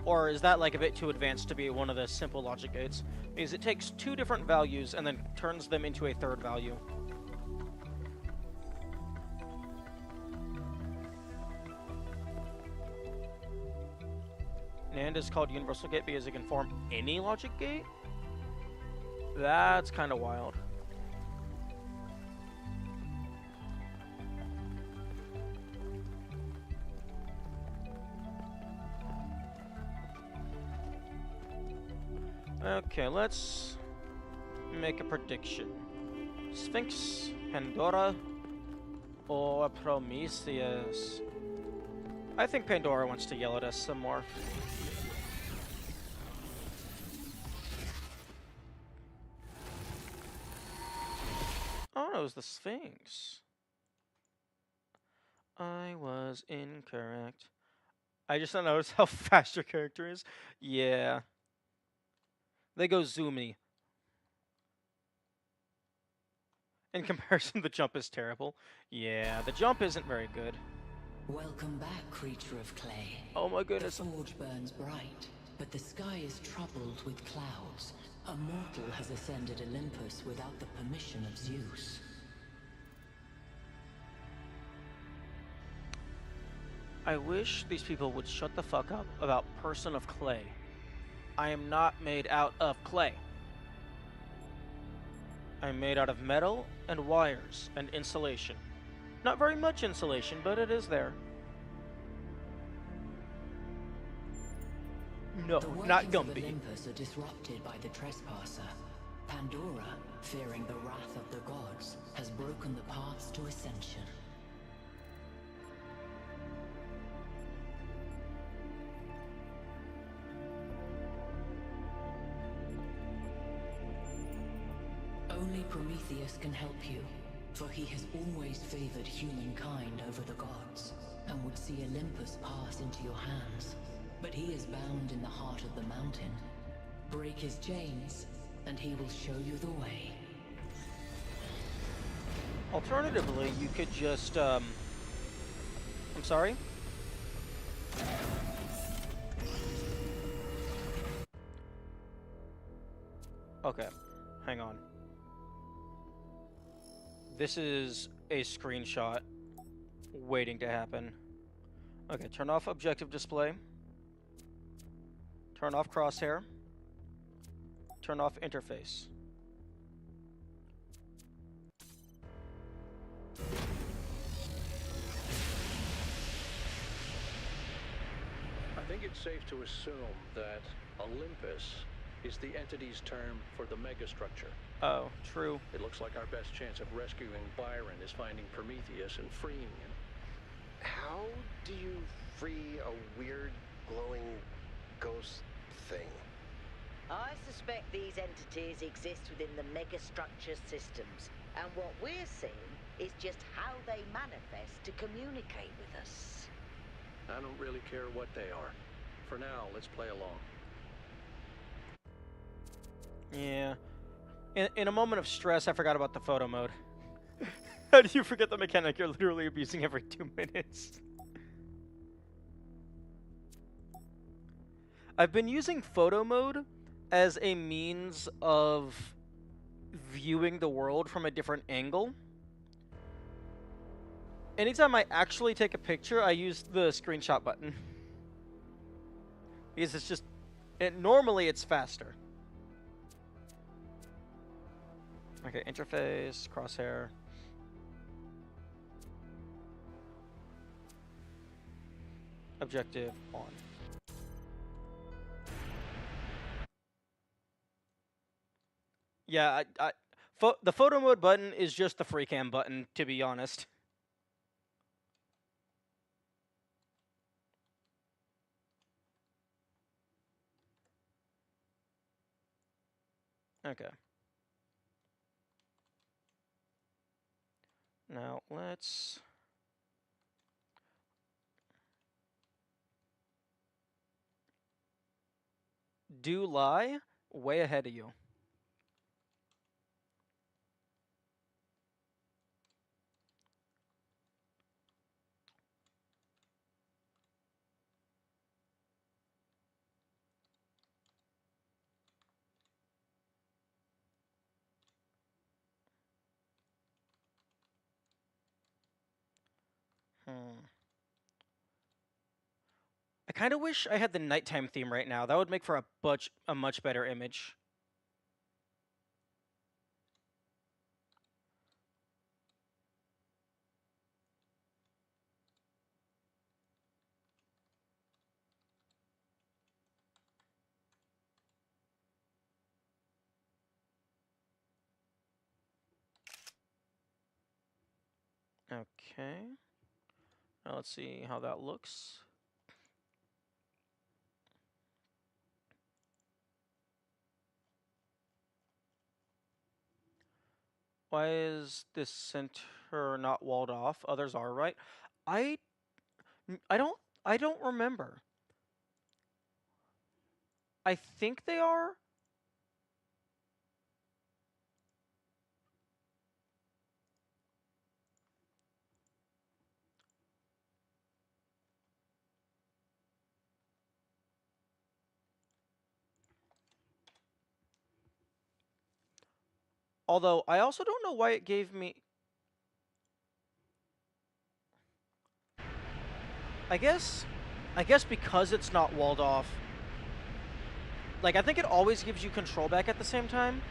Or is that like a bit too advanced to be one of the simple logic gates? Because it takes two different values and then turns them into a third value. NAND is called universal gate because it can form any logic gate? That's kind of wild. Okay, let's make a prediction. Sphinx, Pandora, or Prometheus? I think Pandora wants to yell at us some more. Oh, it was the Sphinx. I was incorrect. I just don't notice how fast your character is. Yeah. They go zoomy. In comparison, the jump is terrible. Yeah, the jump isn't very good. Welcome back, creature of clay. Oh my goodness. The forge burns bright, but the sky is troubled with clouds. A mortal has ascended Olympus without the permission of Zeus. I wish these people would shut the fuck up about person of clay. I am not made out of clay. I'm made out of metal and wires and insulation. Not very much insulation, but it is there. No, not Gumby. The Olympus are disrupted by the trespasser. Pandora, fearing the wrath of the gods, has broken the paths to ascension. Only Prometheus can help you, for he has always favored humankind over the gods, and would see Olympus pass into your hands. But he is bound in the heart of the mountain. Break his chains, and he will show you the way. Alternatively, you could just, I'm sorry? Okay, hang on. This is a screenshot waiting to happen. Okay, turn off objective display. Turn off crosshair. Turn off interface. I think it's safe to assume that Olympus is the entity's term for the megastructure. Oh, true. It looks like our best chance of rescuing Byron is finding Prometheus and freeing him. How do you free a weird, glowing ghost thing? I suspect these entities exist within the megastructure systems, and what we're seeing is just how they manifest to communicate with us. I don't really care what they are. For now, let's play along. Yeah. In a moment of stress, I forgot about the photo mode. How do you forget the mechanic you're literally abusing every 2 minutes? I've been using photo mode as a means of viewing the world from a different angle. Anytime I actually take a picture, I use the screenshot button. Because it's just... normally it's faster. Okay, interface, crosshair. Objective on. Yeah, The photo mode button is just the free cam button, to be honest. Okay. Now let's... Do lie way ahead of you. I kind of wish I had the nighttime theme right now. That would make for a much better image. Okay. Now let's see how that looks. Why is this center not walled off? Others are, right? I don't remember. I think they are. Although I also don't know why it gave me... I guess because it's not walled off. Like, I think it always gives you control back at the same time.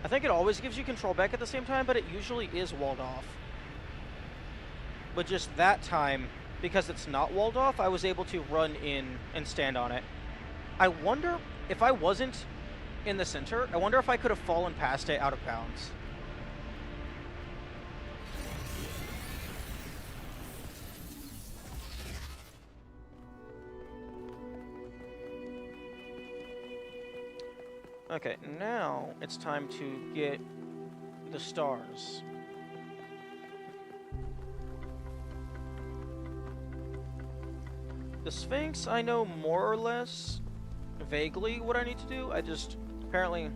I think it always gives you control back at the same time, but it usually is walled off. But just that time, because it's not walled off, I was able to run in and stand on it. I wonder if I wasn't in the center, I wonder if I could have fallen past it out of bounds. Okay, now it's time to get the stars. The Sphinx, I know more or less, vaguely what I need to do. I just, apparently,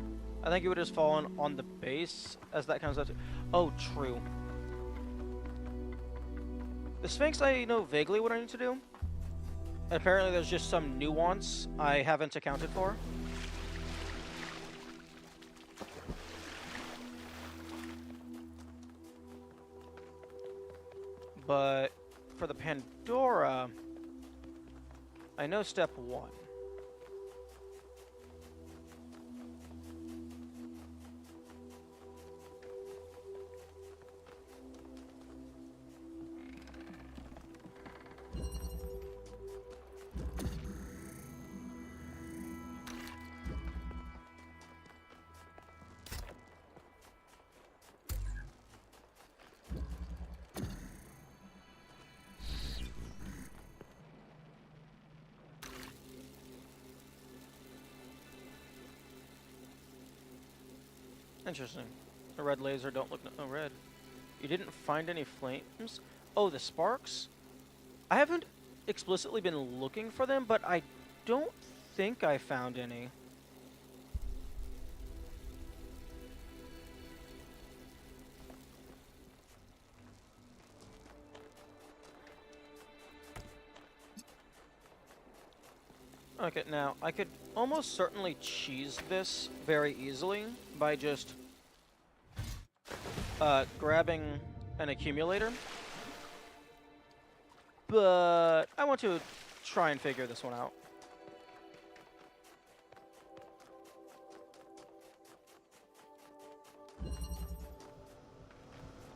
I think it would have just fallen on the base as that comes out to... Oh, true. The Sphinx, I know vaguely what I need to do. Apparently there's just some nuance I haven't accounted for. But for the Pandora, I know step 1. Interesting. The red laser don't look no red. You didn't find any flames? Oh, the sparks? I haven't explicitly been looking for them, but I don't think I found any. Okay, now, I could almost certainly cheese this very easily by just grabbing an accumulator. But I want to try and figure this one out.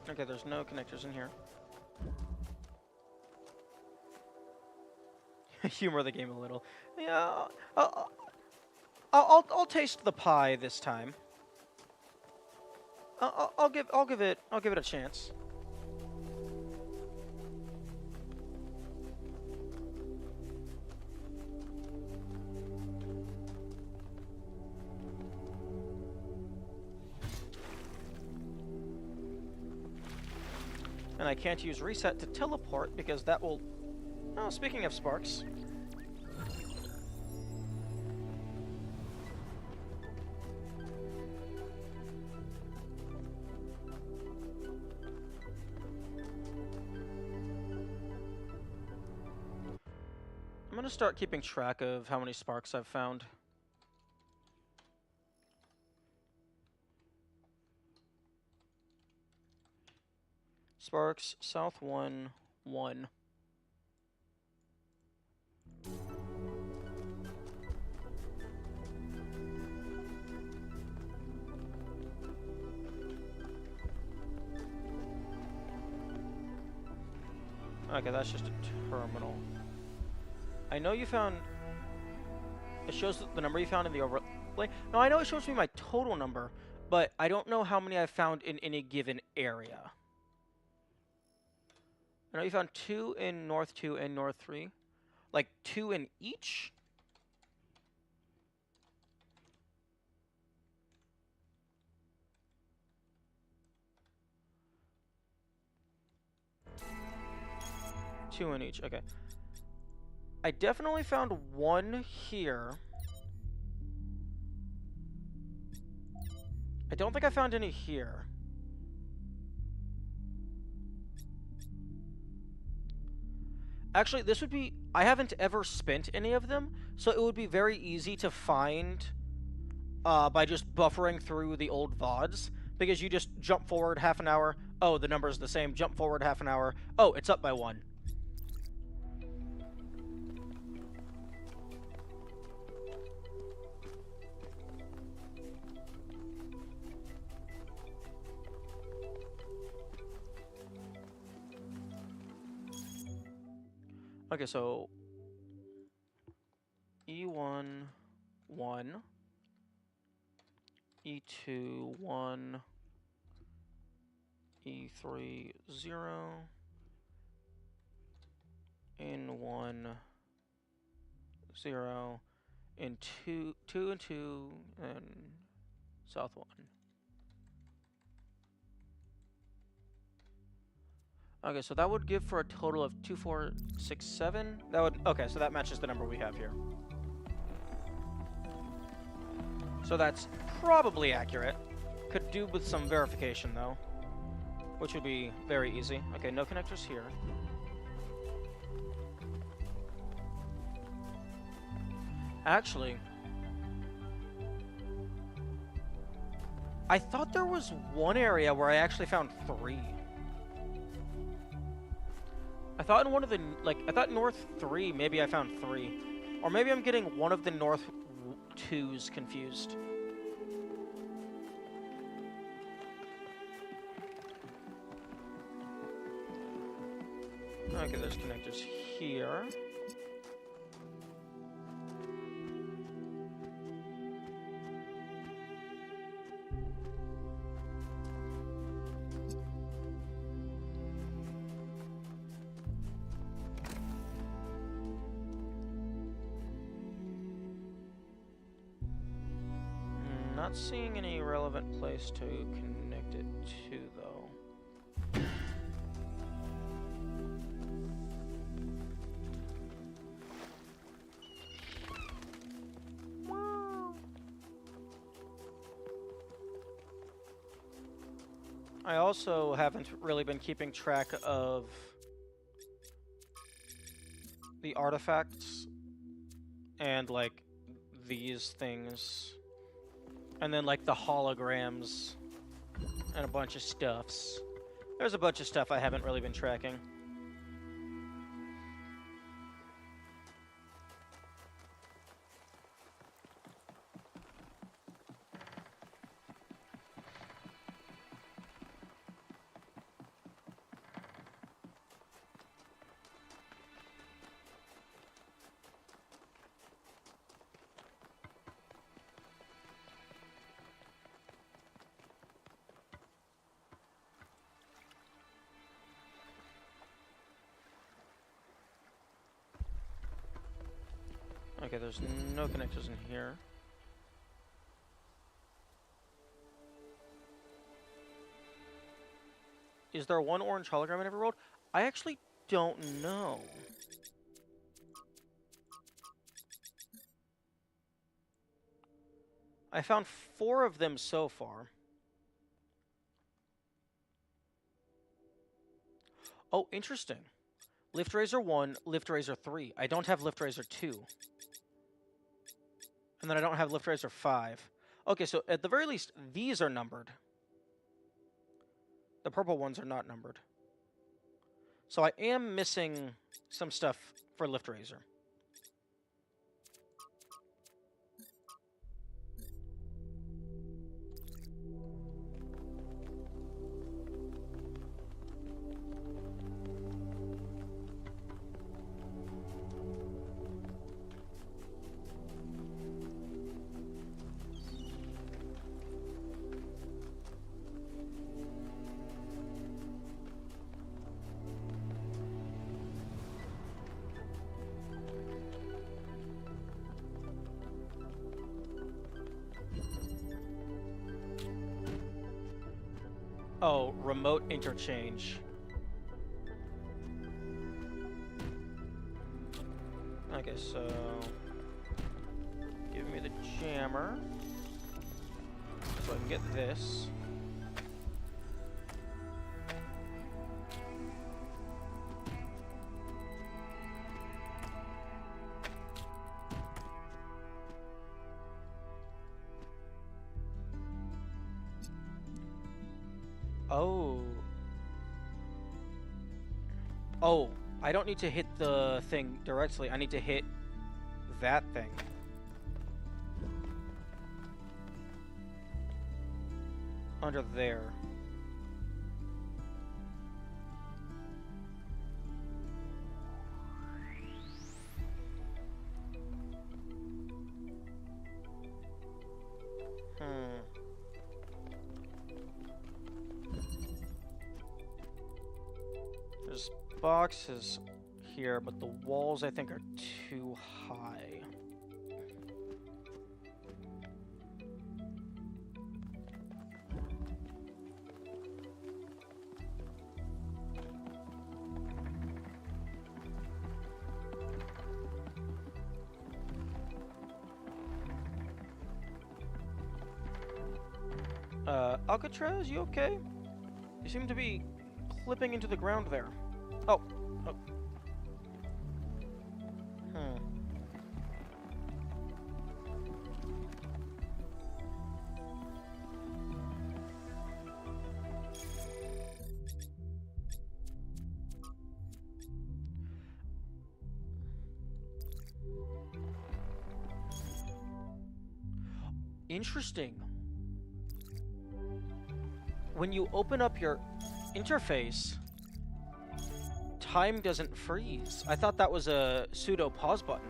Okay, there's no connectors in here. Humor the game a little. Yeah, I'll taste the pie this time. I'll give it a chance. And I can't use reset to teleport because that will... Oh, speaking of sparks. I'm gonna start keeping track of how many sparks I've found. Sparks, South 1, 1. Okay, that's just a terminal. I know you found... It shows the number you found in the overlay. No, I know it shows me my total number, but I don't know how many I've found in any given area. I know you found 2 in North 2 and North 3. Like, 2 in each? Two in each, okay. I definitely found 1 here. I don't think I found any here. Actually, this would be... I haven't ever spent any of them, so it would be very easy to find by just buffering through the old VODs, because you just jump forward half an hour, oh, the number's the same, jump forward half an hour, oh, it's up by 1. Okay, so E1, 1, E2, 1, E3, 0, N1, 0, and 2 and 2, and South 1. Okay, so that would give for a total of 2, 4, 6, 7. That would... Okay, so that matches the number we have here. So that's probably accurate. Could do with some verification, though, which would be very easy. Okay, no connectors here. Actually, I thought there was one area where I actually found 3. I thought in one of the, I thought North 3, maybe I found 3. Or maybe I'm getting one of the North 2s confused. Okay, there's connectors here. Not seeing any relevant place to connect it to, though. I also haven't really been keeping track of the artifacts and, like, these things. And then, like, the holograms and a bunch of stuffs. There's a bunch of stuff I haven't really been tracking. Okay, there's no connectors in here. Is there one orange hologram in every world? I actually don't know. I found 4 of them so far. Oh, interesting. Lift Razor 1, Lift Razor 3. I don't have Lift Razor 2. And then I don't have Lift Razor 5. Okay, so at the very least, these are numbered. The purple ones are not numbered. So I am missing some stuff for Lift Razor. Oh, remote interchange. Okay, so give me the jammer so I can get this. Oh. Oh, I don't need to hit the thing directly. I need to hit that thing. Under there. There's boxes here, but the walls I think are too high. Alcatraz, you okay? You seem to be clipping into the ground there. Oh. Oh. Interesting. When you open up your interface, time doesn't freeze. I thought that was a pseudo pause button.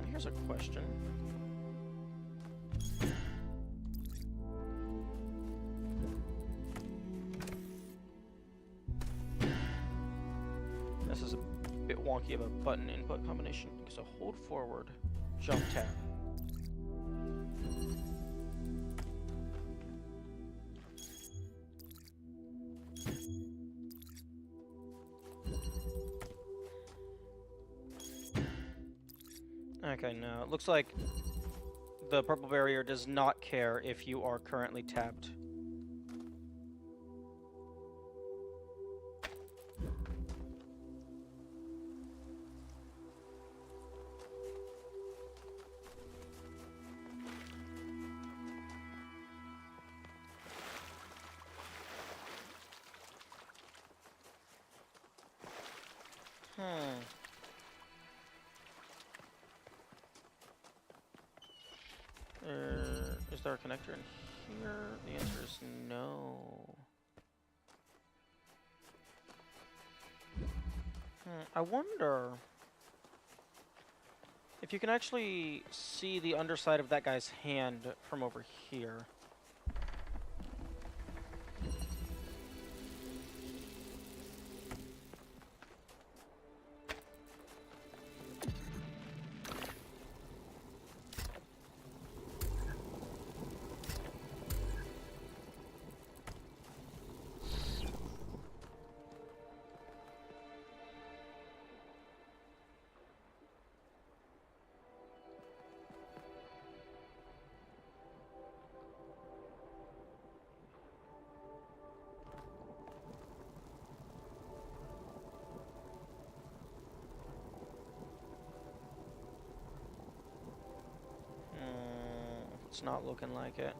Here's a question. This is a bit wonky of a button input combination. So hold forward, jump tap. Okay, no. It looks like the purple barrier does not care if you are currently tapped. Is there a connector in here? The answer is no. I wonder if you can actually see the underside of that guy's hand from over here. It's not looking like it.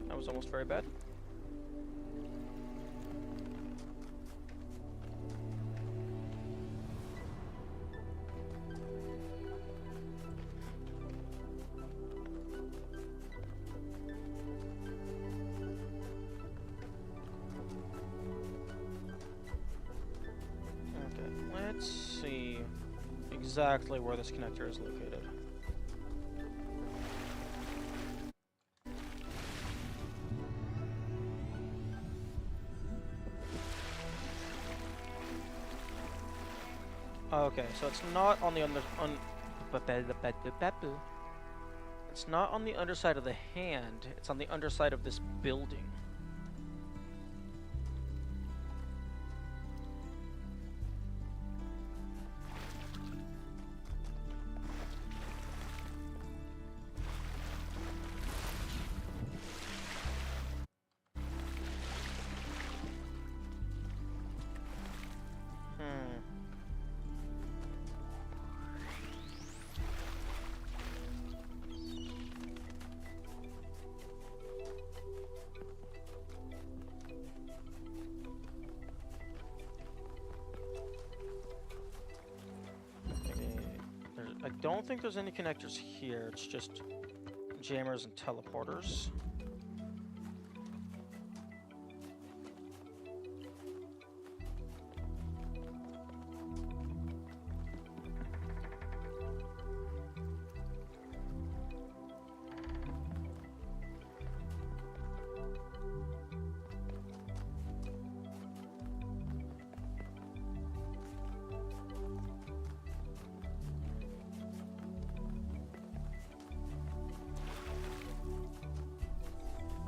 That was almost very bad. Okay, let's see exactly where this connector is located. Okay, so it's not on the it's not on the underside of the hand, it's on the underside of this building. I don't think there's any connectors here, it's just jammers and teleporters.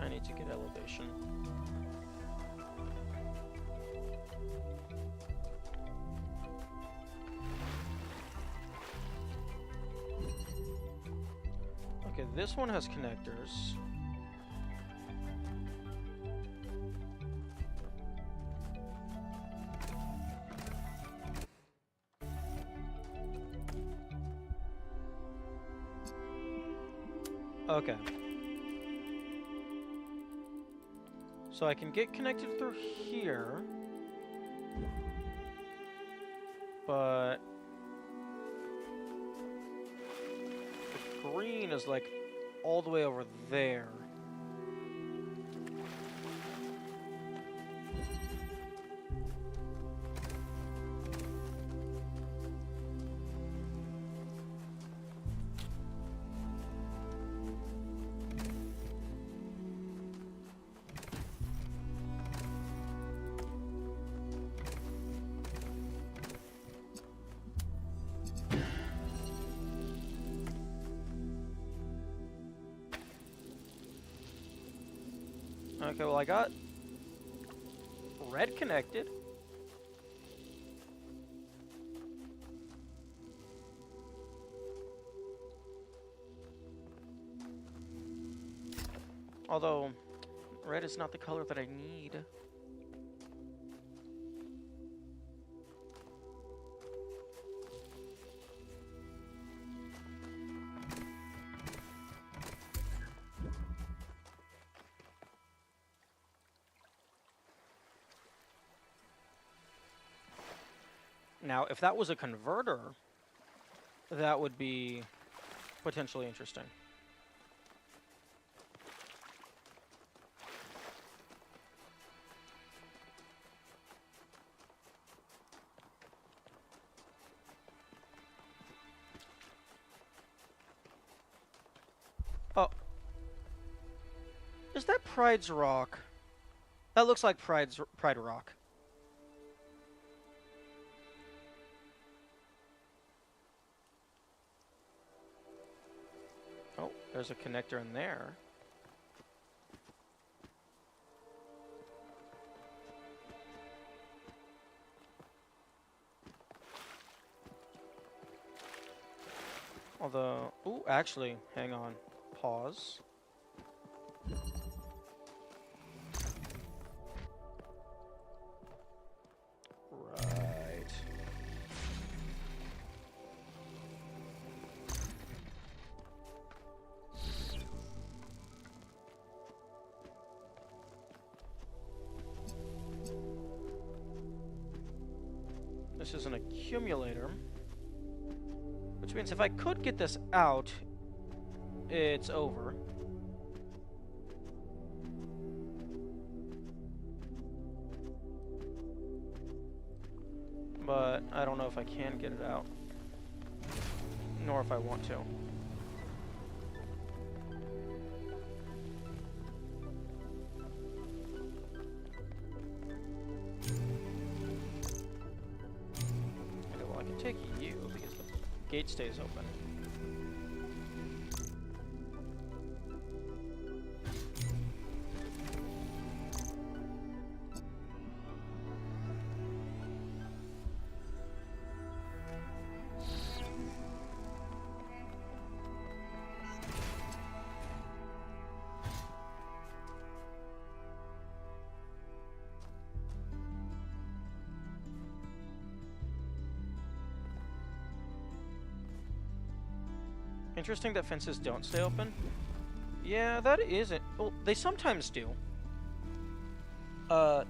I need to get elevation. Okay, this one has connectors. Okay. So I can get connected through here, but the green is like all the way over there. Okay, well I got red connected. Although, red is not the color that I need. Now, if that was a converter, that would be potentially interesting. Oh. Is that Pride's Rock? That looks like Pride Rock. Oh, there's a connector in there. Although, ooh, actually, hang on. Pause. Right. This is an accumulator. Which means if I could get this out, it's over. But I don't know if I can get it out. Nor if I want to. Okay, well, I can take you because the gate stays open. Interesting that fences don't stay open. Yeah, that isn't. Well, they sometimes do. I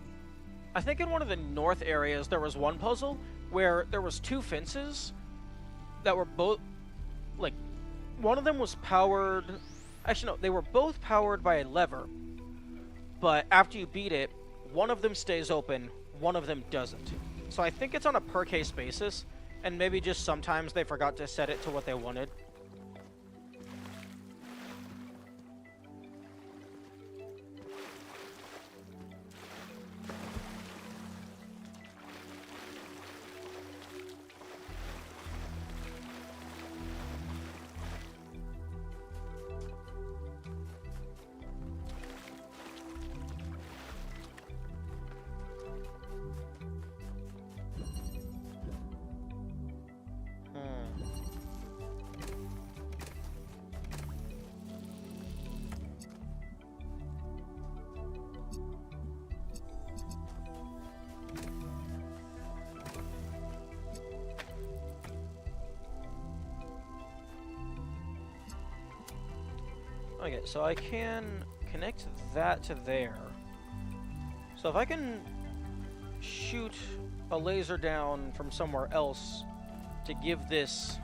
think in one of the north areas there was one puzzle where there was two fences that were both, like, one of them was powered. Actually, no, they were both powered by a lever. But after you beat it, one of them stays open, one of them doesn't. So I think it's on a per case basis, and maybe just sometimes they forgot to set it to what they wanted. Okay, so I can connect that to there. So if I can shoot a laser down from somewhere else to give this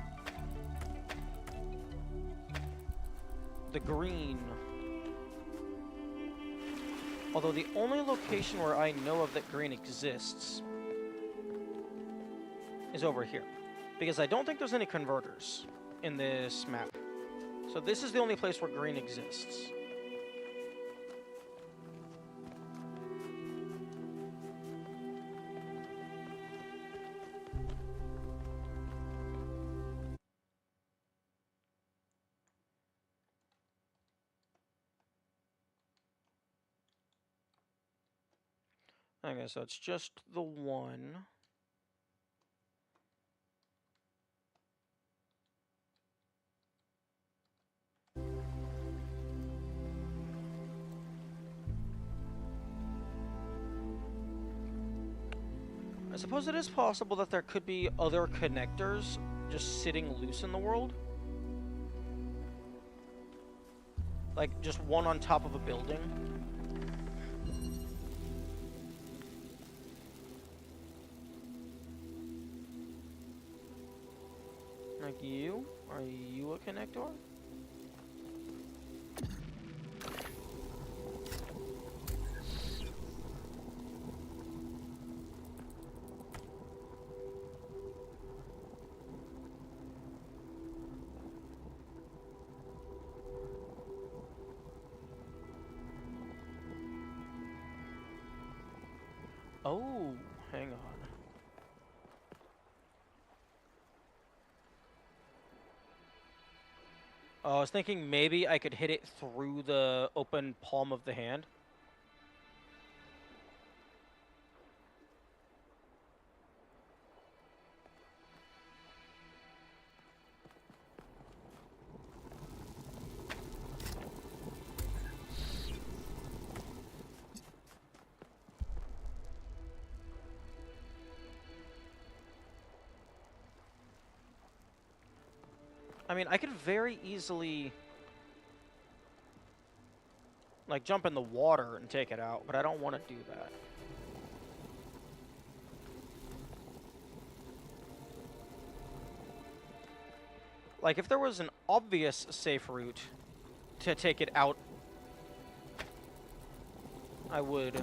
the green. Although the only location where I know of that green exists is over here. Because I don't think there's any converters in this map. So this is the only place where green exists. Okay, so it's just the one. I suppose it is possible that there could be other connectors just sitting loose in the world. Like, just one on top of a building. Like you? Are you a connector? Oh, hang on. Oh, I was thinking maybe I could hit it through the open palm of the hand. I mean, I could very easily, like, jump in the water and take it out, but I don't want to do that. Like, if there was an obvious safe route to take it out, I would.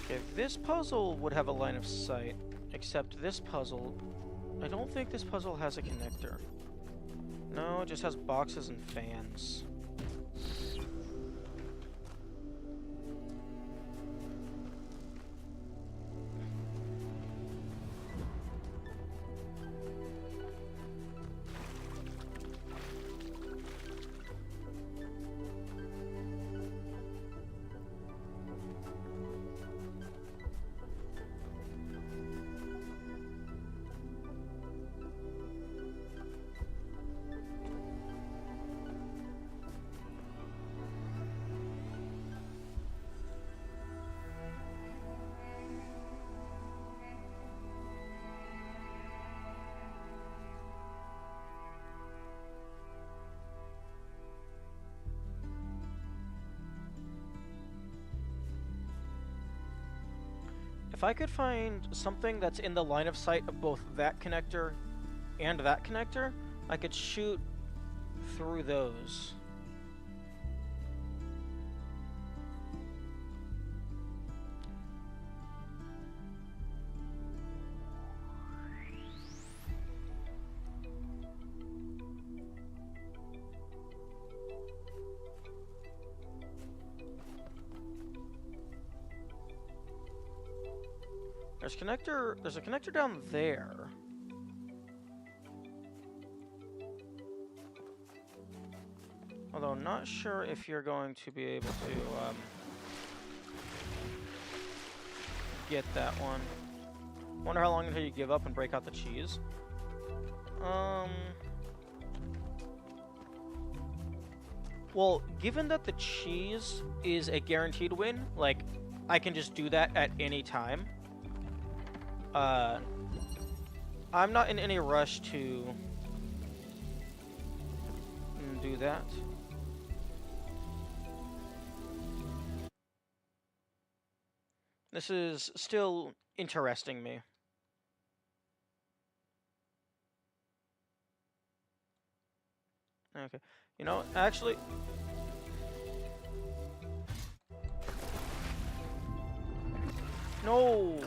Okay, this puzzle would have a line of sight, except this puzzle, I don't think this puzzle has a connector. No, it just has boxes and fans. If I could find something that's in the line of sight of both that connector and that connector, I could shoot through those. There's a connector down there. Although I'm not sure if you're going to be able to get that one. Wonder how long until you give up and break out the cheese. Well, given that the cheese is a guaranteed win, like, I can just do that at any time. I'm not in any rush to do that. This is still interesting me. Okay. You know, actually... No!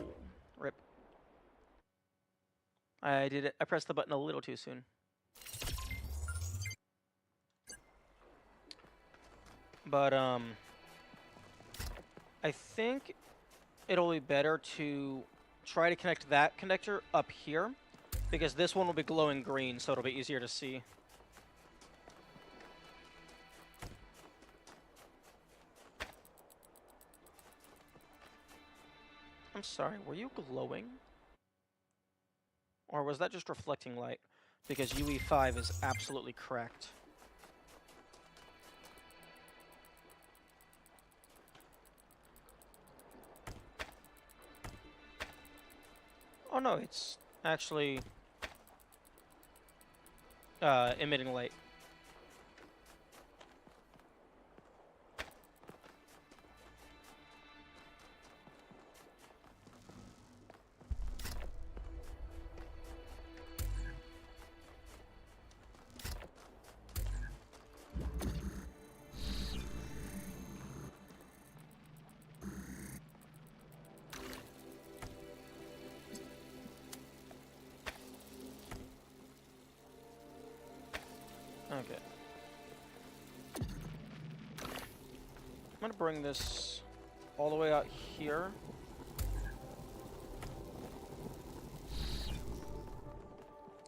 Rip. I did it. I pressed the button a little too soon. But, I think it'll be better to try to connect that connector up here, Because this one will be glowing green, so it'll be easier to see. I'm sorry, were you glowing? Or was that just reflecting light? Because UE5 is absolutely cracked. Oh no, it's actually emitting light. Okay. I'm gonna bring this all the way out here.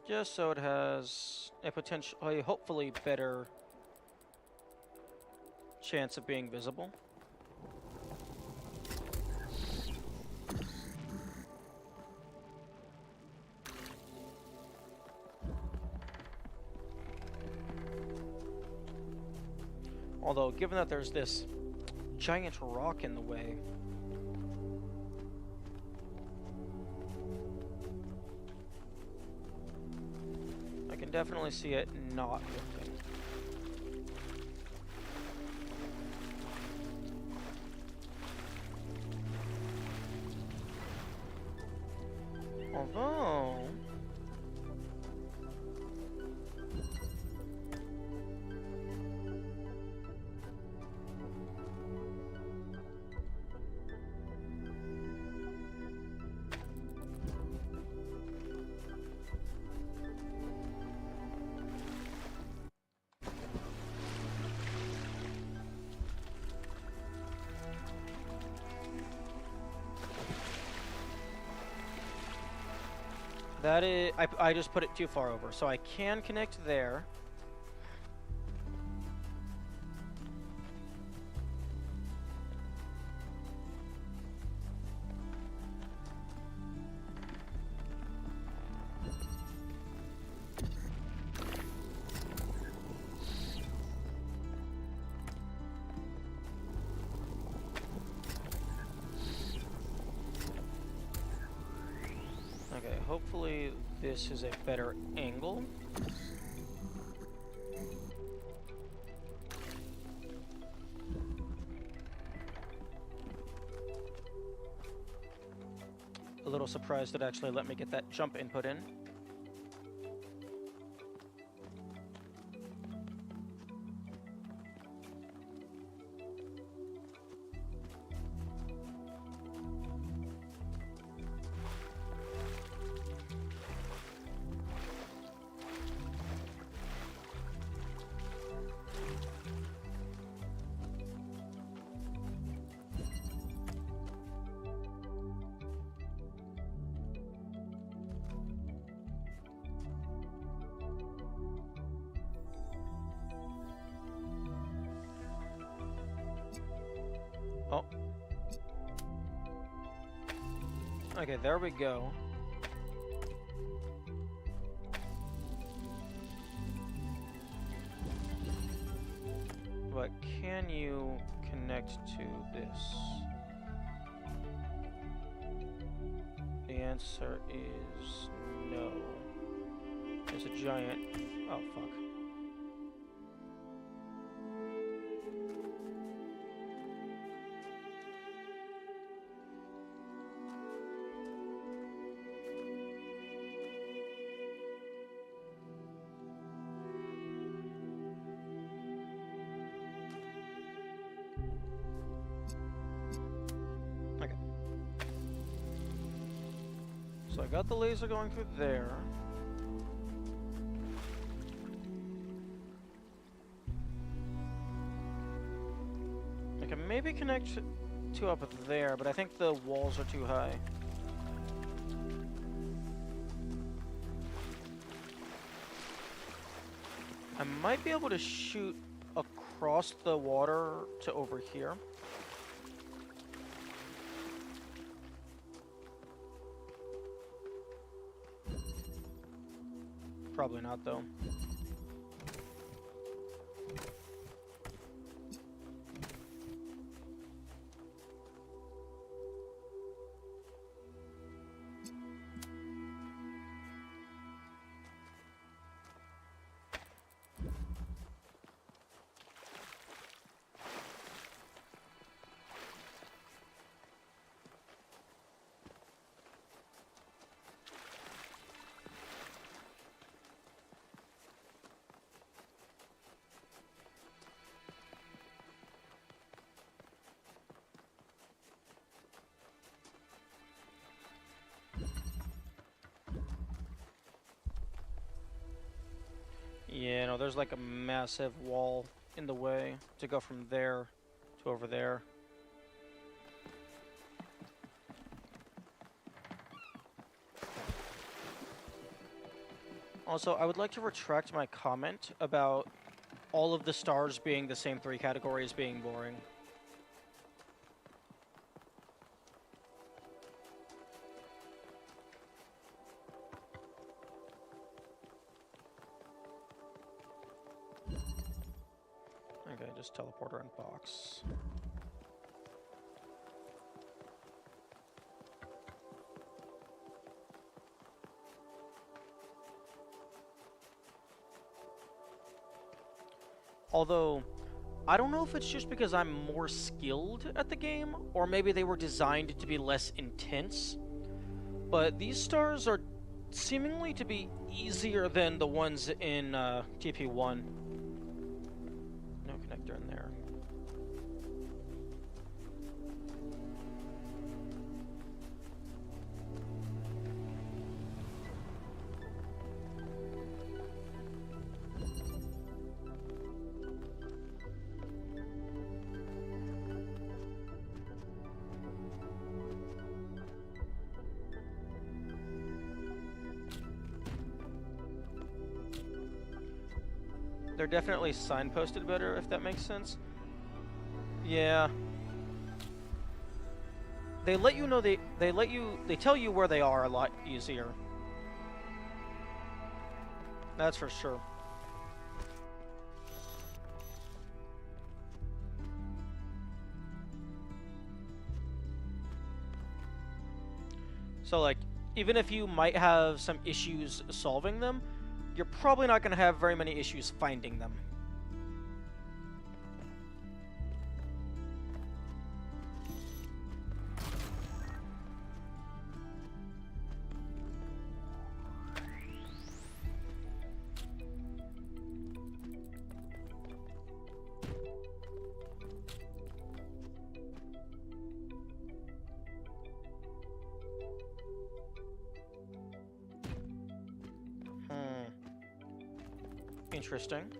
Just so it has a hopefully better chance of being visible. Although, given that there's this giant rock in the way, I can definitely see it not working. Although... that is... I just put it too far over, so I can connect there. Okay, hopefully this is a better angle. A little surprised it actually let me get that jump input in. Oh. Okay, there we go. But can you connect to this? The answer is no. There's a giant... Oh, fuck. So I got the laser going through there. I can maybe connect to up there, but I think the walls are too high. I might be able to shoot across the water to over here. Probably not, though. Yeah, no, there's like a massive wall in the way to go from there to over there. Also, I would like to retract my comment about all of the stars being the same 3 categories being boring. Okay, just teleporter and box. Although, I don't know if it's just because I'm more skilled at the game, or maybe they were designed to be less intense, but these stars are seemingly to be easier than the ones in TP1. No connector in there. They're definitely signposted better, if that makes sense. Yeah. They let you know they tell you where they are a lot easier. That's for sure. So like, even if you might have some issues solving them, you're probably not going to have very many issues finding them. Interesting.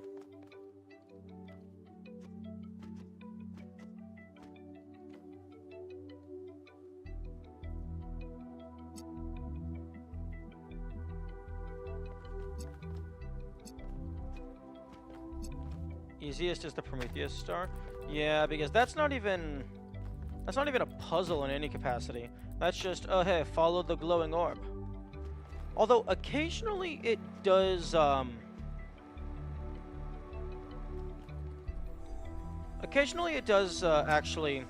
Easiest is the Prometheus star. Yeah, because that's not even a puzzle in any capacity. That's just, oh hey, follow the glowing orb. Although occasionally it does actually,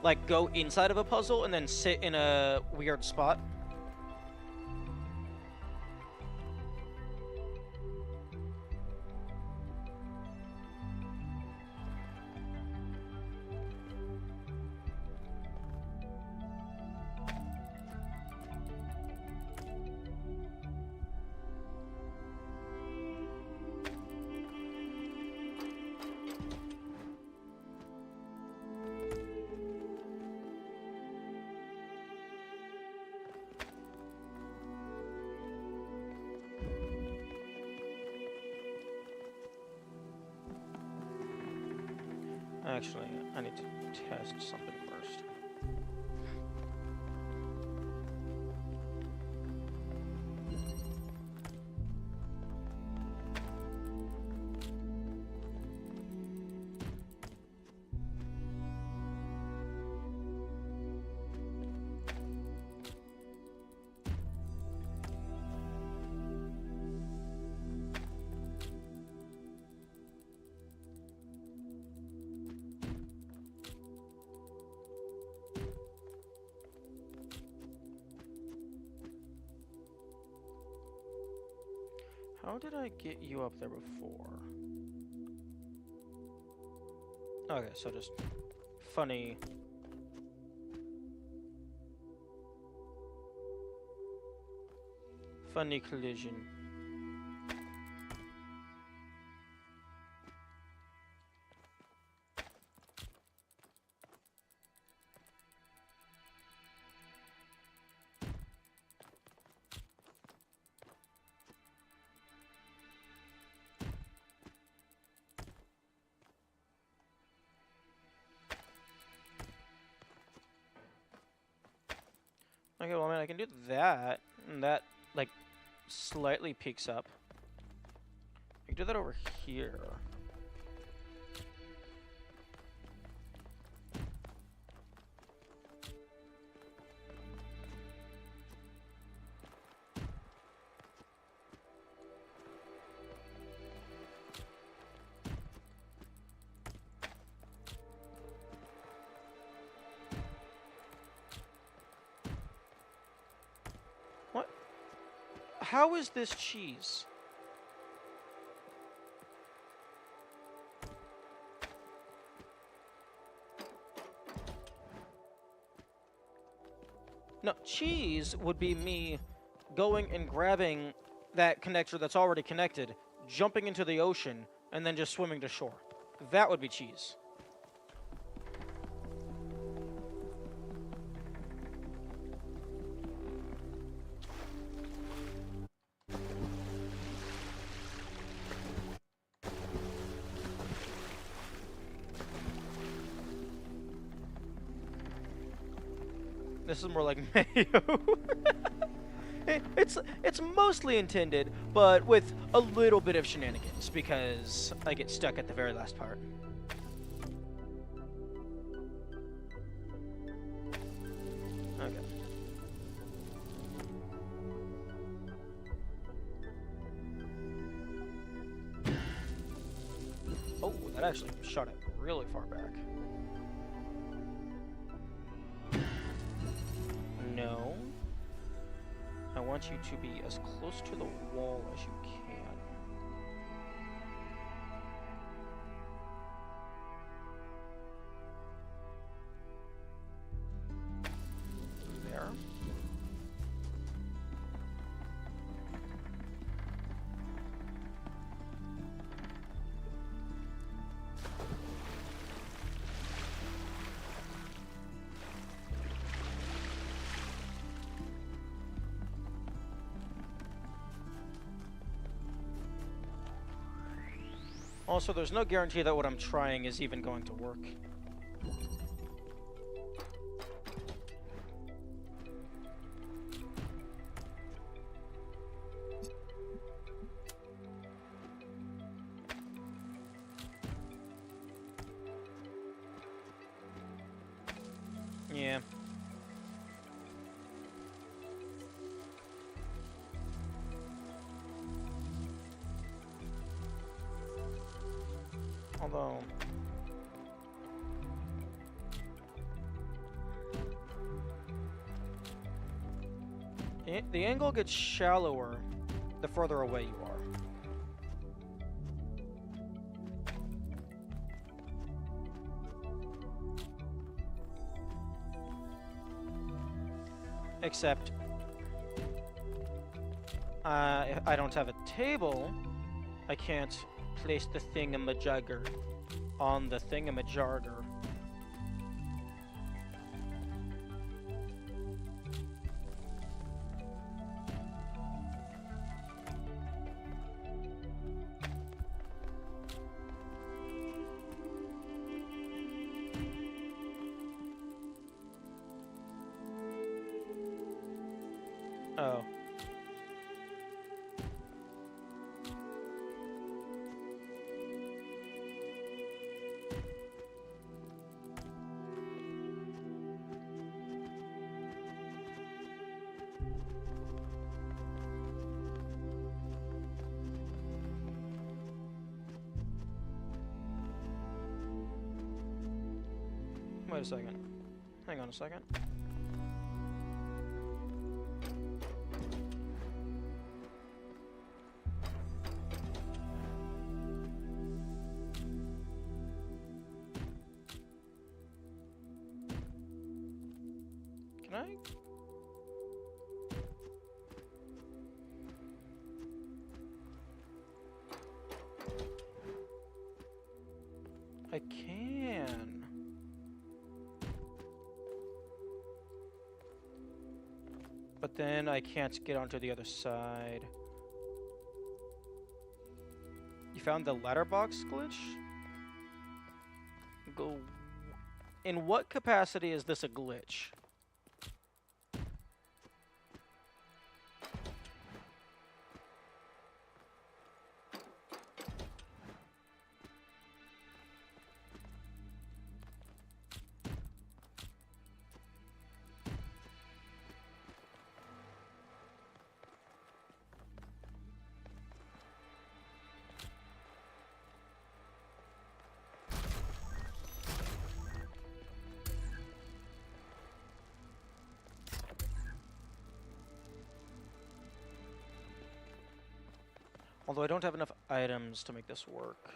like, go inside of a puzzle and then sit in a weird spot. Actually, I need to test something first. How did I get you up there before? Okay, so just funny. Funny collision. Okay, well, I mean, I can do that, and that, like, slightly peaks up. I can do that over here. What? How is this cheese? No, cheese would be me going and grabbing that connector that's already connected, jumping into the ocean, and then just swimming to shore. That would be cheese. This is more like mayo. It's mostly intended, but with a little bit of shenanigans, because I get stuck at the very last part. Okay. Oh, that actually shot it really far back. No. I want you to be as close to the wall as you can. There. Also, there's no guarantee that what I'm trying is even going to work. Yeah. Although... the angle gets shallower the further away you are. Except... if I don't have a table, I can't place the thingamajigger on the thingamajigger. Oh. Wait a second. Hang on a second. I? I can. But then I can't get onto the other side. You found the letterbox glitch? Go. In what capacity is this a glitch? Although I don't have enough items to make this work.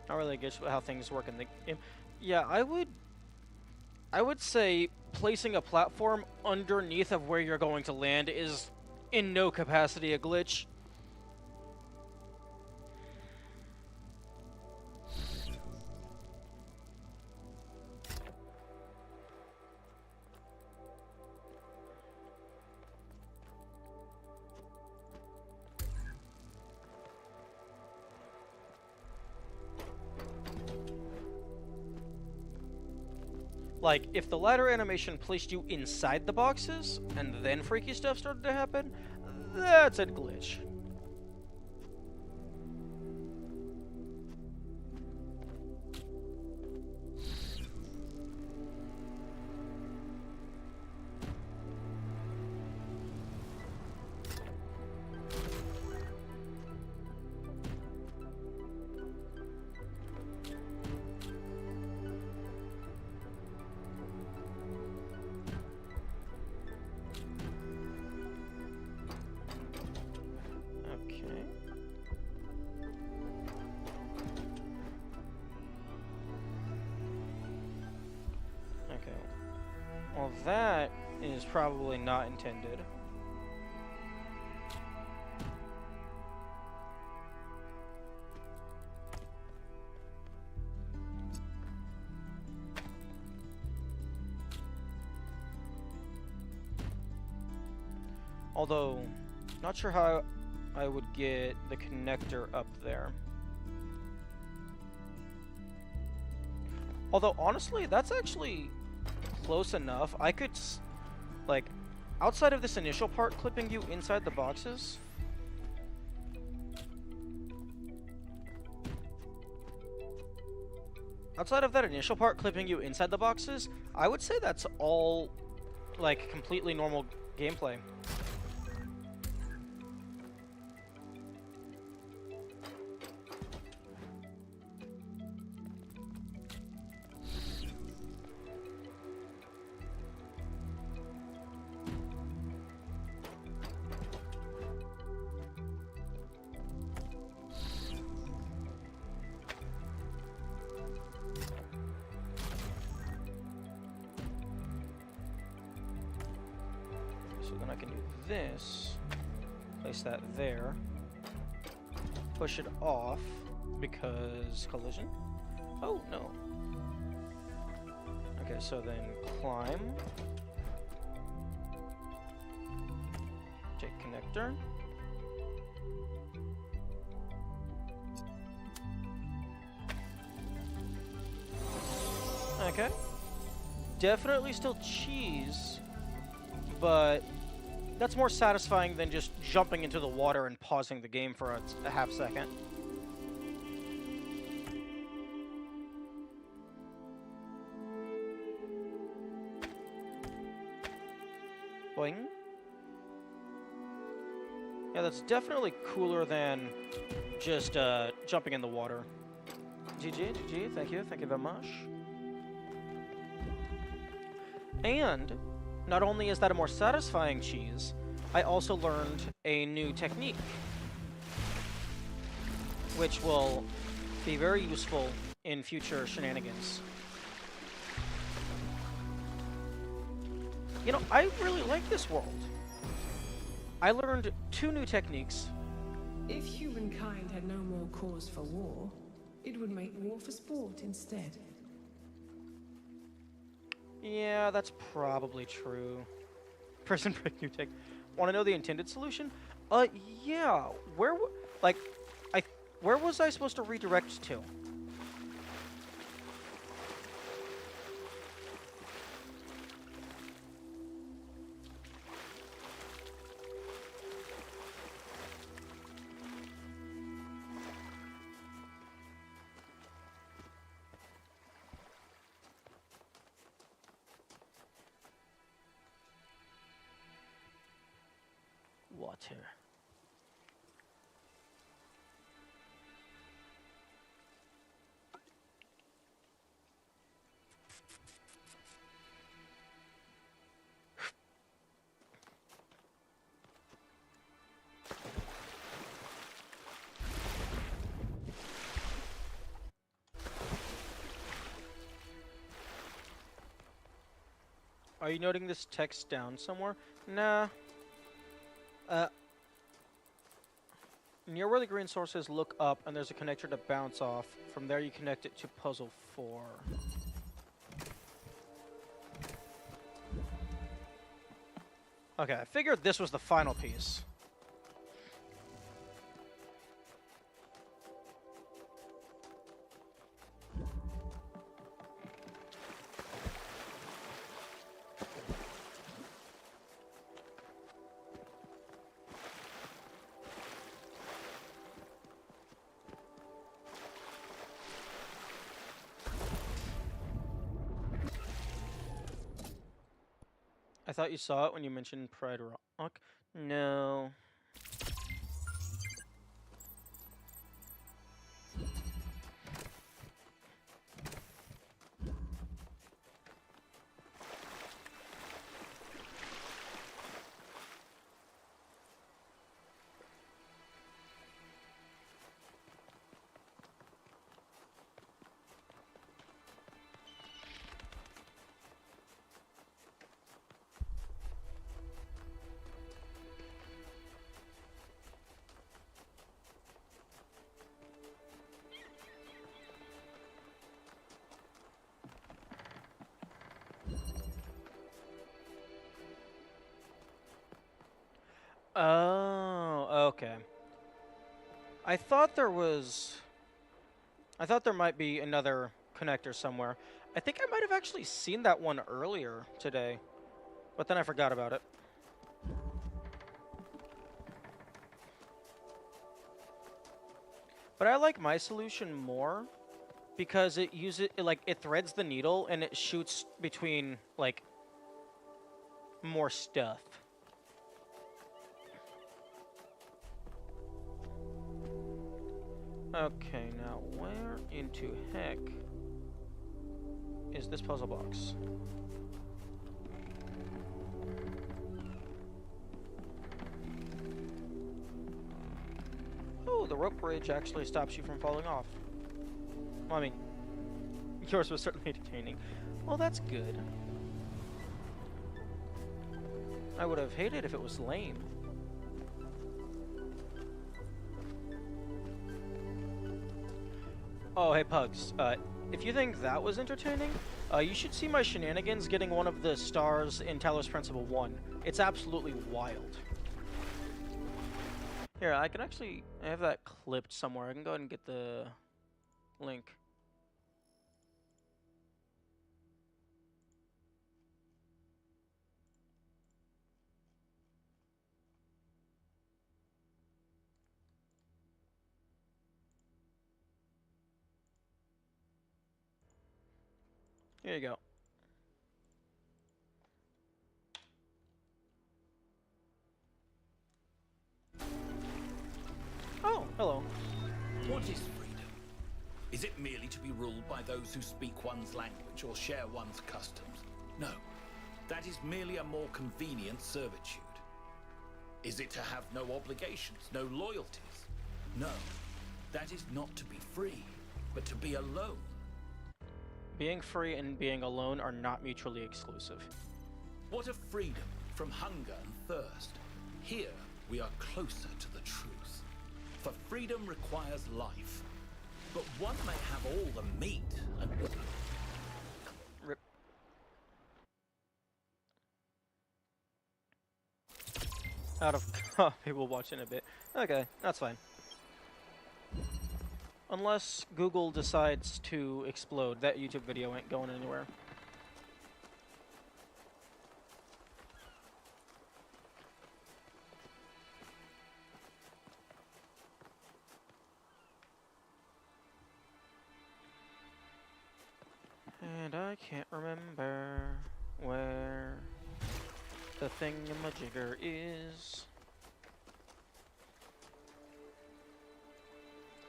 Not really get how things work in the game. Yeah, I would say placing a platform underneath of where you're going to land is in no capacity a glitch. Like, if the ladder animation placed you inside the boxes, and then freaky stuff started to happen, that's a glitch. Well, that is probably not intended. Although, not sure how I would get the connector up there. Although, honestly, that's actually close enough. I could, like, outside of this initial part clipping you inside the boxes, outside of that initial part clipping you inside the boxes, I would say that's all, like, completely normal gameplay. So then I can do this, place that there, push it off, because collision? Oh, no. Okay, so then climb, take connector, okay, definitely still cheese, but that's more satisfying than just jumping into the water and pausing the game for a half second. Boing. Yeah, that's definitely cooler than just jumping in the water. GG, thank you very much. And not only is that a more satisfying cheese, I also learned a new technique, which will be very useful in future shenanigans. You know, I really like this world. I learned 2 new techniques. If humankind had no more cause for war, it would make war for sport instead. Yeah, that's probably true. Prison break new tech. Want to know the intended solution? Yeah. Where was I supposed to redirect to? Water. Are you noting this text down somewhere? Nah. Near where the green source is, look up, and there's a connector to bounce off. From there, you connect it to puzzle 4. Okay, I figured this was the final piece. I thought you saw it when you mentioned Pride Rock. No. Oh, okay. I thought there might be another connector somewhere. I think I might have actually seen that one earlier today, but then I forgot about it. But I like my solution more because it threads the needle and it shoots between like more stuff. Okay, now where into heck is this puzzle box? Oh, the rope bridge actually stops you from falling off. Well, I mean, yours was certainly entertaining. Well, that's good. I would have hated if it was lame. Oh, hey, Pugs. If you think that was entertaining, you should see my shenanigans getting one of the stars in Talos Principle 1. It's absolutely wild. Here, I have that clipped somewhere. I can go ahead and get the link. Here you go. Oh, hello. What is freedom? Is it merely to be ruled by those who speak one's language or share one's customs? No. That is merely a more convenient servitude. Is it to have no obligations, no loyalties? No. That is not to be free. but to be alone. Being free and being alone are not mutually exclusive. What of freedom from hunger and thirst? Here, we are closer to the truth. For freedom requires life. But one may have all the meat and... Rip. Out of copy, we'll watch in a bit. Okay, that's fine. Unless Google decides to explode, that YouTube video ain't going anywhere. And I can't remember where the thingamajigger is.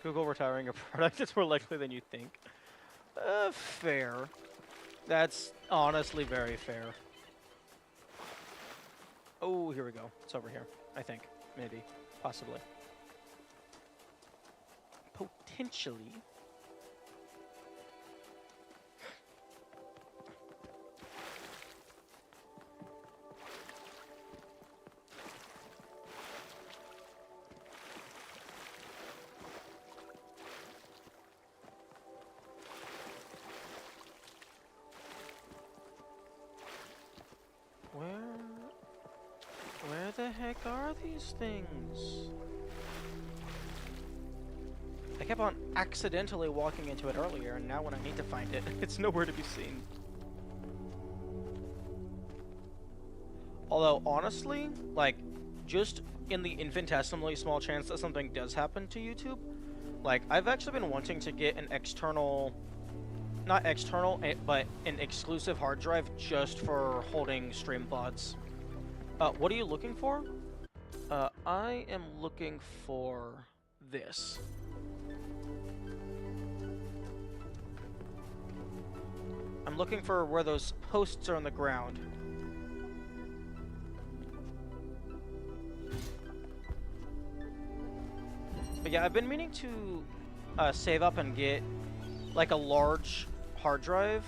Google retiring a product is more likely than you think. Fair. That's honestly very fair. Oh, here we go. It's over here. I think. Maybe. Possibly. Potentially. Where the heck are these things? I kept on accidentally walking into it earlier, and now when I need to find it, it's nowhere to be seen. Although, honestly, like, just in the infinitesimally small chance that something does happen to YouTube, like, I've actually been wanting to get an external... Not external, but an exclusive hard drive just for holding stream VODs. What are you looking for? I am looking for this. I'm looking for where those posts are on the ground. But yeah, I've been meaning to save up and get like a large hard drive,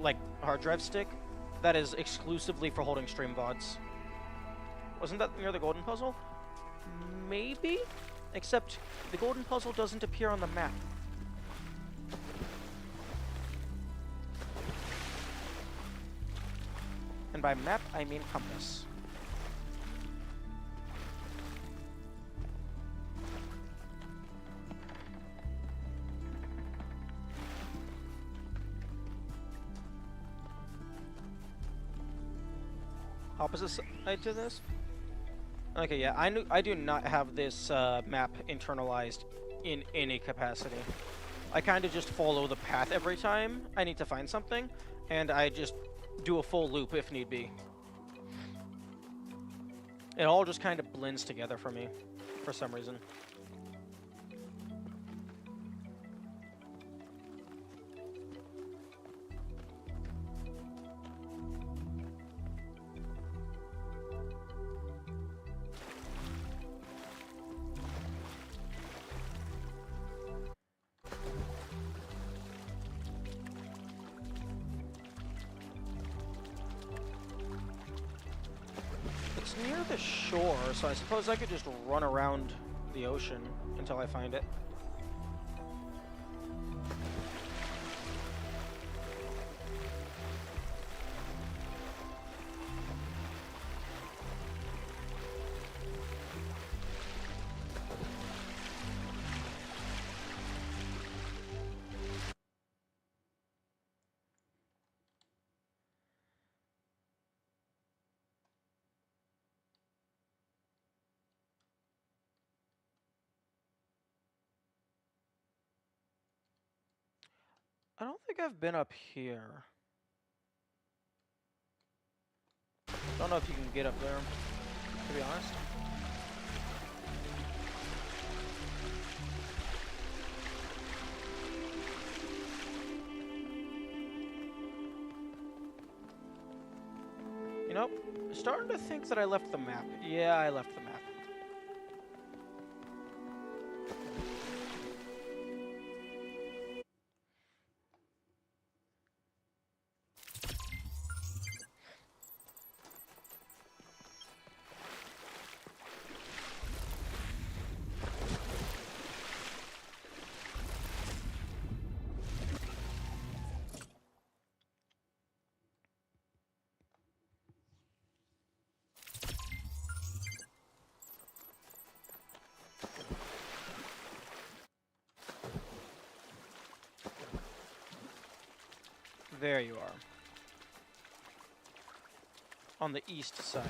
like hard drive stick, that is exclusively for holding stream VODs. Wasn't that near the golden puzzle? Maybe? Except the golden puzzle doesn't appear on the map. And by map, I mean compass. Opposite side to this? Okay, yeah, I do not have this map internalized in any capacity. I kind of just follow the path every time I need to find something, and I just do a full loop if need be. It all just kind of blends together for me, for some reason. It's near the shore, so I suppose I could just run around the ocean until I find it. I don't think I've been up here. Don't know if you can get up there, to be honest. You know, starting to think that I left the map. Yeah, I left the map. There you are. On the east side.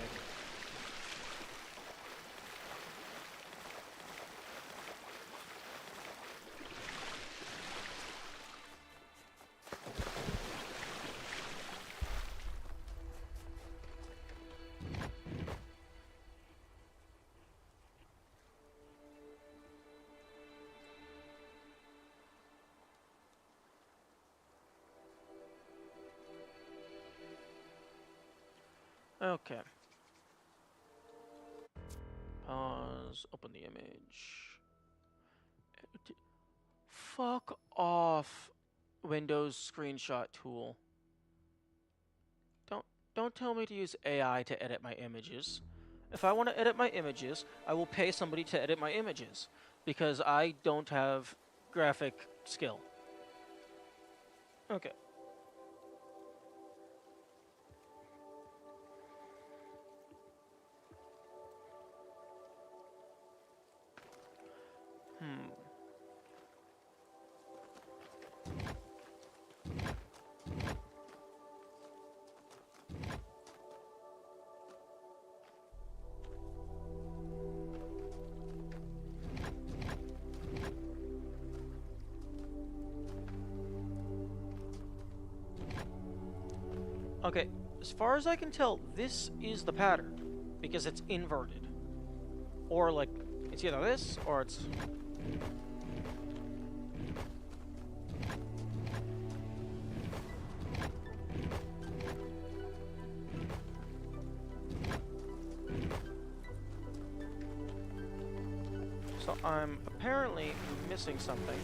Okay. Pause. Open the image. Fuck off, Windows screenshot tool. Don't tell me to use AI to edit my images. If I want to edit my images, I will pay somebody to edit my images because I don't have graphic skill. Okay. Okay, as far as I can tell, this is the pattern because it's inverted. Or like, it's either this or it's... So I'm apparently missing something.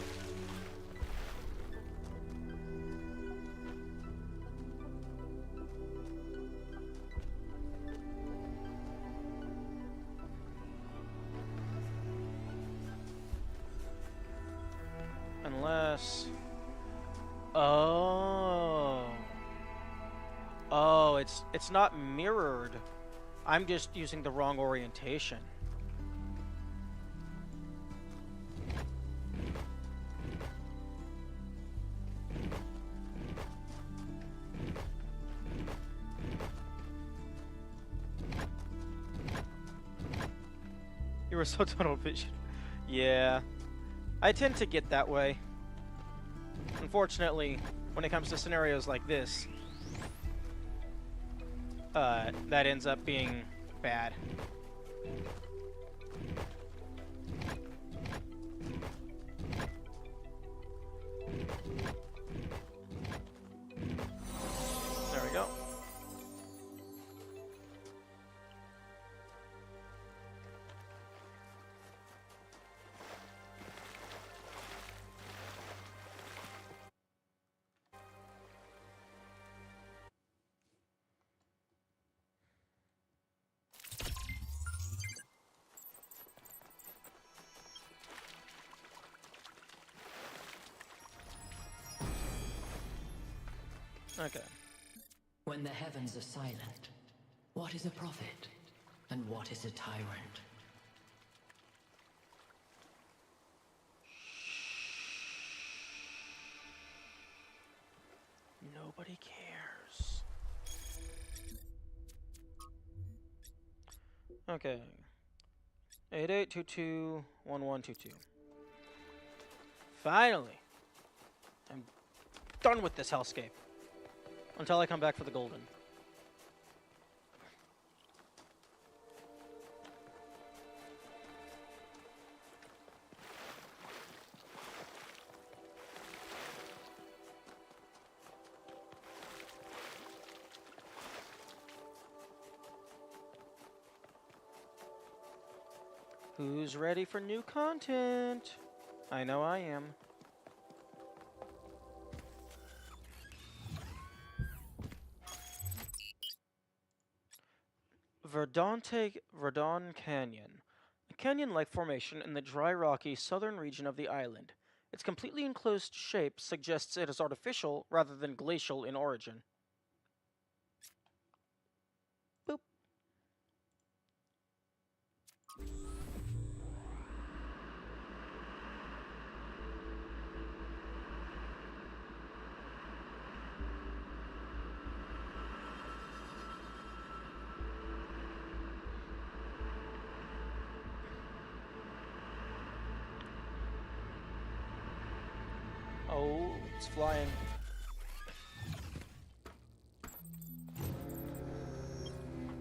Unless... Oh. Oh, it's not mirrored. I'm just using the wrong orientation. You were so tunnel vision. Yeah. I tend to get that way. Unfortunately, when it comes to scenarios like this, that ends up being bad. There we go. Okay. When the heavens are silent, what is a prophet and what is a tyrant? Nobody cares. Okay. 88221122. Finally! I'm done with this hellscape. Until I come back for the golden. Who's ready for new content? I know I am. Verdon Canyon. A canyon-like formation in the dry, rocky southern region of the island. Its completely enclosed shape suggests it is artificial rather than glacial in origin. Boop. It's flying.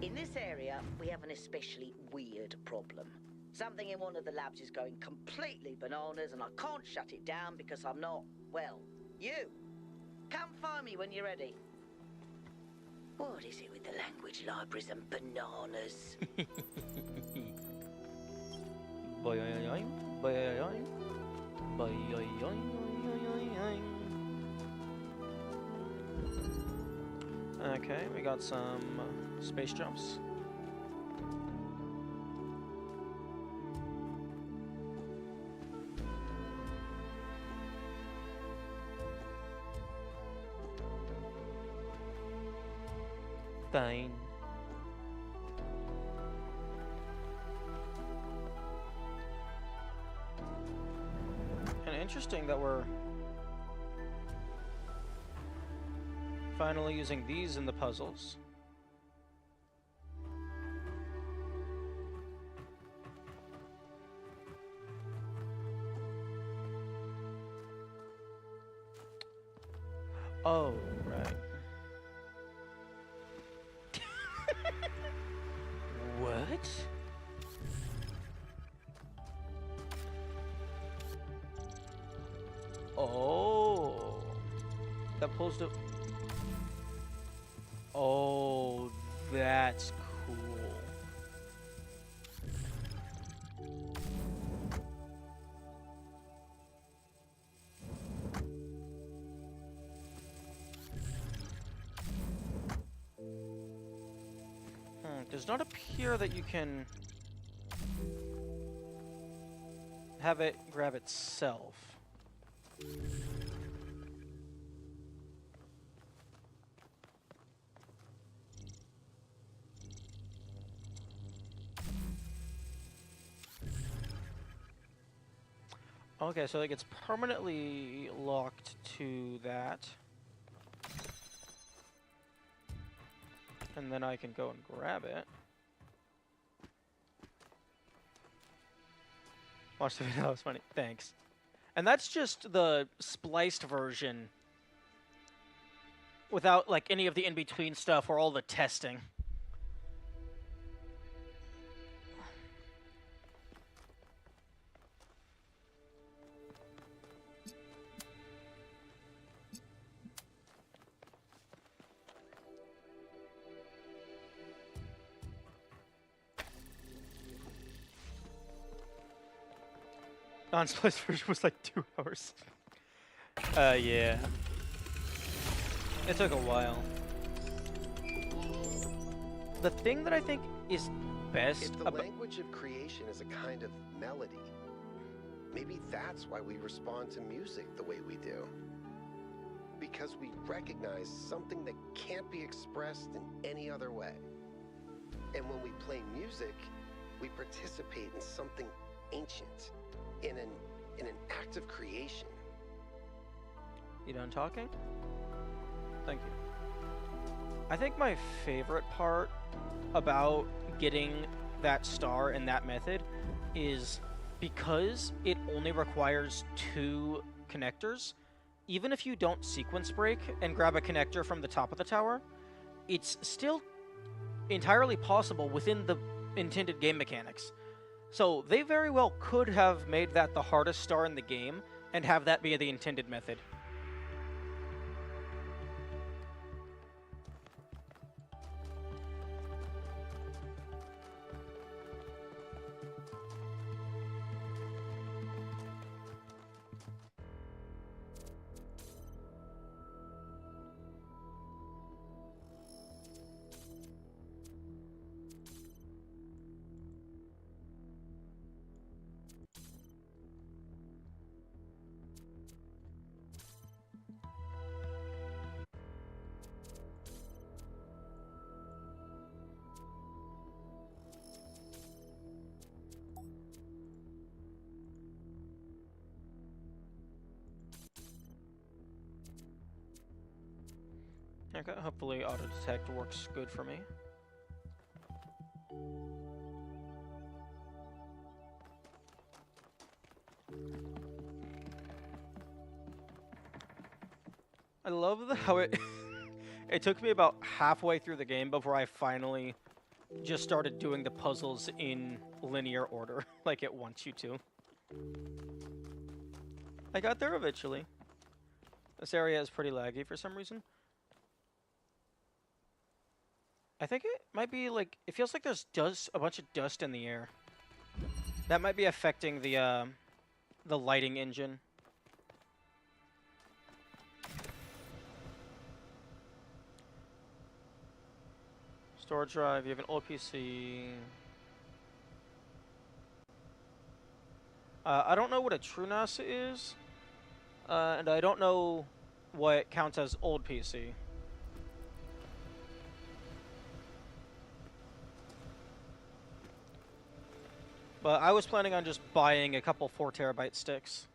In this area, we have an especially weird problem. Something in one of the labs is going completely bananas, and I can't shut it down because I'm not, well, you. Come find me when you're ready. What is it with the language libraries and bananas? Okay, we got some space jumps. Fine. And interesting that we're finally using these in the puzzles. Oh, right. What? Oh. That pulls the... Oh, that's cool. Does not appear that you can have it grab itself. Okay, so it gets permanently locked to that. And then I can go and grab it. Watch the video, that was funny. Thanks. And that's just the spliced version without like any of the in-between stuff or all the testing. Non-spliced version was like 2 hours. Yeah. It took a while. The thing that I think is best If the language of creation is a kind of melody, maybe that's why we respond to music the way we do. Because we recognize something that can't be expressed in any other way. And when we play music, we participate in something ancient, in an act of creation. You done talking? Thank you. I think my favorite part about getting that star in that method is because it only requires 2 connectors. Even if you don't sequence break and grab a connector from the top of the tower, it's still entirely possible within the intended game mechanics. So they very well could have made that the hardest star in the game and have that be the intended method. Okay, hopefully auto detect works good for me. I love how it it took me about halfway through the game before I finally just started doing the puzzles in linear order, like it wants you to. I got there eventually. This area is pretty laggy for some reason. I think it might be like, it feels like there's a bunch of dust in the air. That might be affecting the lighting engine. Storage drive, you have an old PC. I don't know what a true NAS is, and I don't know what counts as old PC. But I was planning on just buying a couple 4 terabyte sticks.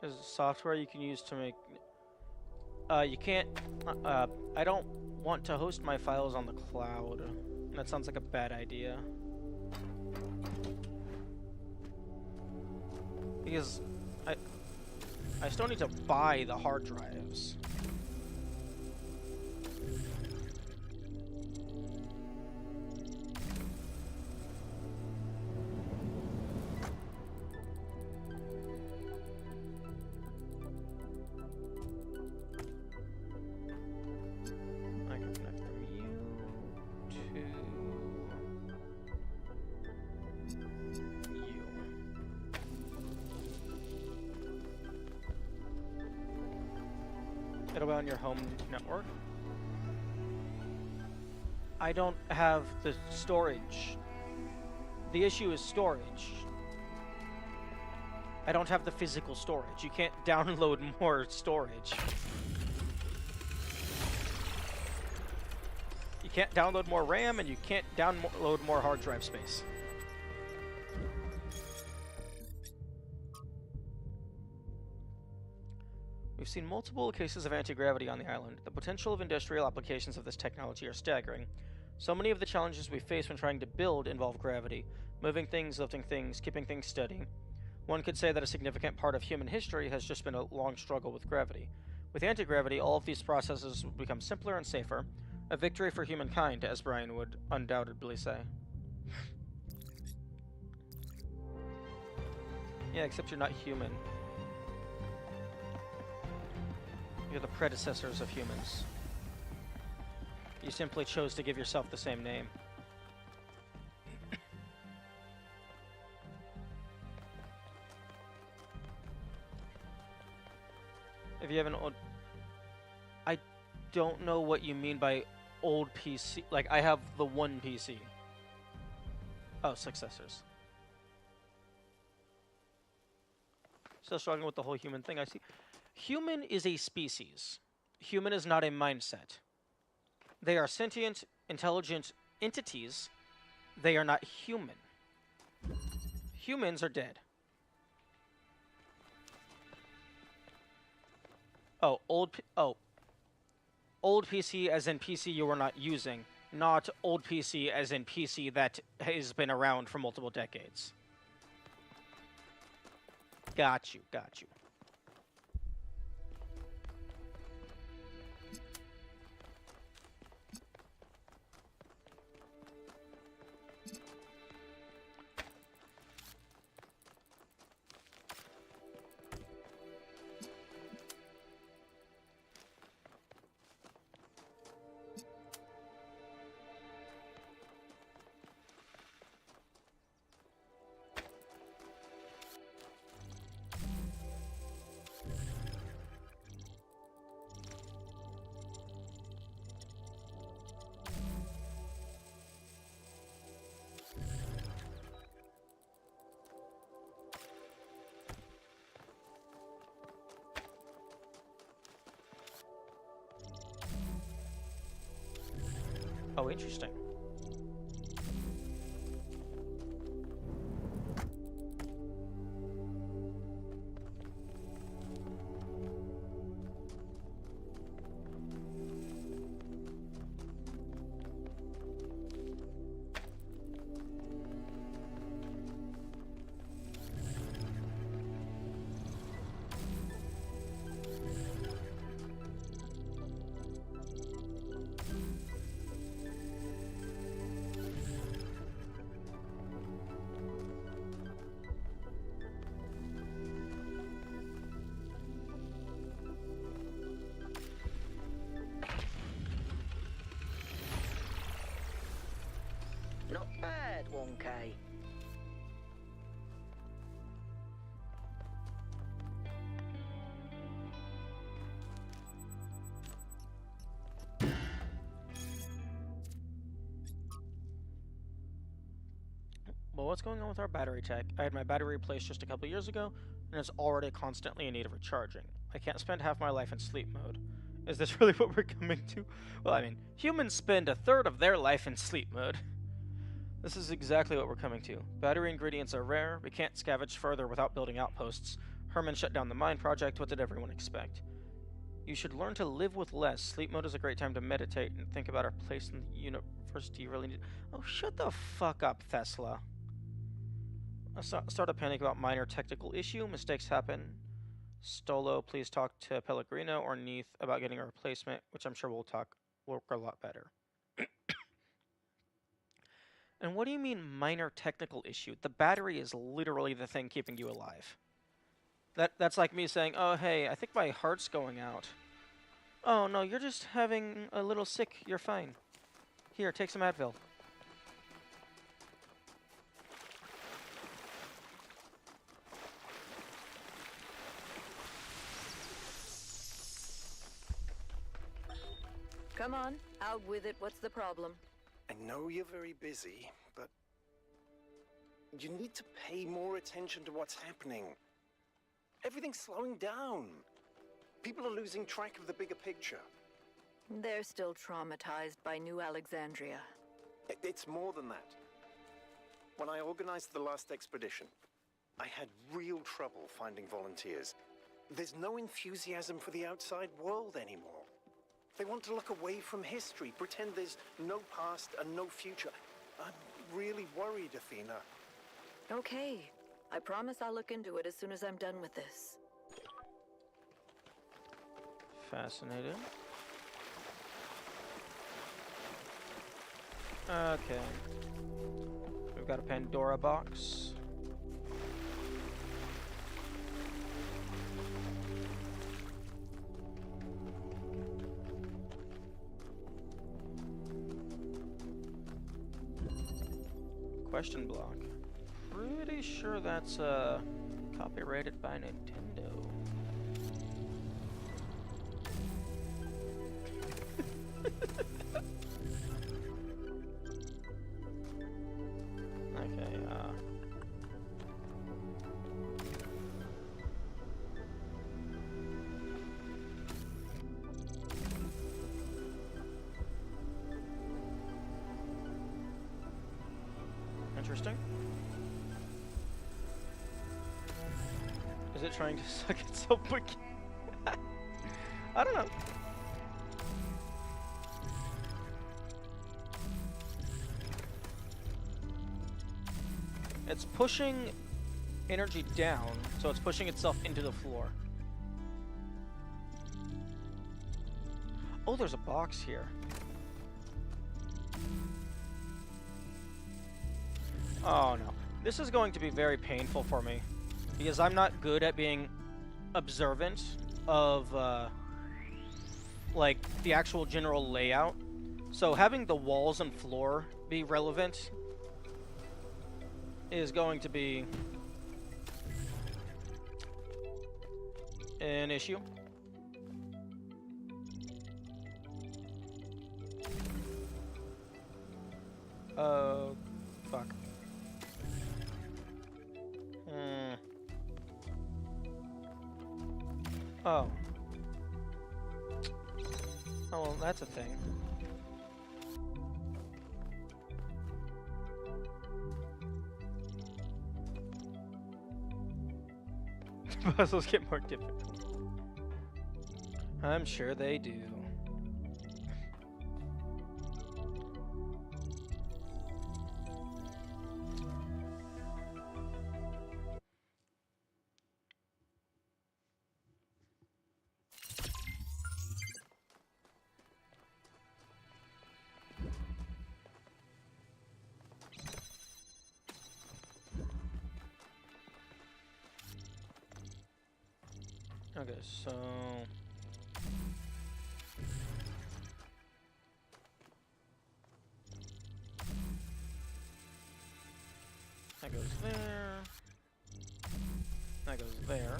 There's software you can use to make... you can't... I don't want to host my files on the cloud. That sounds like a bad idea. Because I still need to buy the hard drives. It'll be on your home network. I don't have the storage. The issue is storage. I don't have the physical storage. You can't download more storage. You can't download more RAM, and you can't download more hard drive space. We've seen multiple cases of anti-gravity on the island. The potential of industrial applications of this technology are staggering. So many of the challenges we face when trying to build involve gravity. Moving things, lifting things, keeping things steady. One could say that a significant part of human history has just been a long struggle with gravity. With anti-gravity, all of these processes will become simpler and safer. A victory for humankind, as Brian would undoubtedly say. Yeah, except you're not human. You're the predecessors of humans. You simply chose to give yourself the same name. If you have an old... I don't know what you mean by old PC. Like, I have the one PC. Oh, successors. Still struggling with the whole human thing, I see. Human is a species. Human is not a mindset. They are sentient, intelligent entities. They are not human. Humans are dead. Oh, old PC as in PC you are not using, not old PC as in PC that has been around for multiple decades. Got you, got you. Oh, interesting. Not bad, 1K. Well, what's going on with our battery tech? I had my battery replaced just a couple years ago, and it's already constantly in need of recharging. I can't spend half my life in sleep mode. Is this really what we're coming to? Well, I mean, humans spend a third of their life in sleep mode. This is exactly what we're coming to. Battery ingredients are rare, we can't scavenge further without building outposts. Herman shut down the mine project, what did everyone expect? You should learn to live with less. Sleep mode is a great time to meditate and think about our place in the universe. Do you really need... Oh, shut the fuck up, Thesla. I start to panic about minor technical issue. Mistakes happen. Stolo, please talk to Pellegrino or Neath about getting a replacement, which I'm sure will work a lot better. And what do you mean minor technical issue? The battery is literally the thing keeping you alive. That's like me saying, oh hey, I think my heart's going out. Oh no, you're just having a little sick, you're fine. Here, take some Advil. Come on, out with it. What's the problem? I know you're very busy, but you need to pay more attention to what's happening. Everything's slowing down. People are losing track of the bigger picture. They're still traumatized by New Alexandria. It's more than that. When I organized the last expedition, I had real trouble finding volunteers. There's no enthusiasm for the outside world anymore. They want to look away from history, pretend there's no past and no future. I'm really worried, Athena. Okay. I promise I'll look into it as soon as I'm done with this. Fascinating. Okay. We've got a Pandora box. Question block. Pretty sure that's copyrighted by Nintendo. Okay, interesting. Is it trying to suck itself again? I don't know. It's pushing energy down, so it's pushing itself into the floor. Oh, there's a box here. Oh no. This is going to be very painful for me, because I'm not good at being observant of, like, the actual general layout. So having the walls and floor be relevant is going to be an issue. Oh, fuck. Oh. Oh, well, that's a thing. Puzzles get more difficult. I'm sure they do. Okay, so that goes there. That goes there.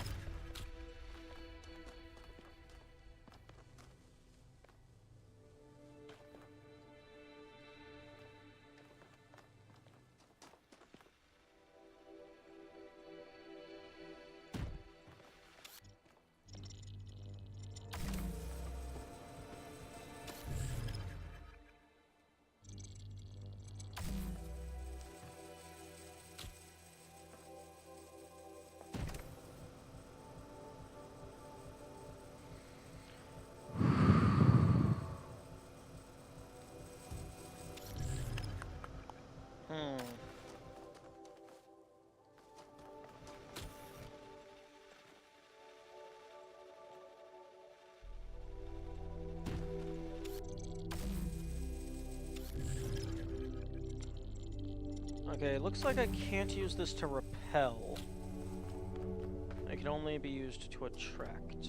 Okay, looks like I can't use this to repel. It can only be used to attract.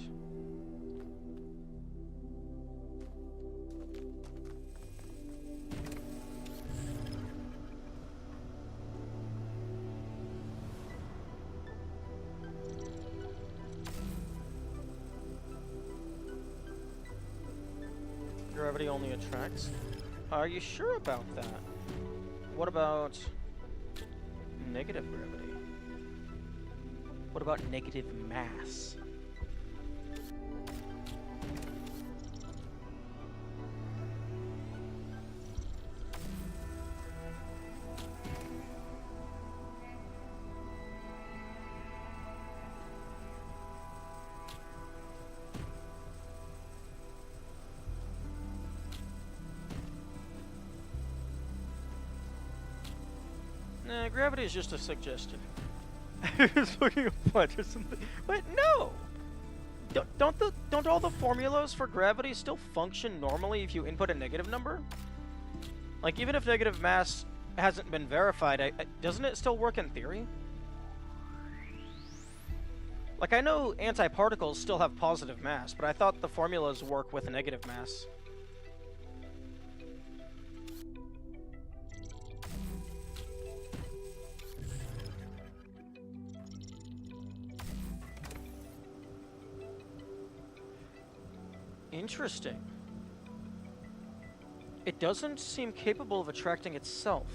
Gravity only attracts? Are you sure about that? What about negative gravity? What about negative mass? Nah, gravity is just a suggestion. It's looking a punch or something. But no! Don't all the formulas for gravity still function normally if you input a negative number? Like, even if negative mass hasn't been verified, doesn't it still work in theory? Like, I know antiparticles still have positive mass, but I thought the formulas work with negative mass. Interesting. It doesn't seem capable of attracting itself.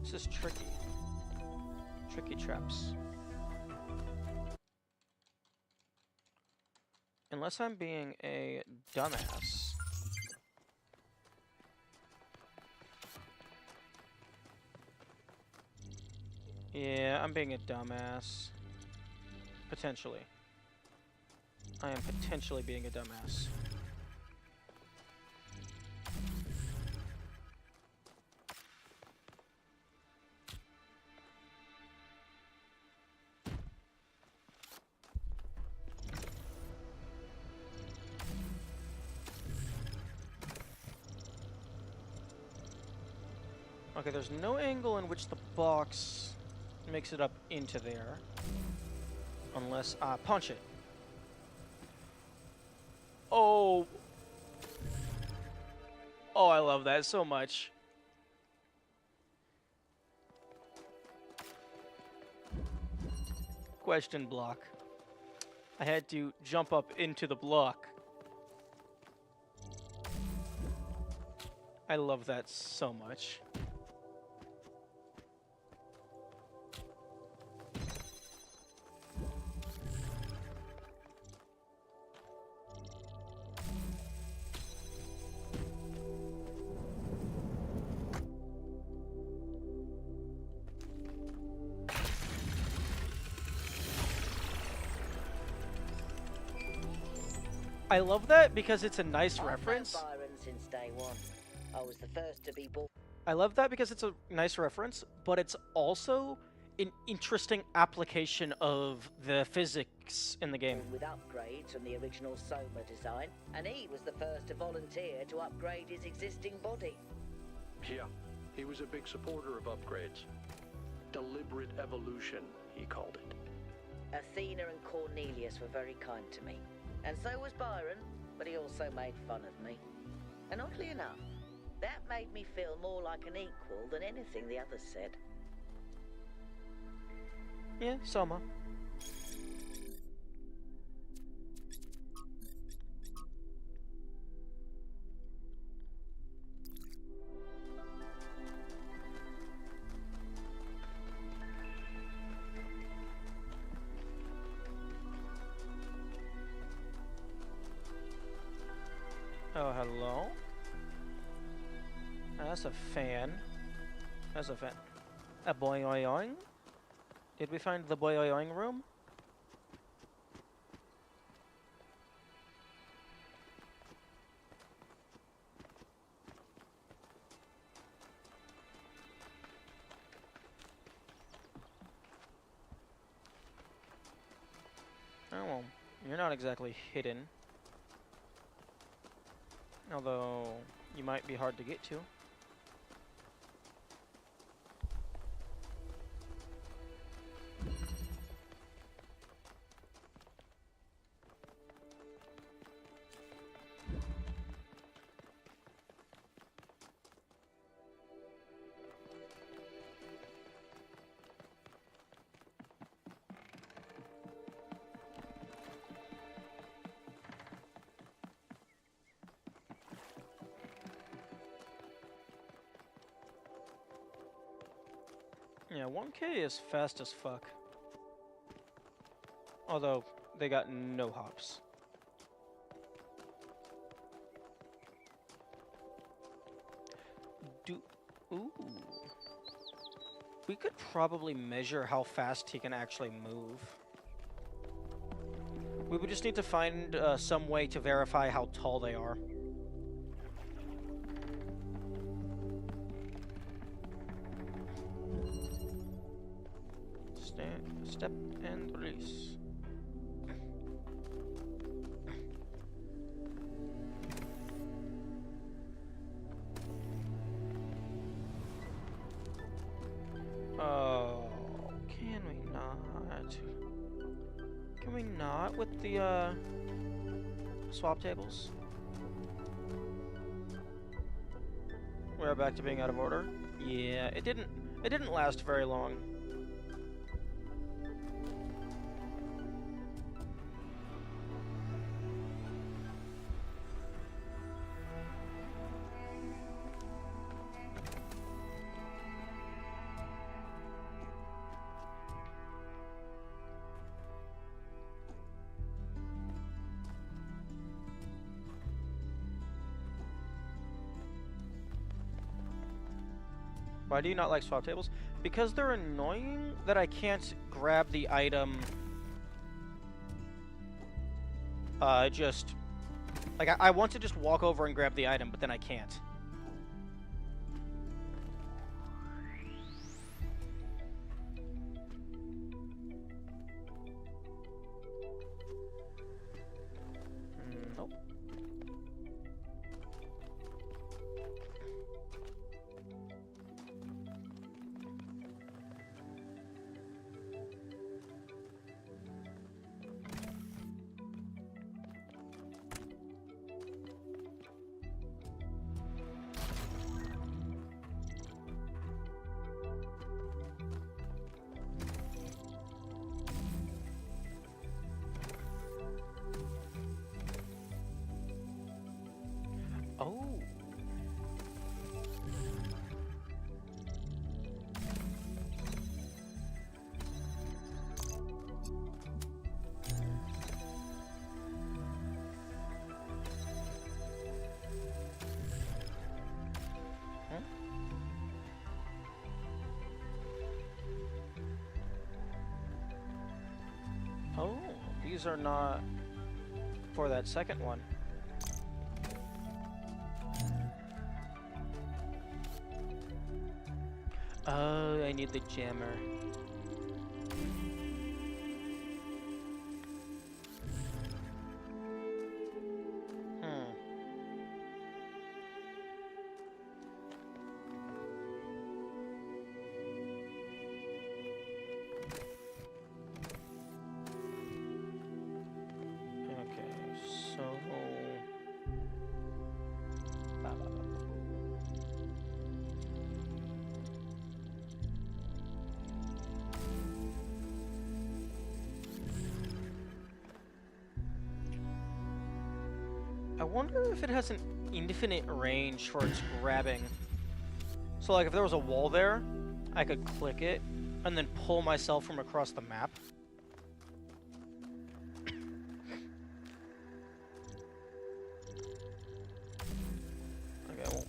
This is tricky. Tricky traps. Unless I'm being a dumbass. Yeah, I'm being a dumbass. Potentially. I am potentially being a dumbass. Okay, there's no angle in which the box makes it up into there. Unless I punch it. Oh! Oh, I love that so much. Question block. I had to jump up into the block. I love that so much. I love that because it's a nice reference. I've known Byron since day one. I was the first to be born. I love that because it's a nice reference, but it's also an interesting application of the physics in the game. With upgrades from the original Soma design, and he was the first to volunteer to upgrade his existing body. Yeah, he was a big supporter of upgrades. Deliberate evolution, he called it. Athena and Cornelius were very kind to me. And so was Byron, but he also made fun of me. And oddly enough, that made me feel more like an equal than anything the others said. Yeah, Soma. Oh, hello. That's a fan. That's a fan. A boing-oing-oing? Did we find the boing-oing room? Oh, well, you're not exactly hidden. Although, you might be hard to get to. Yeah, 1K is fast as fuck. Although, they got no hops. Ooh. We could probably measure how fast he can actually move. We would just need to find some way to verify how tall they are. Step and release. Oh, can we not? Can we not with the swap tables? We're back to being out of order. Yeah, it didn't last very long. Why do you not like swap tables? Because they're annoying that I can't grab the item. Just... Like, I want to just walk over and grab the item, but then I can't. Nope. these are not for that second one. Oh, I need the jammer. I wonder if it has an infinite range for its grabbing. So like if there was a wall there, I could click it and then pull myself from across the map. Okay, well.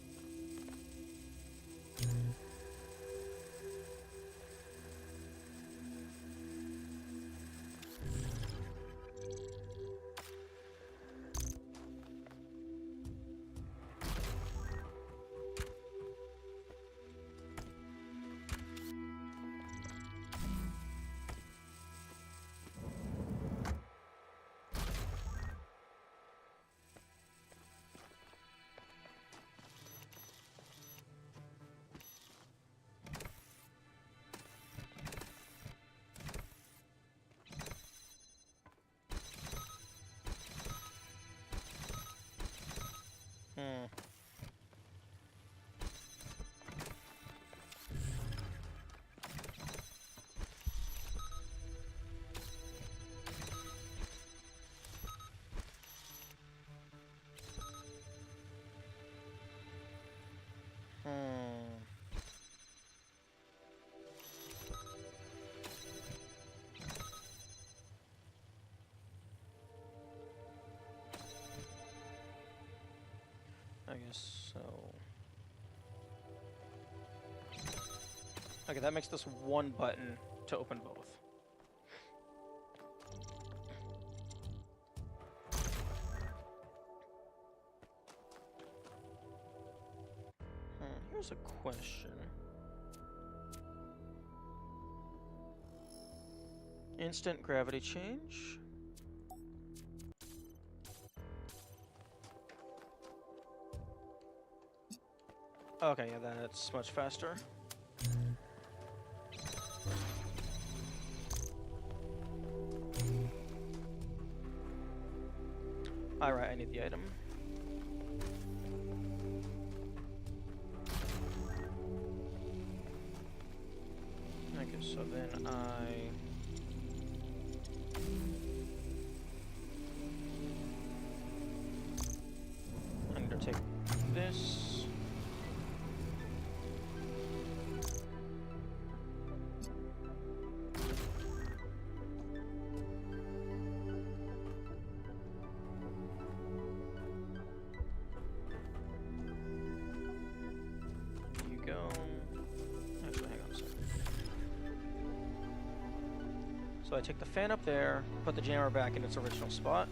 I guess so. Okay, that makes this one button to open both. Here's a question. Instant gravity change. Okay, yeah, that's much faster. Alright, I need the item. Okay, so then I need to take this. So I take the fan up there, put the jammer back in its original spot.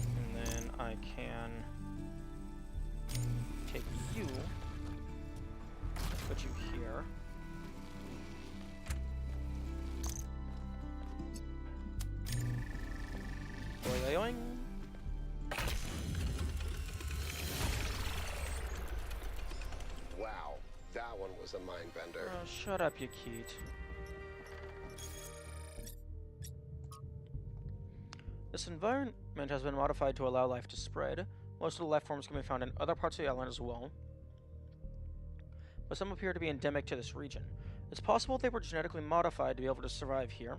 And then I can take you, put you here. Boing. Wow, that one was a mind bender. Oh, shut up, you Keat. This environment has been modified to allow life to spread. Most of the life forms can be found in other parts of the island as well, but some appear to be endemic to this region. It's possible they were genetically modified to be able to survive here.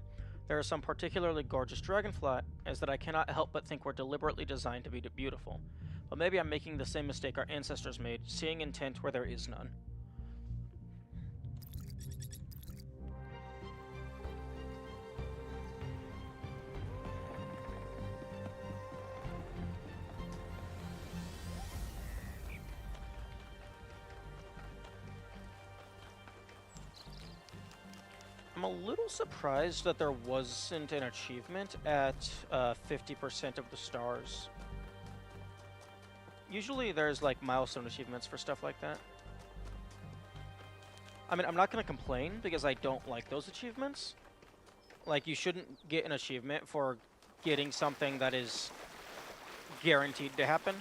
There are some particularly gorgeous dragonflies that I cannot help but think were deliberately designed to be beautiful. But maybe I'm making the same mistake our ancestors made, seeing intent where there is none. I'm a little surprised that there wasn't an achievement at 50% of the stars. Usually there's like milestone achievements for stuff like that. I mean, I'm not going to complain because I don't like those achievements. Like, you shouldn't get an achievement for getting something that is guaranteed to happen.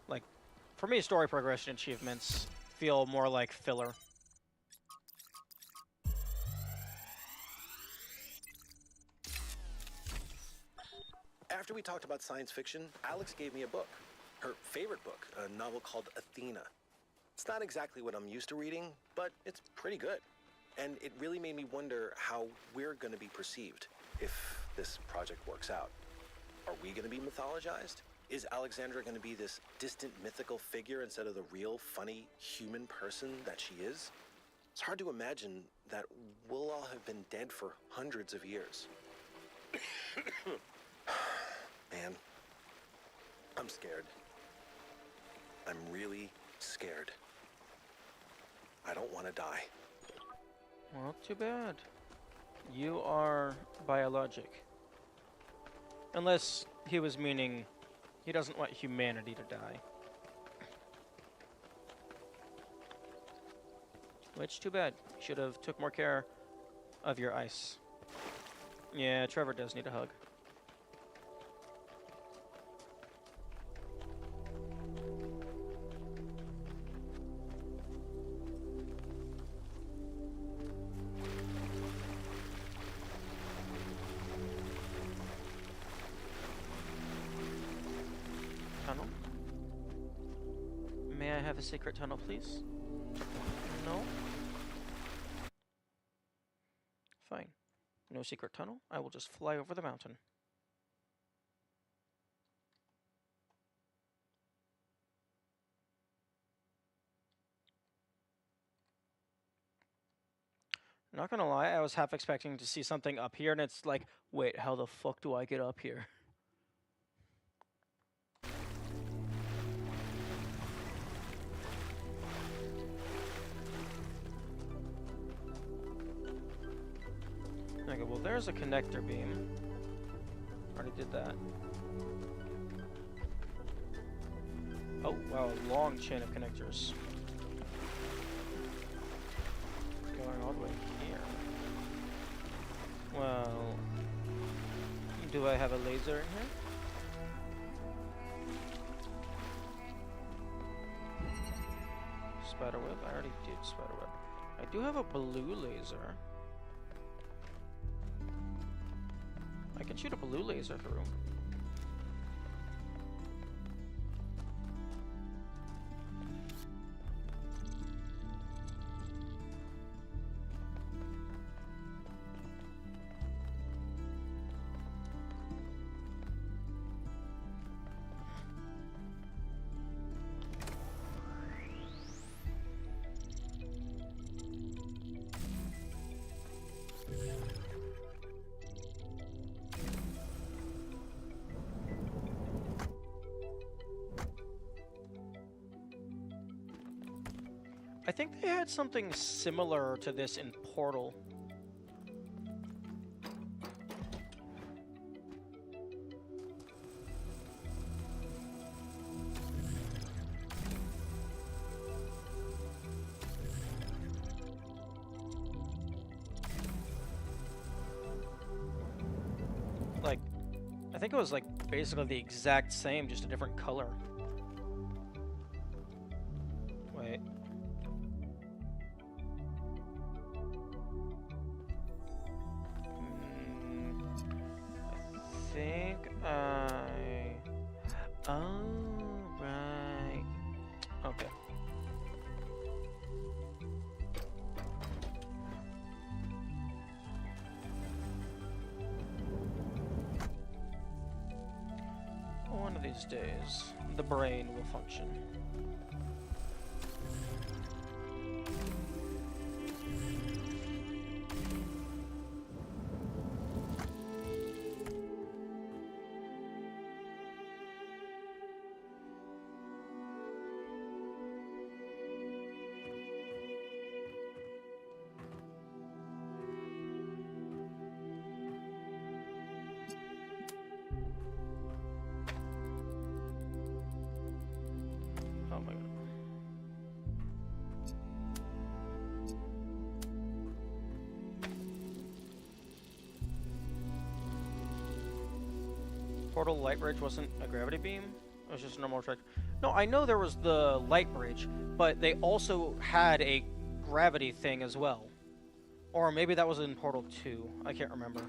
Like, for me, story progression achievements feel more like filler. After we talked about science fiction, Alex gave me a book. Her favorite book, a novel called Athena. It's not exactly what I'm used to reading, but it's pretty good. And it really made me wonder how we're going to be perceived if this project works out. Are we going to be mythologized? Is Alexandra going to be this distant mythical figure instead of the real, funny, human person that she is? It's hard to imagine that we'll all have been dead for hundreds of years. Man, I'm scared. I'm really scared. I don't want to die. Well, too bad. You are biologic. Unless he was meaning he doesn't want humanity to die. Which, too bad. You should have took more care of your ice. Yeah, Trevor does need a hug. Tunnel? May I have a secret tunnel, please? No? Fine. No secret tunnel. I will just fly over the mountain. Not gonna lie, I was half expecting to see something up here, and it's like, wait, how the fuck do I get up here? Okay, well, there's a connector beam. Already did that. Oh, wow, a long chain of connectors. Going all the way here. Well, do I have a laser in here? Spiderweb? I already did spiderweb. I do have a blue laser. I can shoot a blue laser through. I think they had something similar to this in Portal. Like, I think it was like basically the exact same, just a different color. Wait. I think oh, right. Okay. One of these days, the brain will function. Oh my god. Portal light bridge wasn't a gravity beam? It was just a normal track. No, I know there was the light bridge, but they also had a gravity thing as well. Or maybe that was in Portal 2. I can't remember.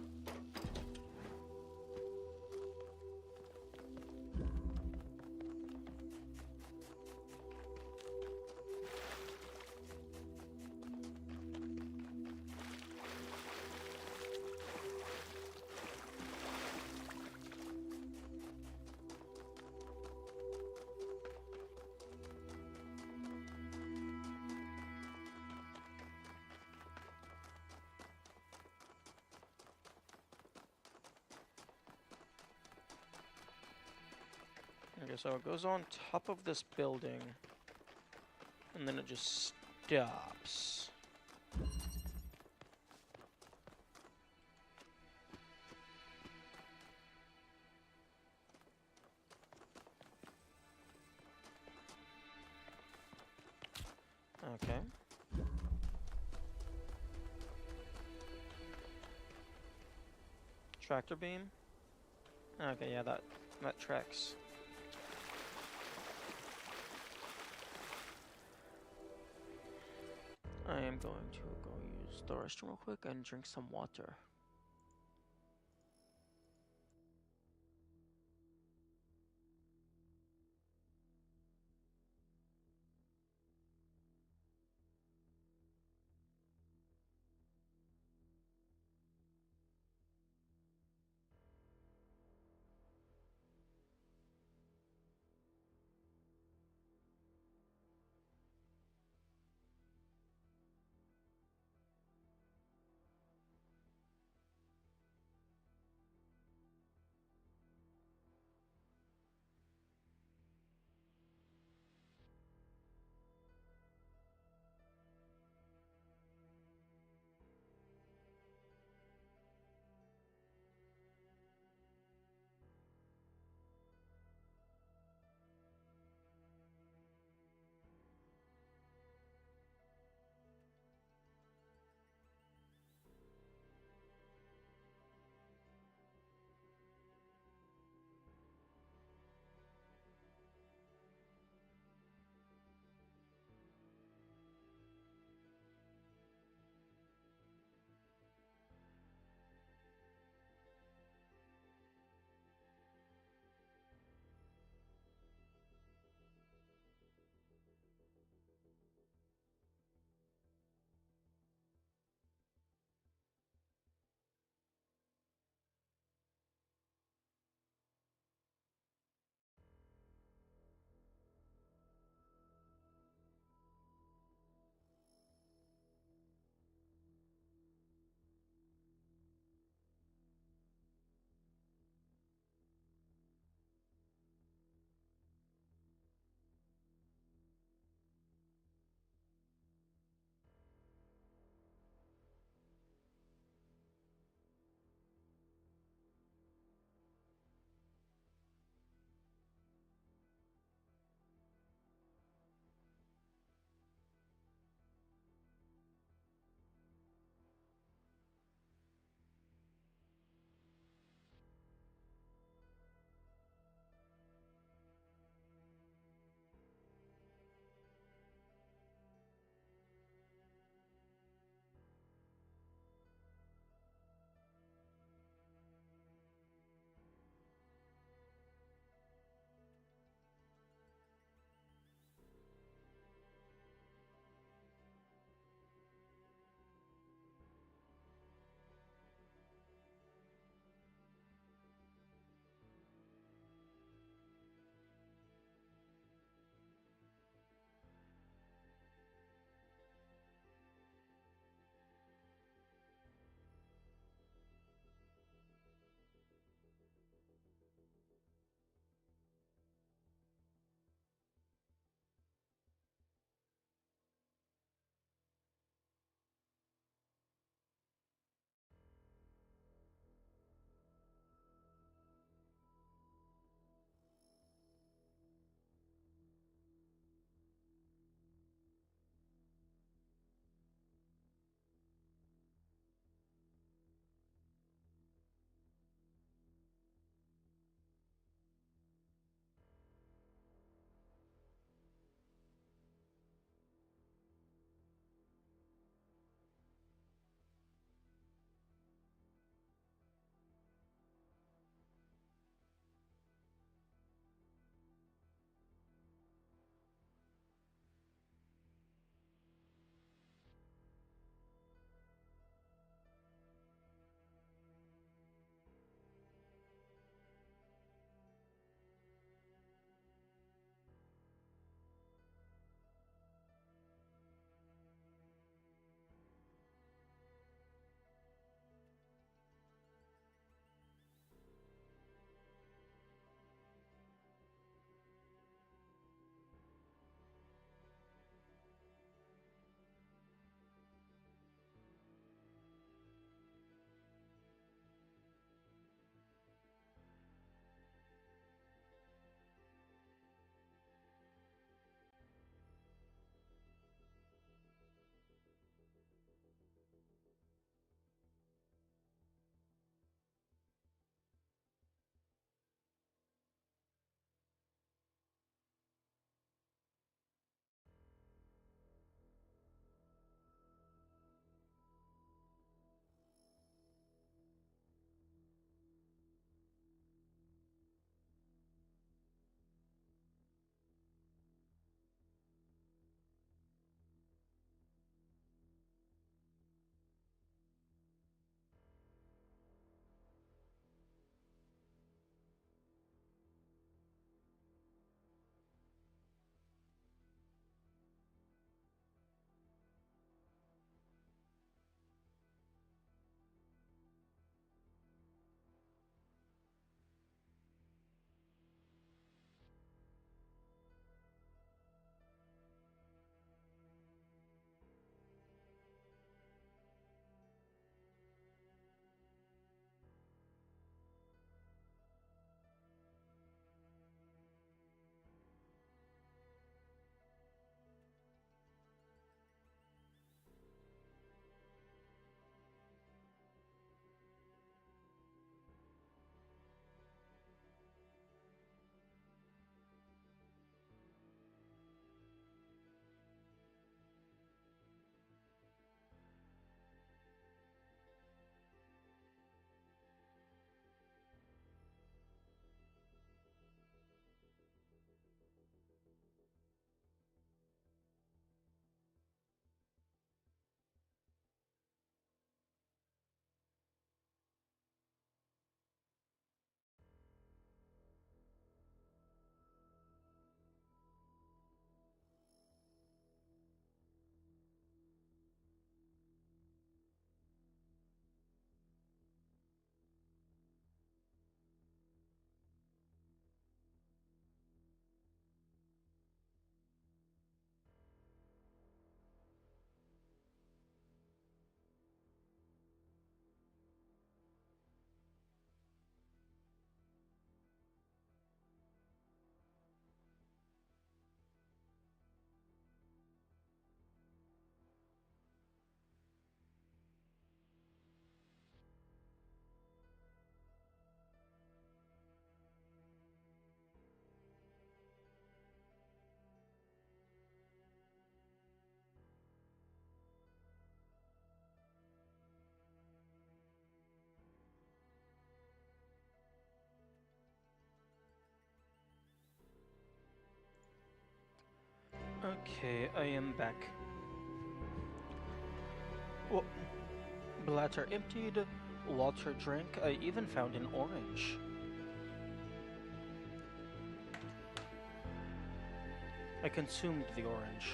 Okay, so it goes on top of this building, and then it just stops. Okay. Tractor beam? Okay, yeah, that tracks. I am going to go use the restroom real quick and drink some water. Okay, I am back. Well, bladder emptied, water drank, I even found an orange. I consumed the orange.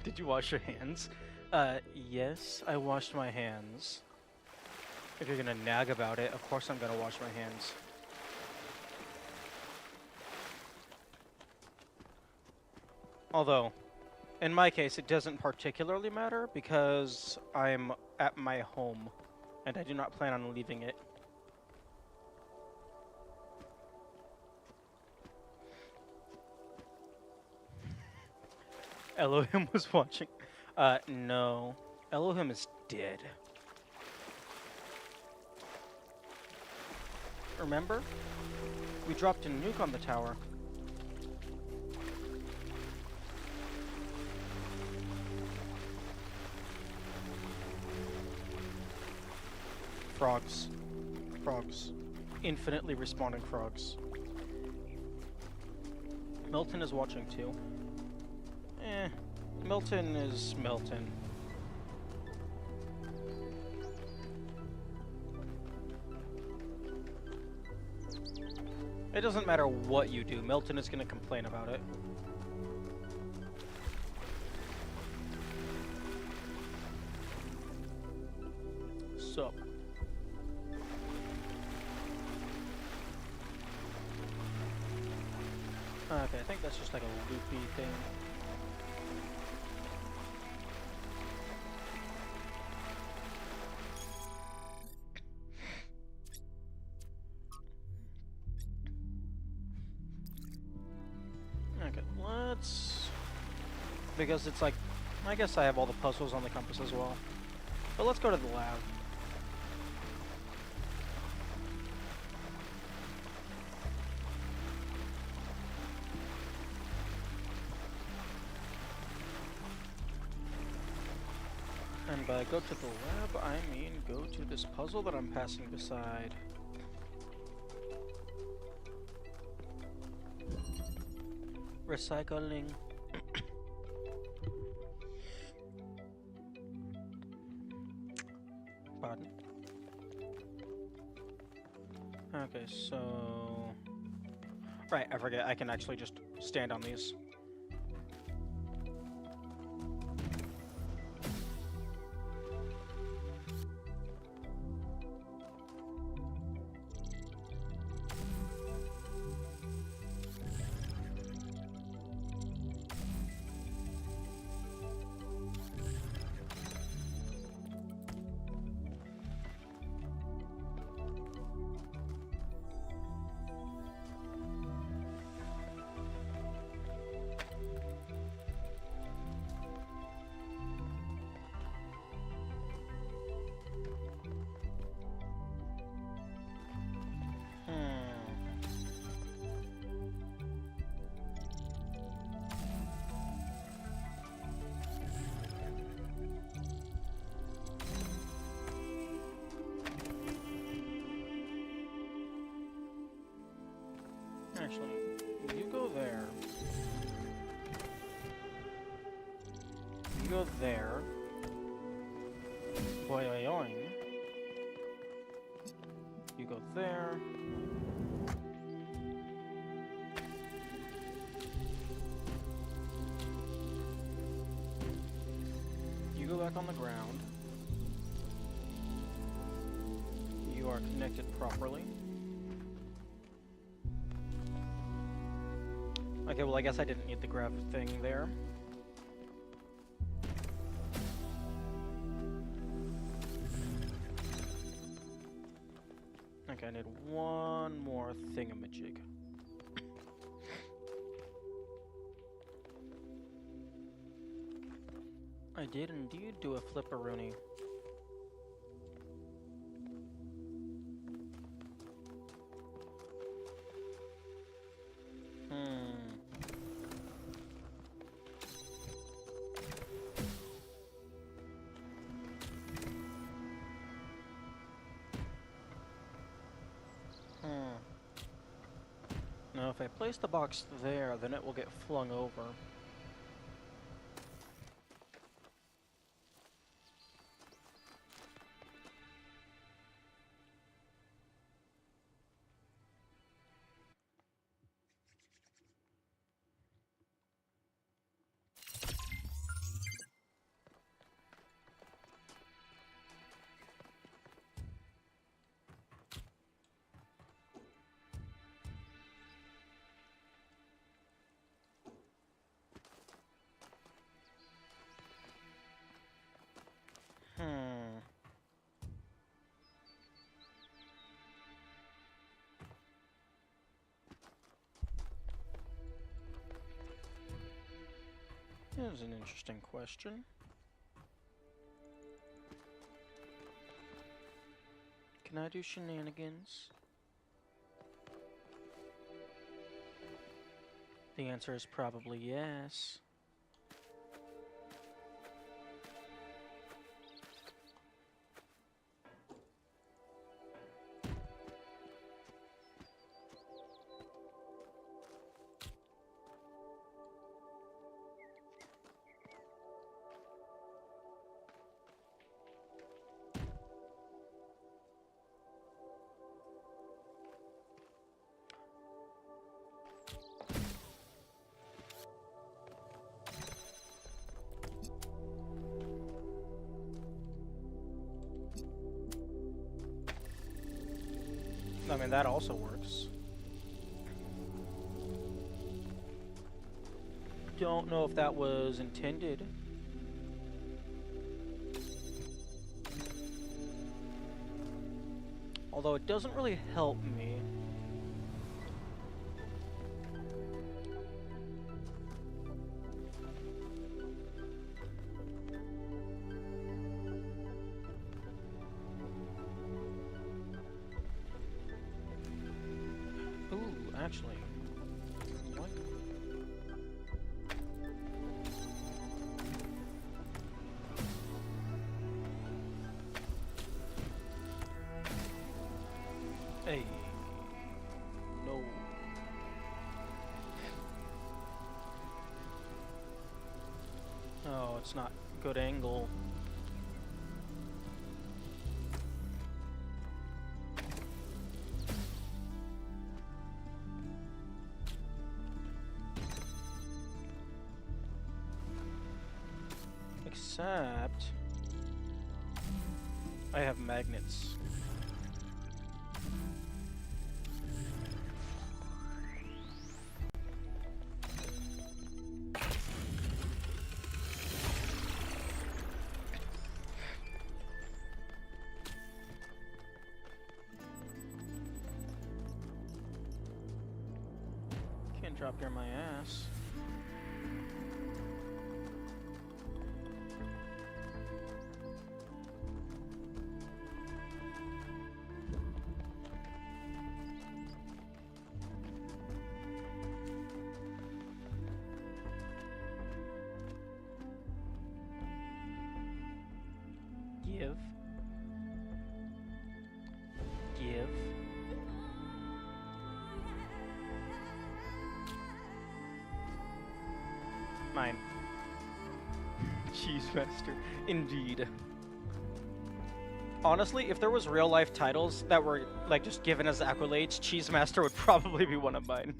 Did you wash your hands? Yes, I washed my hands. If you're gonna nag about it, of course I'm gonna wash my hands. Although, in my case, it doesn't particularly matter because I'm at my home and I do not plan on leaving it. Elohim was watching. No. Elohim is dead. Remember? We dropped a nuke on the tower. Frogs. Frogs. Infinitely respawning frogs. Milton is watching too. Milton is Milton. It doesn't matter what you do, Milton is gonna complain about it. So. Okay, I think that's just like a loopy thing. Okay, let's... Because it's like... I guess I have all the puzzles on the compass as well. But let's go to the lab. And by go to the lab, I mean go to this puzzle that I'm passing beside. Recycling. Pardon? Okay, so... Right, I forget, I can actually just stand on these. Actually, you go there. You go there. Boing. You go there. You go back on the ground. You are connected properly. Okay, well I guess I didn't need the grav thing there. Okay, I need one more thingamajig. I did indeed do a flipperoonie. Now, if I place the box there, then it will get flung over. Here's an interesting question. Can I do shenanigans? The answer is probably yes. I mean, that also works. Don't know if that was intended. Although it doesn't really help me. Ooh, actually. What? Hey. No. Oh, it's not good angle. Except I have magnets. Can't drop near my ass. Give. Give. Mine. Cheese Master. Indeed. Honestly, if there was real life titles that were like just given as accolades, Cheese Master would probably be one of mine.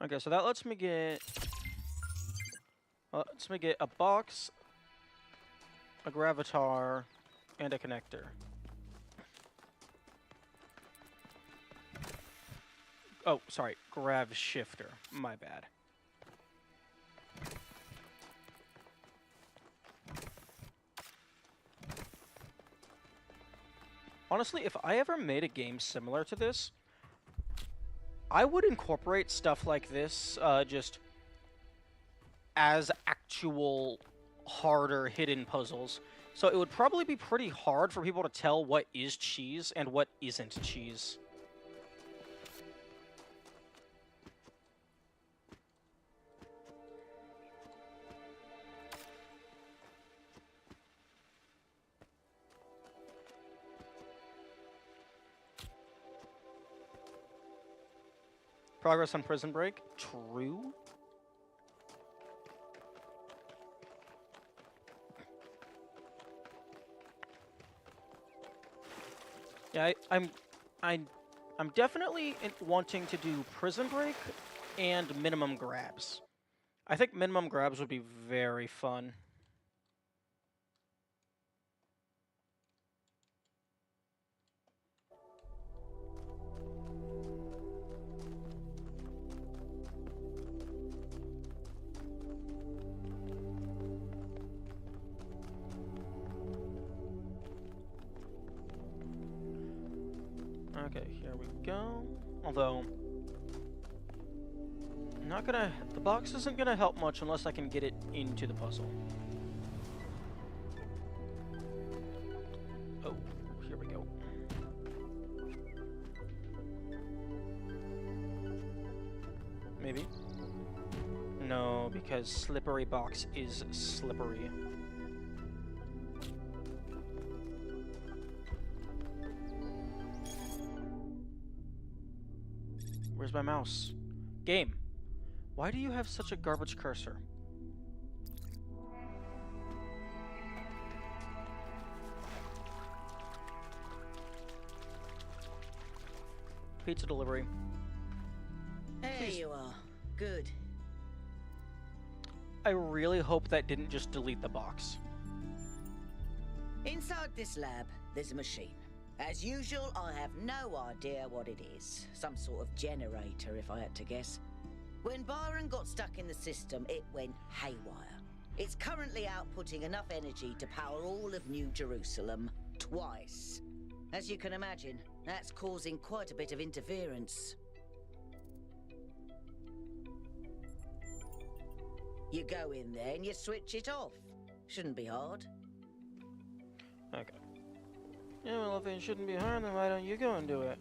Okay, so that lets me get a box, a gravitar, and a connector. Oh, sorry, grav shifter. My bad. Honestly, if I ever made a game similar to this, I would incorporate stuff like this just as actual harder hidden puzzles. So it would probably be pretty hard for people to tell what is cheese and what isn't cheese. progress on Prison Break. True. Yeah, I'm definitely wanting to do Prison Break and Minimum Grabs. I think Minimum Grabs would be very fun. Okay, here we go. Although, the box isn't gonna help much unless I can get it into the puzzle. Oh, here we go. Maybe? No, because slippery box is slippery. Where's my mouse? Game, why do you have such a garbage cursor? Pizza delivery. There Please. you are. Good. I really hope that didn't just delete the box. Inside this lab, there's a machine. As usual, I have no idea what it is. Some sort of generator, if I had to guess. When Byron got stuck in the system, it went haywire. It's currently outputting enough energy to power all of New Jerusalem twice. As you can imagine, that's causing quite a bit of interference. You go in there and you switch it off. Shouldn't be hard. Okay. Yeah, well, if it shouldn't be hard, then why don't you go and do it?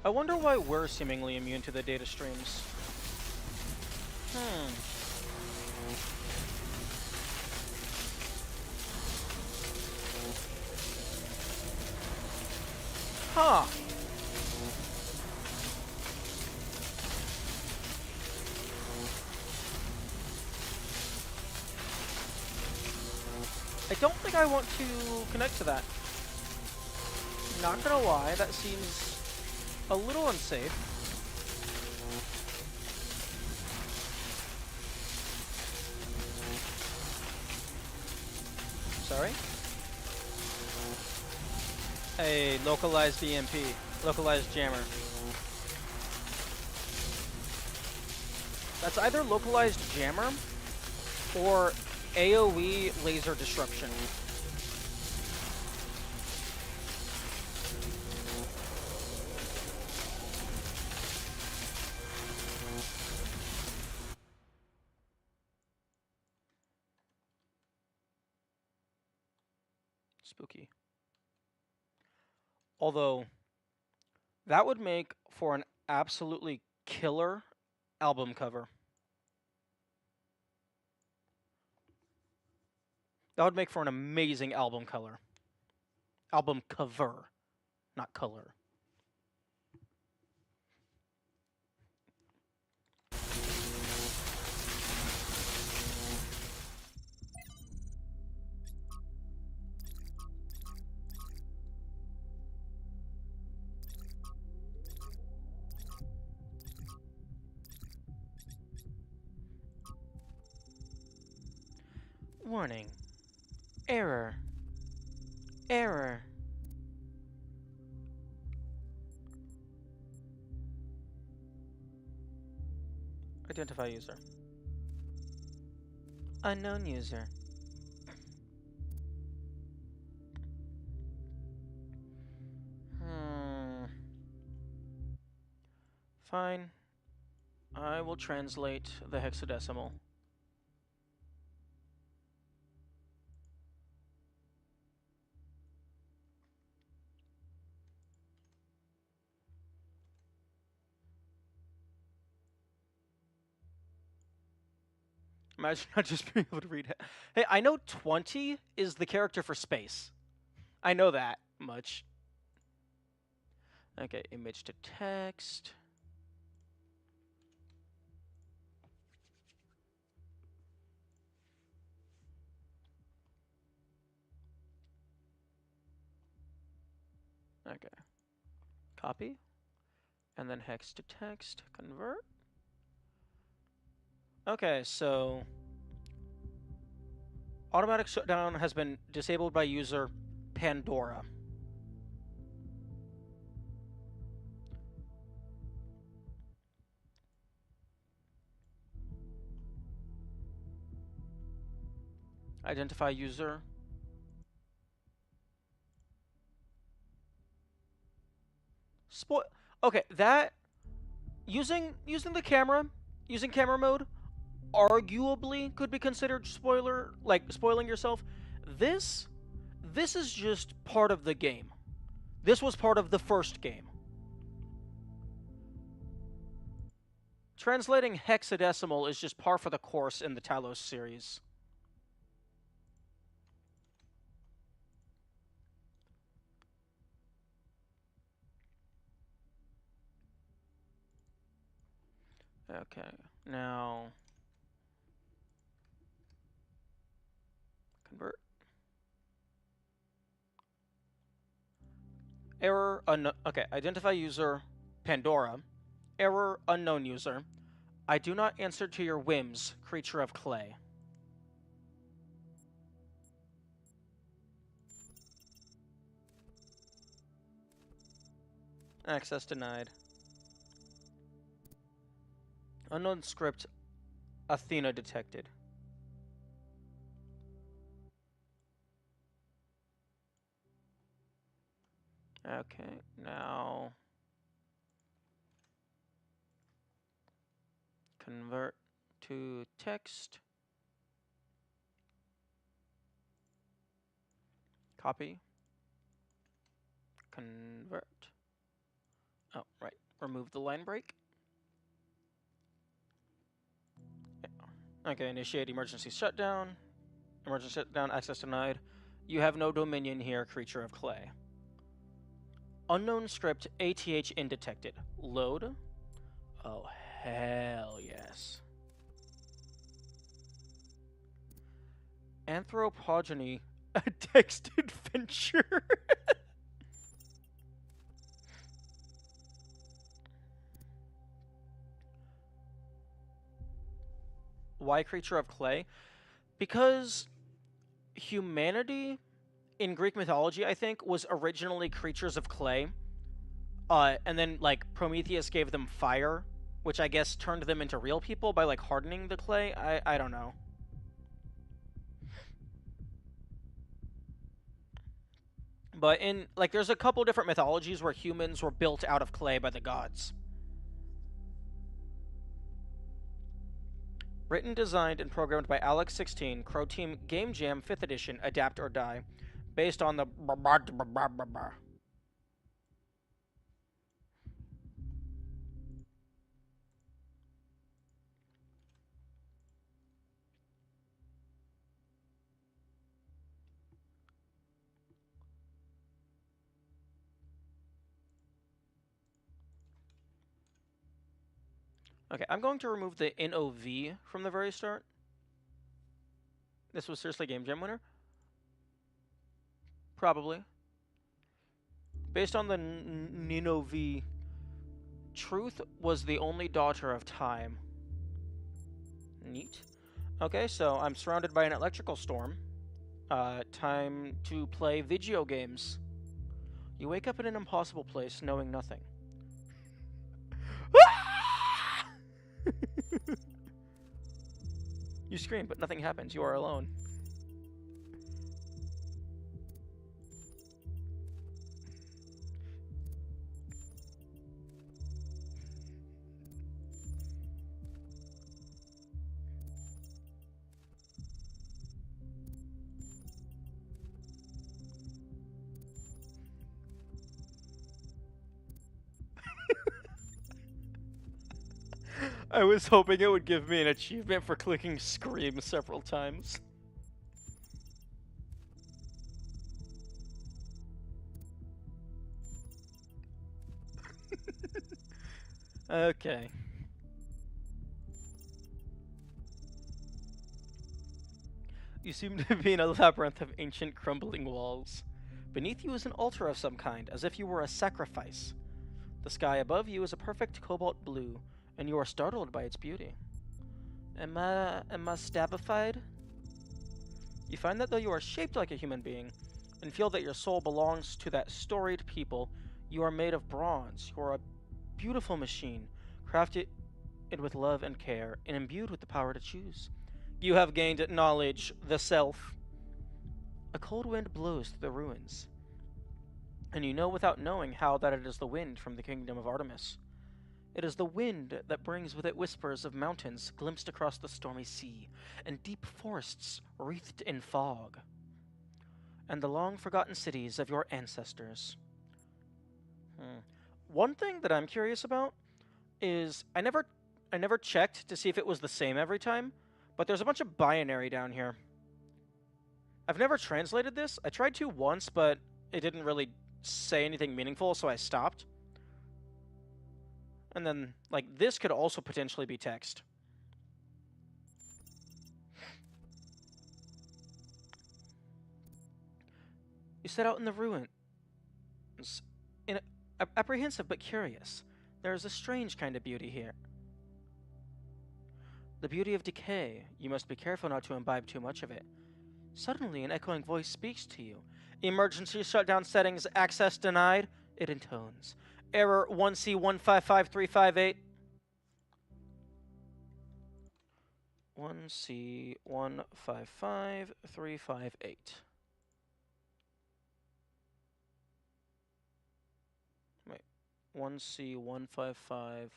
I wonder why we're seemingly immune to the data streams. Huh. I don't think I want to connect to that. Not gonna lie, that seems a little unsafe. Sorry? A localized EMP, localized jammer. That's either localized jammer or AoE laser disruption. Spooky. Although, that would make for an absolutely killer album cover. That would make for an amazing album cover. Album cover, not color. Warning. Error. Error. Identify user. Unknown user. Fine. I will translate the hexadecimal. Imagine not just being able to read it. Hey, I know 20 is the character for space. I know that much. Okay, image to text. Okay. Copy. And then hex to text. Convert. Okay, so automatic shutdown has been disabled by user Pandora. Identify user. Okay, that using the camera, using camera mode, arguably could be considered spoiling yourself. This is just part of the game. This was part of the first game. Translating hexadecimal is just par for the course in the Talos series. Okay, now convert. Error unknown. Okay, identify user Pandora. Error unknown user. I do not answer to your whims, creature of clay. Access denied. Unknown script. Athena detected. Okay, now convert to text. Copy. Convert. Oh, right. Remove the line break. Okay, initiate emergency shutdown. Emergency shutdown, access denied. You have no dominion here, creature of clay. Unknown script ATH indetected. Load. Oh, hell yes. Anthropogeny, a text adventure. Why creature of clay? Because humanity in Greek mythology, I think, was originally creatures of clay. And then, like, Prometheus gave them fire, which I guess turned them into real people by, like, hardening the clay. I don't know. But in, like, there's a couple different mythologies where humans were built out of clay by the gods. Written, designed, and programmed by Alex 16, Crow Team Game Jam 5th Edition, Adapt or Die. Based on the... Okay, I'm going to remove the NOV from the very start. This was seriously Game Jam winner? Probably. Based on the Nino V, Truth was the only daughter of time. Neat. Okay, so I'm surrounded by an electrical storm. Time to play video games. You wake up in an impossible place, knowing nothing. You scream, but nothing happens. You are alone. I was hoping it would give me an achievement for clicking scream several times. Okay. You seem to be in a labyrinth of ancient crumbling walls. Beneath you is an altar of some kind, as if you were a sacrifice. The sky above you is a perfect cobalt blue, and you are startled by its beauty. Am I stabified? You find that though you are shaped like a human being, and feel that your soul belongs to that storied people, you are made of bronze. You are a beautiful machine, crafted with love and care, and imbued with the power to choose. You have gained knowledge, the self. A cold wind blows through the ruins, and you know without knowing how that it is the wind from the kingdom of Artemis. It is the wind that brings with it whispers of mountains glimpsed across the stormy sea, and deep forests wreathed in fog, and the long-forgotten cities of your ancestors. One thing that I'm curious about is I never checked to see if it was the same every time, but there's a bunch of binary down here. I've never translated this. I tried to once, but it didn't really say anything meaningful, so I stopped. And then, like, this could also potentially be text. You set out in the ruins, apprehensive but curious. There is a strange kind of beauty here. The beauty of decay. You must be careful not to imbibe too much of it. Suddenly, an echoing voice speaks to you. Emergency shutdown settings, access denied. It intones. Error 1C155358. 1C155358. Wait. 1C155.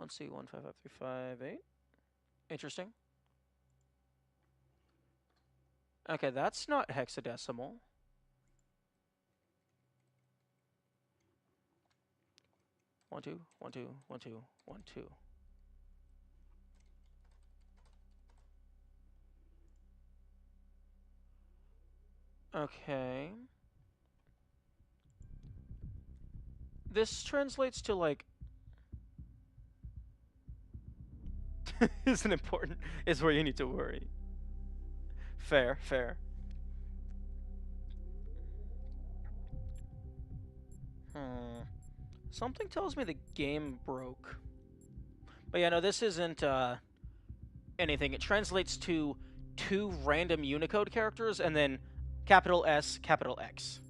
1C155358. Interesting. Okay, that's not hexadecimal. One, two, one, two, one, two, one, two. Okay. This translates to, like... isn't important, is where you need to worry. Fair, fair. Something tells me the game broke. But yeah, no, this isn't anything. It translates to 2 random Unicode characters and then capital S, capital X.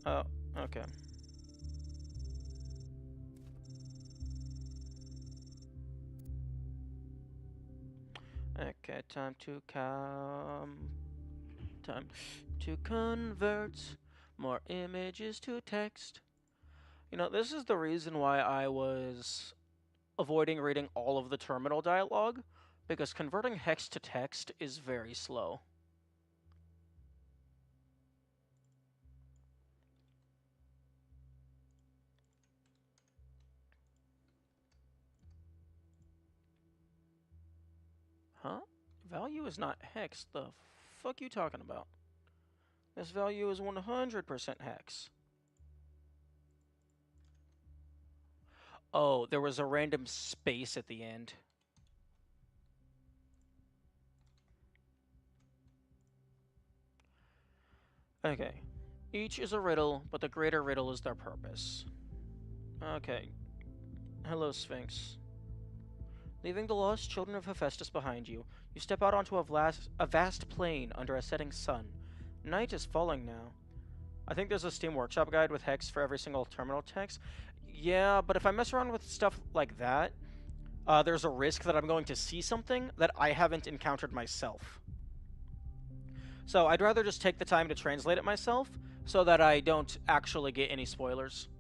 Oh, okay. Okay, time to convert more images to text. You know, this is the reason why I was avoiding reading all of the terminal dialogue, because converting hex to text is very slow. Huh? Value is not hex. The fuck you talking about? This value is 100% hex. Oh, there was a random space at the end. Okay. Each is a riddle, but the greater riddle is their purpose. Okay. Hello, Sphinx. Leaving the lost children of Hephaestus behind you, you step out onto a vast plain under a setting sun. Night is falling now. I think there's a Steam Workshop guide with hex for every single terminal text. Yeah, but if I mess around with stuff like that, there's a risk that I'm going to see something that I haven't encountered myself. So I'd rather just take the time to translate it myself so that I don't actually get any spoilers.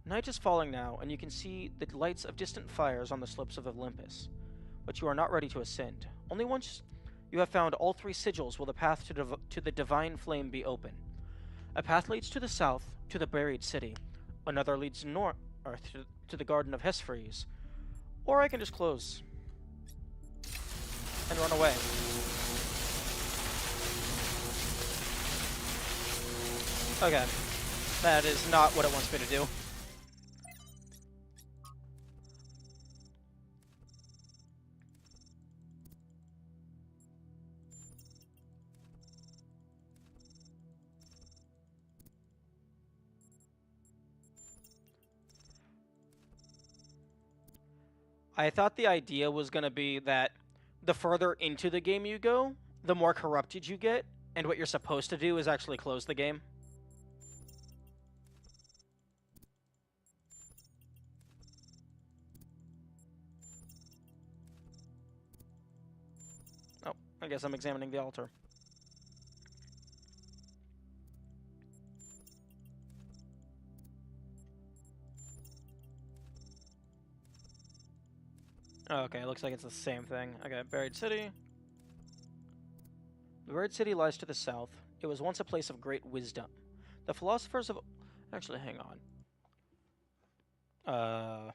Night is falling now, and you can see the lights of distant fires on the slopes of Olympus. But you are not ready to ascend. Only once you have found all 3 sigils will the path to the divine flame be open. A path leads to the south, to the buried city. Another leads north, to the Garden of Hesperes. Or I can just close and run away. Okay. That is not what it wants me to do. I thought the idea was going to be that the further into the game you go, the more corrupted you get, and what you're supposed to do is actually close the game. Oh, I guess I'm examining the altar. Oh, okay, looks like it's the same thing. Okay, Buried City. The Buried City lies to the south. It was once a place of great wisdom. The philosophers of... Actually, hang on.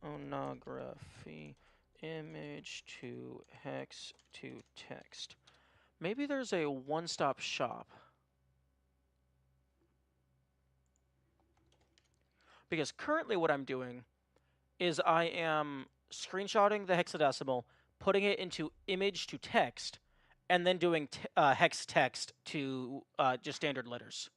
Steganography. Image to hex to text. Maybe there's a one-stop shop. Because currently what I'm doing is I am screenshotting the hexadecimal, putting it into image to text, and then doing hex text to just standard letters.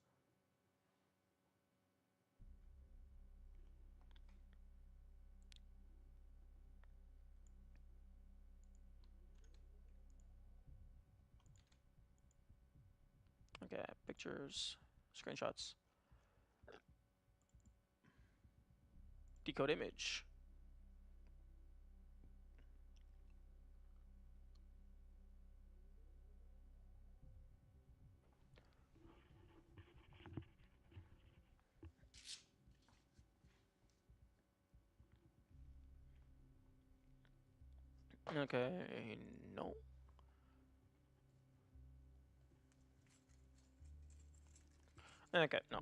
Okay, pictures, screenshots. Decode image. Okay, no. Okay, no.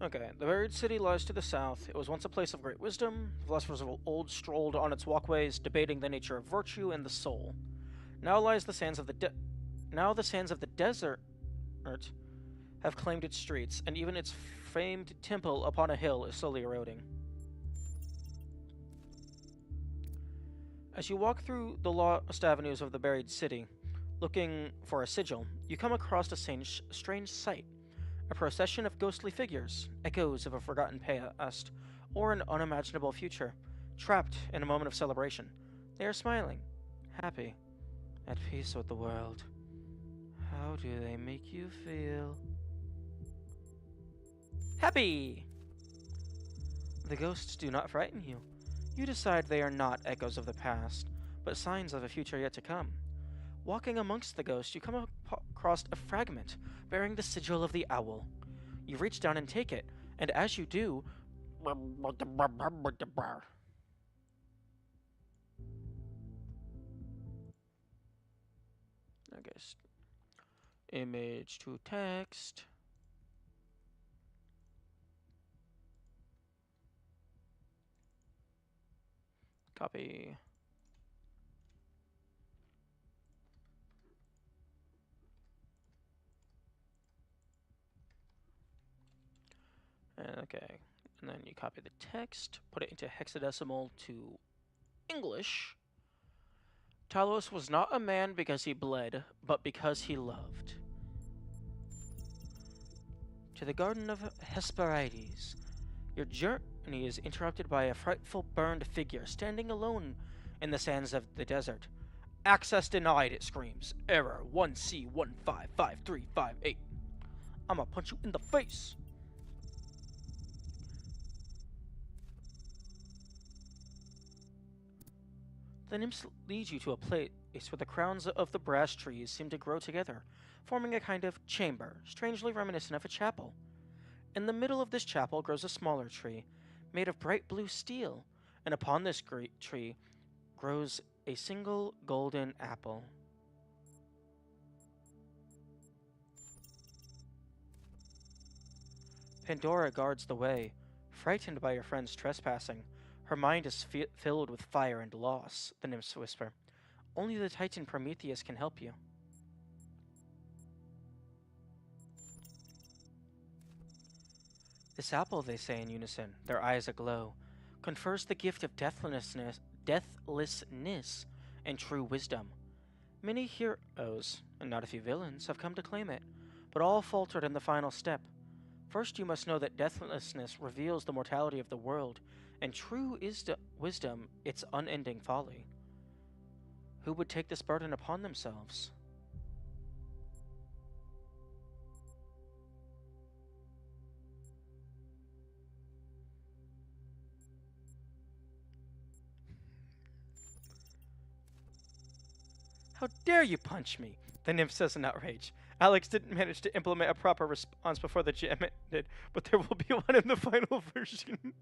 Okay, the buried city lies to the south. It was once a place of great wisdom. Philosophers of old strolled on its walkways, debating the nature of virtue and the soul. Now lies the sands of the desert have claimed its streets, and even its famed temple upon a hill is slowly eroding. As you walk through the lost avenues of the buried city, looking for a sigil, you come across a strange sight. A procession of ghostly figures, echoes of a forgotten past, or an unimaginable future, trapped in a moment of celebration. They are smiling, happy, at peace with the world. How do they make you feel? Happy! The ghosts do not frighten you. You decide they are not echoes of the past, but signs of a future yet to come. Walking amongst the ghosts, you come across a fragment bearing the sigil of the owl. You reach down and take it, and as you do... I guess... Image to text... Copy... Okay, and then you copy the text, put it into hexadecimal to English. Talos was not a man because he bled, but because he loved. To the Garden of Hesperides. Your journey is interrupted by a frightful burned figure standing alone in the sands of the desert. Access denied, it screams. Error 1C155358. I'ma punch you in the face. The nymphs lead you to a place where the crowns of the brass trees seem to grow together, forming a kind of chamber, strangely reminiscent of a chapel. In the middle of this chapel grows a smaller tree, made of bright blue steel, and upon this great tree grows a single golden apple. Pandora guards the way, frightened by your friend's trespassing. Her mind is filled with fire and loss, the nymphs whisper. Only the Titan Prometheus can help you. This apple, they say in unison, their eyes aglow, confers the gift of deathlessness and true wisdom. Many heroes, and not a few villains, have come to claim it, but all faltered in the final step. First, you must know that deathlessness reveals the mortality of the world, and true wisdom its unending folly. Who would take this burden upon themselves? How dare you punch me? The nymph says in outrage. Alex didn't manage to implement a proper response before the jam ended, but there will be one in the final version.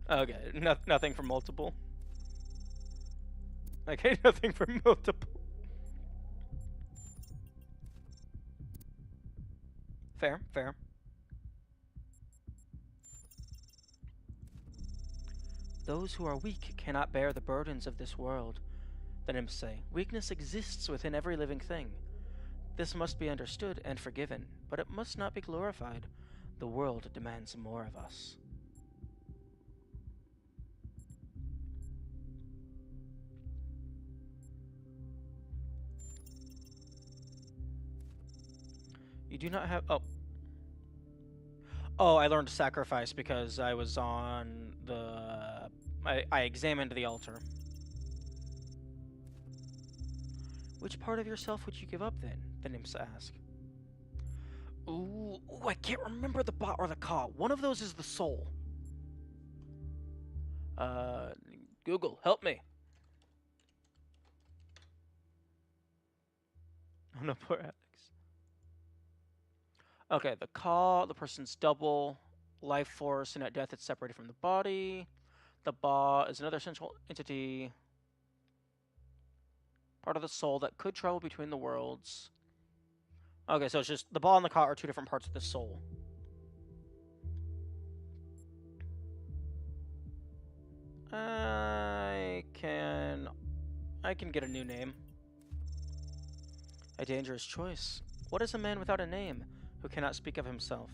Okay, nothing for multiple. Okay, nothing for multiple. Fair, fair. Those who are weak cannot bear the burdens of this world, the nymphs say. Weakness exists within every living thing. This must be understood and forgiven, but it must not be glorified. The world demands more of us. You do not have... Oh, I learned to sacrifice because I was on the... I examined the altar. Which part of yourself would you give up then? The nymphs ask. Ooh, I can't remember the bot or the ka. One of those is the soul. Google, help me. Oh no, poor Alex. Okay, the ka, the person's double, life force, and at death it's separated from the body. The ba is another central entity, part of the soul that could travel between the worlds. Okay, so it's just the ba and the ka are two different parts of the soul. I can get a new name. A dangerous choice. What is a man without a name who cannot speak of himself?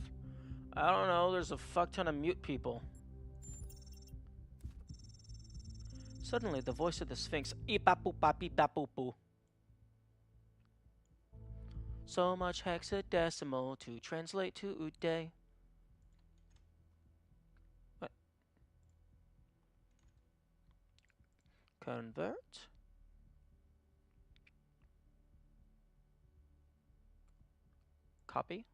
I don't know, there's a fuck ton of mute people. Suddenly, the voice of the Sphinx, "Ipapu-papi-papu-pu." So much hexadecimal to translate to Uday. What? Convert. Copy.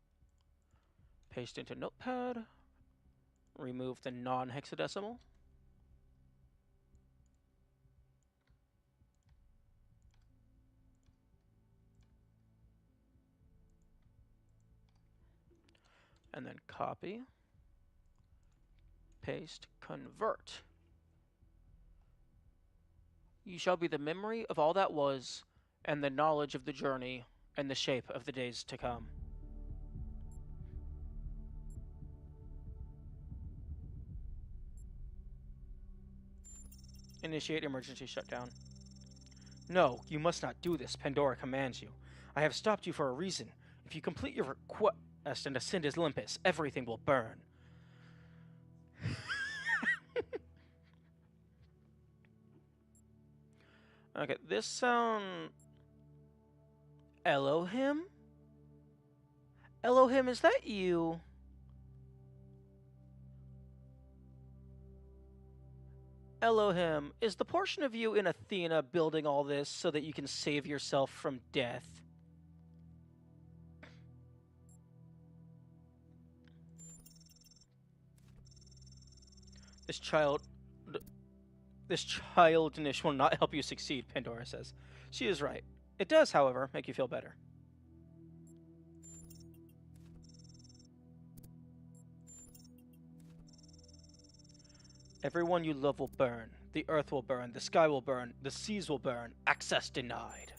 Paste into Notepad. Remove the non-hexadecimal. And then copy. Paste. Convert. You shall be the memory of all that was, and the knowledge of the journey, and the shape of the days to come. Initiate emergency shutdown. No, you must not do this, Pandora commands you. I have stopped you for a reason. If you complete your request and ascend as Olympus, everything will burn. Okay, this sound... Elohim? Elohim, is that you? Elohim, is the portion of you in Athena building all this so that you can save yourself from death? This childishness will not help you succeed, Pandora says. She is right. It does, however, make you feel better. Everyone you love will burn. The earth will burn. The sky will burn. The seas will burn. Access denied.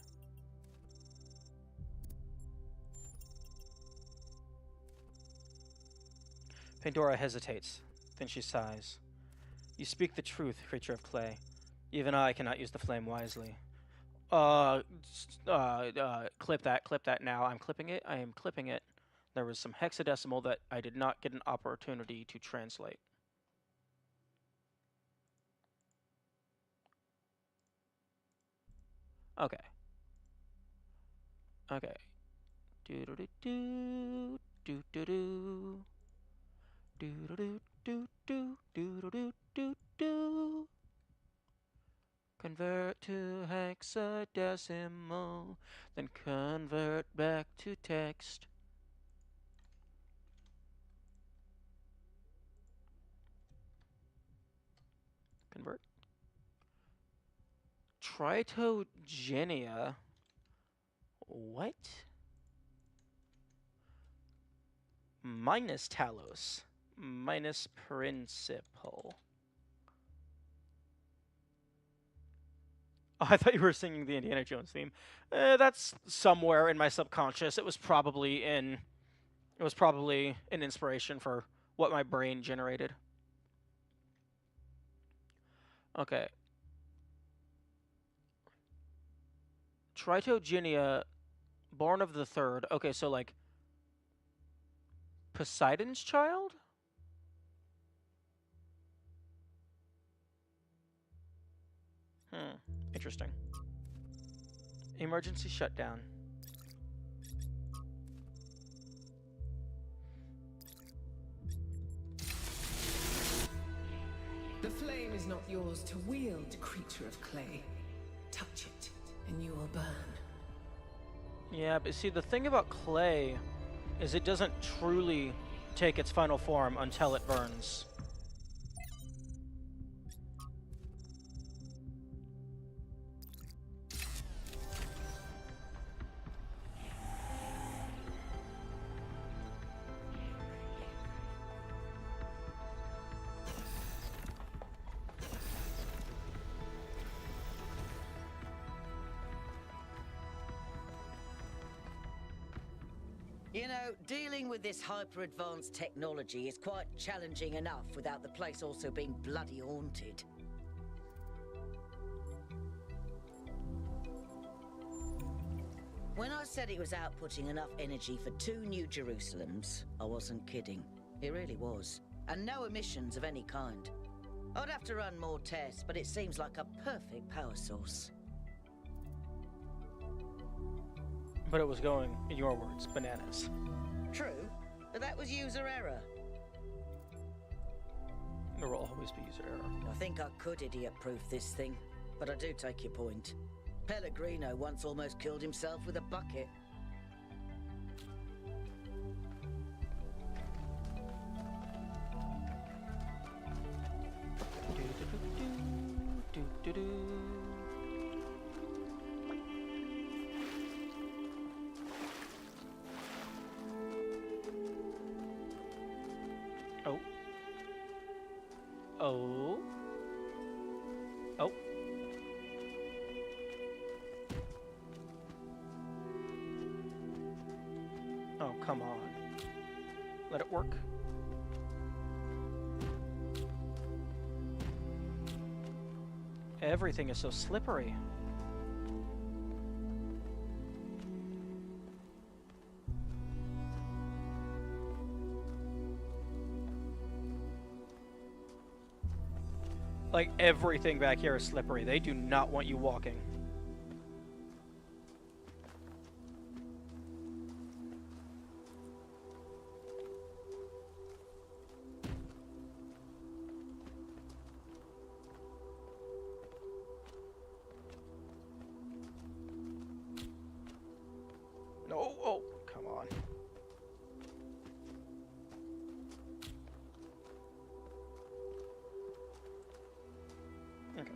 Pandora hesitates. Then she sighs. You speak the truth, creature of clay. Even I cannot use the flame wisely. Clip that now. I'm clipping it. I am clipping it. There was some hexadecimal that I did not get an opportunity to translate. Okay. Okay. Do do do do do do do do do do do do do do do. Convert to hexadecimal, then convert back to text. Convert. Tritogenia. What? Minus Talos. Minus Principal. Oh, I thought you were singing the Indiana Jones theme. That's somewhere in my subconscious. It was probably an inspiration for what my brain generated. Okay. Tritogenia, born of the third. Okay, so like Poseidon's child? Interesting. Emergency shutdown. The flame is not yours to wield, creature of clay. Touch it, and you will burn. Yeah, but see, the thing about clay is it doesn't truly take its final form until it burns. You know, dealing with this hyper-advanced technology is quite challenging enough without the place also being bloody haunted. When I said it was outputting enough energy for 2 New Jerusalems, I wasn't kidding. It really was. And no emissions of any kind. I'd have to run more tests, but it seems like a perfect power source. But it was going, in your words, bananas. True, but that was user error. There will always be user error. I think I could idiot-proof this thing, but I do take your point. Pellegrino once almost killed himself with a bucket. Oh. Oh. Oh. Oh, come on. Let it work. Everything is so slippery. Like, everything back here is slippery. They do not want you walking. No, oh, come on. Okay.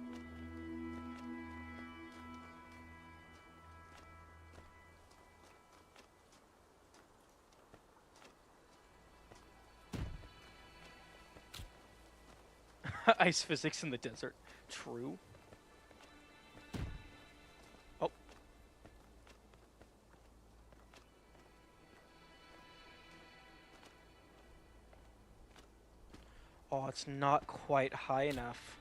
Ice physics in the desert. True. Oh. Oh, it's not quite high enough.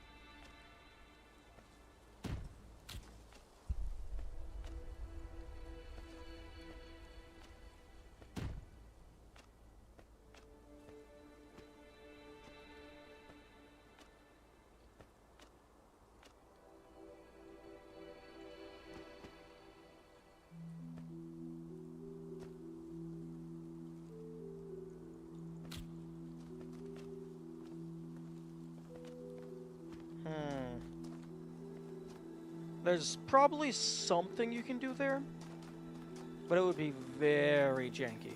There's probably something you can do there, but it would be very janky.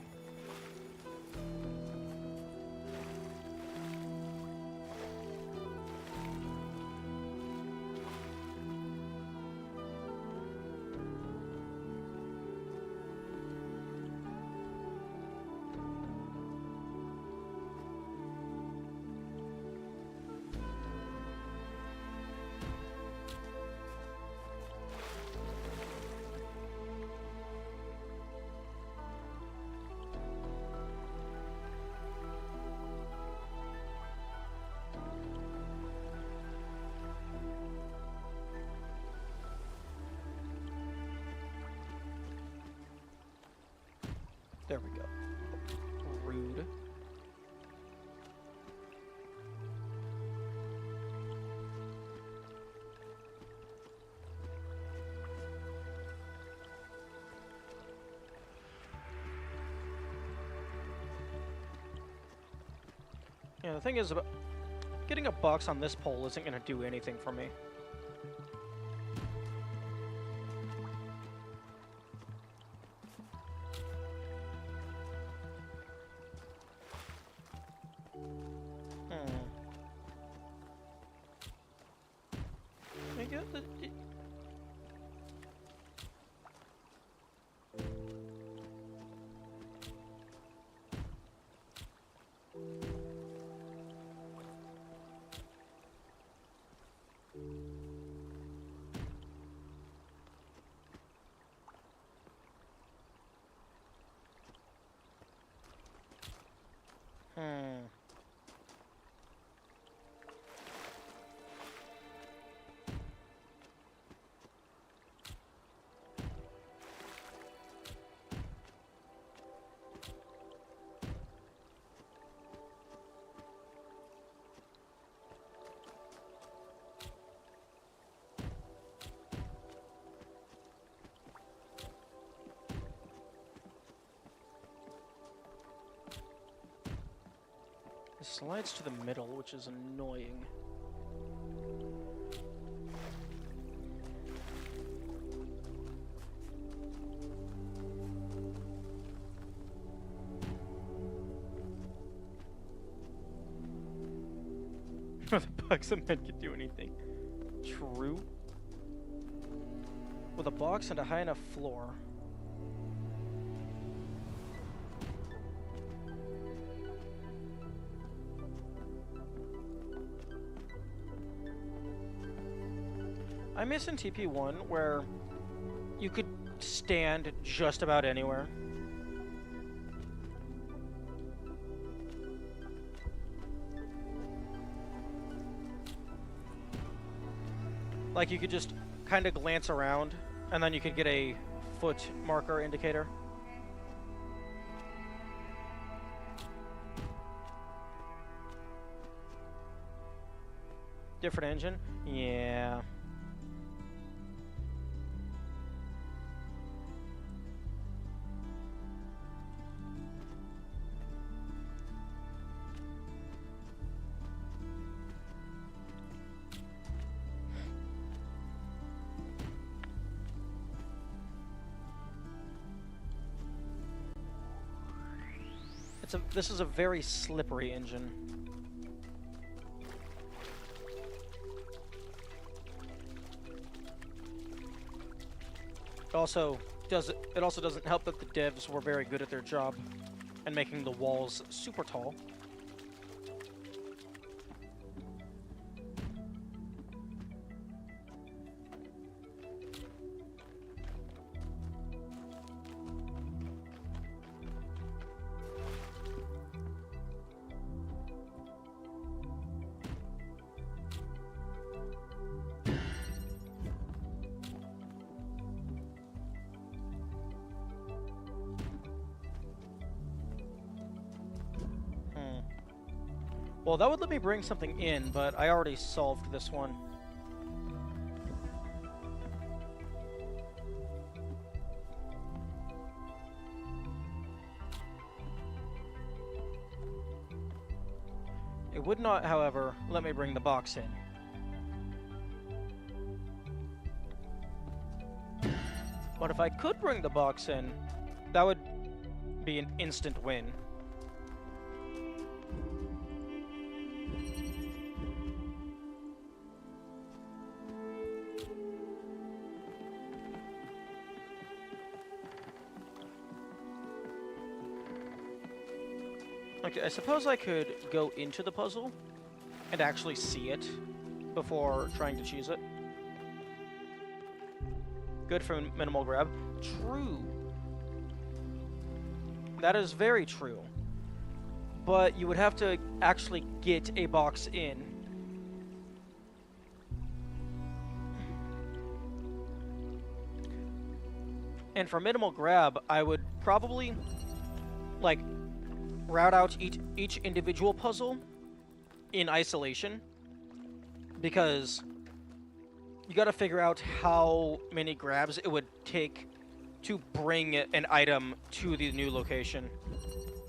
There we go. Rude. Yeah, the thing is about getting a box on this pole isn't going to do anything for me. I guess it slides to the middle, which is annoying. The box and men can do anything. True. With a box and a high enough floor. I miss in TP1 where you could stand just about anywhere. Like you could just kind of glance around and then you could get a foot marker indicator. Different engine? Yeah. This is a very slippery engine. It also doesn't help that the devs were very good at their job and making the walls super tall. Well, that would let me bring something in, but I already solved this one. It would not, however, let me bring the box in. But if I could bring the box in, that would be an instant win. Okay, I suppose I could go into the puzzle and actually see it before trying to choose it. Good for minimal grab. True. That is very true. But you would have to actually get a box in. And for minimal grab, I would probably, like, route out each individual puzzle in isolation, because you gotta figure out how many grabs it would take to bring an item to the new location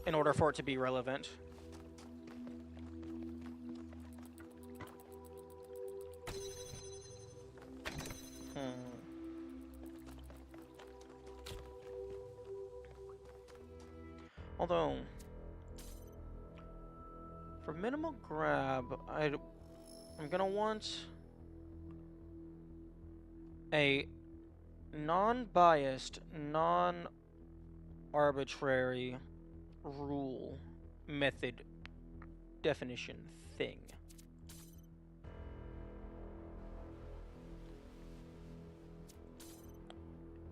in order for it to be relevant. Although, for minimal grab, I'm gonna want a non-biased, non-arbitrary rule, method, definition thing.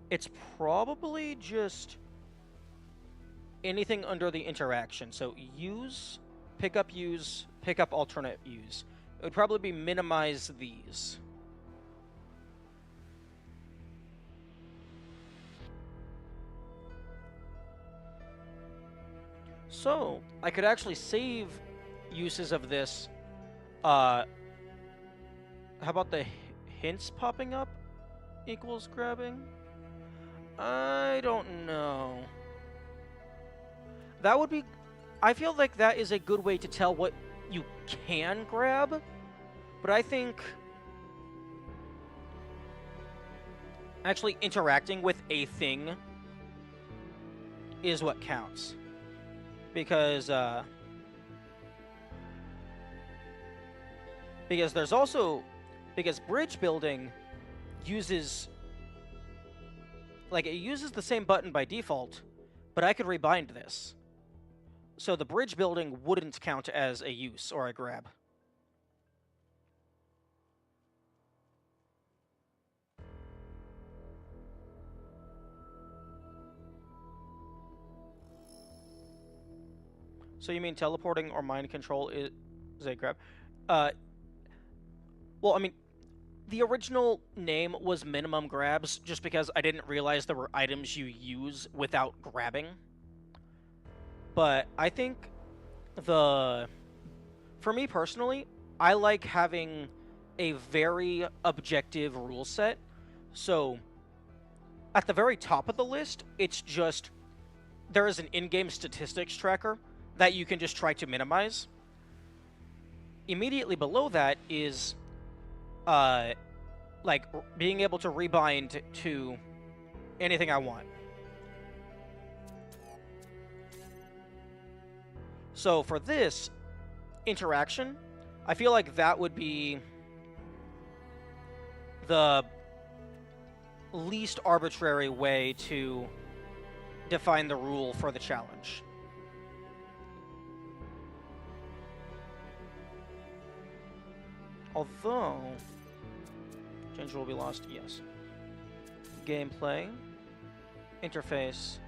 It's probably just anything under the interaction. So use, pick up, alternate use. It would probably be minimize these. So, I could actually save uses of this. How about the hints popping up equals grabbing? I don't know. That would be... I feel like that is a good way to tell what you can grab, but I think actually interacting with a thing is what counts. Because there's also... Because bridge building uses... Like, it uses the same button by default, but I could rebind this. So the bridge building wouldn't count as a use or a grab. So you mean teleporting or mind control is a grab? Well, I mean, the original name was minimum grabs just because I didn't realize there were items you use without grabbing. But I think for me personally, I like having a very objective rule set. So at the very top of the list, it's just there is an in-game statistics tracker that you can just try to minimize. Immediately below that is like being able to rebind to anything I want. So for this interaction, I feel like that would be the least arbitrary way to define the rule for the challenge. Although, change will be lost, yes. Gameplay, interface,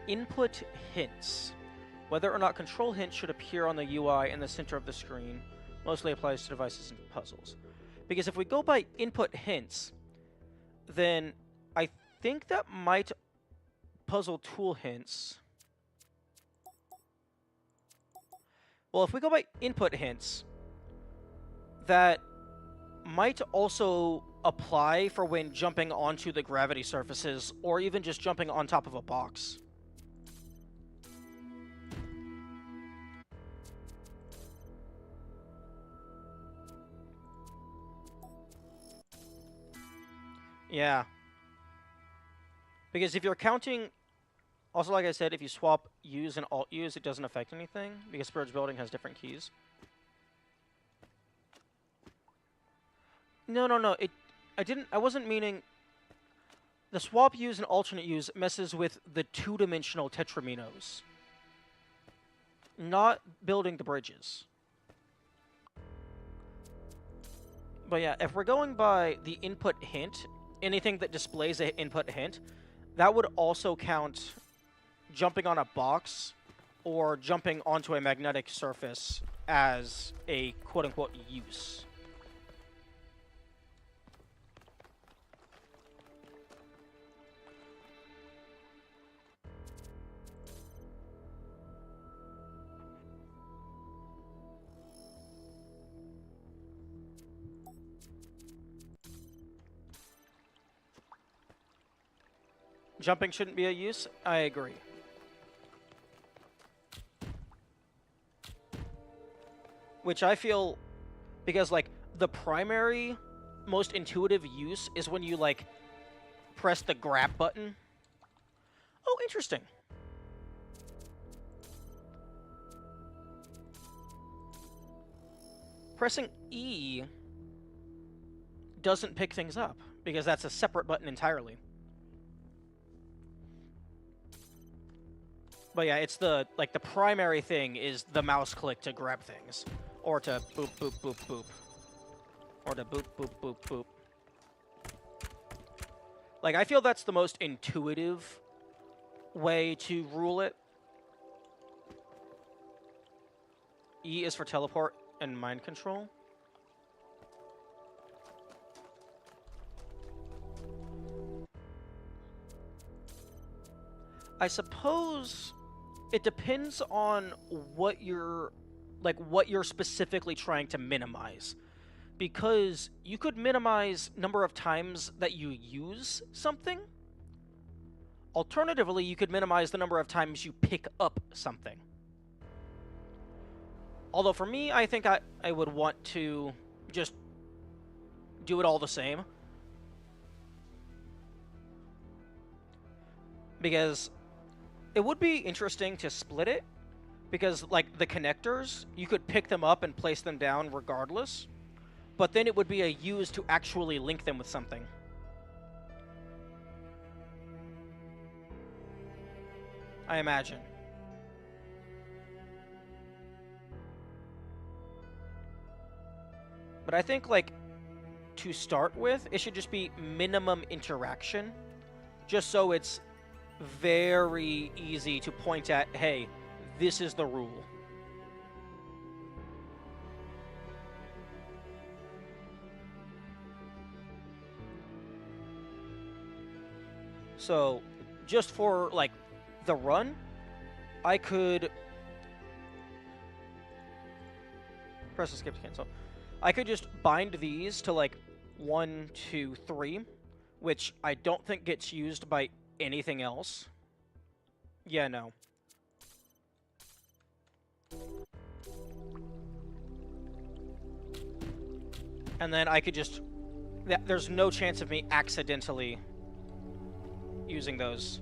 input hints. Whether or not control hints should appear on the UI in the center of the screen mostly applies to devices and puzzles. Because if we go by input hints, then I think that might puzzle tool hints. Well, if we go by input hints, that might also apply for when jumping onto the gravity surfaces or even just jumping on top of a box. Yeah. Because if you're counting... Also, like I said, if you swap use and alt use, it doesn't affect anything, because bridge building has different keys. No, no, no. I wasn't meaning... The swap use and alternate use messes with the two-dimensional tetraminos. Not building the bridges. But yeah, if we're going by the input hint, anything that displays an input hint, that would also count jumping on a box or jumping onto a magnetic surface as a quote-unquote use. Jumping shouldn't be a use? I agree. Which I feel, because, like, the primary, most intuitive use is when you, like, press the grab button. Oh, interesting. Pressing E doesn't pick things up, because that's a separate button entirely. But yeah, it's the, like, the primary thing is the mouse click to grab things. Or to boop, boop, boop, boop. Or to boop, boop, boop, boop. Like, I feel that's the most intuitive way to rule it. E is for teleport and mind control. I suppose it depends on what you're specifically trying to minimize. Because you could minimize number of times that you use something. Alternatively, you could minimize the number of times you pick up something. Although for me, I think I would want to just do it all the same. Because it would be interesting to split it. Because, like, the connectors, you could pick them up and place them down regardless. But then it would be a use to actually link them with something. I imagine. But I think, like, to start with, it should just be minimum interaction. Just so it's very easy to point at, hey, this is the rule. So, just for, like, the run, I could... Press escape to cancel. I could just bind these to, like, 1, 2, 3, which I don't think gets used by anything else. Yeah, no. And then I could just... There's no chance of me accidentally using those.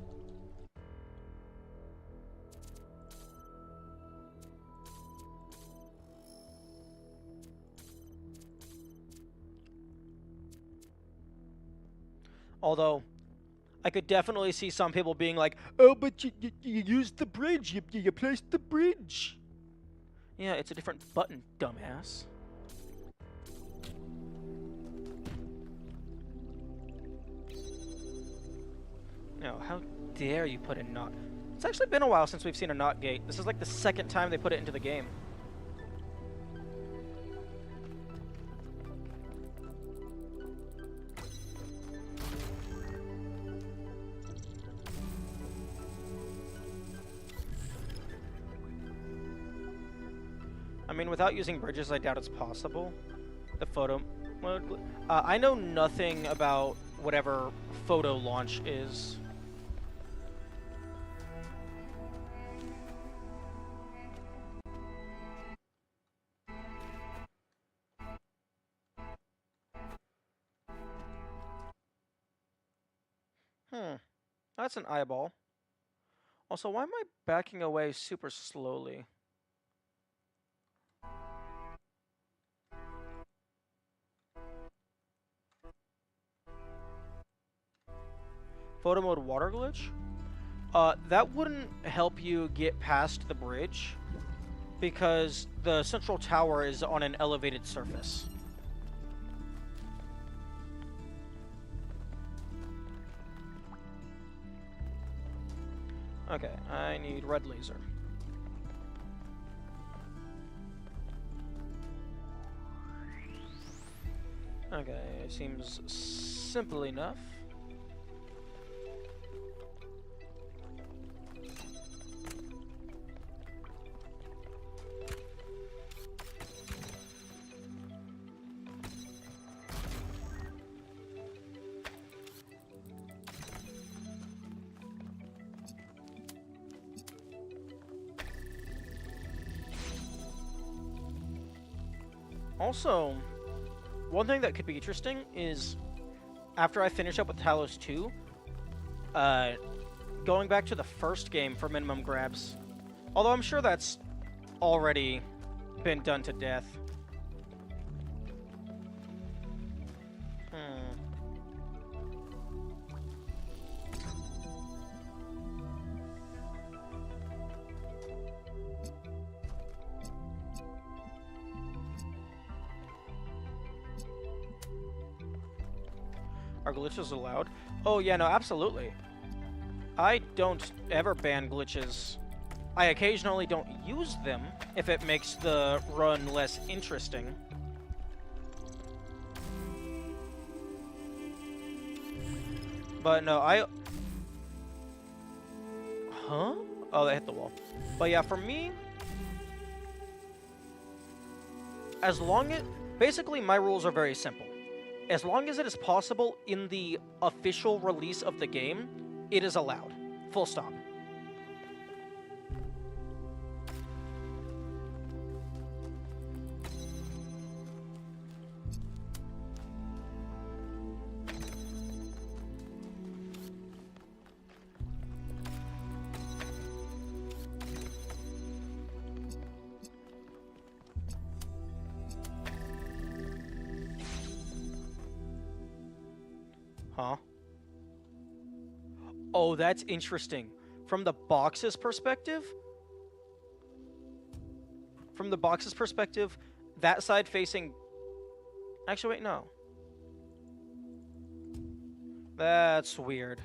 Although, I could definitely see some people being like, oh, but you used the bridge, you placed the bridge. Yeah, it's a different button, dumbass. No, how dare you put a knot? It's actually been a while since we've seen a knot gate. This is like the second time they put it into the game. I mean, without using bridges, I doubt it's possible. The photo... I know nothing about whatever photo launch is. That's an eyeball. Also, why am I backing away super slowly? Photo mode water glitch? That wouldn't help you get past the bridge because the central tower is on an elevated surface. Okay, I need red laser. Okay, seems simple enough. Also, one thing that could be interesting is after I finish up with Talos 2, going back to the first game for minimum grabs. Although I'm sure that's already been done to death. Are glitches allowed? Oh yeah, no, absolutely. I don't ever ban glitches. I occasionally don't use them if it makes the run less interesting. But no, Huh? Oh, they hit the wall. But yeah, for me, as long as... Basically, my rules are very simple. As long as it is possible in the official release of the game, it is allowed. Full stop. Huh? Oh, that's interesting. From the box's perspective? From the box's perspective, that side facing... Actually, wait, no. That's weird.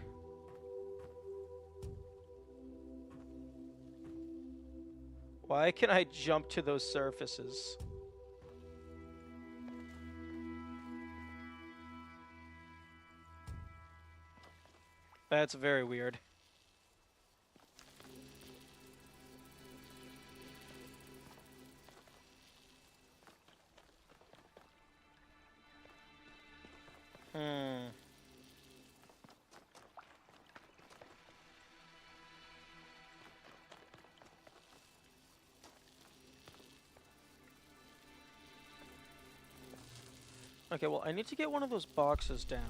Why can I jump to those surfaces? That's very weird. Okay, well, I need to get one of those boxes down.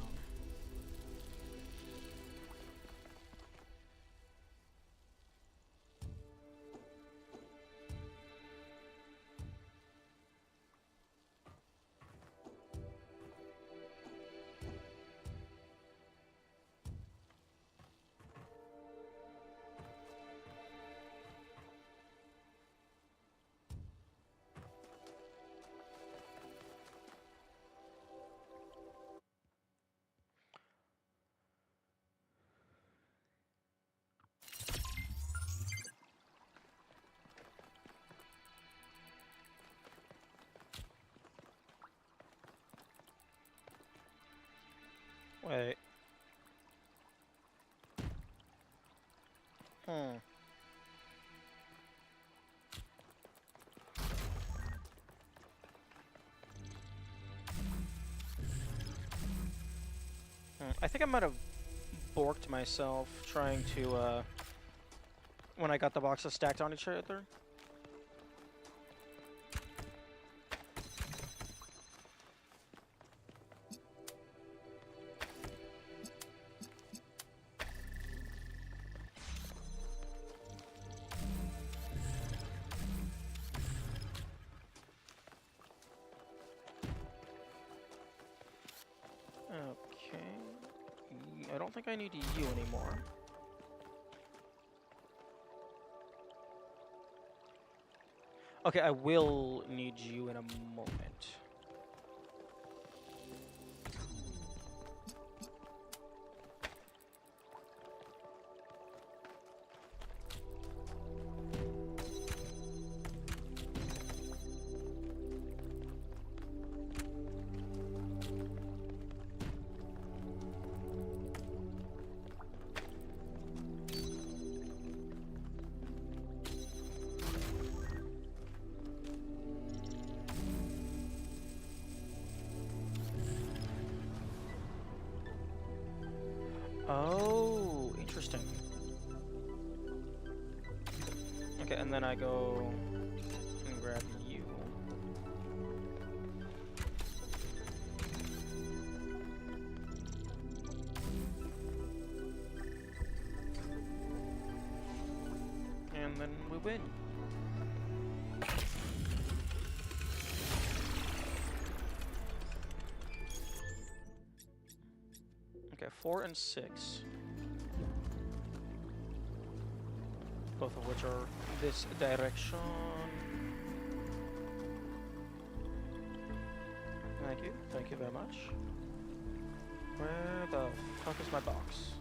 Wait. I think I might have borked myself trying to, when I got the boxes stacked on each other. I don't think I need you anymore. Okay, I will need you in a moment. Oh, interesting. Okay, and then I go and grab you. And then we win. Okay, 4 and 6. Both of which are this direction. Thank you very much. Where the fuck is my box?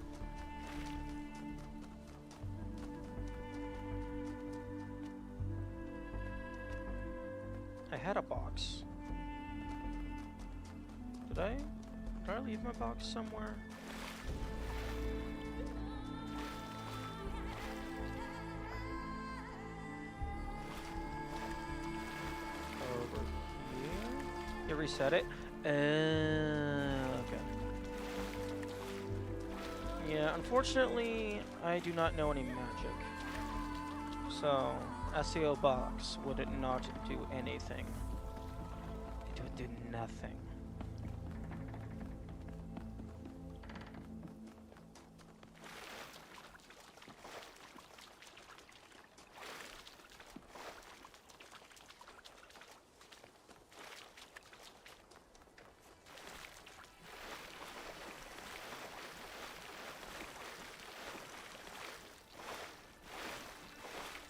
I had a box. Did I leave my box somewhere? Over here? You reset it? Okay. Yeah, unfortunately, I do not know any magic. So, SEO box would it not do anything? It would do nothing.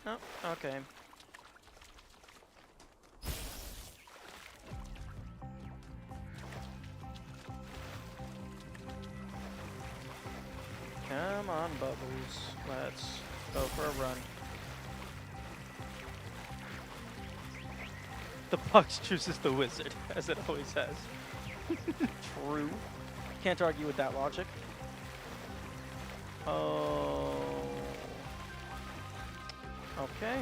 Oh, okay. Come on, Bubbles. Let's go for a run. The box chooses the wizard, as it always has. True. Can't argue with that logic. Oh. Okay.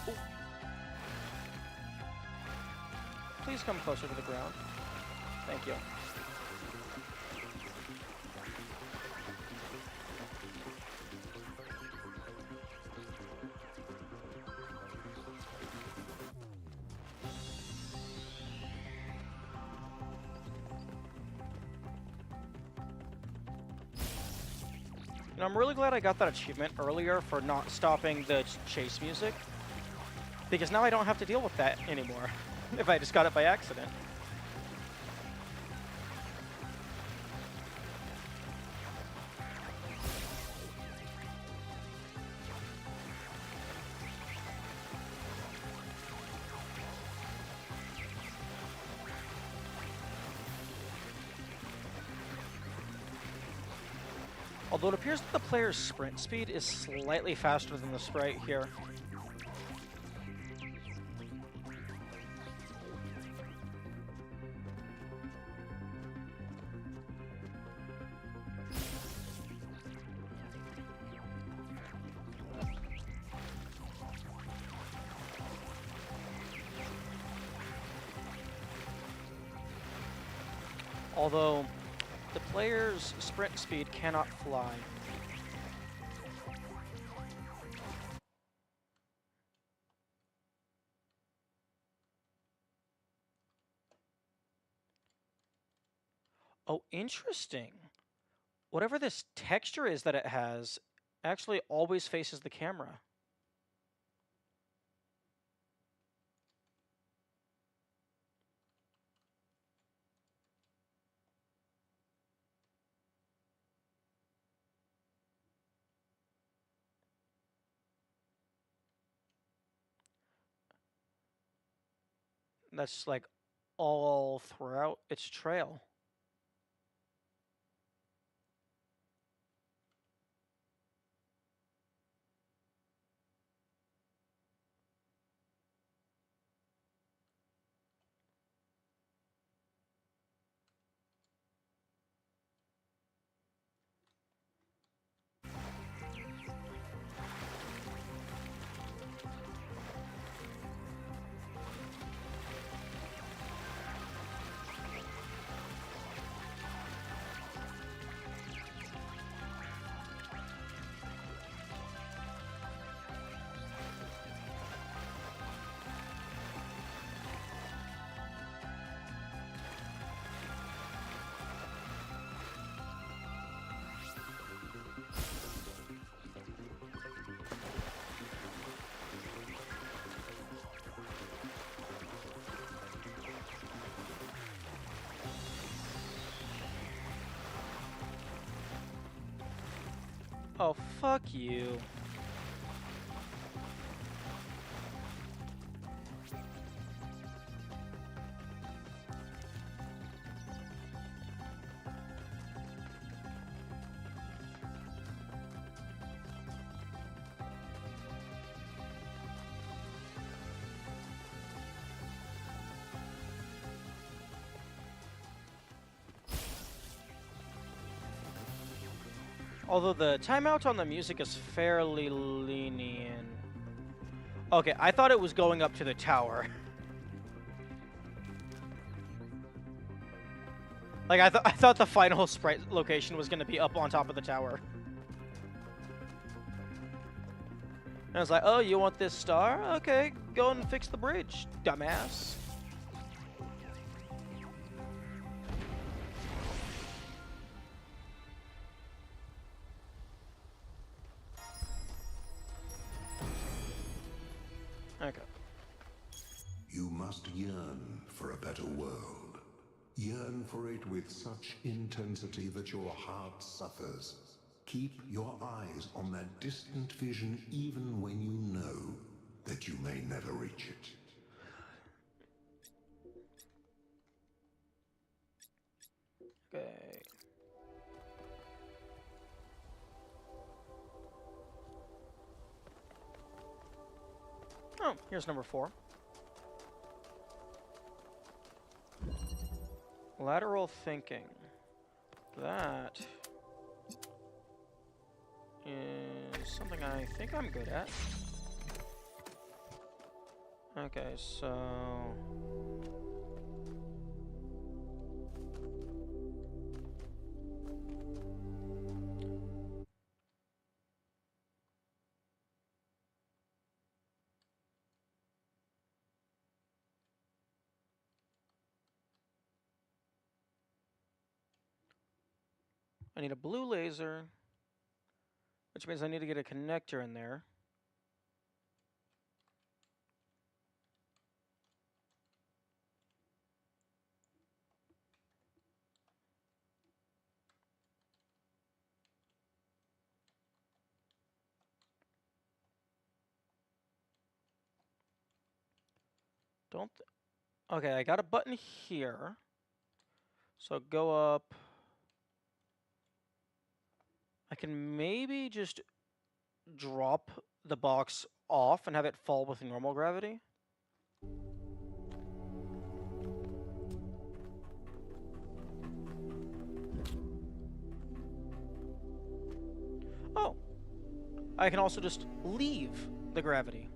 Ooh. Please come closer to the ground. Thank you. And I'm really glad I got that achievement earlier for not stopping the chase music, because now I don't have to deal with that anymore if I just got it by accident. Although it appears that the player's sprint speed is slightly faster than the sprite here. Although the player's sprint speed cannot fly. Oh, interesting. Whatever this texture is that it has actually always faces the camera. That's like all throughout its trail. Oh, fuck you. Although the timeout on the music is fairly lenient. Okay, I thought it was going up to the tower. Like, I thought the final sprite location was gonna be up on top of the tower. And I was like, oh, you want this star? Okay, go and fix the bridge, dumbass. Okay. You must yearn for a better world. Yearn for it with such intensity that your heart suffers. Keep your eyes on that distant vision even when you know that you may never reach it. Okay. Oh, here's number 4. Lateral thinking. That is something I think I'm good at. Okay, so... I need a blue laser, which means I need to get a connector in there. Okay, I got a button here. So go up. I can maybe just drop the box off and have it fall with normal gravity. Oh. I can also just leave the gravity.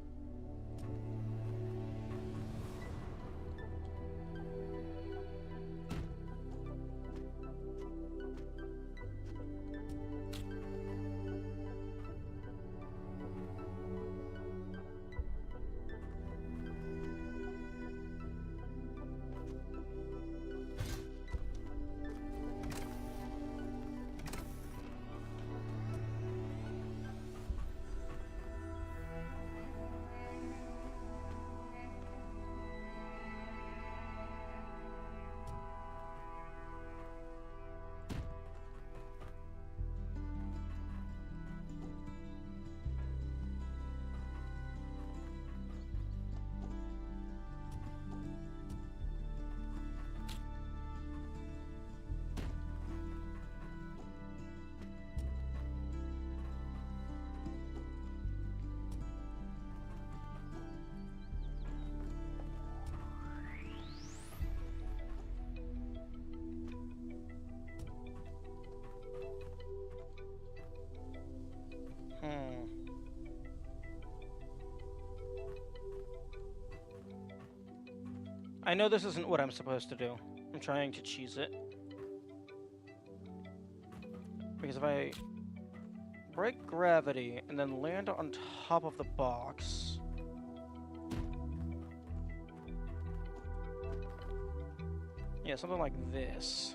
I know this isn't what I'm supposed to do. I'm trying to cheese it. Because if I break gravity and then land on top of the box... Yeah, something like this.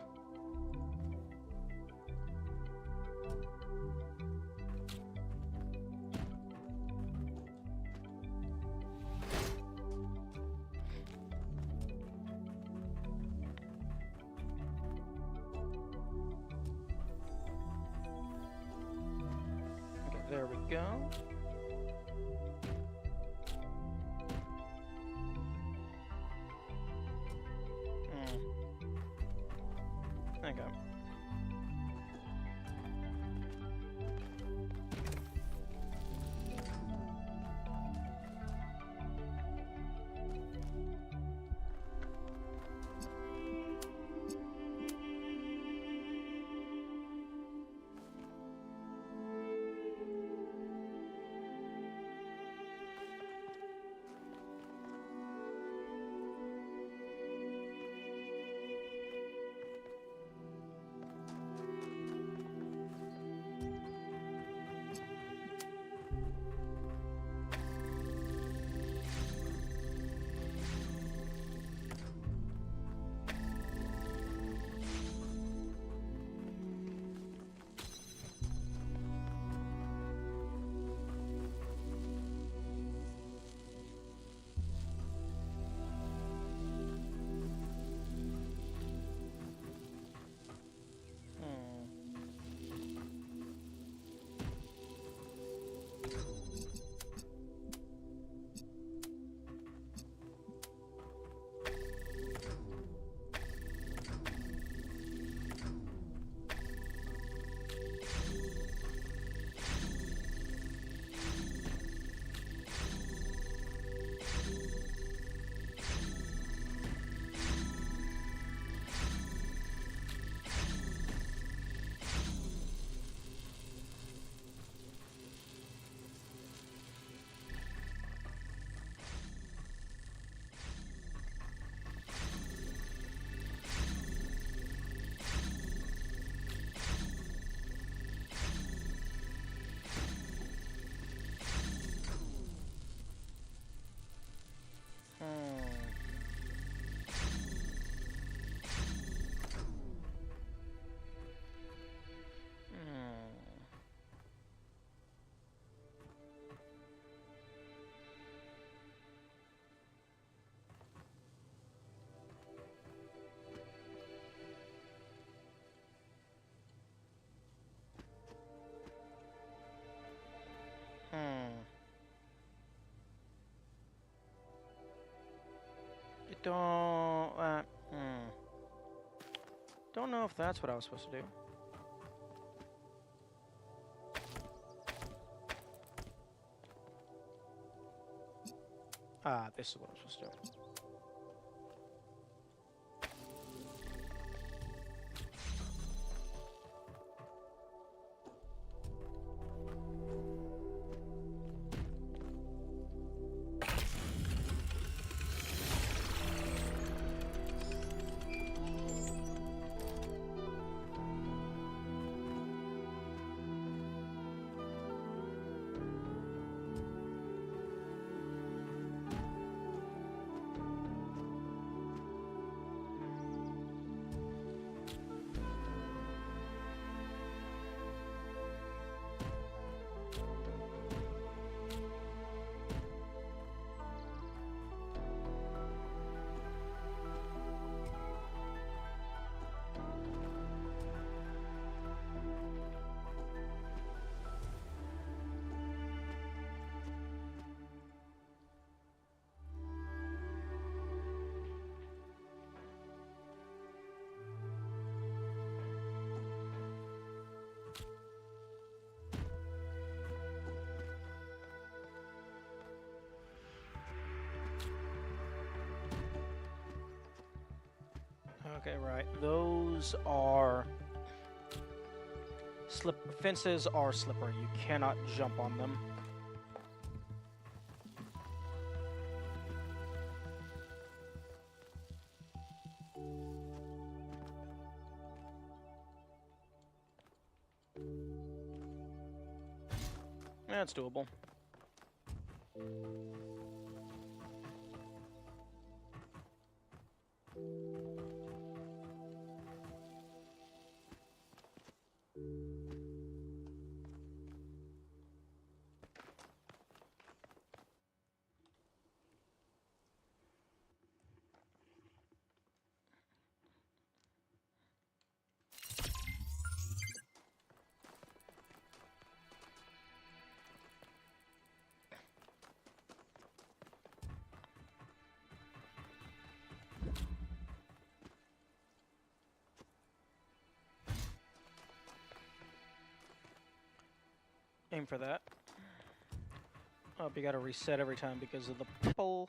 Okay, there we go. Okay. Don't... Don't know if that's what I was supposed to do. Ah, this is what I was supposed to do. Okay, right. Those are... Fences are slippery. You cannot jump on them. That's doable. Aim for that. Oh, you gotta reset every time because of the purple.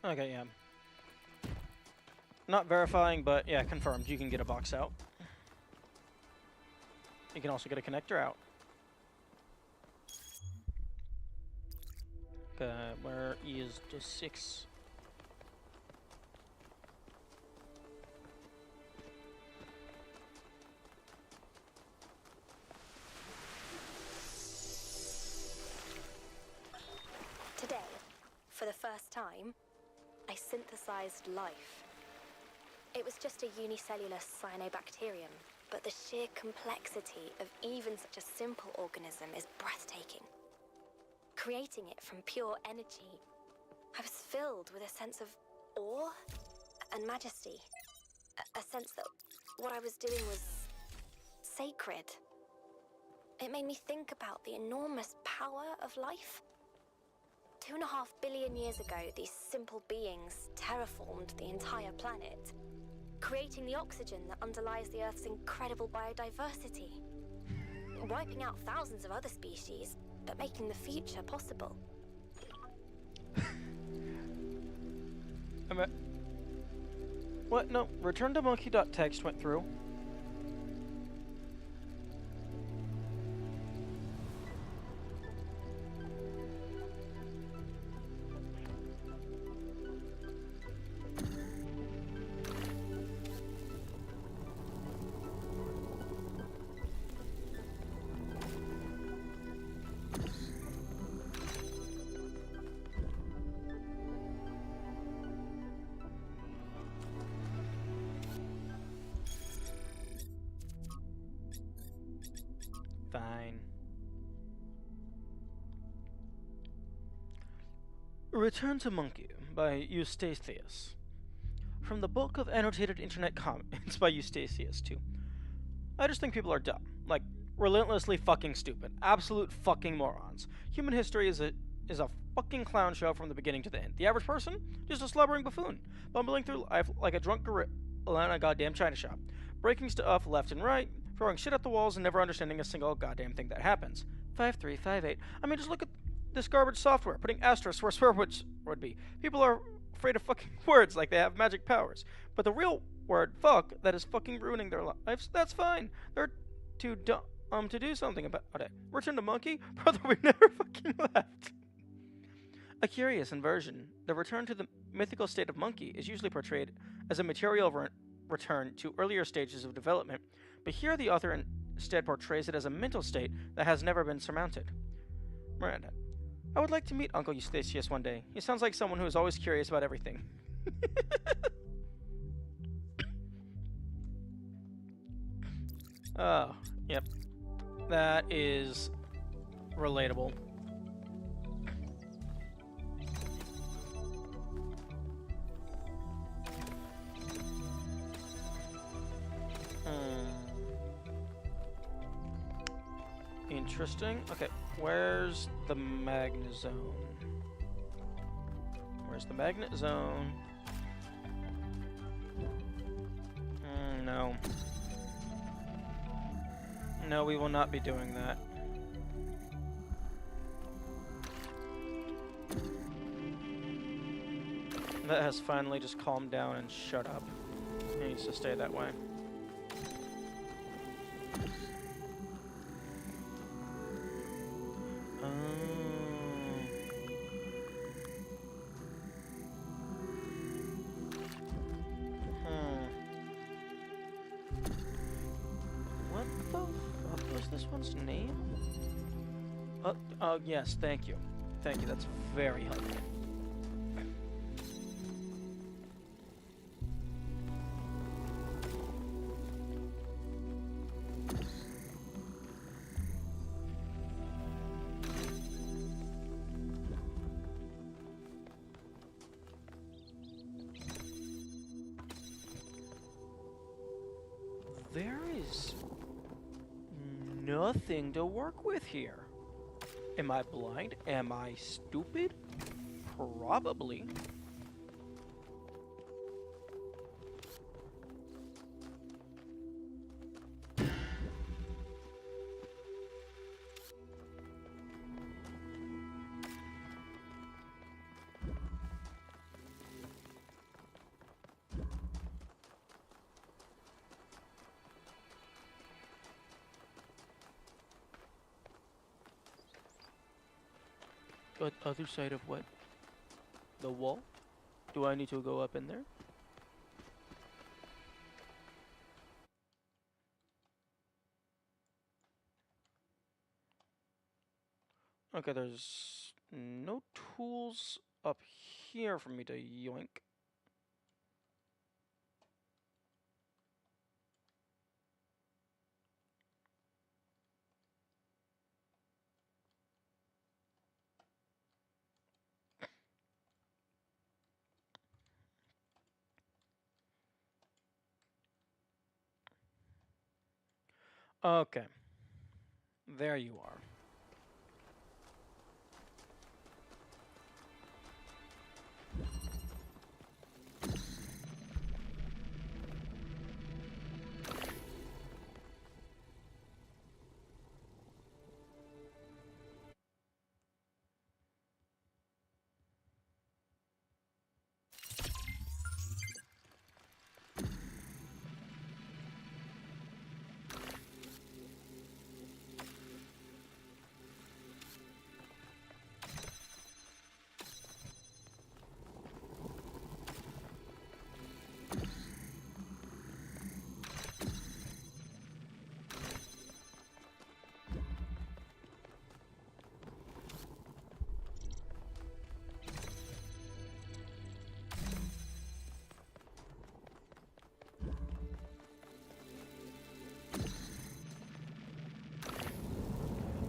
Okay, yeah. Not verifying, but yeah, confirmed. You can get a box out. You can also get a connector out. Okay, where is the 6? Today, for the first time, I synthesized life. It was just a unicellular cyanobacterium, but the sheer complexity of even such a simple organism is breathtaking. Creating it from pure energy, I was filled with a sense of awe and majesty. A sense that what I was doing was sacred. It made me think about the enormous power of life. 2.5 billion years ago, these simple beings terraformed the entire planet, creating the oxygen that underlies the Earth's incredible biodiversity, wiping out thousands of other species, but making the future possible. What? No. Return to monkey.txt went through. Fine. Return to Monkey by Eustathius. From the book of annotated internet comments by Eustathius, too. I just think people are dumb. Like, relentlessly fucking stupid. Absolute fucking morons. Human history is a fucking clown show from the beginning to the end. The average person? Just a slobbering buffoon. Bumbling through life like a drunk gorilla in a goddamn china shop. Breaking stuff left and right, throwing shit at the walls and never understanding a single goddamn thing that happens. 5358. I mean, just look at this garbage software, putting asterisks where swear words would be. People are afraid of fucking words like they have magic powers. But the real word, fuck, that is fucking ruining their lives, that's fine. They're too dumb to do something about it. Return to Monkey? Brother, we never fucking left. A curious inversion. The return to the mythical state of Monkey is usually portrayed as a material return to earlier stages of development, but here the author instead portrays it as a mental state that has never been surmounted. Miranda. I would like to meet Uncle Eustathius one day. He sounds like someone who is always curious about everything. Oh, yep. That is relatable. Interesting. Okay, where's the magnet zone? Where's the magnet zone? No. No, we will not be doing that. That has finally just calmed down and shut up. It needs to stay that way. What the fuck was this one's name? Yes, thank you. Thank you, that's very helpful. There is nothing to work with here. Am I blind? Am I stupid? Probably. Other side of what? The wall? Do I need to go up in there? Okay, there's no tools up here for me to yoink. Okay. There you are.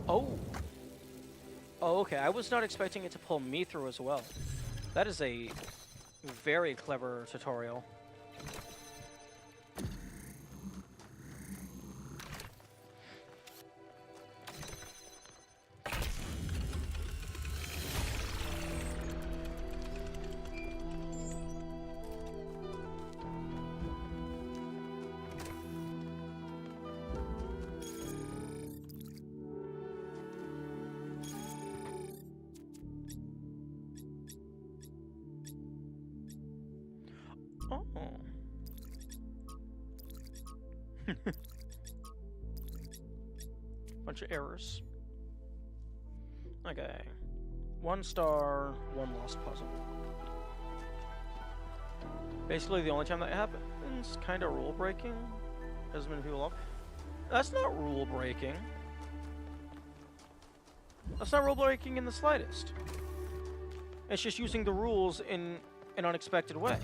Oh. Oh, okay. I was not expecting it to pull me through as well. That is a very clever tutorial. Oh. Bunch of errors. Okay. 1 star, 1 lost puzzle. Basically, the only time that happens, kind of rule breaking. As many people off. That's not rule breaking. That's not rule breaking in the slightest. It's just using the rules in an unexpected way.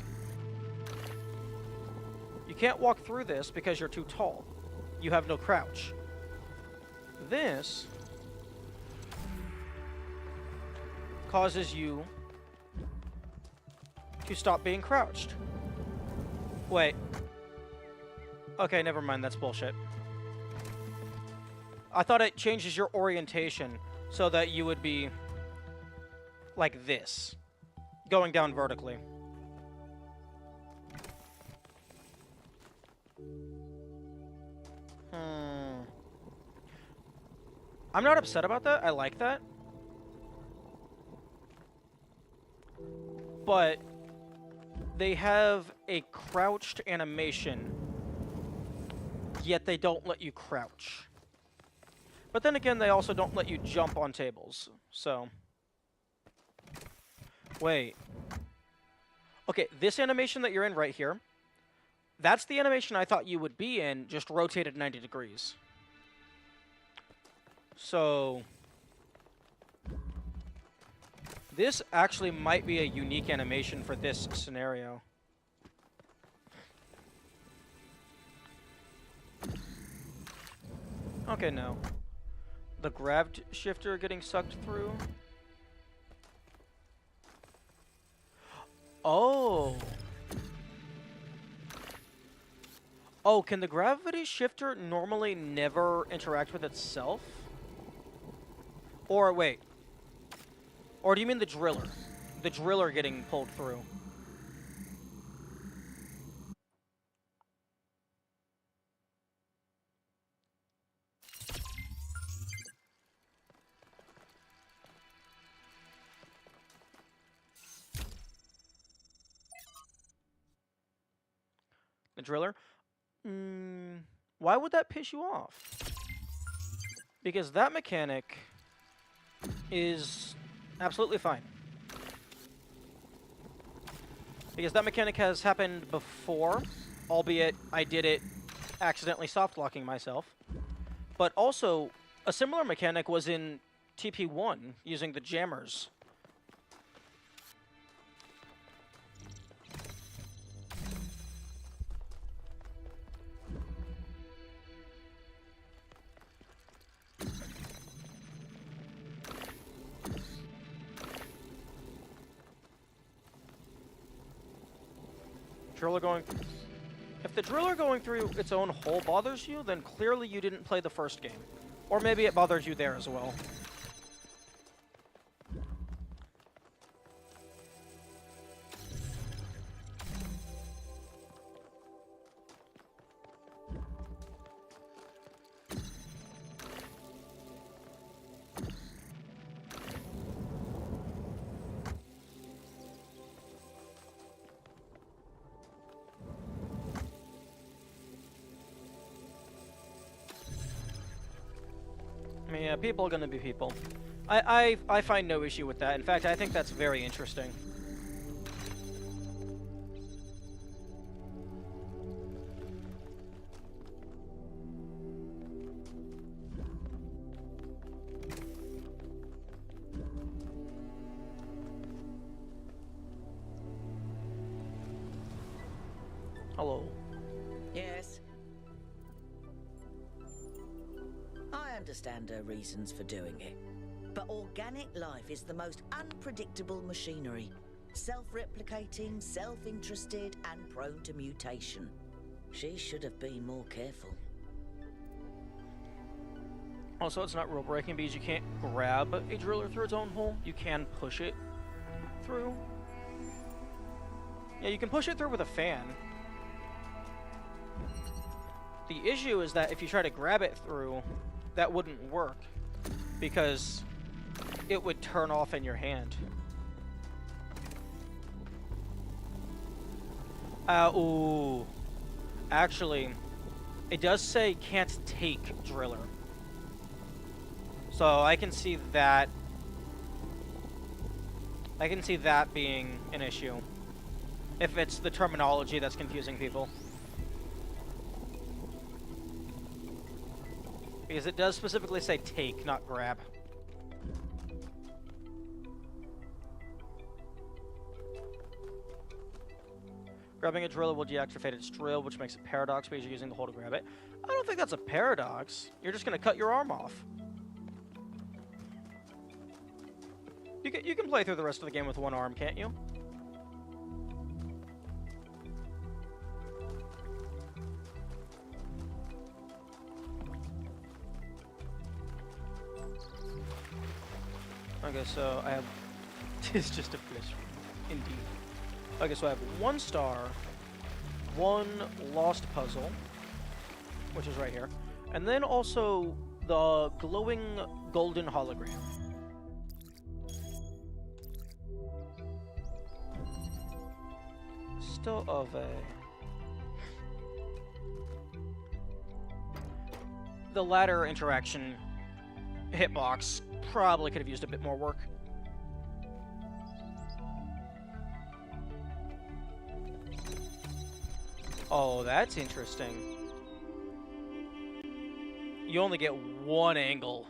You can't walk through this because you're too tall. You have no crouch. This causes you to stop being crouched. Wait. Okay, never mind. That's bullshit. I thought it changes your orientation so that you would be like this, going down vertically. I'm not upset about that. I like that. But they have a crouched animation yet they don't let you crouch. But then again, they also don't let you jump on tables, so... Wait. Okay, this animation that you're in right here, that's the animation I thought you would be in, just rotated 90 degrees. So... This actually might be a unique animation for this scenario. Okay, no. The grabbed shifter getting sucked through. Oh. Oh, can the gravity shifter normally never interact with itself? Or wait. Or do you mean the driller? The driller getting pulled through. The driller? Why would that piss you off? Because that mechanic is absolutely fine. Because that mechanic has happened before, albeit I did it accidentally soft-locking myself. But also, a similar mechanic was in TP1, using the jammers. Driller going... If the driller going through its own hole bothers you, then clearly you didn't play the first game. Or maybe it bothers you there as well. Yeah, people are gonna be people. I find no issue with that. In fact, I think that's very interesting. Hello. Yes. I understand her reasons for doing it. But organic life is the most unpredictable machinery. Self-replicating, self-interested, and prone to mutation. She should have been more careful. Also, it's not rule breaking because you can't grab a driller through its own hole. You can push it through. Yeah, you can push it through with a fan. The issue is that if you try to grab it through, that wouldn't work because it would turn off in your hand. Ooh. Actually, it does say can't take driller. So I can see that. I can see that being an issue. If it's the terminology that's confusing people. Because it does specifically say take, not grab. Grabbing a driller will deactivate its drill, which makes it paradox because you're using the hole to grab it. I don't think that's a paradox. You're just going to cut your arm off. You can play through the rest of the game with one arm, can't you? Okay, so I have... It's just a fish. Indeed. Okay, so I have 1 star, 1 lost puzzle, which is right here, and then also the glowing golden hologram. Still of a... the ladder interaction hitbox probably could have used a bit more work. Oh, that's interesting. You only get one angle.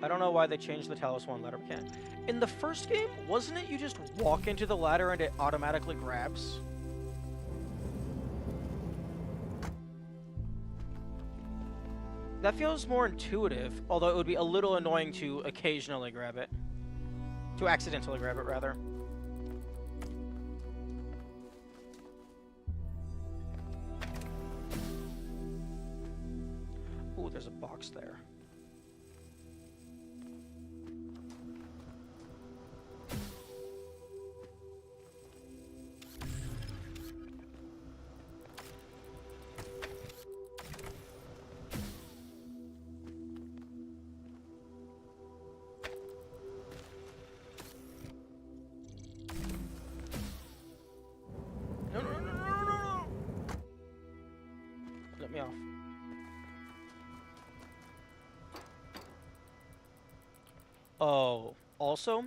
I don't know why they changed the Talos 1 ladder mechanic. In the first game, wasn't it you just walk into the ladder and it automatically grabs? That feels more intuitive, although it would be a little annoying to occasionally grab it. To accidentally grab it, rather. Ooh, there's a box there. Me off. Oh, also,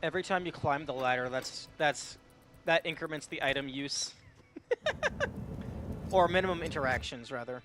every time you climb the ladder, that increments the item use. Or minimum interactions, rather.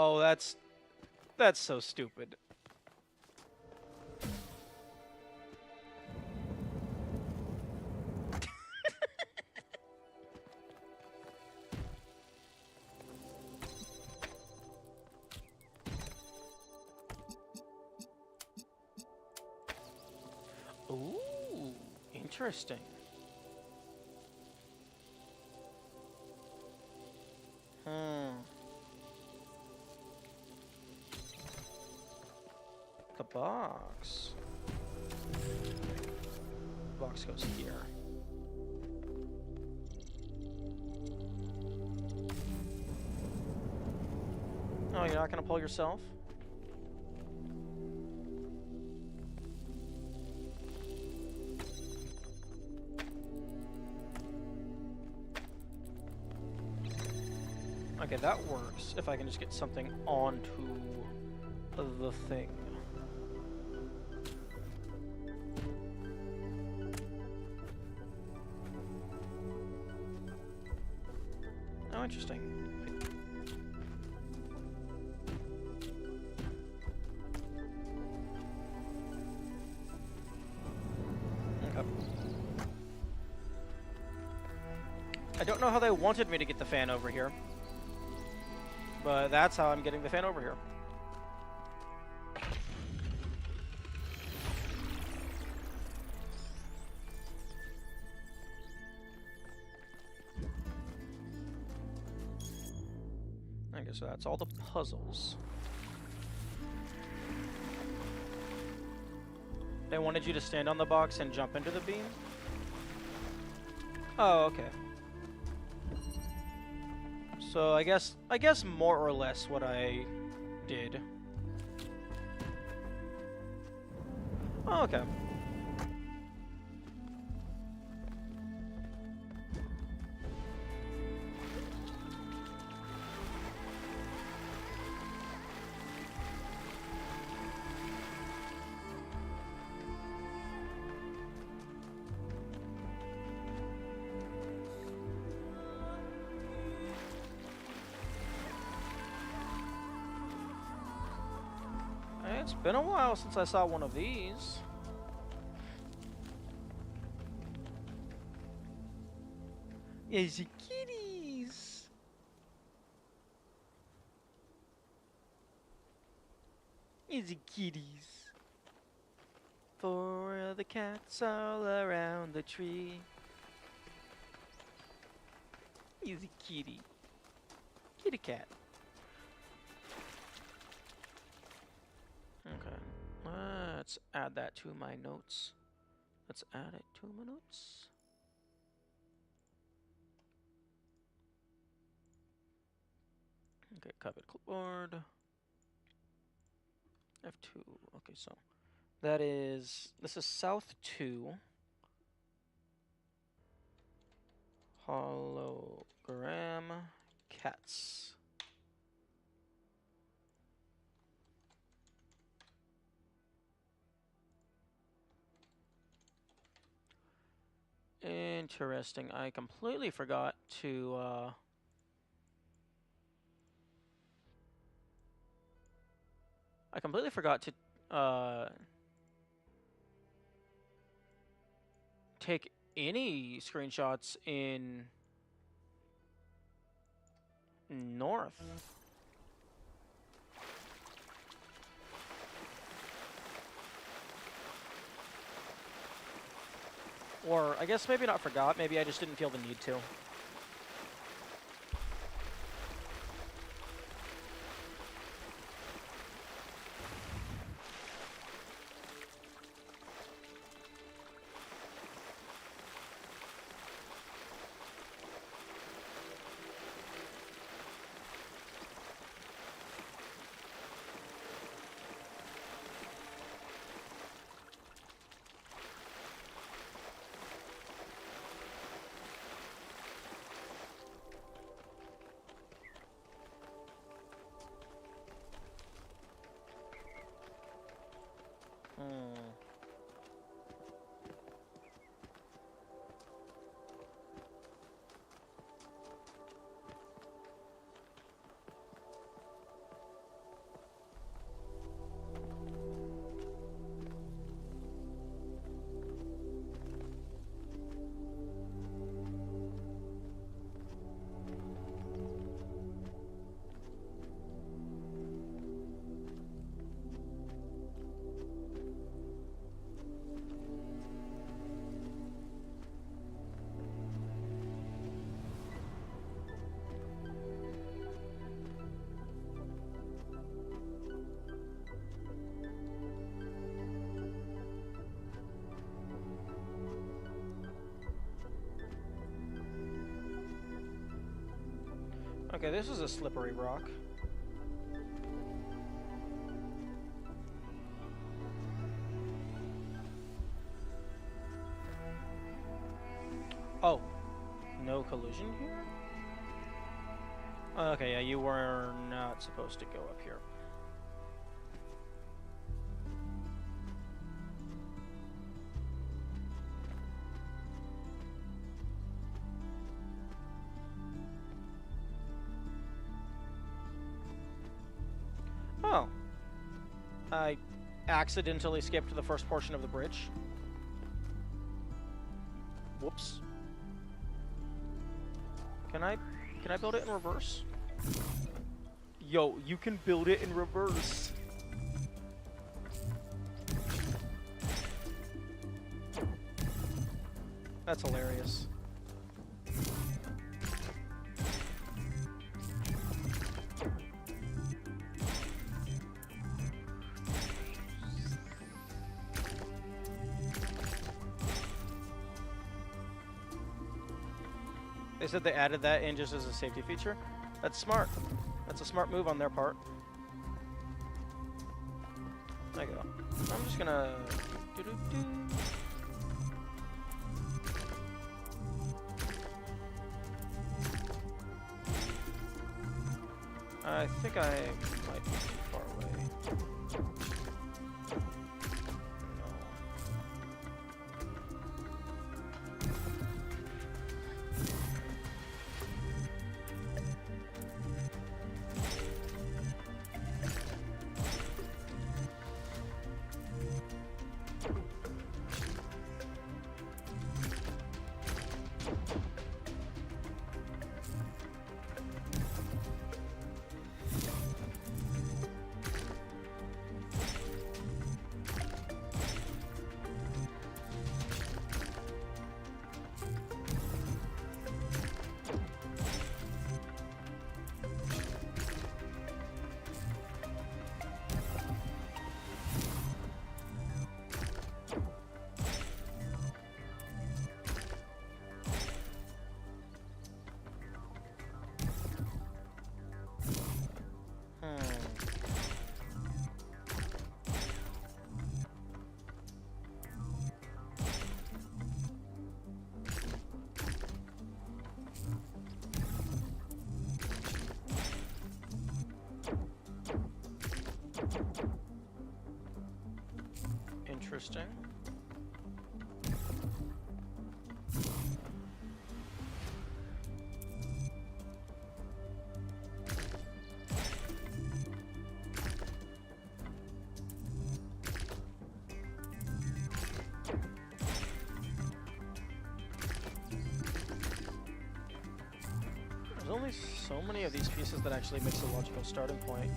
Oh, that's so stupid. Ooh, interesting. The box. The box goes here. Oh, you're not gonna pull yourself? Okay, that works. If I can just get something onto the thing. Oh, interesting. Okay. I don't know how they wanted me to get the fan over here, but that's how I'm getting the fan over here. Okay, so that's all the puzzles. They wanted you to stand on the box and jump into the beam? Oh, okay. So I guess more or less what I did. Oh, okay. It's been a while since I saw one of these. Is it kitties? Easy kitties. For the cats all around the tree. Easy kitty. Kitty cat. Okay. Let's add that to my notes. Let's add it to my notes. Okay, covered clipboard. F2. Okay, so that is, this is South 2. Hologram cats. Interesting. I completely forgot to take any screenshots in North. Or, I guess maybe not forgot, maybe I just didn't feel the need to. Okay, this is a slippery rock. Oh, no collision here? Okay, yeah, you were not supposed to go up here. Oh. I accidentally skipped the first portion of the bridge. Whoops. Can I build it in reverse? Yo, you can build it in reverse. That's hilarious. They said they added that in just as a safety feature. That's smart. That's a smart move on their part. There you go. I'm just gonna... I think I might be too far away. Interesting. There's only so many of these pieces that actually makes a logical starting point.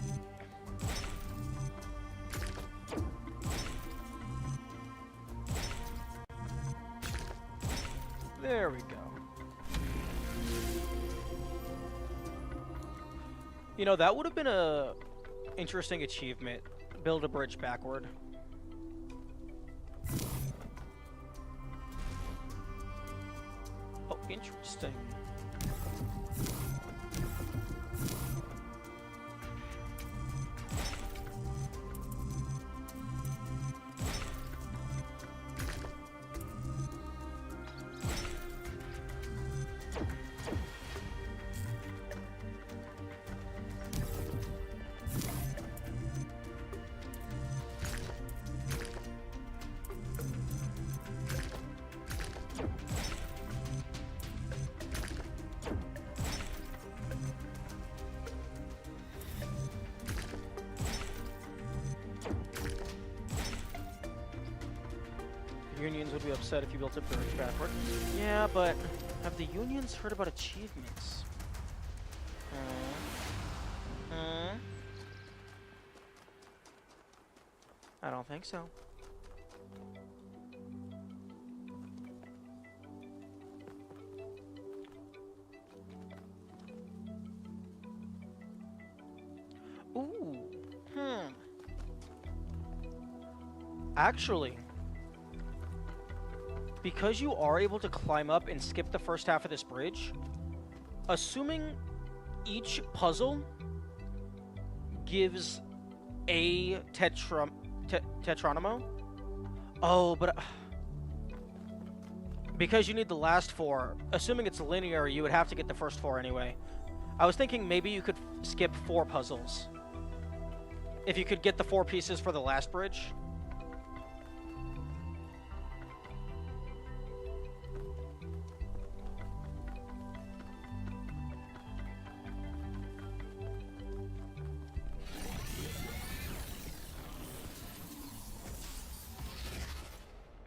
There we go. You know, that would have been a interesting achievement. Build a bridge backward. Oh, interesting. Unions would be upset if you built a bridge backward. Yeah, but have the unions heard about achievements? I don't think so. Ooh, Actually, because you are able to climb up and skip the first half of this bridge, assuming each puzzle gives a tetronimo. Oh, but because you need the last 4, assuming it's linear, you would have to get the first 4 anyway. I was thinking maybe you could skip 4 puzzles. If you could get the 4 pieces for the last bridge.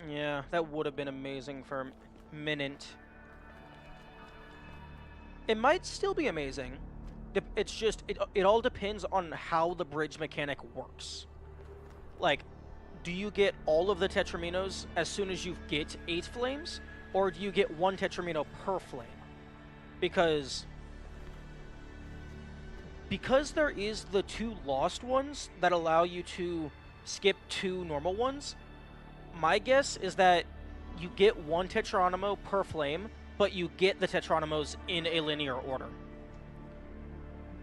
Yeah, that would have been amazing for Minant. It might still be amazing. It's just, it all depends on how the bridge mechanic works. Like, do you get all of the Tetraminos as soon as you get 8 flames? Or do you get 1 Tetramino per flame? Because there is the 2 lost ones that allow you to skip 2 normal ones, my guess is that you get 1 Tetronimo per flame, but you get the Tetronimos in a linear order.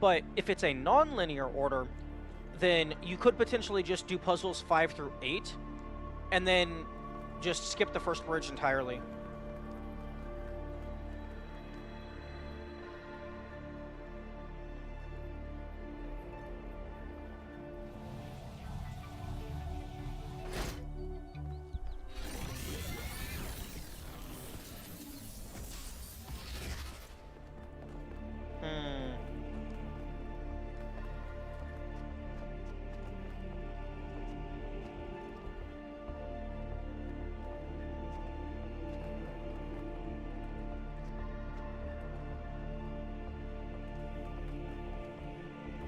But if it's a non-linear order, then you could potentially just do puzzles 5 through 8, and then just skip the first bridge entirely.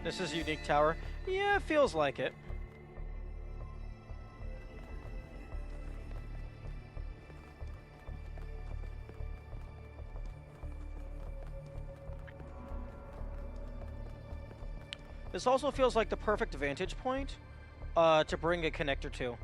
This is Unique Tower. Yeah, it feels like it. This also feels like the perfect vantage point to bring a connector to.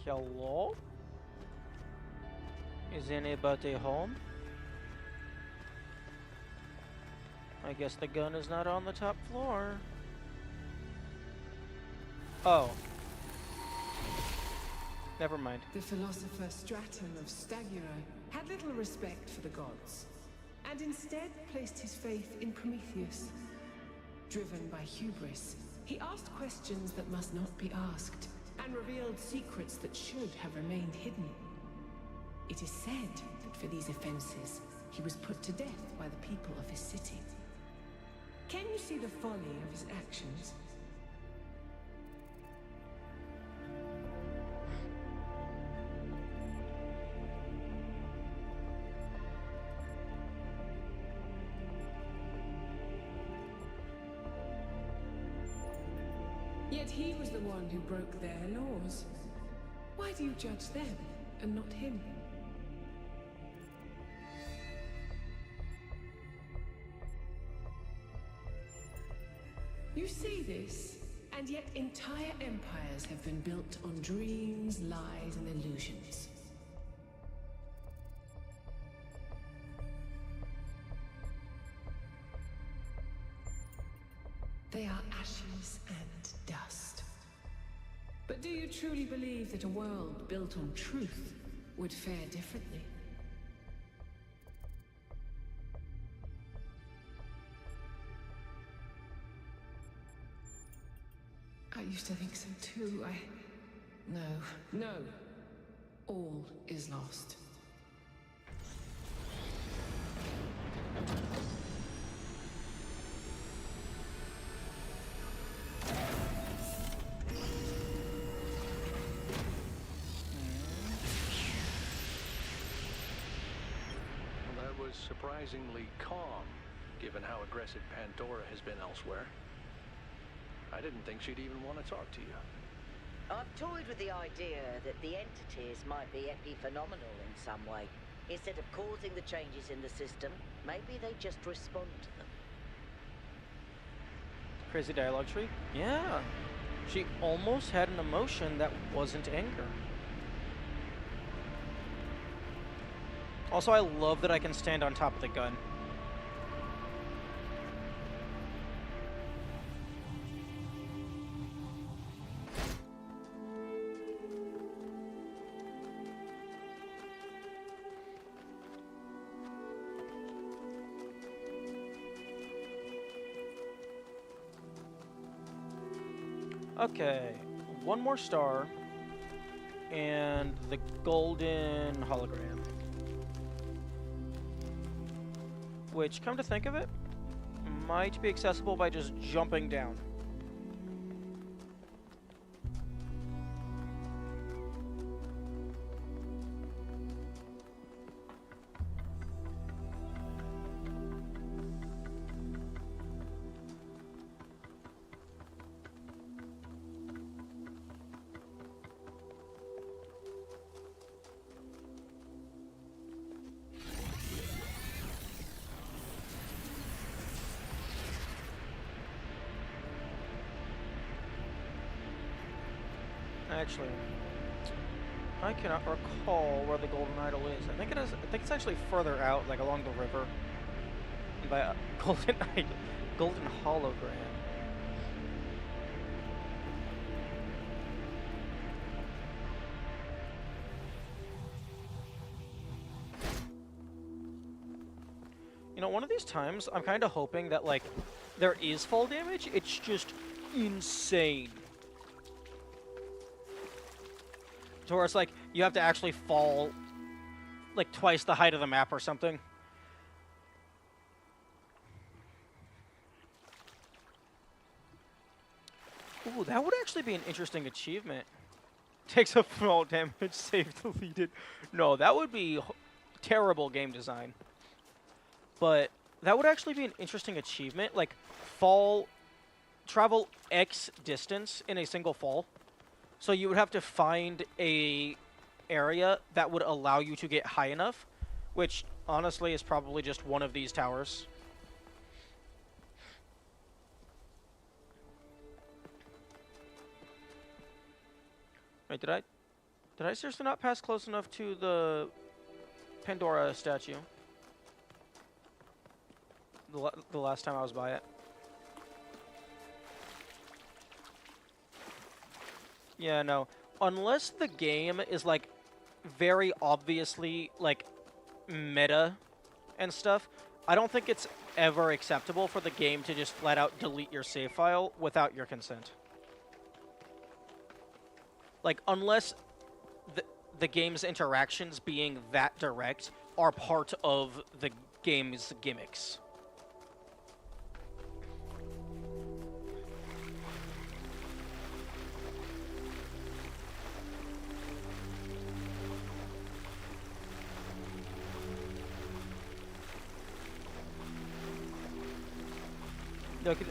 Hello? Is anybody home? I guess the gun is not on the top floor. Oh. Never mind. The philosopher Straton of Stagura had little respect for the gods, and instead placed his faith in Prometheus. Driven by hubris, he asked questions that must not be asked, and revealed secrets that should have remained hidden. It is said that for these offenses, he was put to death by the people of his city. Can you see the folly of his actions? Yet he was the one who broke their laws. Why do you judge them and not him? You see this, and yet entire empires have been built on dreams, lies, and illusions. They are ashes and dust. But do you truly believe that a world built on truth would fare differently? I used to think so too. No. All is lost. That was surprisingly calm, given how aggressive Pandora has been elsewhere. I didn't think she'd even want to talk to you. I've toyed with the idea that the entities might be epiphenomenal in some way. Instead of causing the changes in the system, maybe they just respond to them. Crazy dialogue tree? Yeah. She almost had an emotion that wasn't anger. Also, I love that I can stand on top of the gun. Okay, one more star, and the golden hologram. Which, come to think of it, might be accessible by just jumping down. Actually, I cannot recall where the golden idol is. I think it is. I think it's actually further out, like along the river. By a golden idol, golden hologram. You know, one of these times, I'm kind of hoping that like there is fall damage. It's just insane. To where it's like, you have to actually fall, like, twice the height of the map or something. Ooh, that would actually be an interesting achievement. Takes a fall damage, save deleted. No, that would be terrible game design. But that would actually be an interesting achievement. Like, travel X distance in a single fall. So you would have to find a area that would allow you to get high enough, which honestly is probably just one of these towers. Wait, did I? Did I seriously not pass close enough to the Pandora statue? The last time I was by it. Yeah, no. Unless the game is, like, very obviously, like, meta and stuff, I don't think it's ever acceptable for the game to just flat out delete your save file without your consent. Like, unless the game's interactions being that direct are part of the game's gimmicks. Okay,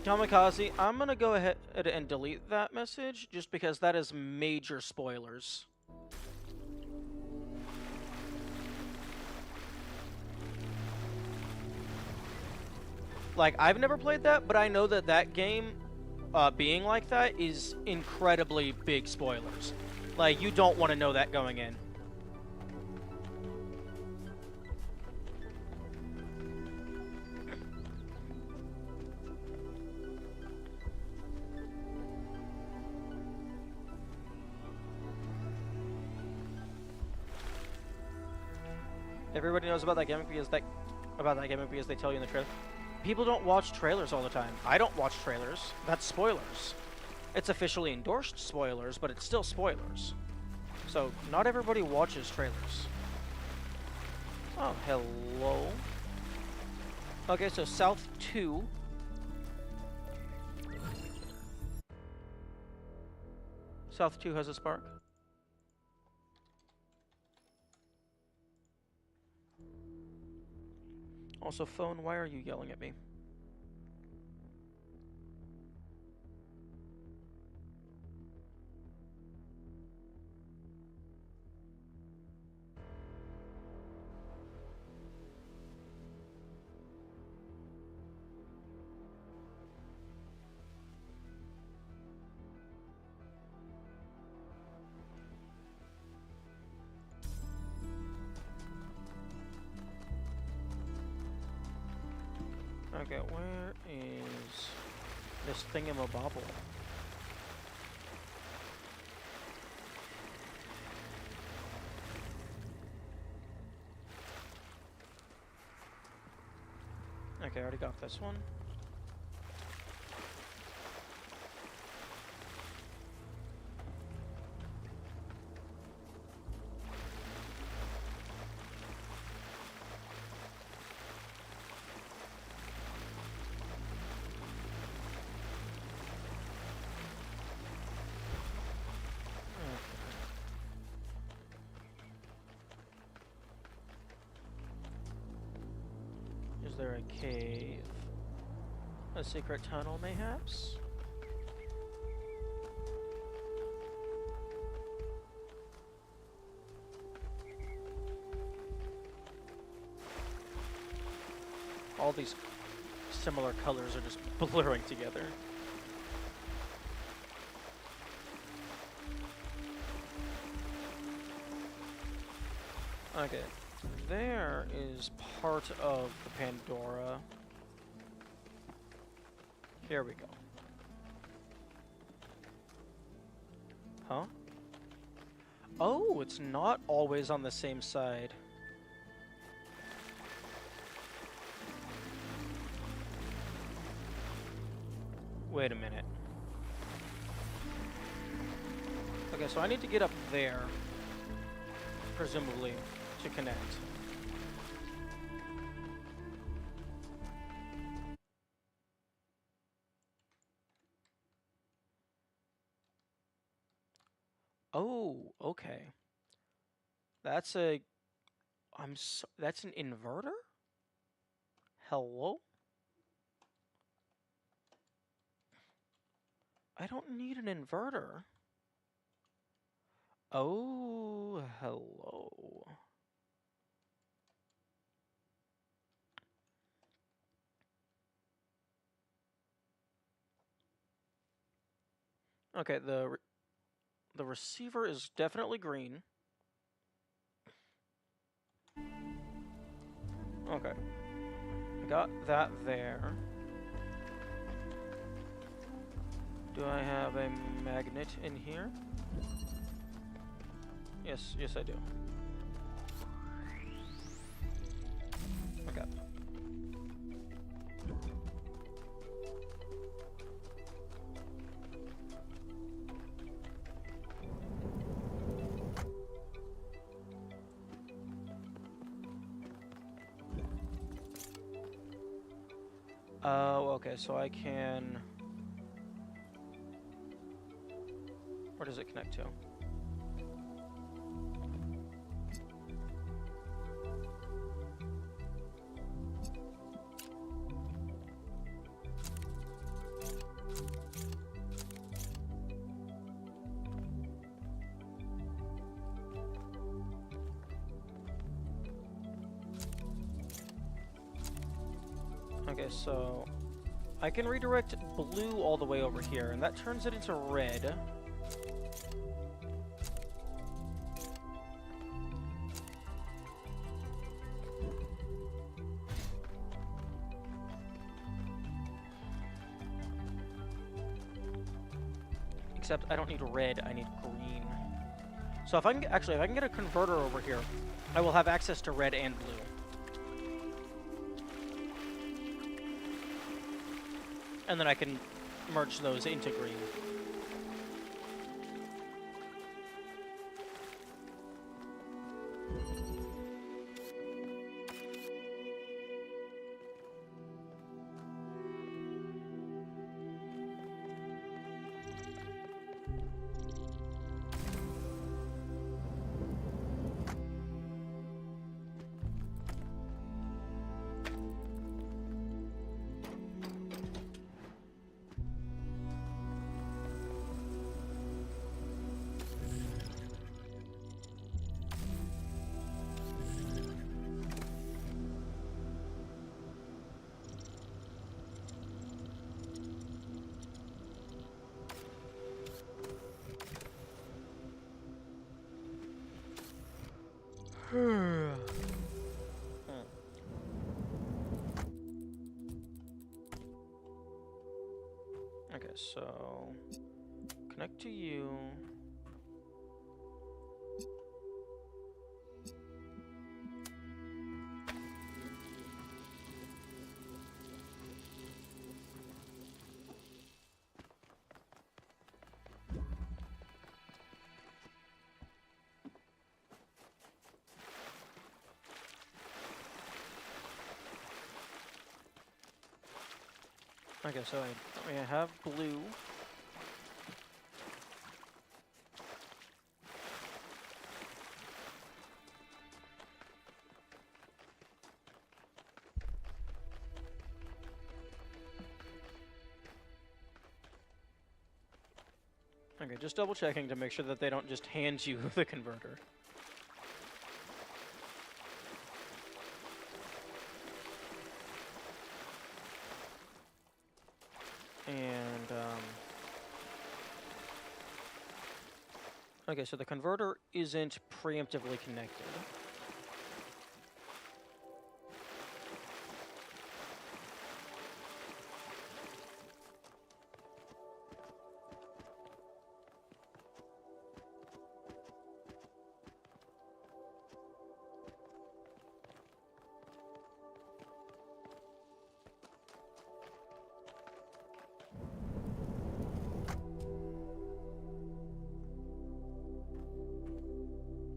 Kamikaze, I'm gonna go ahead and delete that message just because that is major spoilers. Like, I've never played that, but I know that that game, being like that, is incredibly big spoilers. Like, you don't want to know that going in. Everybody knows about that gimmick because they tell you in the trailer. People don't watch trailers all the time. I don't watch trailers. That's spoilers. It's officially endorsed spoilers, but it's still spoilers. So not everybody watches trailers. Oh, hello. Okay, so South 2. South 2 has a spark. Also, phone, why are you yelling at me? Okay, where is this thingamabobble? Okay, I already got this one. Is there a cave? A secret tunnel, mayhaps? All these similar colors are just blurring together. Okay, there is part of the Pandora. Here we go. Huh? Oh, it's not always on the same side. Wait a minute. Okay, so I need to get up there, presumably, to connect. Oh, okay. That's a... that's an inverter? Hello? I don't need an inverter. Oh, hello. Okay, The receiver is definitely green. Okay. Got that there. Do I have a magnet in here? Yes, yes I do. Okay. Oh, okay, so I can... Where does it connect to? Okay, so I can redirect blue all the way over here, and that turns it into red. Except I don't need red, I need green. So if I can actually, if I can get a converter over here, I will have access to red and blue. And then I can merge those into green. Okay, so connect to you. Okay, so I have blue. Okay, just double checking to make sure that they don't just hand you the converter. And, okay, so the converter isn't preemptively connected.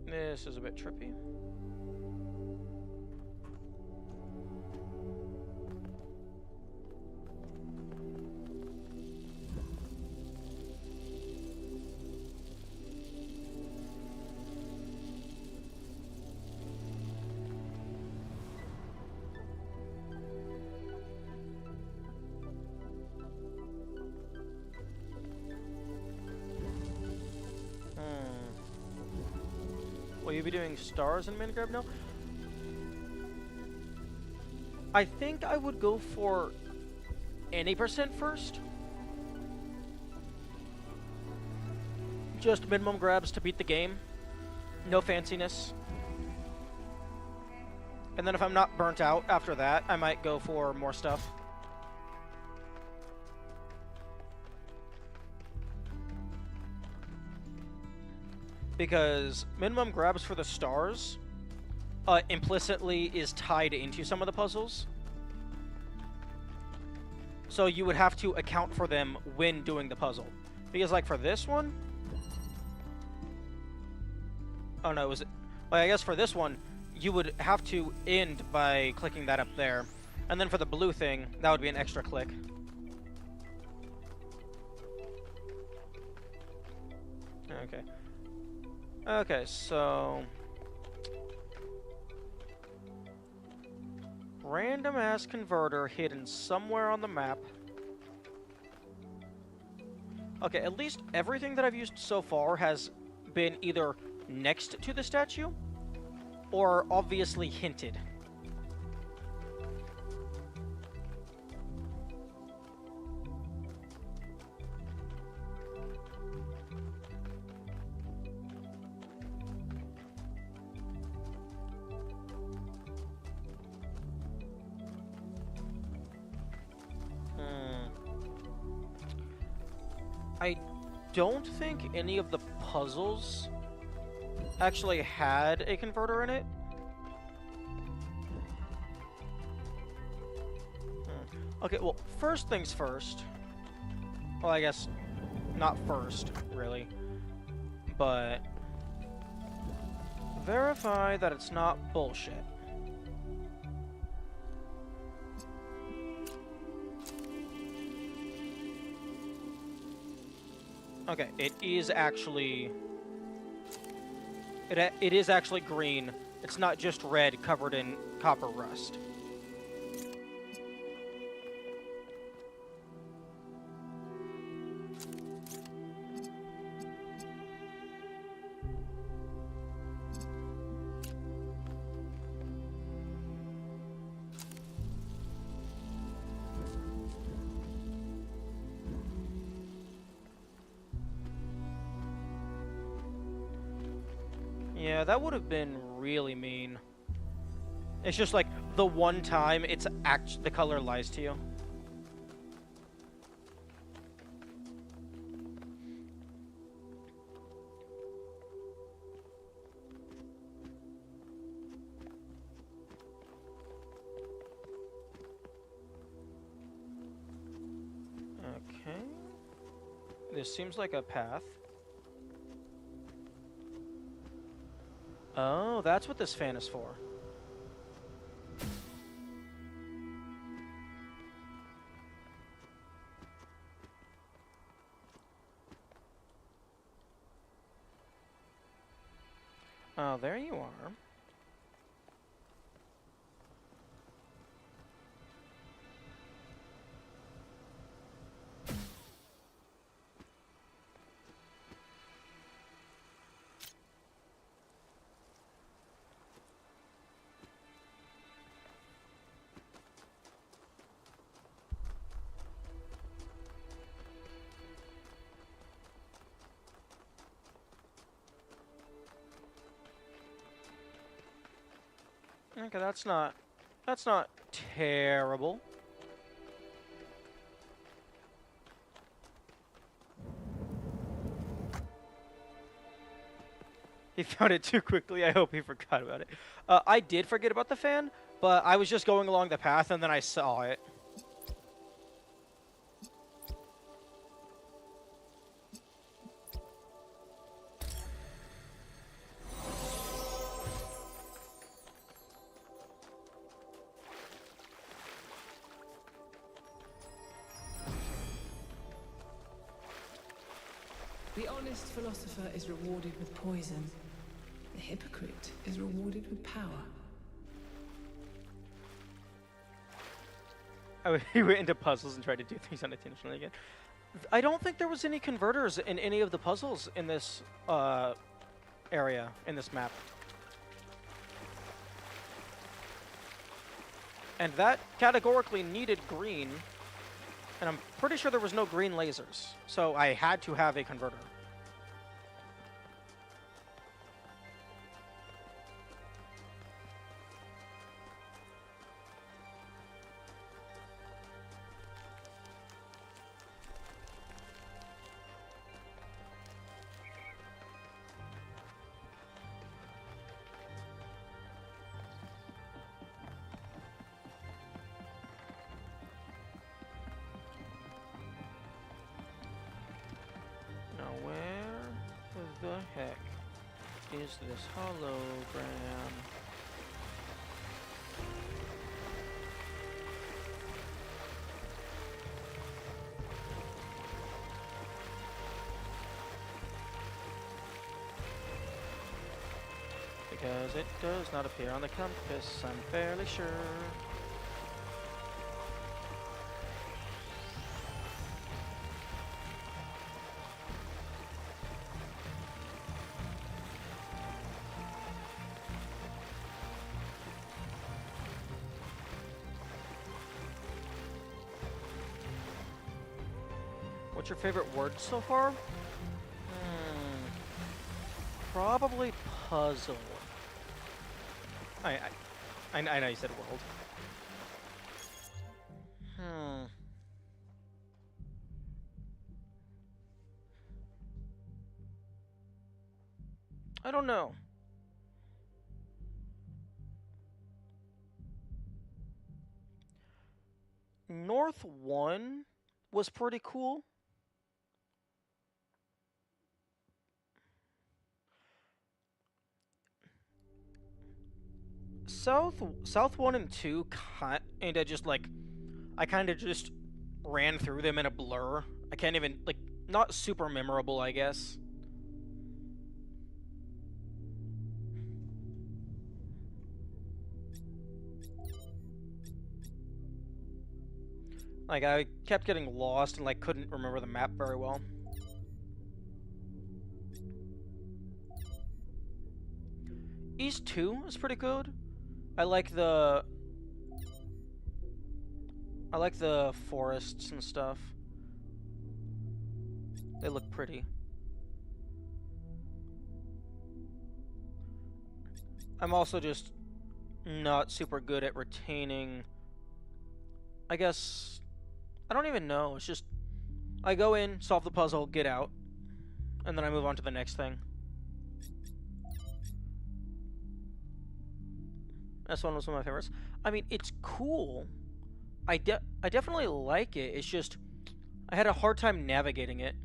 This is a bit trippy. Will you be doing stars in Mangrove now? I think I would go for any percent first. just minimum grabs to beat the game. No fanciness. And then if I'm not burnt out after that, I might go for more stuff. Because minimum grabs for the stars implicitly is tied into some of the puzzles. So you would have to account for them when doing the puzzle. Because like for this one... Oh no, was it... Well, I guess for this one, you would have to end by clicking that up there. And then for the blue thing, that would be an extra click. Okay. Okay, so... Random ass converter hidden somewhere on the map. Okay, at least everything that I've used so far has been either next to the statue or obviously hinted. I don't think any of the puzzles actually had a converter in it. Okay, well, first things first. Well, I guess not first, really. But verify that it's not bullshit. Okay, it is actually... It is actually green. It's not just red covered in copper rust. Yeah, that would have been really mean. It's just like the one time the color lies to you. Okay. This seems like a path. Oh, that's what this fan is for. Oh, there you are. Okay, that's not terrible. He found it too quickly. I hope he forgot about it. I did forget about the fan, but I was just going along the path and then I saw it. The honest philosopher is rewarded with poison. The hypocrite is rewarded with power. Oh, he went into puzzles and tried to do things unintentionally again. I don't think there was any converters in any of the puzzles in this area, in this map. And that categorically needed green, and I'm pretty sure there was no green lasers, so I had to have a converter. where the heck is this hologram? Because it does not appear on the compass, I'm fairly sure. What's your favorite word so far? Probably puzzle. I know you said world. I don't know. North 1 was pretty cool. South 1 and 2 kinda just like I kinda just ran through them in a blur. I can't even like not super memorable, I guess. Like I kept getting lost and like couldn't remember the map very well. East 2 is pretty good. I like the forests and stuff. They look pretty. I'm also just not super good at retaining. I guess I don't even know. It's just I go in, solve the puzzle, get out, and then I move on to the next thing. This one was one of my favorites. I mean, it's cool. I definitely like it. It's just I had a hard time navigating it.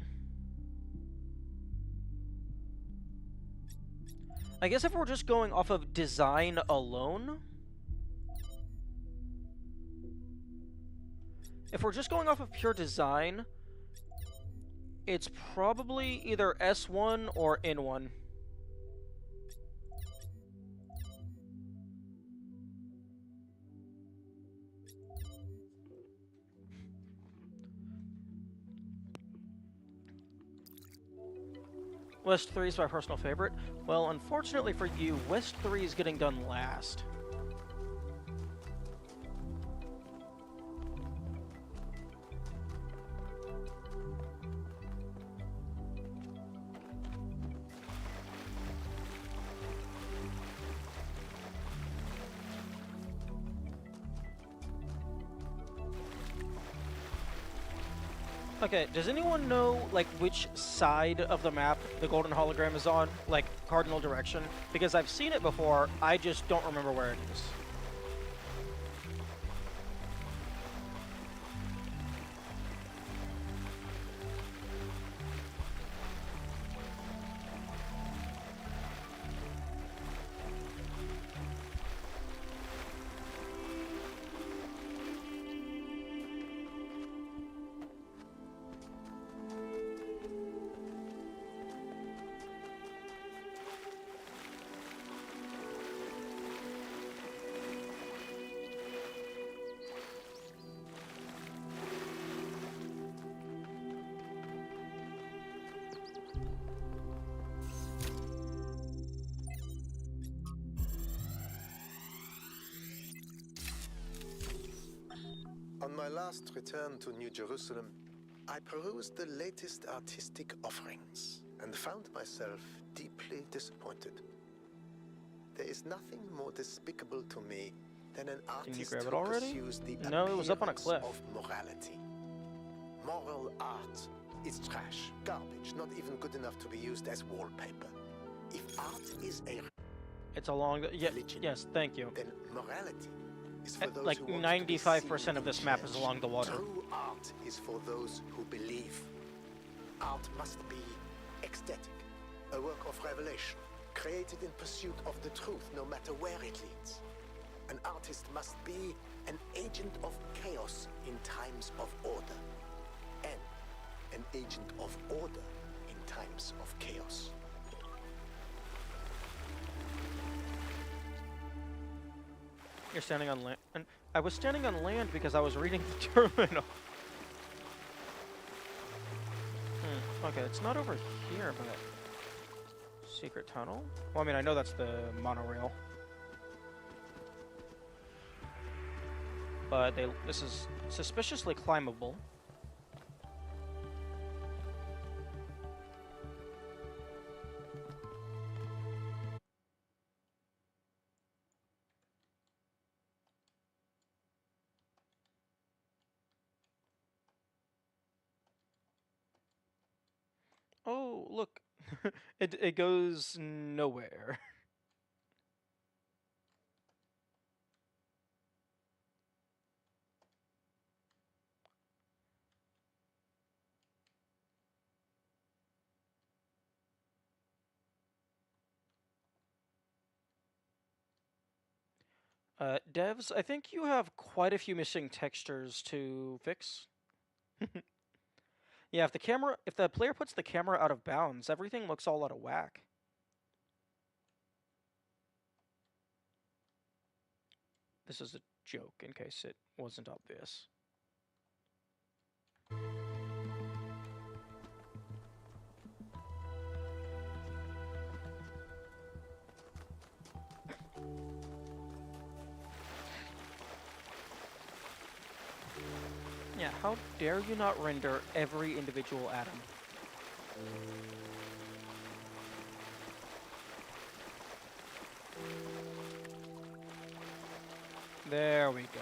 I guess if we're just going off of design alone, if we're just going off of pure design, it's probably either S1 or N1. West 3 is my personal favorite. Well, unfortunately for you, West 3 is getting done last. Okay, does anyone know, like, which side of the map the golden hologram is on? Like, cardinal direction? Because I've seen it before, I just don't remember where it is. On my last return to New Jerusalem, I perused the latest artistic offerings and found myself deeply disappointed. There is nothing more despicable to me than an artist who pursues the No, it was up on a appearance cliff. of morality. Moral art is trash, garbage, not even good enough to be used as wallpaper. If art is a It's along the... yes, thank you. then morality is for those like, who want to be 95% seen of this and map is judged. along the water. True art is for those who believe. Art must be aesthetic, a work of revelation, created in pursuit of the truth no matter where it leads. An artist must be an agent of chaos in times of order, and an agent of order in times of chaos. You're standing on land. And I was standing on land because I was reading the terminal. Okay, it's not over here, but... Secret tunnel? Well, I mean, I know that's the monorail. But this is suspiciously climbable. Oh, look. It goes nowhere. Devs, I think you have quite a few missing textures to fix. Yeah, if the player puts the camera out of bounds, everything looks all out of whack. This is a joke, in case it wasn't obvious. Yeah, how dare you not render every individual atom? There we go.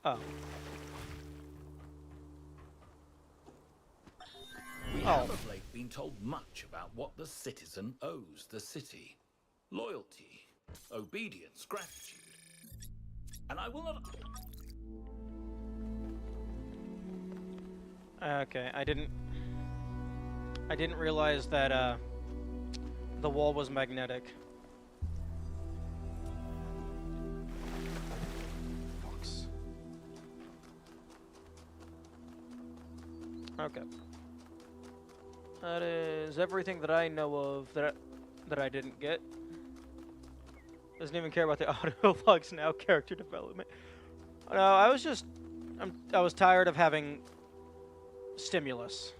Oh. We have of late been told much about what the citizen owes the city. Loyalty, obedience, gratitude. And I will not... Okay, I didn't realize that the wall was magnetic. Fox. Okay. That is everything that I know of that I didn't get. Doesn't even care about the audio logs now, character development. No, I was tired of having stimulus.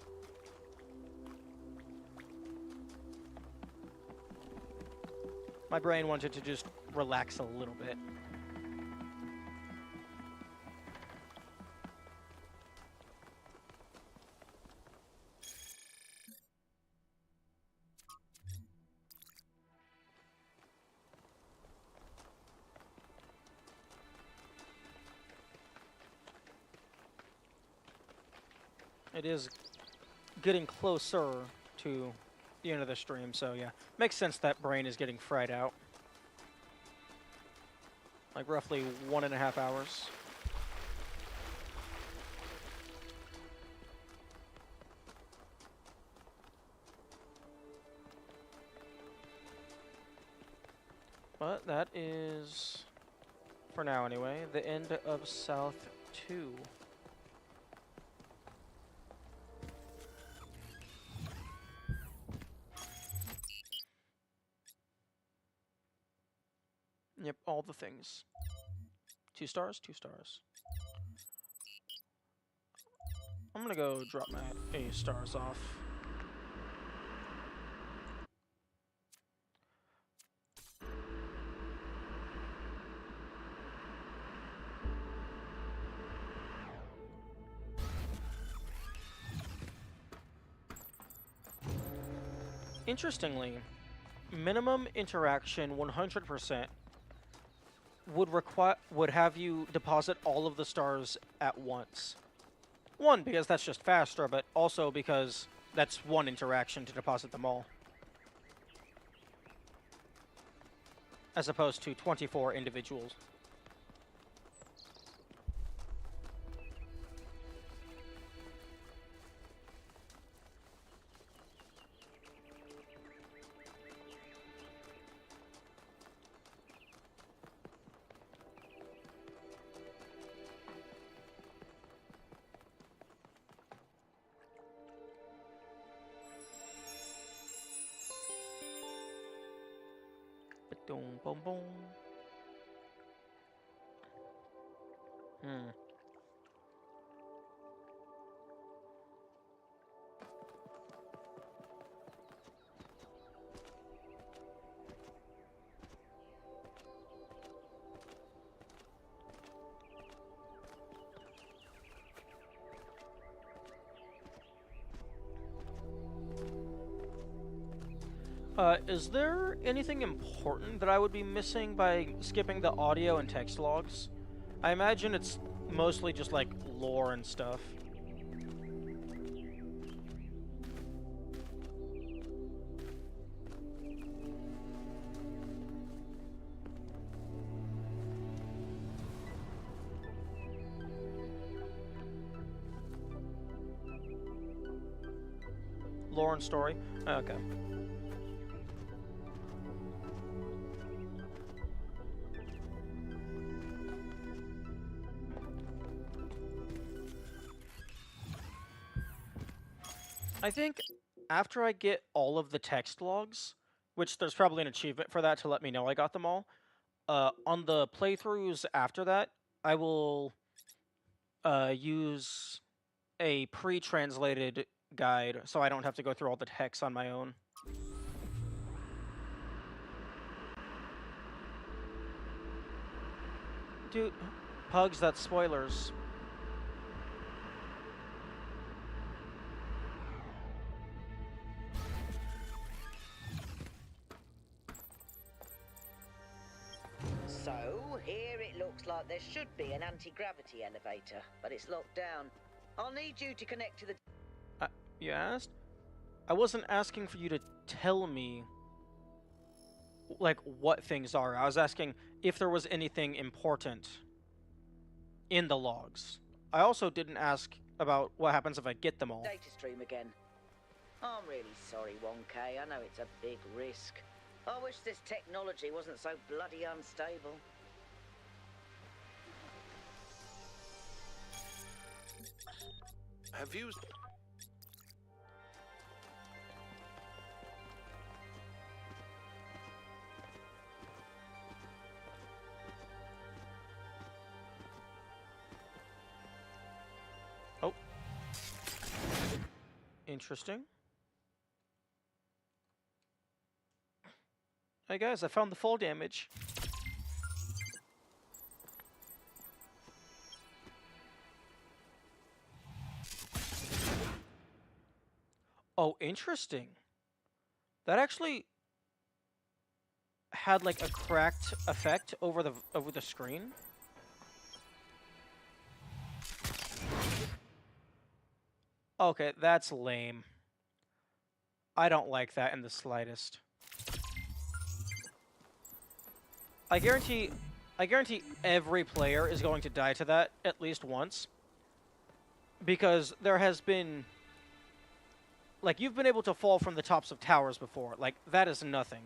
My brain wanted to just relax a little bit. It is getting closer to the end of the stream, so yeah. Makes sense that brain is getting fried out. Like roughly 1.5 hours. But that is, for now anyway, the end of South 2. Yep, all the things. 2 stars, 2 stars. I'm gonna go drop my A stars off. Interestingly, minimum interaction 100% would have you deposit all of the stars at once. One, because that's just faster, but also because that's one interaction to deposit them all. As opposed to 24 individuals. Boom, boom, boom. Hmm. Is there anything important that I would be missing by skipping the audio and text logs? I imagine it's mostly just like lore and stuff. Lore and story? Okay. I think after I get all of the text logs, which there's probably an achievement for that to let me know I got them all, on the playthroughs after that, I will use a pre-translated guide so I don't have to go through all the text on my own. Dude, Pugs, that's spoilers. So, here it looks like there should be an anti-gravity elevator, but it's locked down. I'll need you to connect to the... You asked? I wasn't asking for you to tell me, like, what things are. I was asking if there was anything important in the logs. I also didn't ask about what happens if I get them all. Data stream again. I'm really sorry, 1K. I know it's a big risk. I wish this technology wasn't so bloody unstable. Have you... Oh. Interesting. Hey guys, I found the fall damage. Oh, interesting. That actually had like a cracked effect over the screen. Okay, that's lame. I don't like that in the slightest. I guarantee every player is going to die to that at least once. Because there has been... Like, you've been able to fall from the tops of towers before. Like, that is nothing.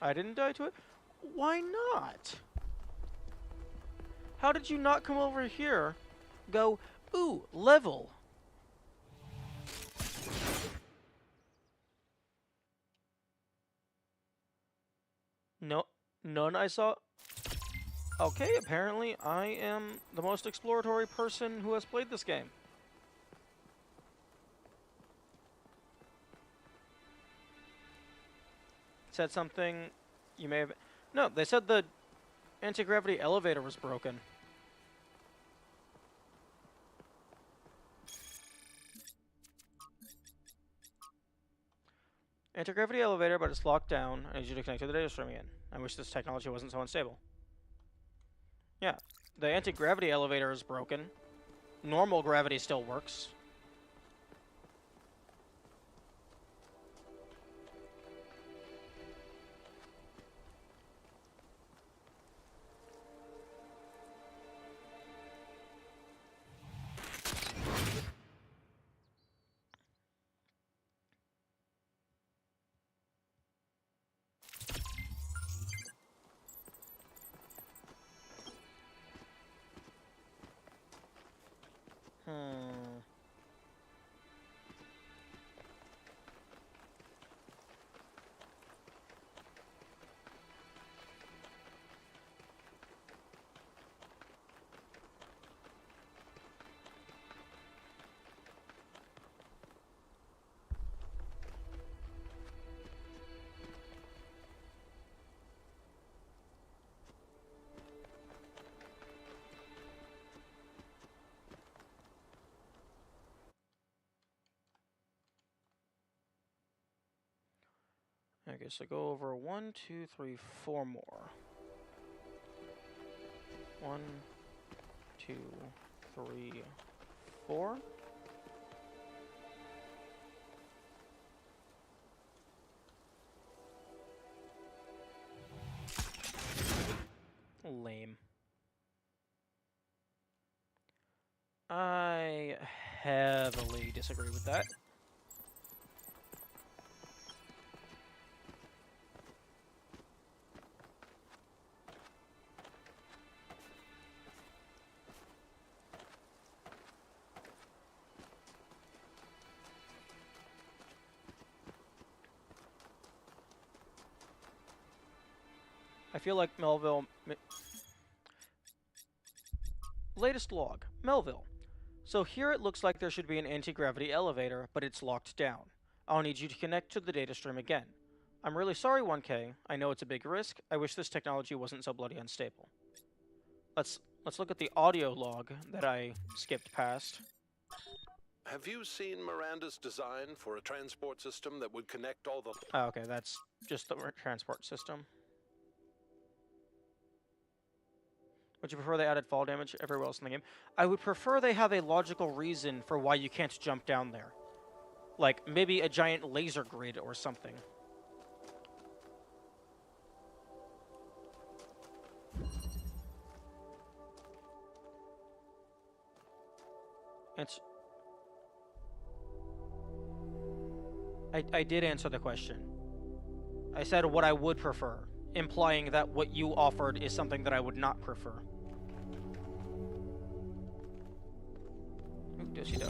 I didn't die to it? Why not? How did you not come over here? Go, ooh, level. No, none I saw. Okay, apparently I am the most exploratory person who has played this game. Said something you may have... No, they said the anti-gravity elevator was broken. Anti-gravity elevator, but it's locked down. I need you to connect to the data stream again. I wish this technology wasn't so unstable. Yeah, the anti-gravity elevator is broken. Normal gravity still works. Okay, so go over 1, 2, 3, 4 more. 1, 2, 3, 4. Lame. I heavily disagree with that. I feel like Melville... Latest log. Melville. So here it looks like there should be an anti-gravity elevator, but it's locked down. I'll need you to connect to the data stream again. I'm really sorry, 1K. I know it's a big risk. I wish this technology wasn't so bloody unstable. Let's look at the audio log that I skipped past. Have you seen Miranda's design for a transport system that would connect all the... Oh, okay, that's just the transport system. Would you prefer they added fall damage everywhere else in the game? I would prefer they have a logical reason for why you can't jump down there. Like, maybe a giant laser grid or something. It's... I did answer the question. I said what I would prefer, implying that what you offered is something that I would not prefer. Ooh, do-si-do.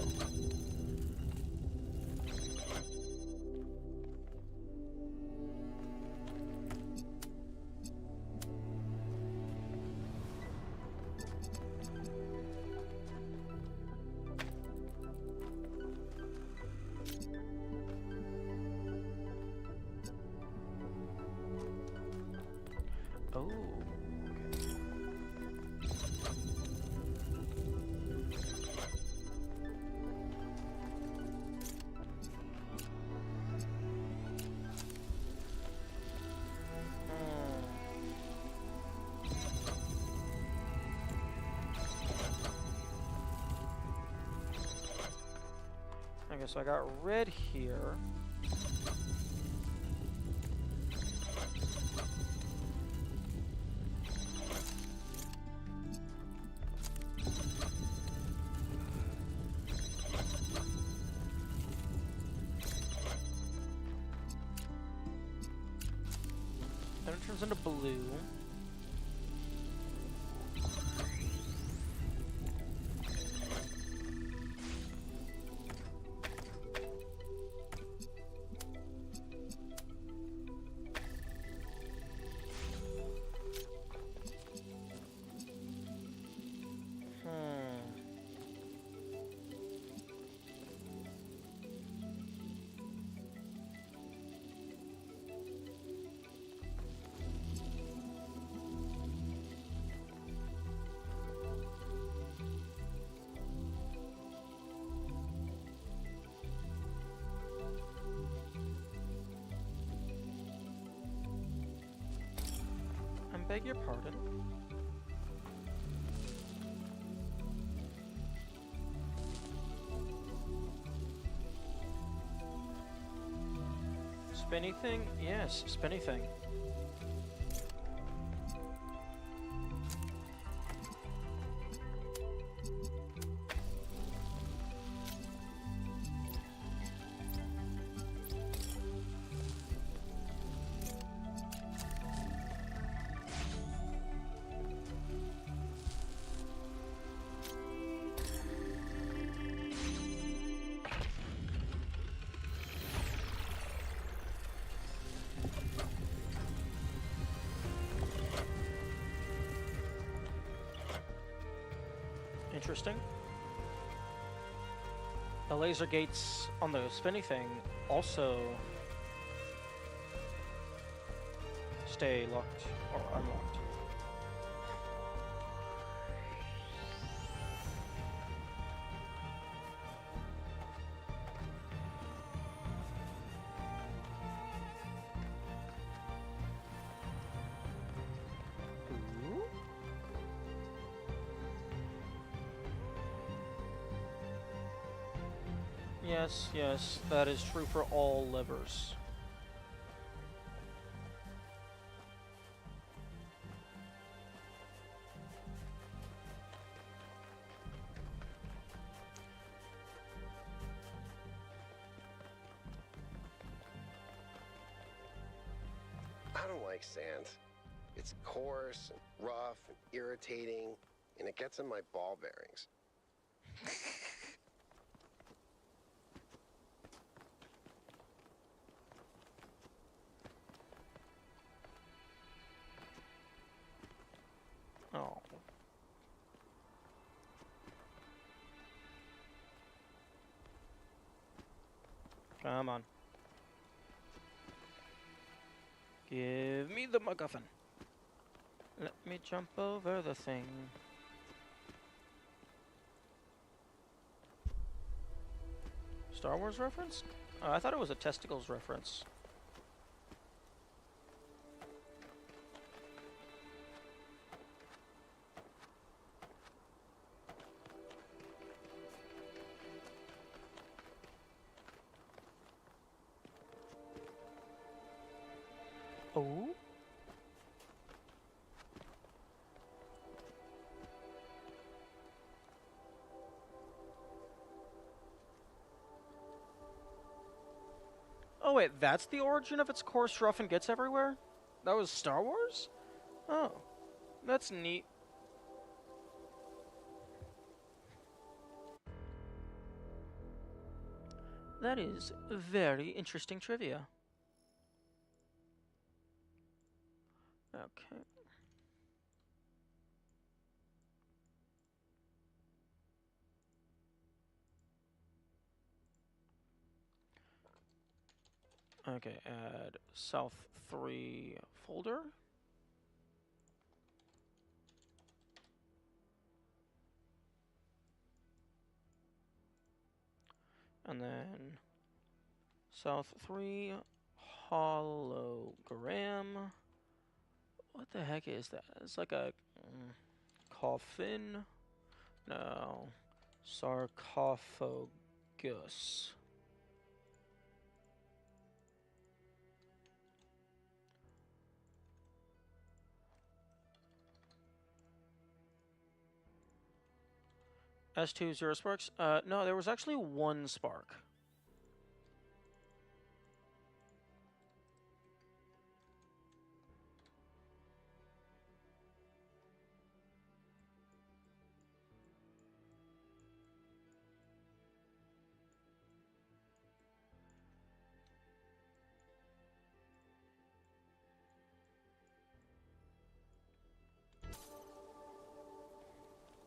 Oh. Okay, so I got red here. Then it turns into blue. Beg your pardon. Spinny thing? Yes, spinny thing. Interesting. The laser gates on the spinny thing also stay locked or unlocked. Yes, yes, that is true for all livers. I don't like sand. It's coarse and rough and irritating, and it gets in my ball bearings. Oh. Come on. Give me the MacGuffin. Let me jump over the thing. Star Wars reference? I thought it was a testicles reference. Oh? Oh wait, that's the origin of its coarse, rough, and gets everywhere? That was Star Wars? Oh, that's neat. That is very interesting trivia. Okay. Okay, add South 3 folder. And then South 3 hologram. What the heck is that? It's like a coffin? No. Sarcophagus. S2 0 sparks? No, there was actually 1 spark.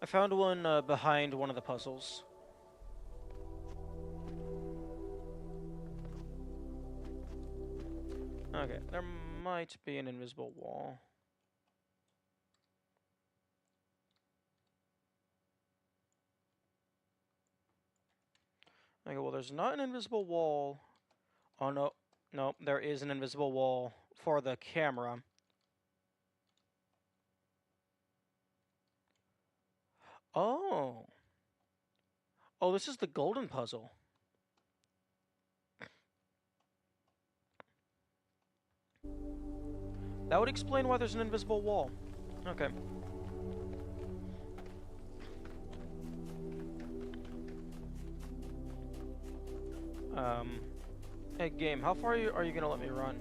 I found one behind one of the puzzles. Okay, there might be an invisible wall. Okay, well, there's not an invisible wall. Oh, no. No, there is an invisible wall for the camera. Oh. Oh, this is the golden puzzle. That would explain why there's an invisible wall. Okay. Hey, game, how far are you gonna let me run?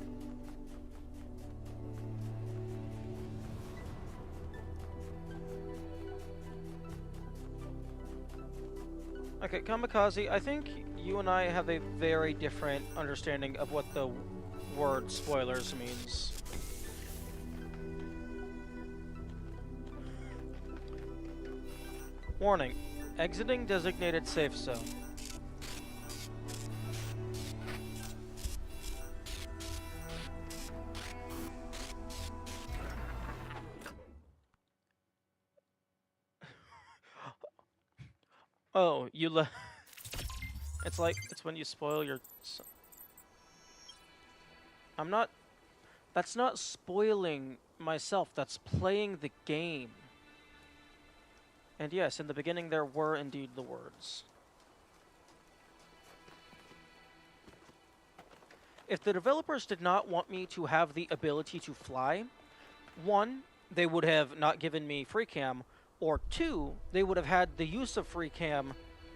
Okay, Kamikaze, I think you and I have a very different understanding of what the word spoilers means. Warning, exiting designated safe zone. Oh, you it's like, it's when you spoil your... I'm not... That's not spoiling myself, that's playing the game. And yes, in the beginning there were indeed the words. If the developers did not want me to have the ability to fly, one, they would have not given me free cam, or two, they would have had the use of free cam,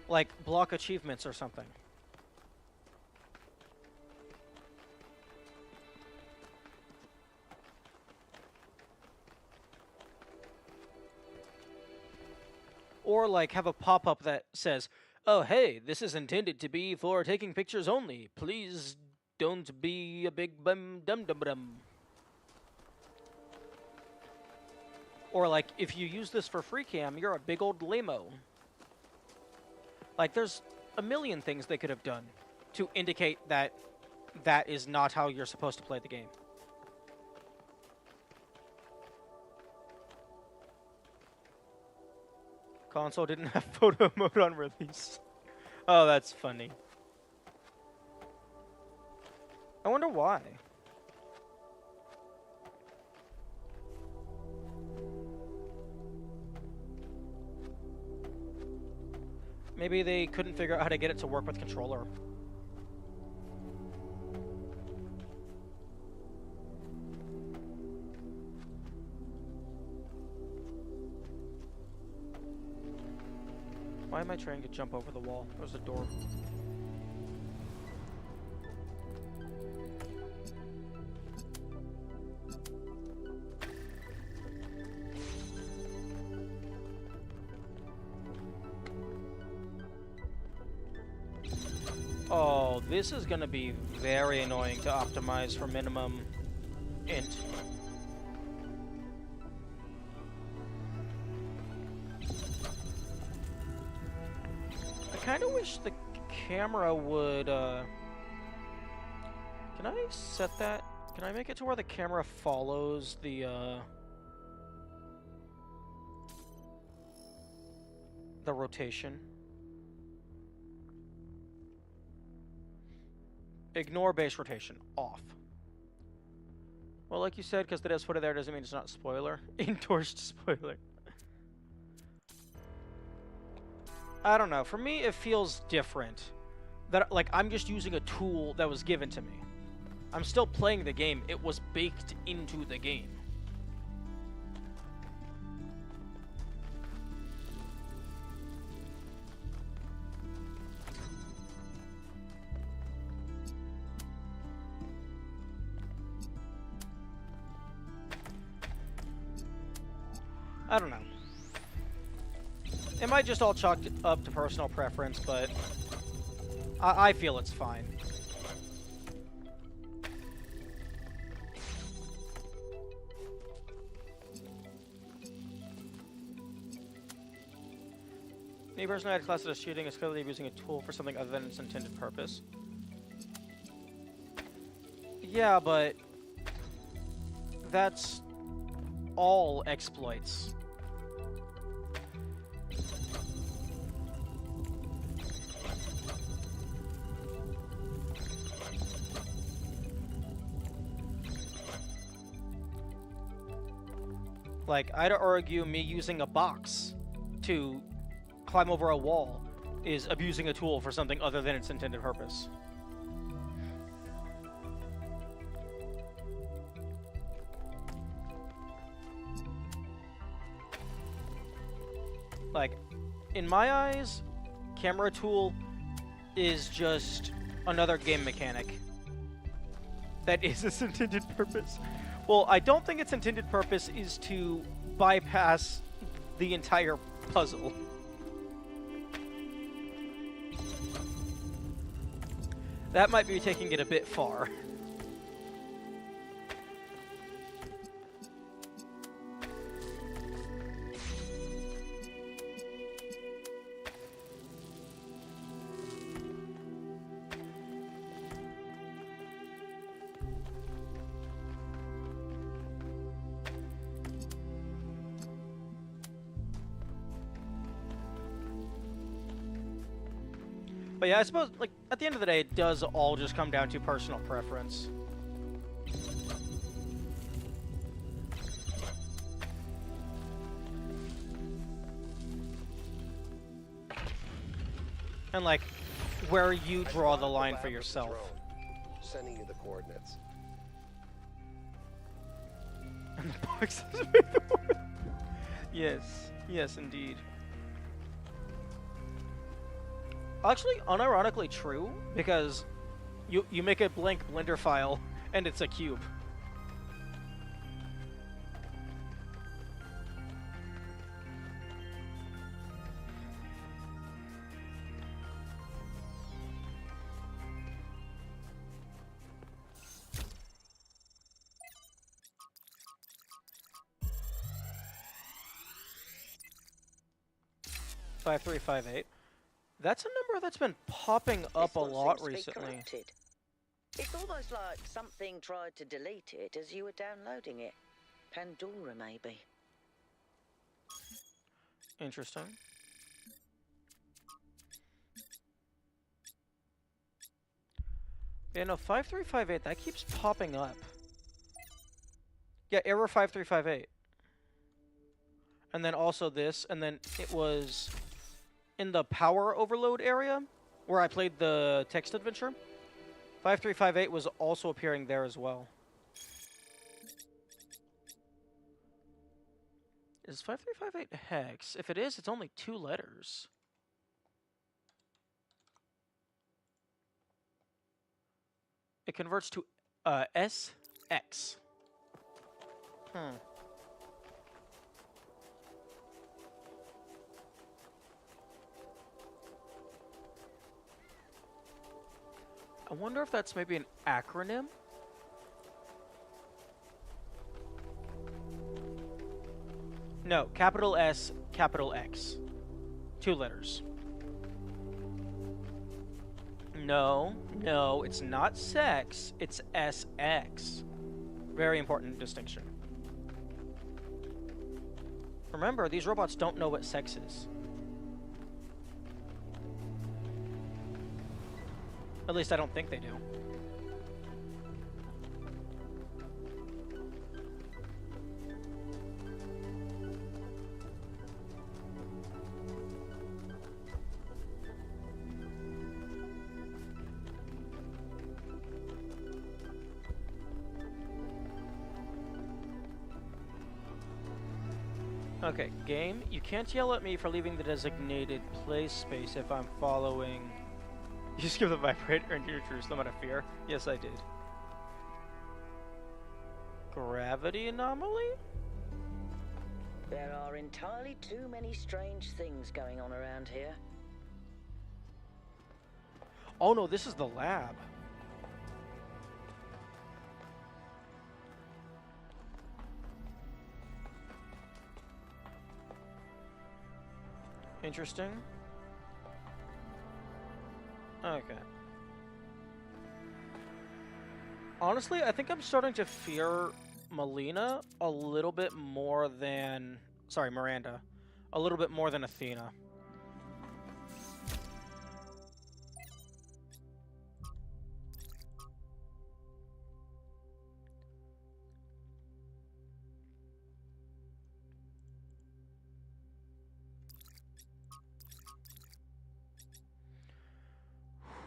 like, block achievements or something. Or, like, have a pop-up that says, oh, hey, this is intended to be for taking pictures only. Please don't be a big dum-dum-dum. Or, like, if you use this for free cam, you're a big old lame-o. Like, there's a million things they could have done to indicate that that is not how you're supposed to play the game. Console didn't have photo mode on release. Oh, that's funny. I wonder why. Maybe they couldn't figure out how to get it to work with controller. Why am I trying to jump over the wall? There's a door. Oh, this is gonna be very annoying to optimize for minimum int. I kind of wish the camera would, can I set that? Can I make it to where the camera follows the rotation? Ignore base rotation. Off. Well, like you said, because it has footage there doesn't mean it's not spoiler. Endorsed spoiler. I don't know. For me, it feels different. That, like, I'm just using a tool that was given to me. I'm still playing the game. It was baked into the game. I don't know. It might just all chalk up to personal preference, but I feel it's fine. Any person I had classed as shooting is clearly using a tool for something other than its intended purpose. Yeah, but that's all exploits. Like, I'd argue me using a box to climb over a wall is abusing a tool for something other than its intended purpose. Like, in my eyes, camera tool is just another game mechanic that is its intended purpose. Well, I don't think its intended purpose is to bypass the entire puzzle. That might be taking it a bit far. But yeah, I suppose, like, at the end of the day, it does all just come down to personal preference. And, like, where you draw the line for yourself. Sending you the coordinates. And the box is Yes, yes, indeed. Actually, unironically true, because you make a blank Blender file, and it's a cube. Five three 5 8. That's a number that's been popping up a lot recently. It's almost like something tried to delete it as you were downloading it. Pandora, maybe. Interesting. Yeah, no, 5358, that keeps popping up. Yeah, error 5358. And then also this, and then it was in the power overload area where I played the text adventure. 5358 was also appearing there as well. Is 5358 hex? If it is, it's only 2 letters. It converts to SX. I wonder if that's maybe an acronym? No, capital S, capital X. 2 letters. No, no, it's not sex, it's SX. Very important distinction. Remember, these robots don't know what sex is. At least I don't think they do. Okay, game, you can't yell at me for leaving the designated play space if I'm following... You skip the vibrator and your Jerusalem out of fear? Yes, I did. Gravity anomaly? There are entirely too many strange things going on around here. Oh no, this is the lab. Interesting. Okay. Honestly, I think I'm starting to fear Melina a little bit more than... Sorry, Miranda. A little bit more than Athena.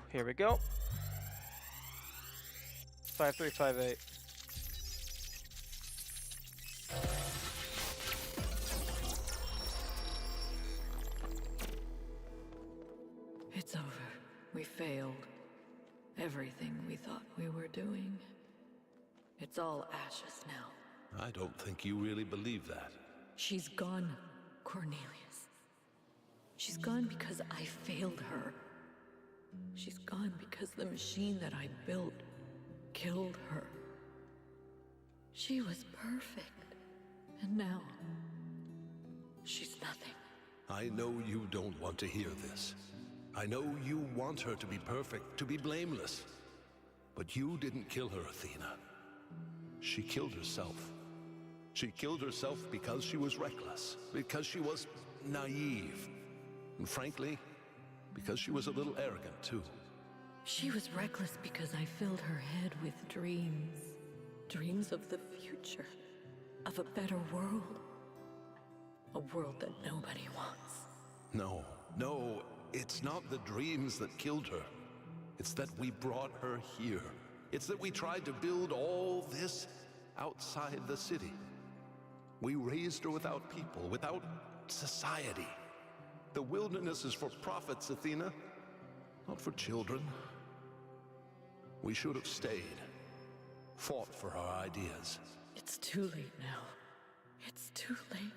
Here we go. 5358. It's over. We failed. Everything we thought we were doing. It's all ashes now. I don't think you really believe that. She's gone, Cornelius. She's gone because I failed her. She's gone because the machine that I built killed her. She was perfect. And now, she's nothing. I know you don't want to hear this. I know you want her to be perfect, to be blameless. But you didn't kill her, Athena. She killed herself. She killed herself because she was reckless, because she was naive. And frankly, because she was a little arrogant, too. She was reckless because I filled her head with dreams. Dreams of the future. Of a better world. A world that nobody wants. No, no, it's not the dreams that killed her. It's that we brought her here. It's that we tried to build all this outside the city. We raised her without people, without society. The wilderness is for prophets, Athena, not for children. We should have stayed, fought for our ideas. It's too late now. It's too late.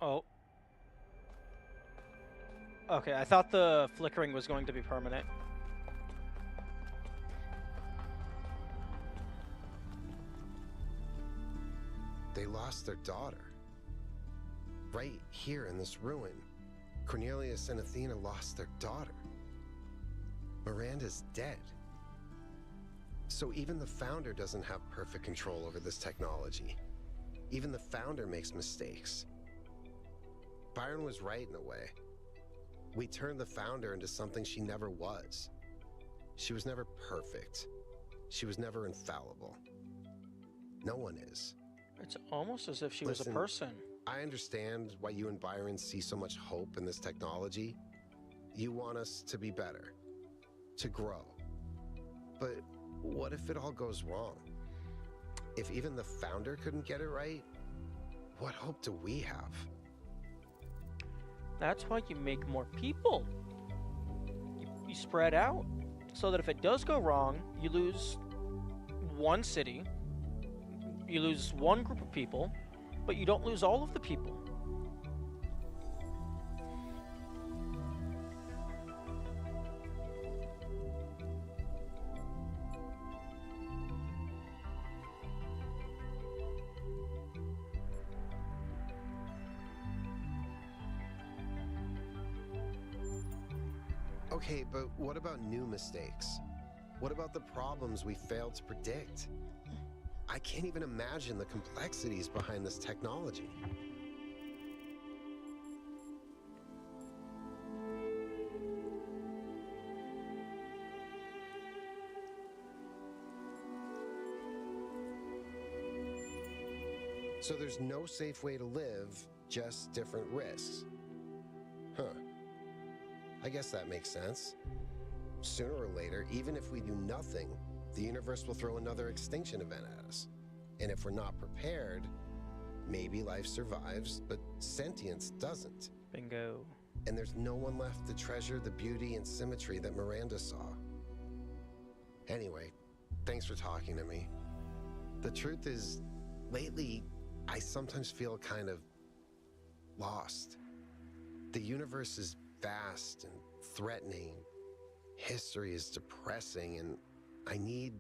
Oh. Okay, I thought the flickering was going to be permanent. They lost their daughter. Right here in this ruin, Cornelius and Athena lost their daughter. Miranda's dead. So even the Founder doesn't have perfect control over this technology. Even the Founder makes mistakes. Byron was right in a way. We turned the Founder into something she never was. She was never perfect. She was never infallible. No one is. It's almost as if she was a person. I understand why you and Byron see so much hope in this technology. You want us to be better, to grow. But what if it all goes wrong? If even the Founder couldn't get it right, what hope do we have? That's why you make more people. You spread out, so that if it does go wrong, you lose one city, you lose one group of people, but you don't lose all of the people. Okay, but what about new mistakes? What about the problems we failed to predict? I can't even imagine the complexities behind this technology. So there's no safe way to live, just different risks. Huh. I guess that makes sense. Sooner or later, even if we do nothing, the universe will throw another extinction event at us. And if we're not prepared, maybe life survives, but sentience doesn't. Bingo. And there's no one left to treasure the beauty and symmetry that Miranda saw. Anyway, thanks for talking to me. The truth is, lately, I sometimes feel kind of lost. The universe is vast and threatening. History is depressing, and I need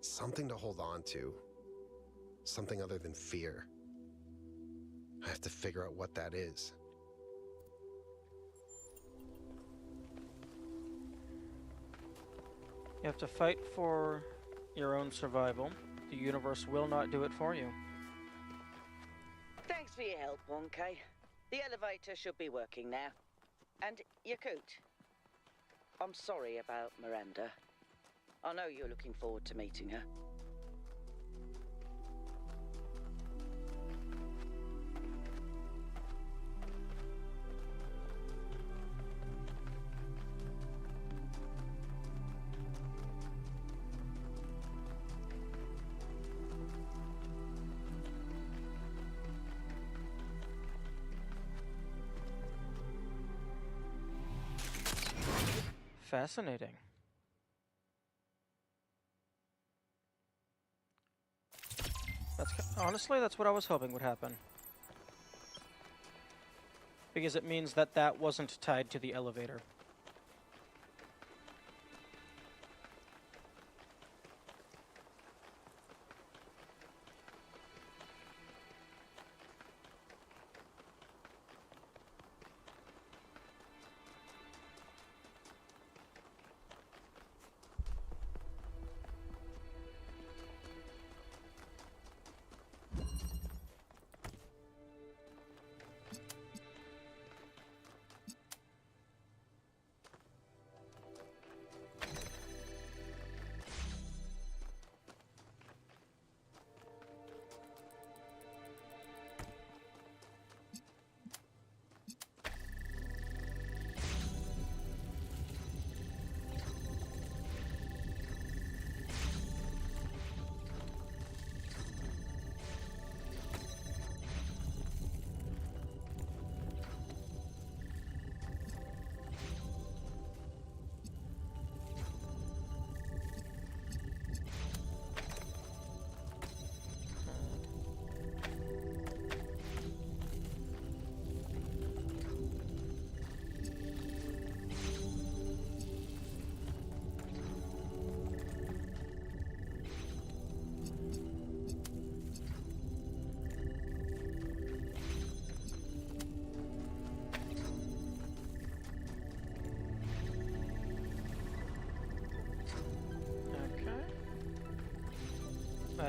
something to hold on to. Something other than fear. I have to figure out what that is. You have to fight for your own survival. The universe will not do it for you. Thanks for your help, 1K. The elevator should be working now. And Yakut, I'm sorry about Miranda. I know you're looking forward to meeting her. Fascinating. Honestly, that's what I was hoping would happen. Because it means that that wasn't tied to the elevator.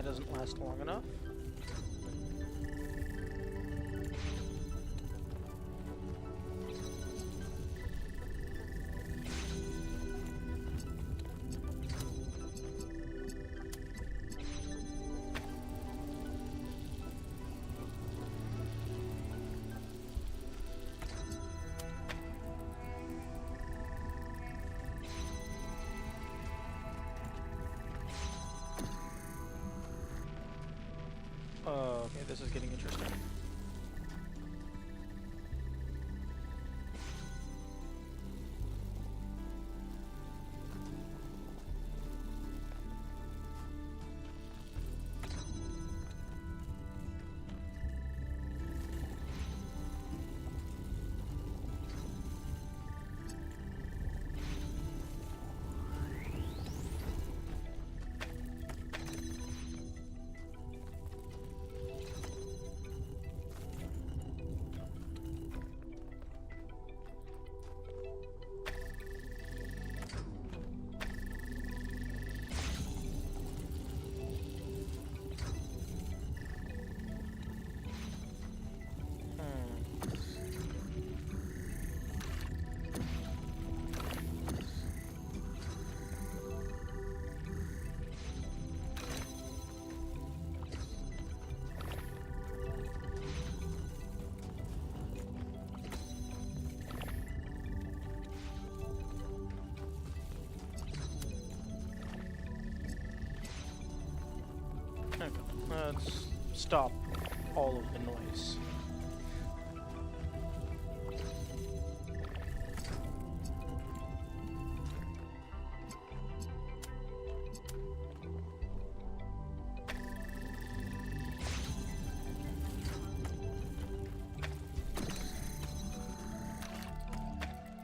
That doesn't last long enough. Okay, this is getting interesting. Okay, let's stop all of the noise.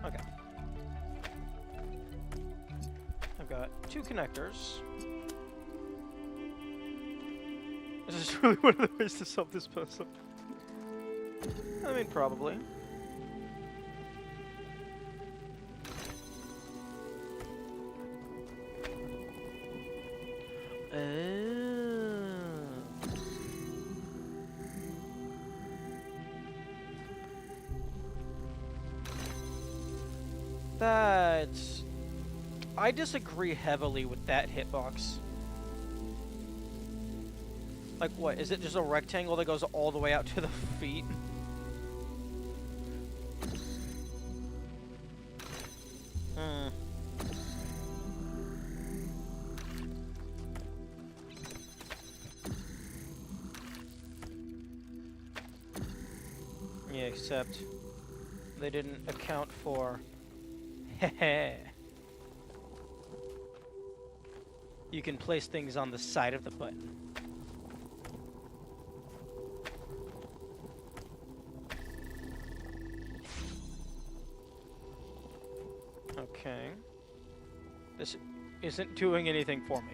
Okay. I've got 2 connectors. Is this really one of the ways to solve this puzzle? I mean, probably. That's... I disagree heavily with that hitbox. Like what? Is it just a rectangle that goes all the way out to the feet? Yeah, except they didn't account for... You can place things on the side of the button. Okay. This isn't doing anything for me.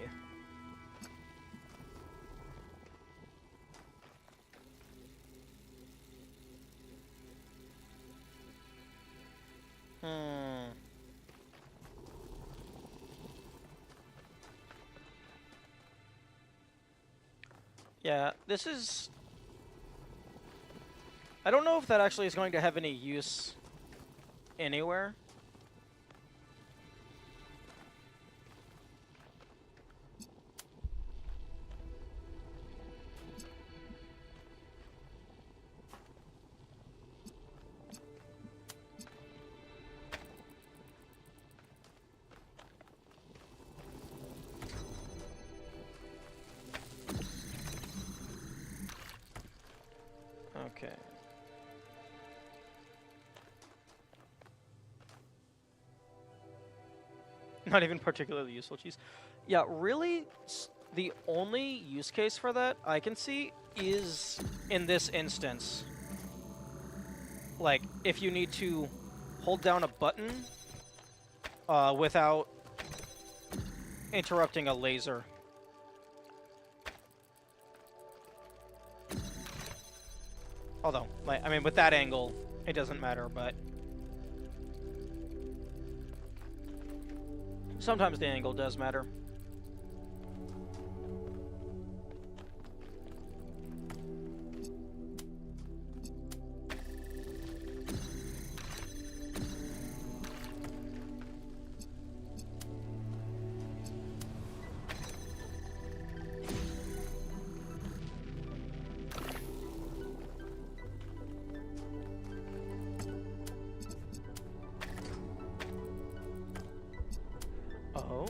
Yeah, this is... I don't know if that actually is going to have any use anywhere. Okay. Not even particularly useful, cheese. Yeah, really, the only use case for that I can see is in this instance. Like, if you need to hold down a button without interrupting a laser. Although, like, I mean, with that angle, it doesn't matter, but... sometimes the angle does matter. Oh?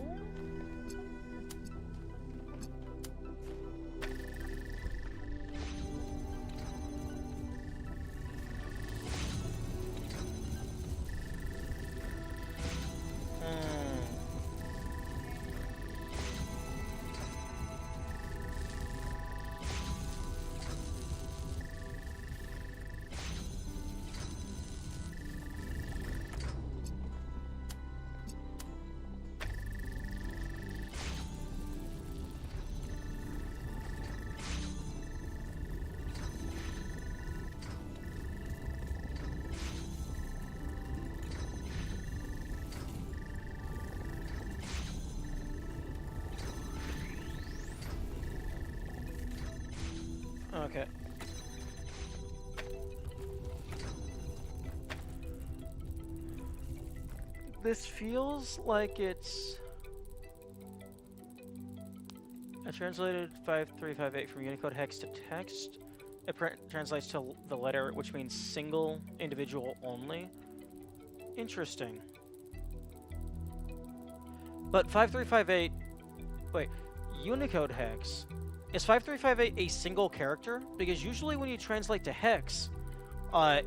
Okay. This feels like it's... I translated 5358 from Unicode hex to text. It translates to the letter, which means single, individual only. Interesting. But 5358... Wait. Unicode hex... Is 5358 a single character? Because usually when you translate to hex,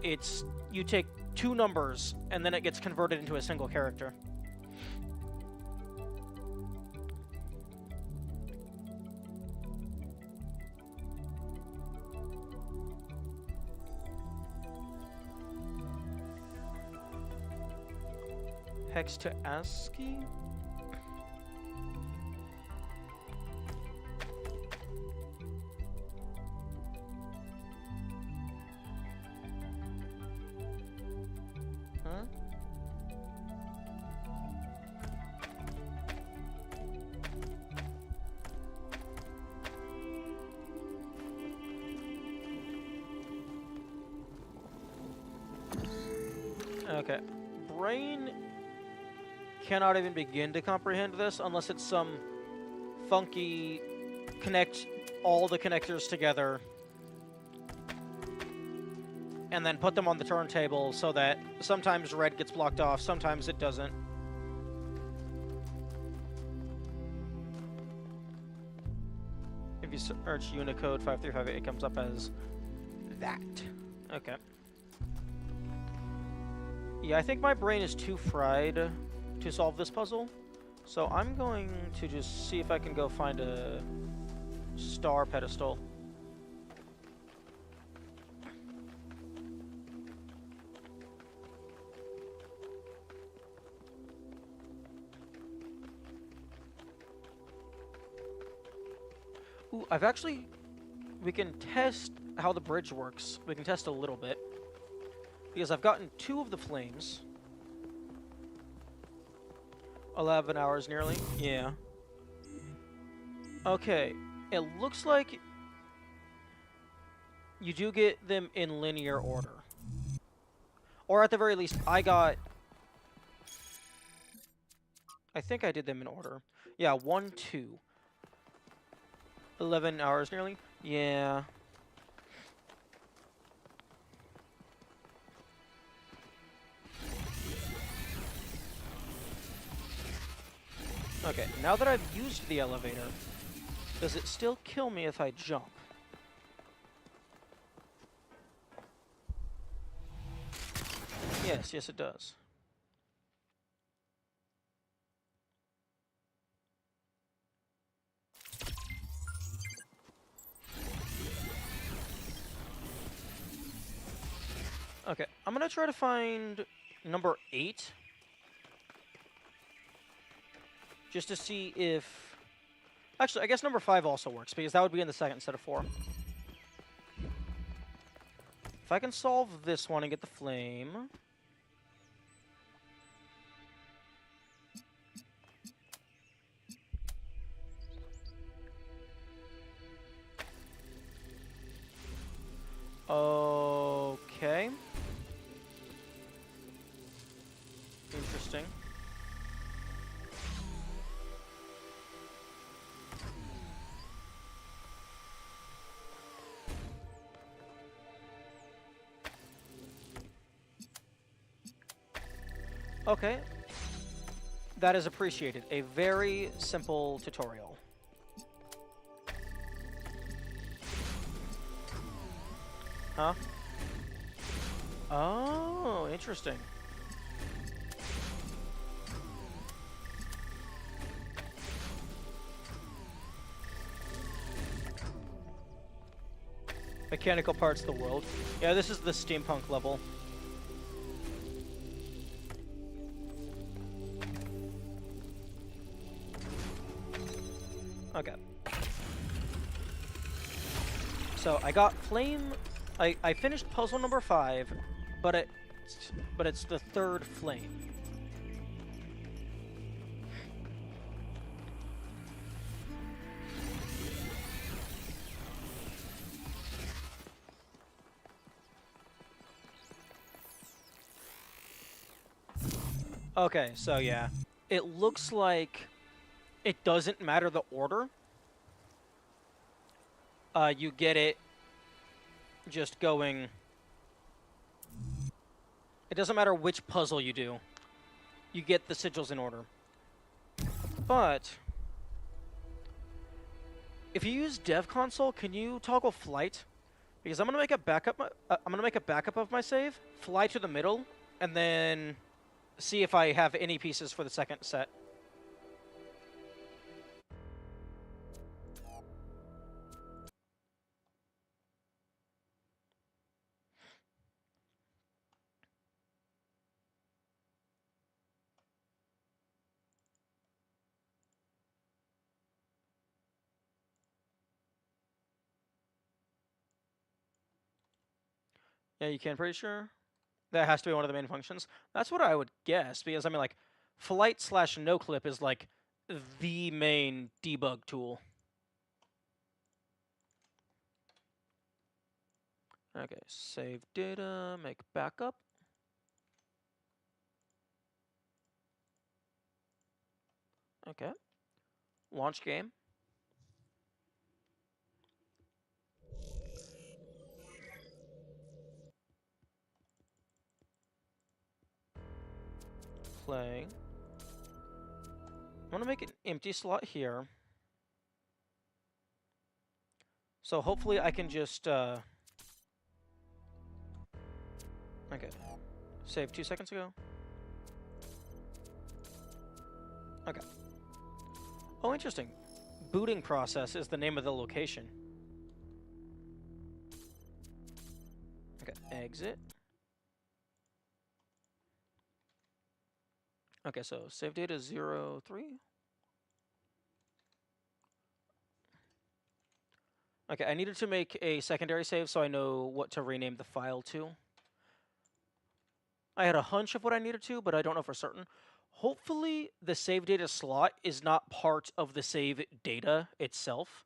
it's... You take two numbers, and then it gets converted into a single character. Hex to ASCII? Huh? Okay. Brain cannot even begin to comprehend this unless it's some funky connect all the connectors together and then put them on the turntable so that sometimes red gets blocked off, sometimes it doesn't. If you search Unicode 5358, it comes up as that. Okay. Yeah, I think my brain is too fried to solve this puzzle, so I'm going to just see if I can go find a star pedestal. Ooh, we can test how the bridge works. We can test a little bit. Because I've gotten 2 of the flames. 11 hours nearly. Yeah. Okay. It looks like you do get them in linear order. Or at the very least, I think I did them in order. Yeah, 1, 2. 11 hours nearly. Yeah. Okay, now that I've used the elevator, does it still kill me if I jump? Yes, it does. Okay, I'm gonna try to find number 8. Just to see if... Actually, I guess number 5 also works, because that would be in the second instead of 4. If I can solve this one and get the flame... Okay. Interesting. Okay. That is appreciated. A very simple tutorial. Huh? Oh, interesting. Mechanical parts of the world. Yeah, this is the steampunk level. Okay. So I got flame. I finished puzzle number 5, but it's the 3rd flame. Okay, so yeah. It looks like it doesn't matter the order. You get it just going... It doesn't matter which puzzle you do. You get the sigils in order. But... if you use Dev Console, can you toggle flight? Because I'm gonna make a backup. I'm gonna make a backup of my save, fly to the middle, and then see if I have any pieces for the second set. Yeah, you can. Pretty sure that has to be one of the main functions. That's what I would guess, because I mean, like, flight / no clip is like the main debug tool. Okay, save data, make backup. Okay. Launch game. Play. I'm gonna make an empty slot here. So hopefully I can just, okay. Save 2 seconds ago. Okay. Oh, interesting. Booting process is the name of the location. Okay, exit. Okay, so save data 03. Okay, I needed to make a secondary save so I know what to rename the file to. I had a hunch of what I needed to, but I don't know for certain. Hopefully, the save data slot is not part of the save data itself.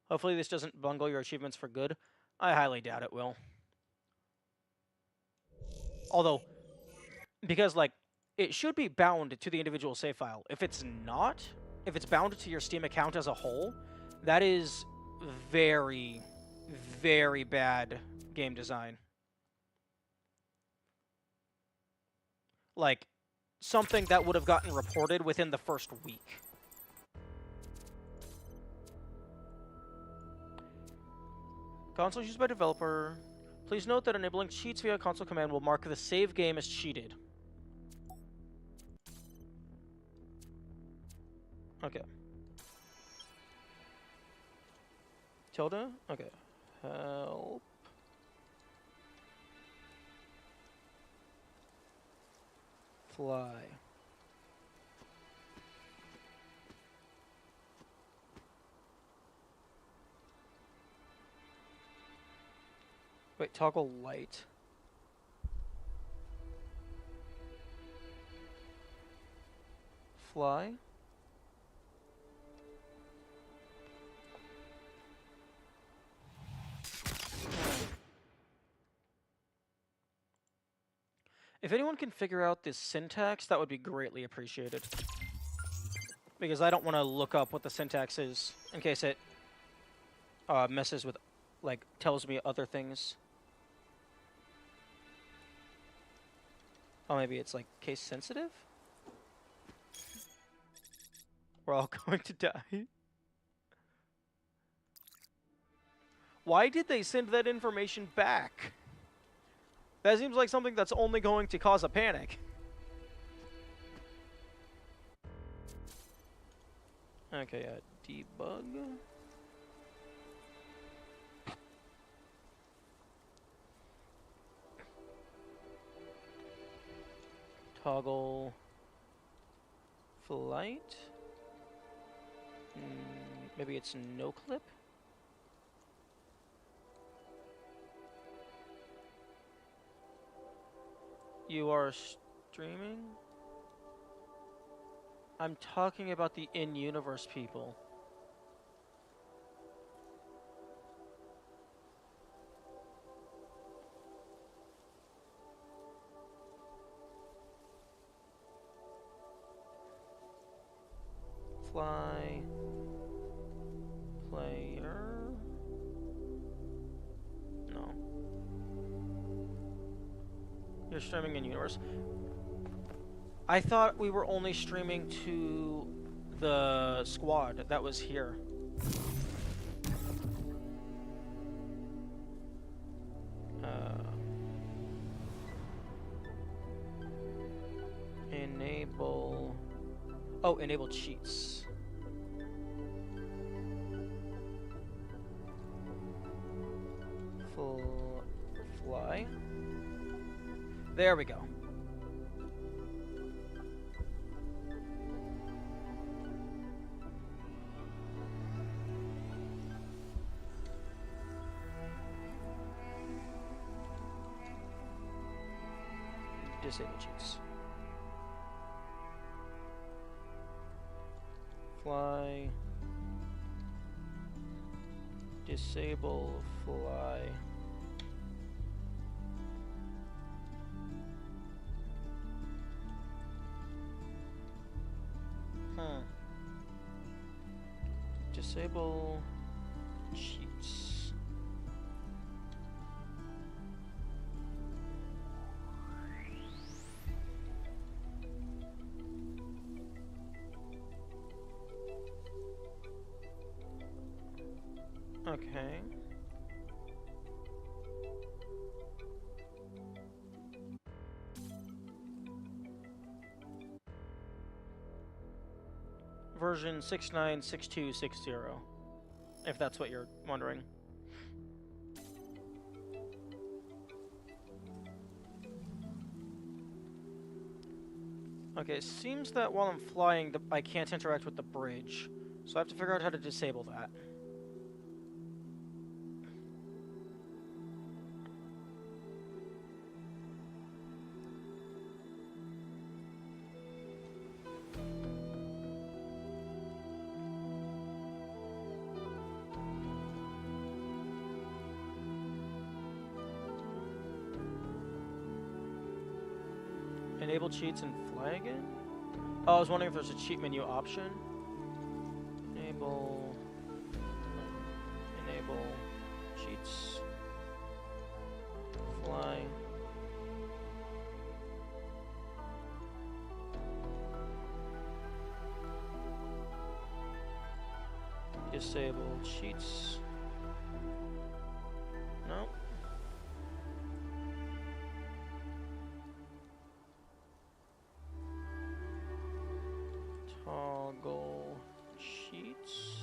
Hopefully, this doesn't bungle your achievements for good. I highly doubt it will. Although, because, like, it should be bound to the individual save file. If it's not, if it's bound to your Steam account as a whole, that is very, very bad game design. Like, something that would have gotten reported within the first week. Console used by developer. Please note that enabling cheats via console command will mark the save game as cheated. Okay. Tilde? Okay. Help. Fly. Wait, toggle light. Fly. If anyone can figure out this syntax, that would be greatly appreciated. Because I don't want to look up what the syntax is in case it messes with, like, tells me other things. Oh, maybe it's, like, case sensitive? We're all going to die. Why did they send that information back? That seems like something that's only going to cause a panic. Okay, debug. Toggle flight. Maybe it's no clip. You are streaming? I'm talking about the in-universe people. Fly. Player. No. You're streaming in universe. I thought we were only streaming to the squad that was here. Enable. Oh, enable cheats. Fly. There we go. Disable cheats. Fly. Disable fly. Disable cheats. Okay. Version 696260, if that's what you're wondering. Okay, it seems that while I'm flying, I can't interact with the bridge, so I have to figure out how to disable that. Enable cheats and fly again? Oh, I was wondering if there's a cheat menu option. Enable cheats. Fly. Disable cheats. No. Toggle cheats.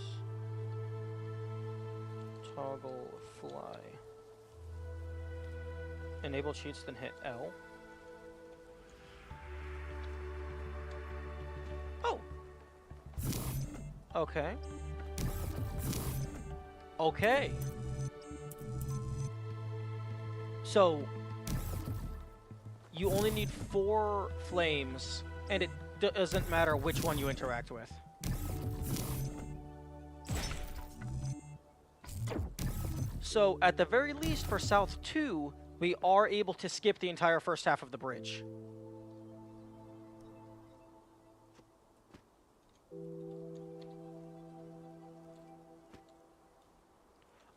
Toggle fly. Enable cheats, then hit L. Oh! Okay. Okay. So, you only need 4 flames, and it doesn't matter which one you interact with. So, at the very least, for South 2, we are able to skip the entire first half of the bridge.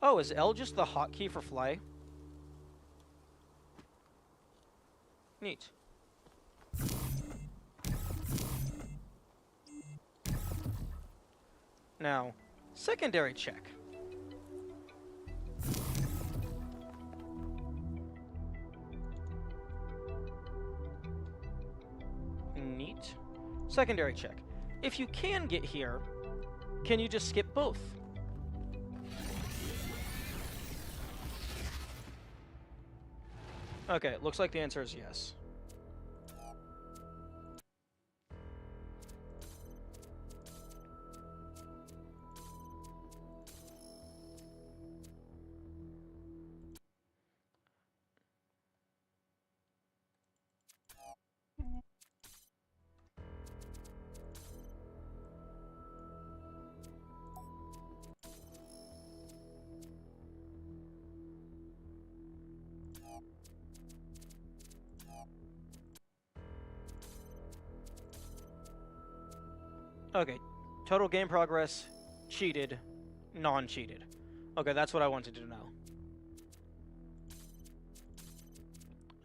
Oh, is L just the hotkey for fly? Neat. Now, secondary check. Neat. Secondary check. If you can get here, can you just skip both? Okay, looks like the answer is yes. Okay, total game progress, cheated, non-cheated. Okay, that's what I wanted to know.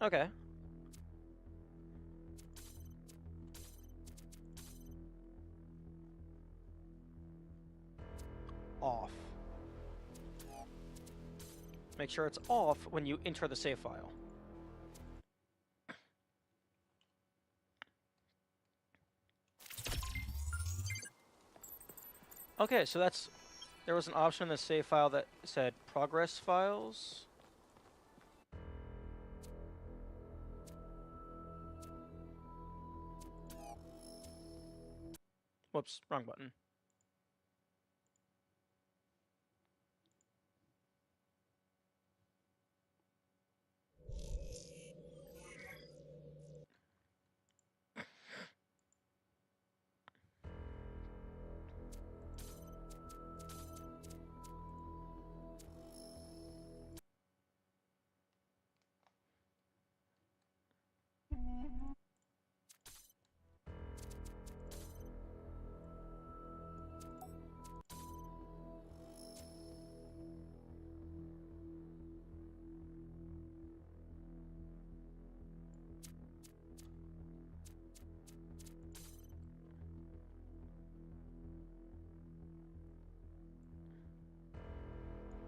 Okay. Off. Make sure it's off when you enter the save file. Okay, so that's... There was an option in the save file that said progress files. Whoops, wrong button.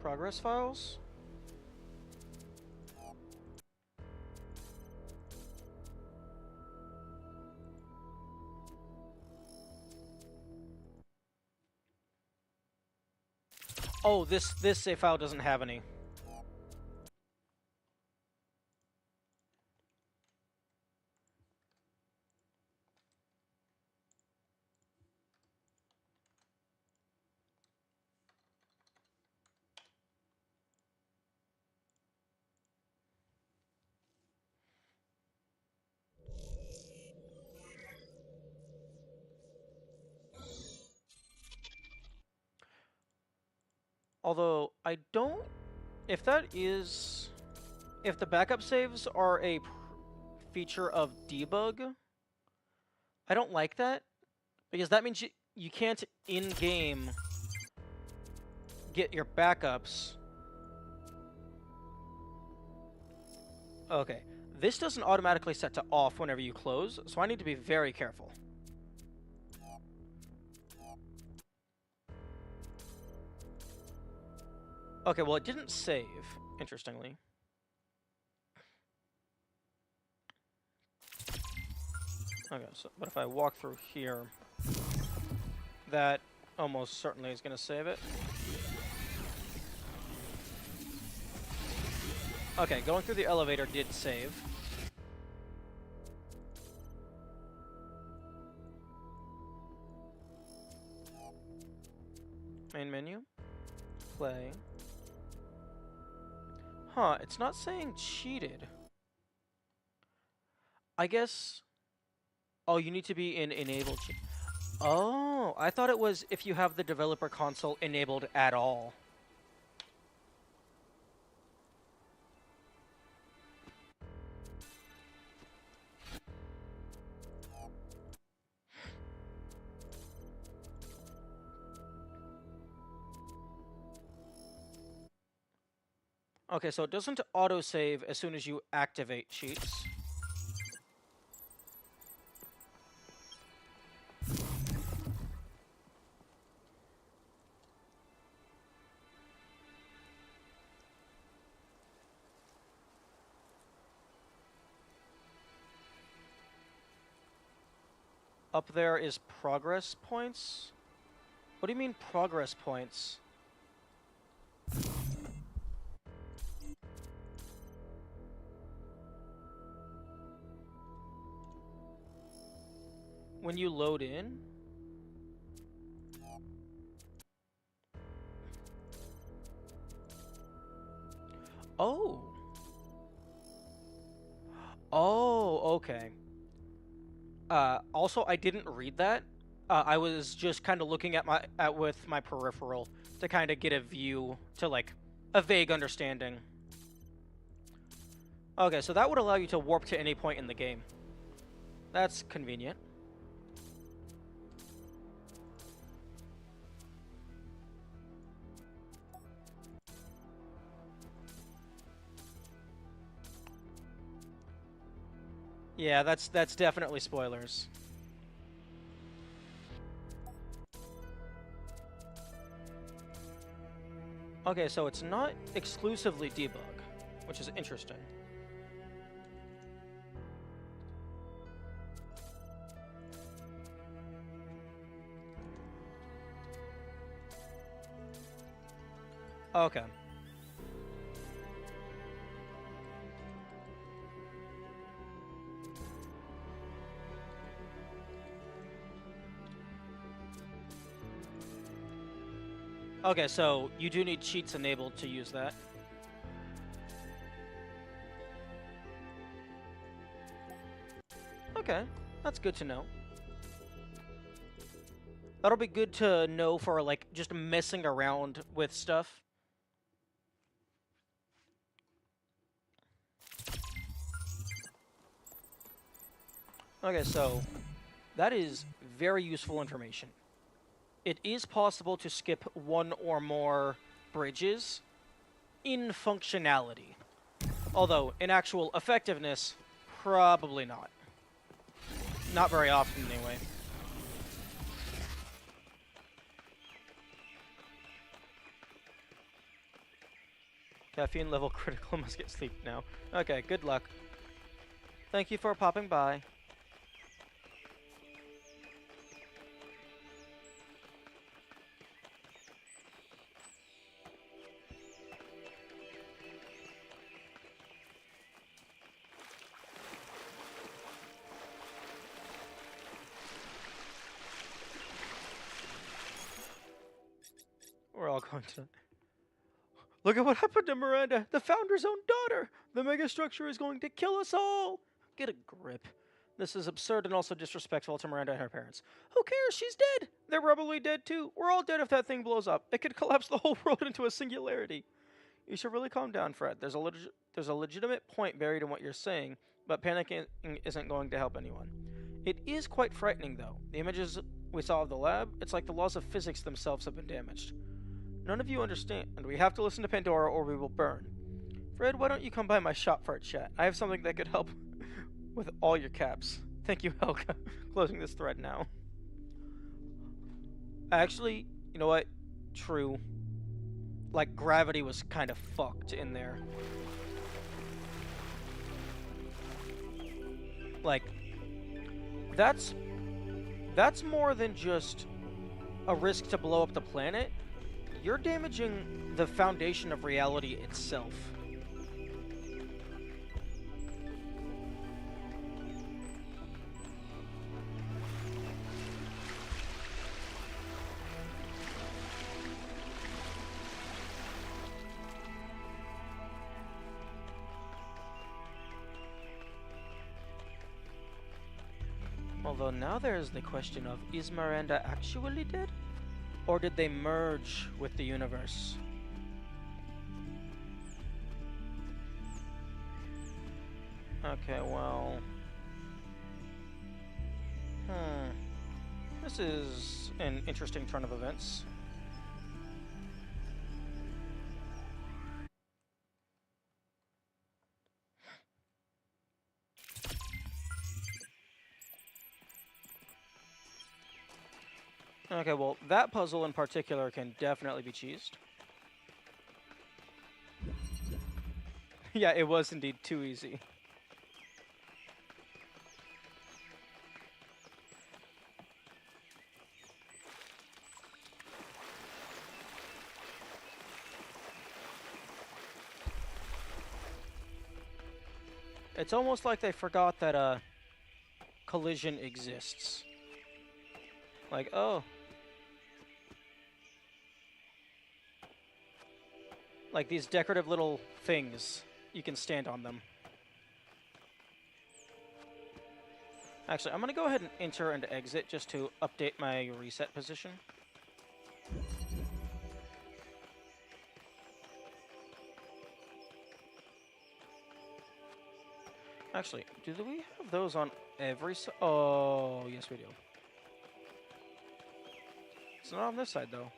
Progress files? Oh, this save file doesn't have any. Although, I don't... If that is... If the backup saves are a feature of debug, I don't like that. Because that means you can't, in-game, get your backups. Okay. This doesn't automatically set to off whenever you close, so I need to be very careful. Okay, well, it didn't save, interestingly. Okay, so, but if I walk through here, that almost certainly is going to save it. Okay, going through the elevator did save. Main menu. Play. Huh, it's not saying cheated. I guess... Oh, you need to be in enabled cheat. Oh, I thought it was if you have the developer console enabled at all. Okay, so it doesn't autosave as soon as you activate cheats. up there is progress points? What do you mean progress points? When you load in? Oh. Oh, okay. Also, I didn't read that. I was just kind of looking at with my peripheral to kind of get a view to like a vague understanding. Okay, so that would allow you to warp to any point in the game. That's convenient. Yeah, that's definitely spoilers. Okay, so it's not exclusively debug, which is interesting. Okay. Okay, so you do need cheats enabled to use that. Okay, that's good to know. That'll be good to know for, like, just messing around with stuff. Okay, so that is very useful information. It is possible to skip one or more bridges in functionality. Although, in actual effectiveness, probably not. Not very often, anyway. Caffeine level critical, must get sleep now. Okay, good luck. Thank you for popping by. We're all going to... Look at what happened to Miranda, the Founder's own daughter! The megastructure is going to kill us all! Get a grip. This is absurd and also disrespectful to Miranda and her parents. Who cares? She's dead! They're probably dead too. We're all dead if that thing blows up. It could collapse the whole world into a singularity. You should really calm down, Fred. There's a legitimate point buried in what you're saying, but panicking isn't going to help anyone. It is quite frightening, though. The images we saw of the lab, it's like the laws of physics themselves have been damaged. None of you understand, and we have to listen to Pandora or we will burn. Fred, why don't you come by my shop for a chat? I have something that could help with all your caps. Thank you, Helga. Closing this thread now. Actually, you know what? True. Like, gravity was kind of fucked in there. Like, that's more than just a risk to blow up the planet. You're damaging the foundation of reality itself. Although now there's the question of, is Miranda actually dead? Or did they merge with the universe? Okay, well... This is an interesting turn of events. Okay, well, that puzzle in particular can definitely be cheesed. Yeah, it was indeed too easy. It's almost like they forgot that collision exists. Like, oh. Like these decorative little things, you can stand on them. Actually, I'm going to go ahead and enter and exit just to update my reset position. Actually, do we have those on every side? Oh, yes we do. It's not on this side, though.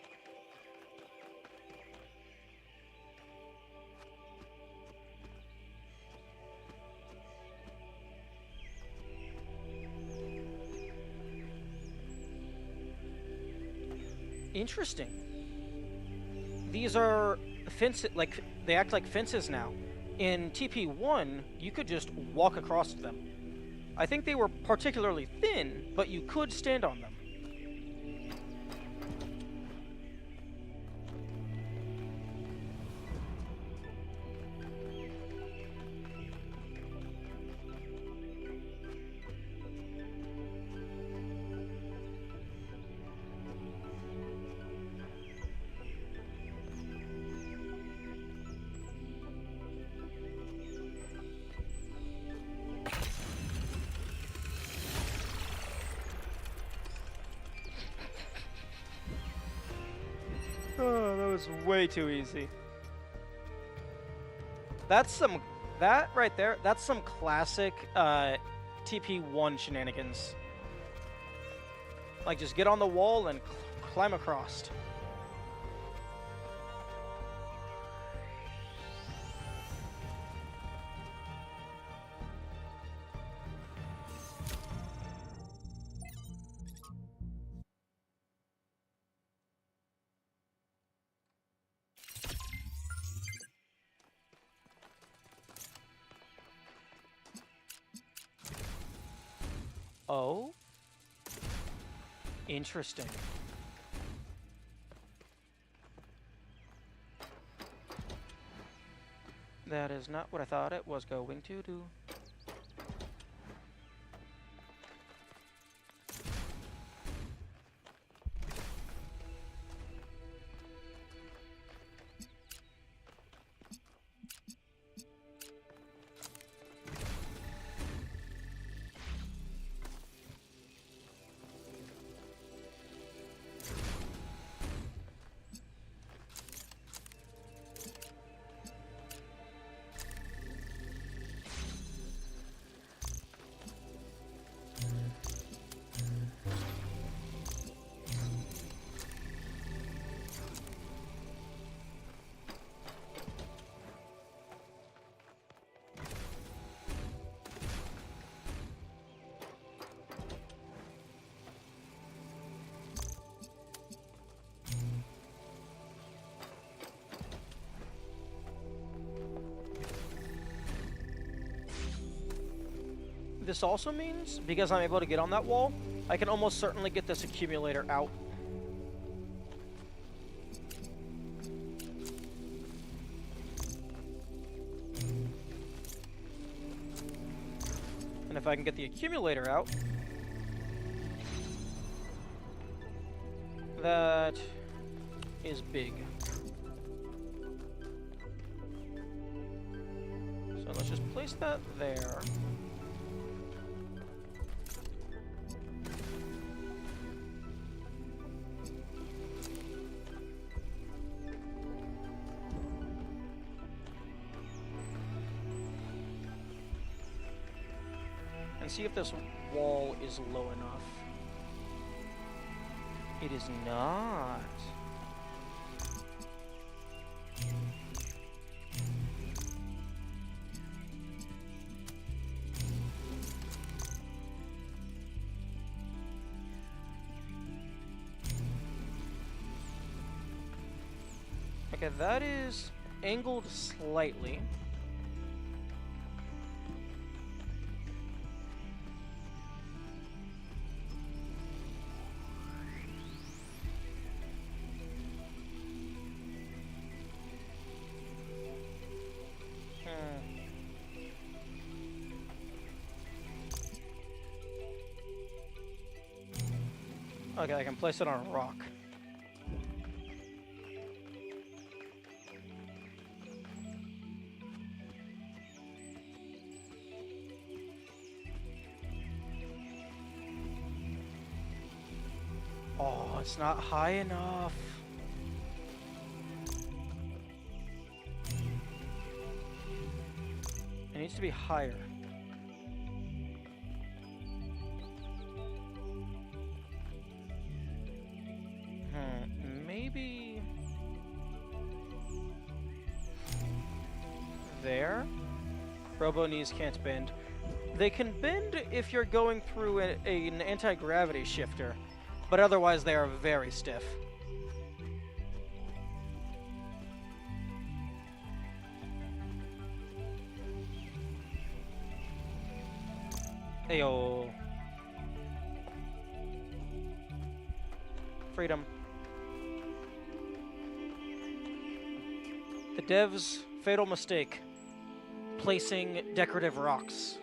Interesting. These are fences, like, they act like fences now. In TP1, you could just walk across them. I think they were particularly thin, but you could stand on them. Oh, that was way too easy. That right there, that's some classic TP1 shenanigans. Like, just get on the wall and climb across. Oh? Interesting. That is not what I thought it was going to do. This also means, because I'm able to get on that wall, I can almost certainly get this accumulator out. And if I can get the accumulator out, that is big. So let's just place that there. And see if this wall is low enough. It is not. Okay, that is angled slightly. Okay, I can place it on a rock. Oh, it's not high enough. It needs to be higher. Maybe there? Robo knees can't bend. They can bend if you're going through an anti-gravity shifter, but otherwise they are very stiff. Ayo. Freedom. The dev's fatal mistake. Placing decorative rocks.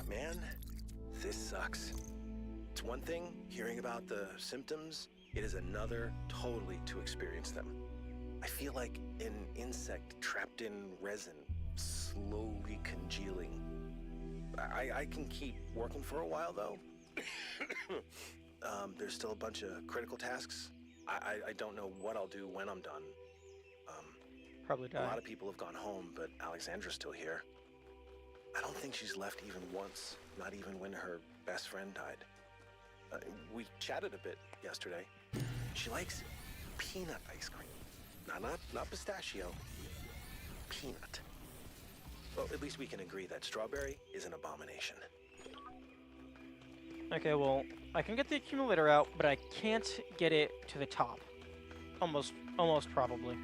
Man, this sucks. It's one thing hearing about the symptoms, it is another totally to experience them. I feel like an insect trapped in resin, slowly congealing. I can keep working for a while though. There's still a bunch of critical tasks. I don't know what I'll do when I'm done. Probably die. A lot of people have gone home, but Alexandra's still here. I don't think she's left even once, not even when her best friend died. We chatted a bit yesterday. She likes peanut ice cream. Not pistachio. Peanut. Well, at least we can agree that strawberry is an abomination. Okay, well, I can get the accumulator out, but I can't get it to the top. Almost probably.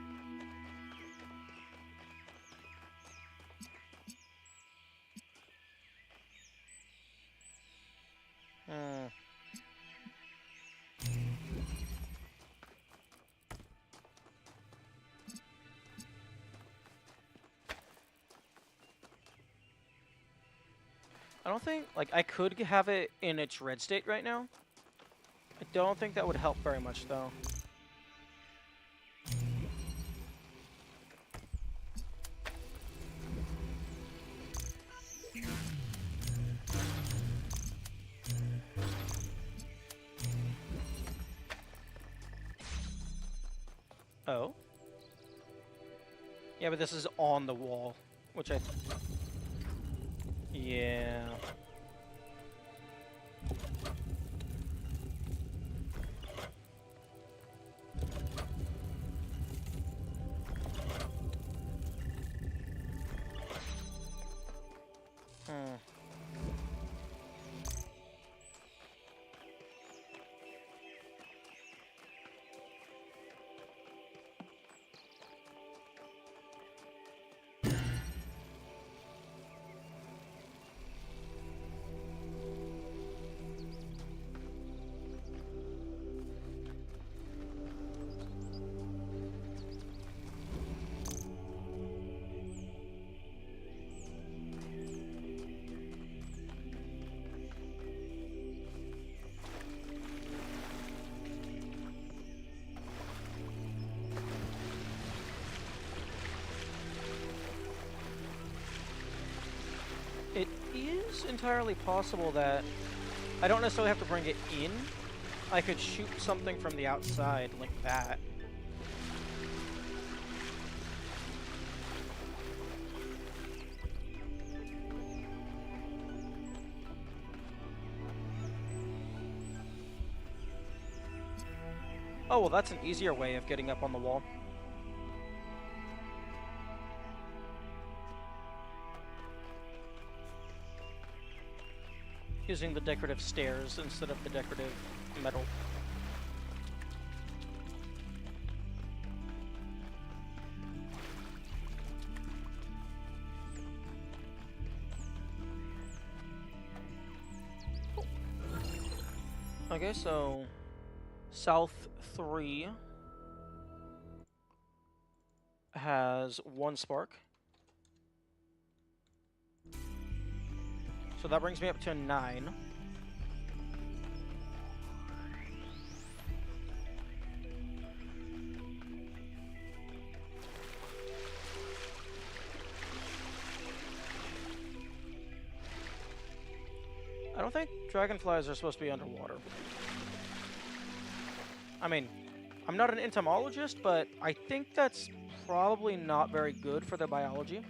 I don't think, like, I could have it in its red state right now. I don't think that would help very much, though. Oh. Yeah, but this is on the wall, which I... Yeah. It is entirely possible that I don't necessarily have to bring it in. I could shoot something from the outside like that. Oh, well, that's an easier way of getting up on the wall. Using the decorative stairs instead of the decorative metal. Okay, so South 3 has 1 spark. So that brings me up to 9. I don't think dragonflies are supposed to be underwater. I mean, I'm not an entomologist, but I think that's probably not very good for their biology.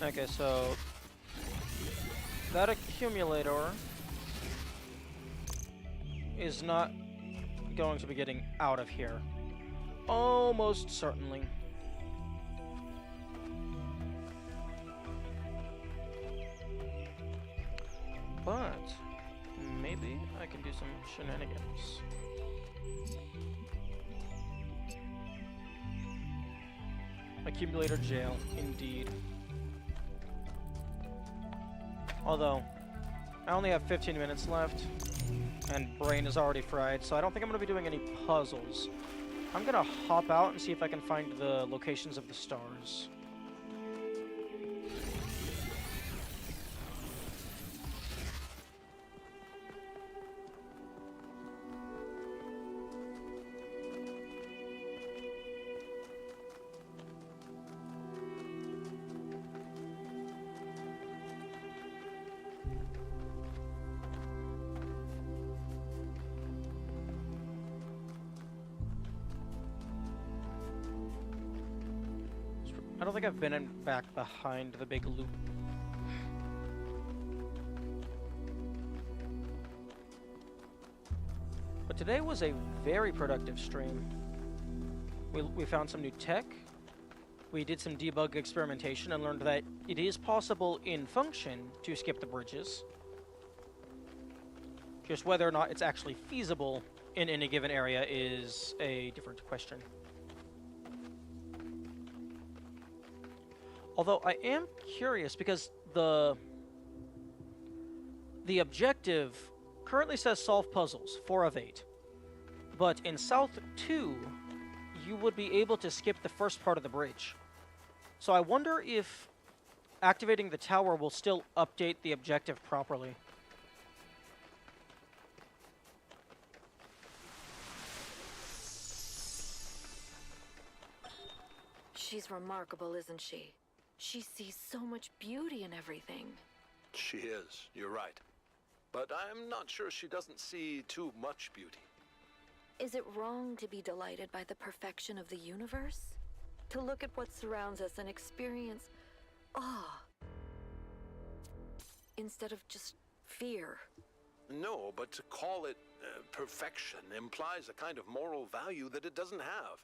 Okay, so that accumulator is not going to be getting out of here. Almost certainly. But maybe I can do some shenanigans. Accumulator jail, indeed. Although, I only have 15 minutes left, and brain is already fried, so I don't think I'm going to be doing any puzzles. I'm going to hop out and see if I can find the locations of the stars. I don't think I've been back behind the big loop. But today was a very productive stream. We found some new tech. We did some debug experimentation and learned that it is possible in function to skip the bridges. Just whether or not it's actually feasible in any given area is a different question. Although I am curious because the objective currently says solve puzzles, 4 of 8. But in South 2, you would be able to skip the first part of the bridge. So I wonder if activating the tower will still update the objective properly. She's remarkable, isn't she? She sees so much beauty in everything. She is, you're right. But I'm not sure she doesn't see too much beauty. Is it wrong to be delighted by the perfection of the universe? To look at what surrounds us and experience awe, instead of just fear? No, but to call it perfection implies a kind of moral value that it doesn't have.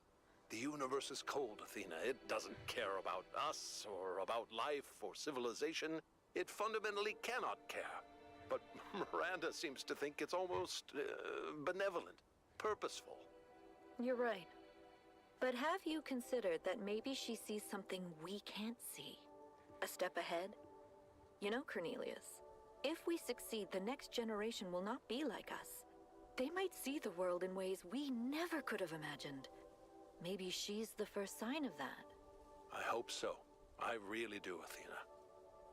The universe is cold, Athena. It doesn't care about us, or about life, or civilization. It fundamentally cannot care. But Miranda seems to think it's almost benevolent, purposeful. You're right. But have you considered that maybe she sees something we can't see? A step ahead? You know, Cornelius, if we succeed, the next generation will not be like us. They might see the world in ways we never could have imagined. Maybe she's the first sign of that. I hope so. I really do, Athena.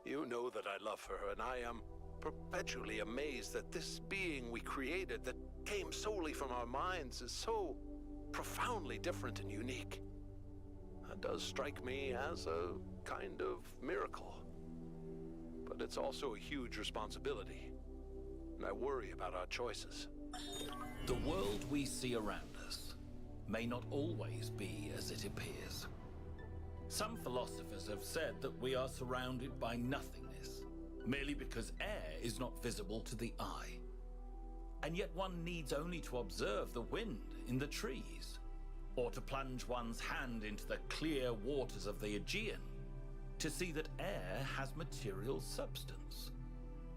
You know that I love her, and I am perpetually amazed that this being we created that came solely from our minds is so profoundly different and unique. That does strike me as a kind of miracle. But it's also a huge responsibility, and I worry about our choices. The world we see around us may not always be as it appears. Some philosophers have said that we are surrounded by nothingness, merely because air is not visible to the eye. And yet one needs only to observe the wind in the trees, or to plunge one's hand into the clear waters of the Aegean to see that air has material substance.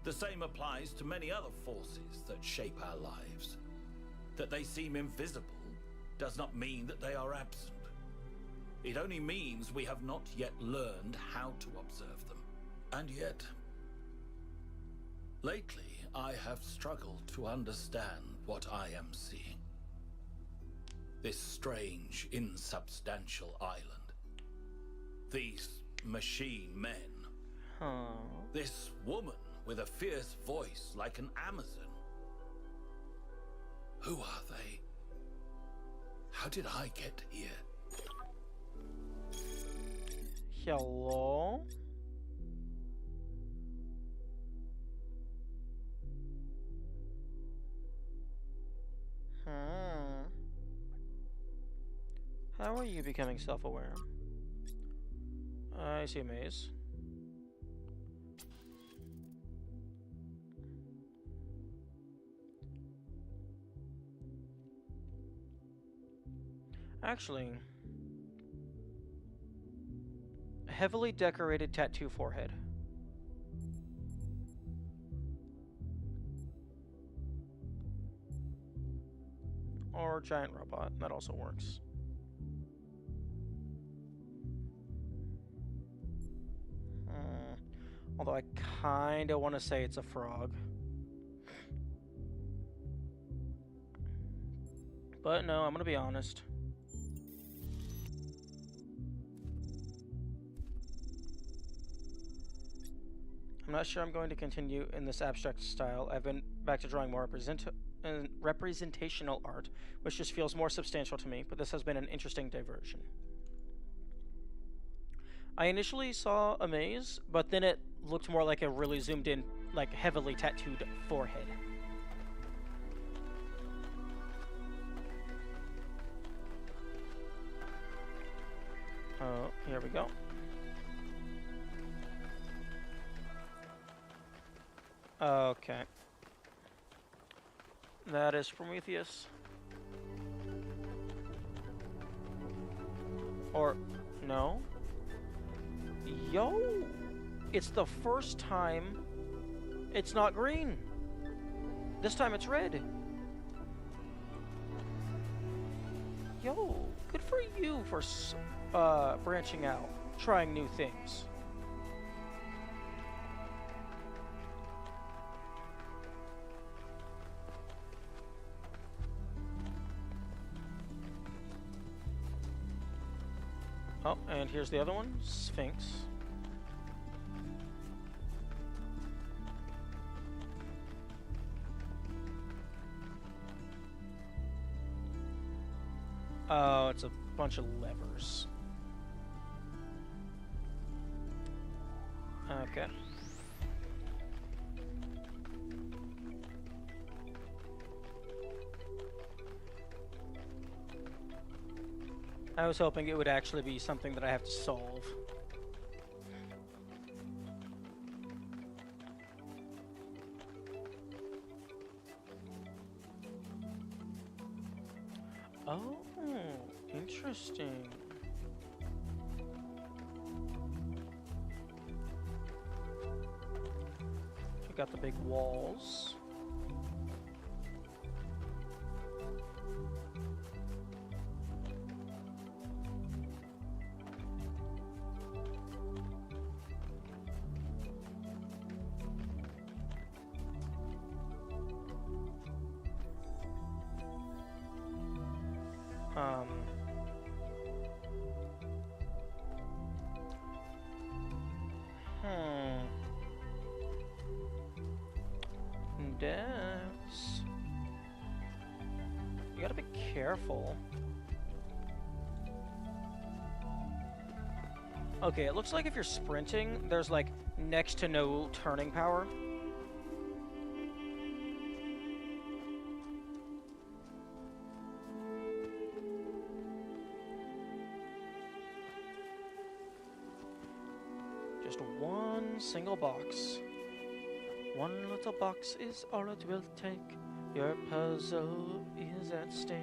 The same applies to many other forces that shape our lives. That they seem invisible does not mean that they are absent. It only means we have not yet learned how to observe them. And yet, lately I have struggled to understand what I am seeing. This strange, insubstantial island. These machine men. This woman with a fierce voice like an Amazon. Who are they? How did I get here? Hello? How are you becoming self-aware? I see a maze. Actually, heavily decorated tattoo forehead. Or giant robot, that also works. Although I kinda want to say it's a frog. But no, I'm gonna be honest. I'm not sure I'm going to continue in this abstract style. I've been back to drawing more representational art, which just feels more substantial to me, but this has been an interesting diversion. I initially saw a maze, but then it looked more like a really zoomed in, like heavily tattooed forehead. Oh, here we go. Okay. That is Prometheus. Or, no? Yo! It's the first time it's not green. This time it's red. Yo, good for you for branching out, trying new things. Oh, and here's the other one, Sphinx. Oh, it's a bunch of levers. Okay. I was hoping it would actually be something that I have to solve. Oh, interesting. We got the big walls. Devs. You gotta be careful. Okay, it looks like if you're sprinting, there's like next to no turning power. Just one single box. One little box is all it will take. Your puzzle is at stake.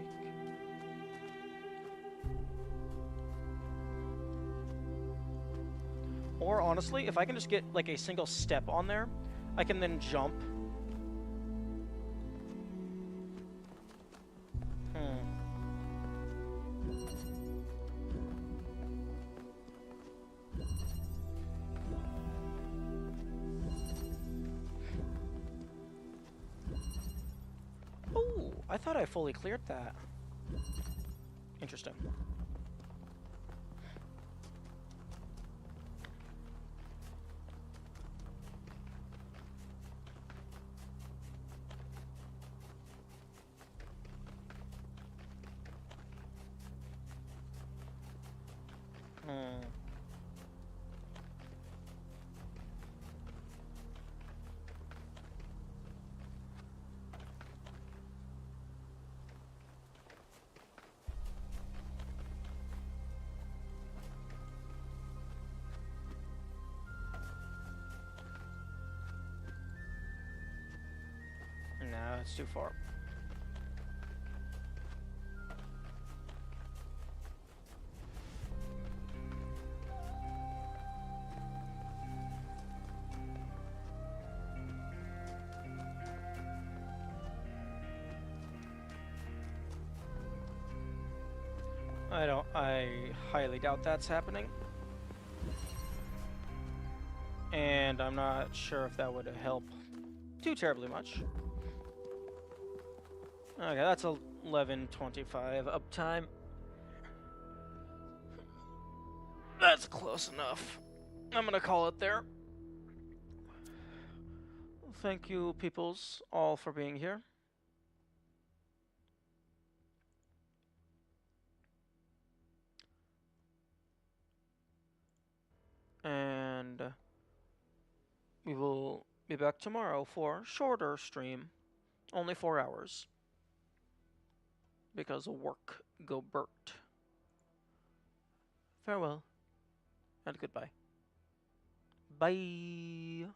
Or honestly, if I can just get like a single step on there, I can then jump. Oh, I thought I fully cleared that. Interesting. No, it's too far. I highly doubt that's happening. And I'm not sure if that would help too terribly much. Okay, that's 11:25 uptime. That's close enough. I'm gonna call it there. Thank you, peoples, all for being here. And we will be back tomorrow for a shorter stream. Only 4 hours. Because of work go Bert. Farewell and goodbye. Bye.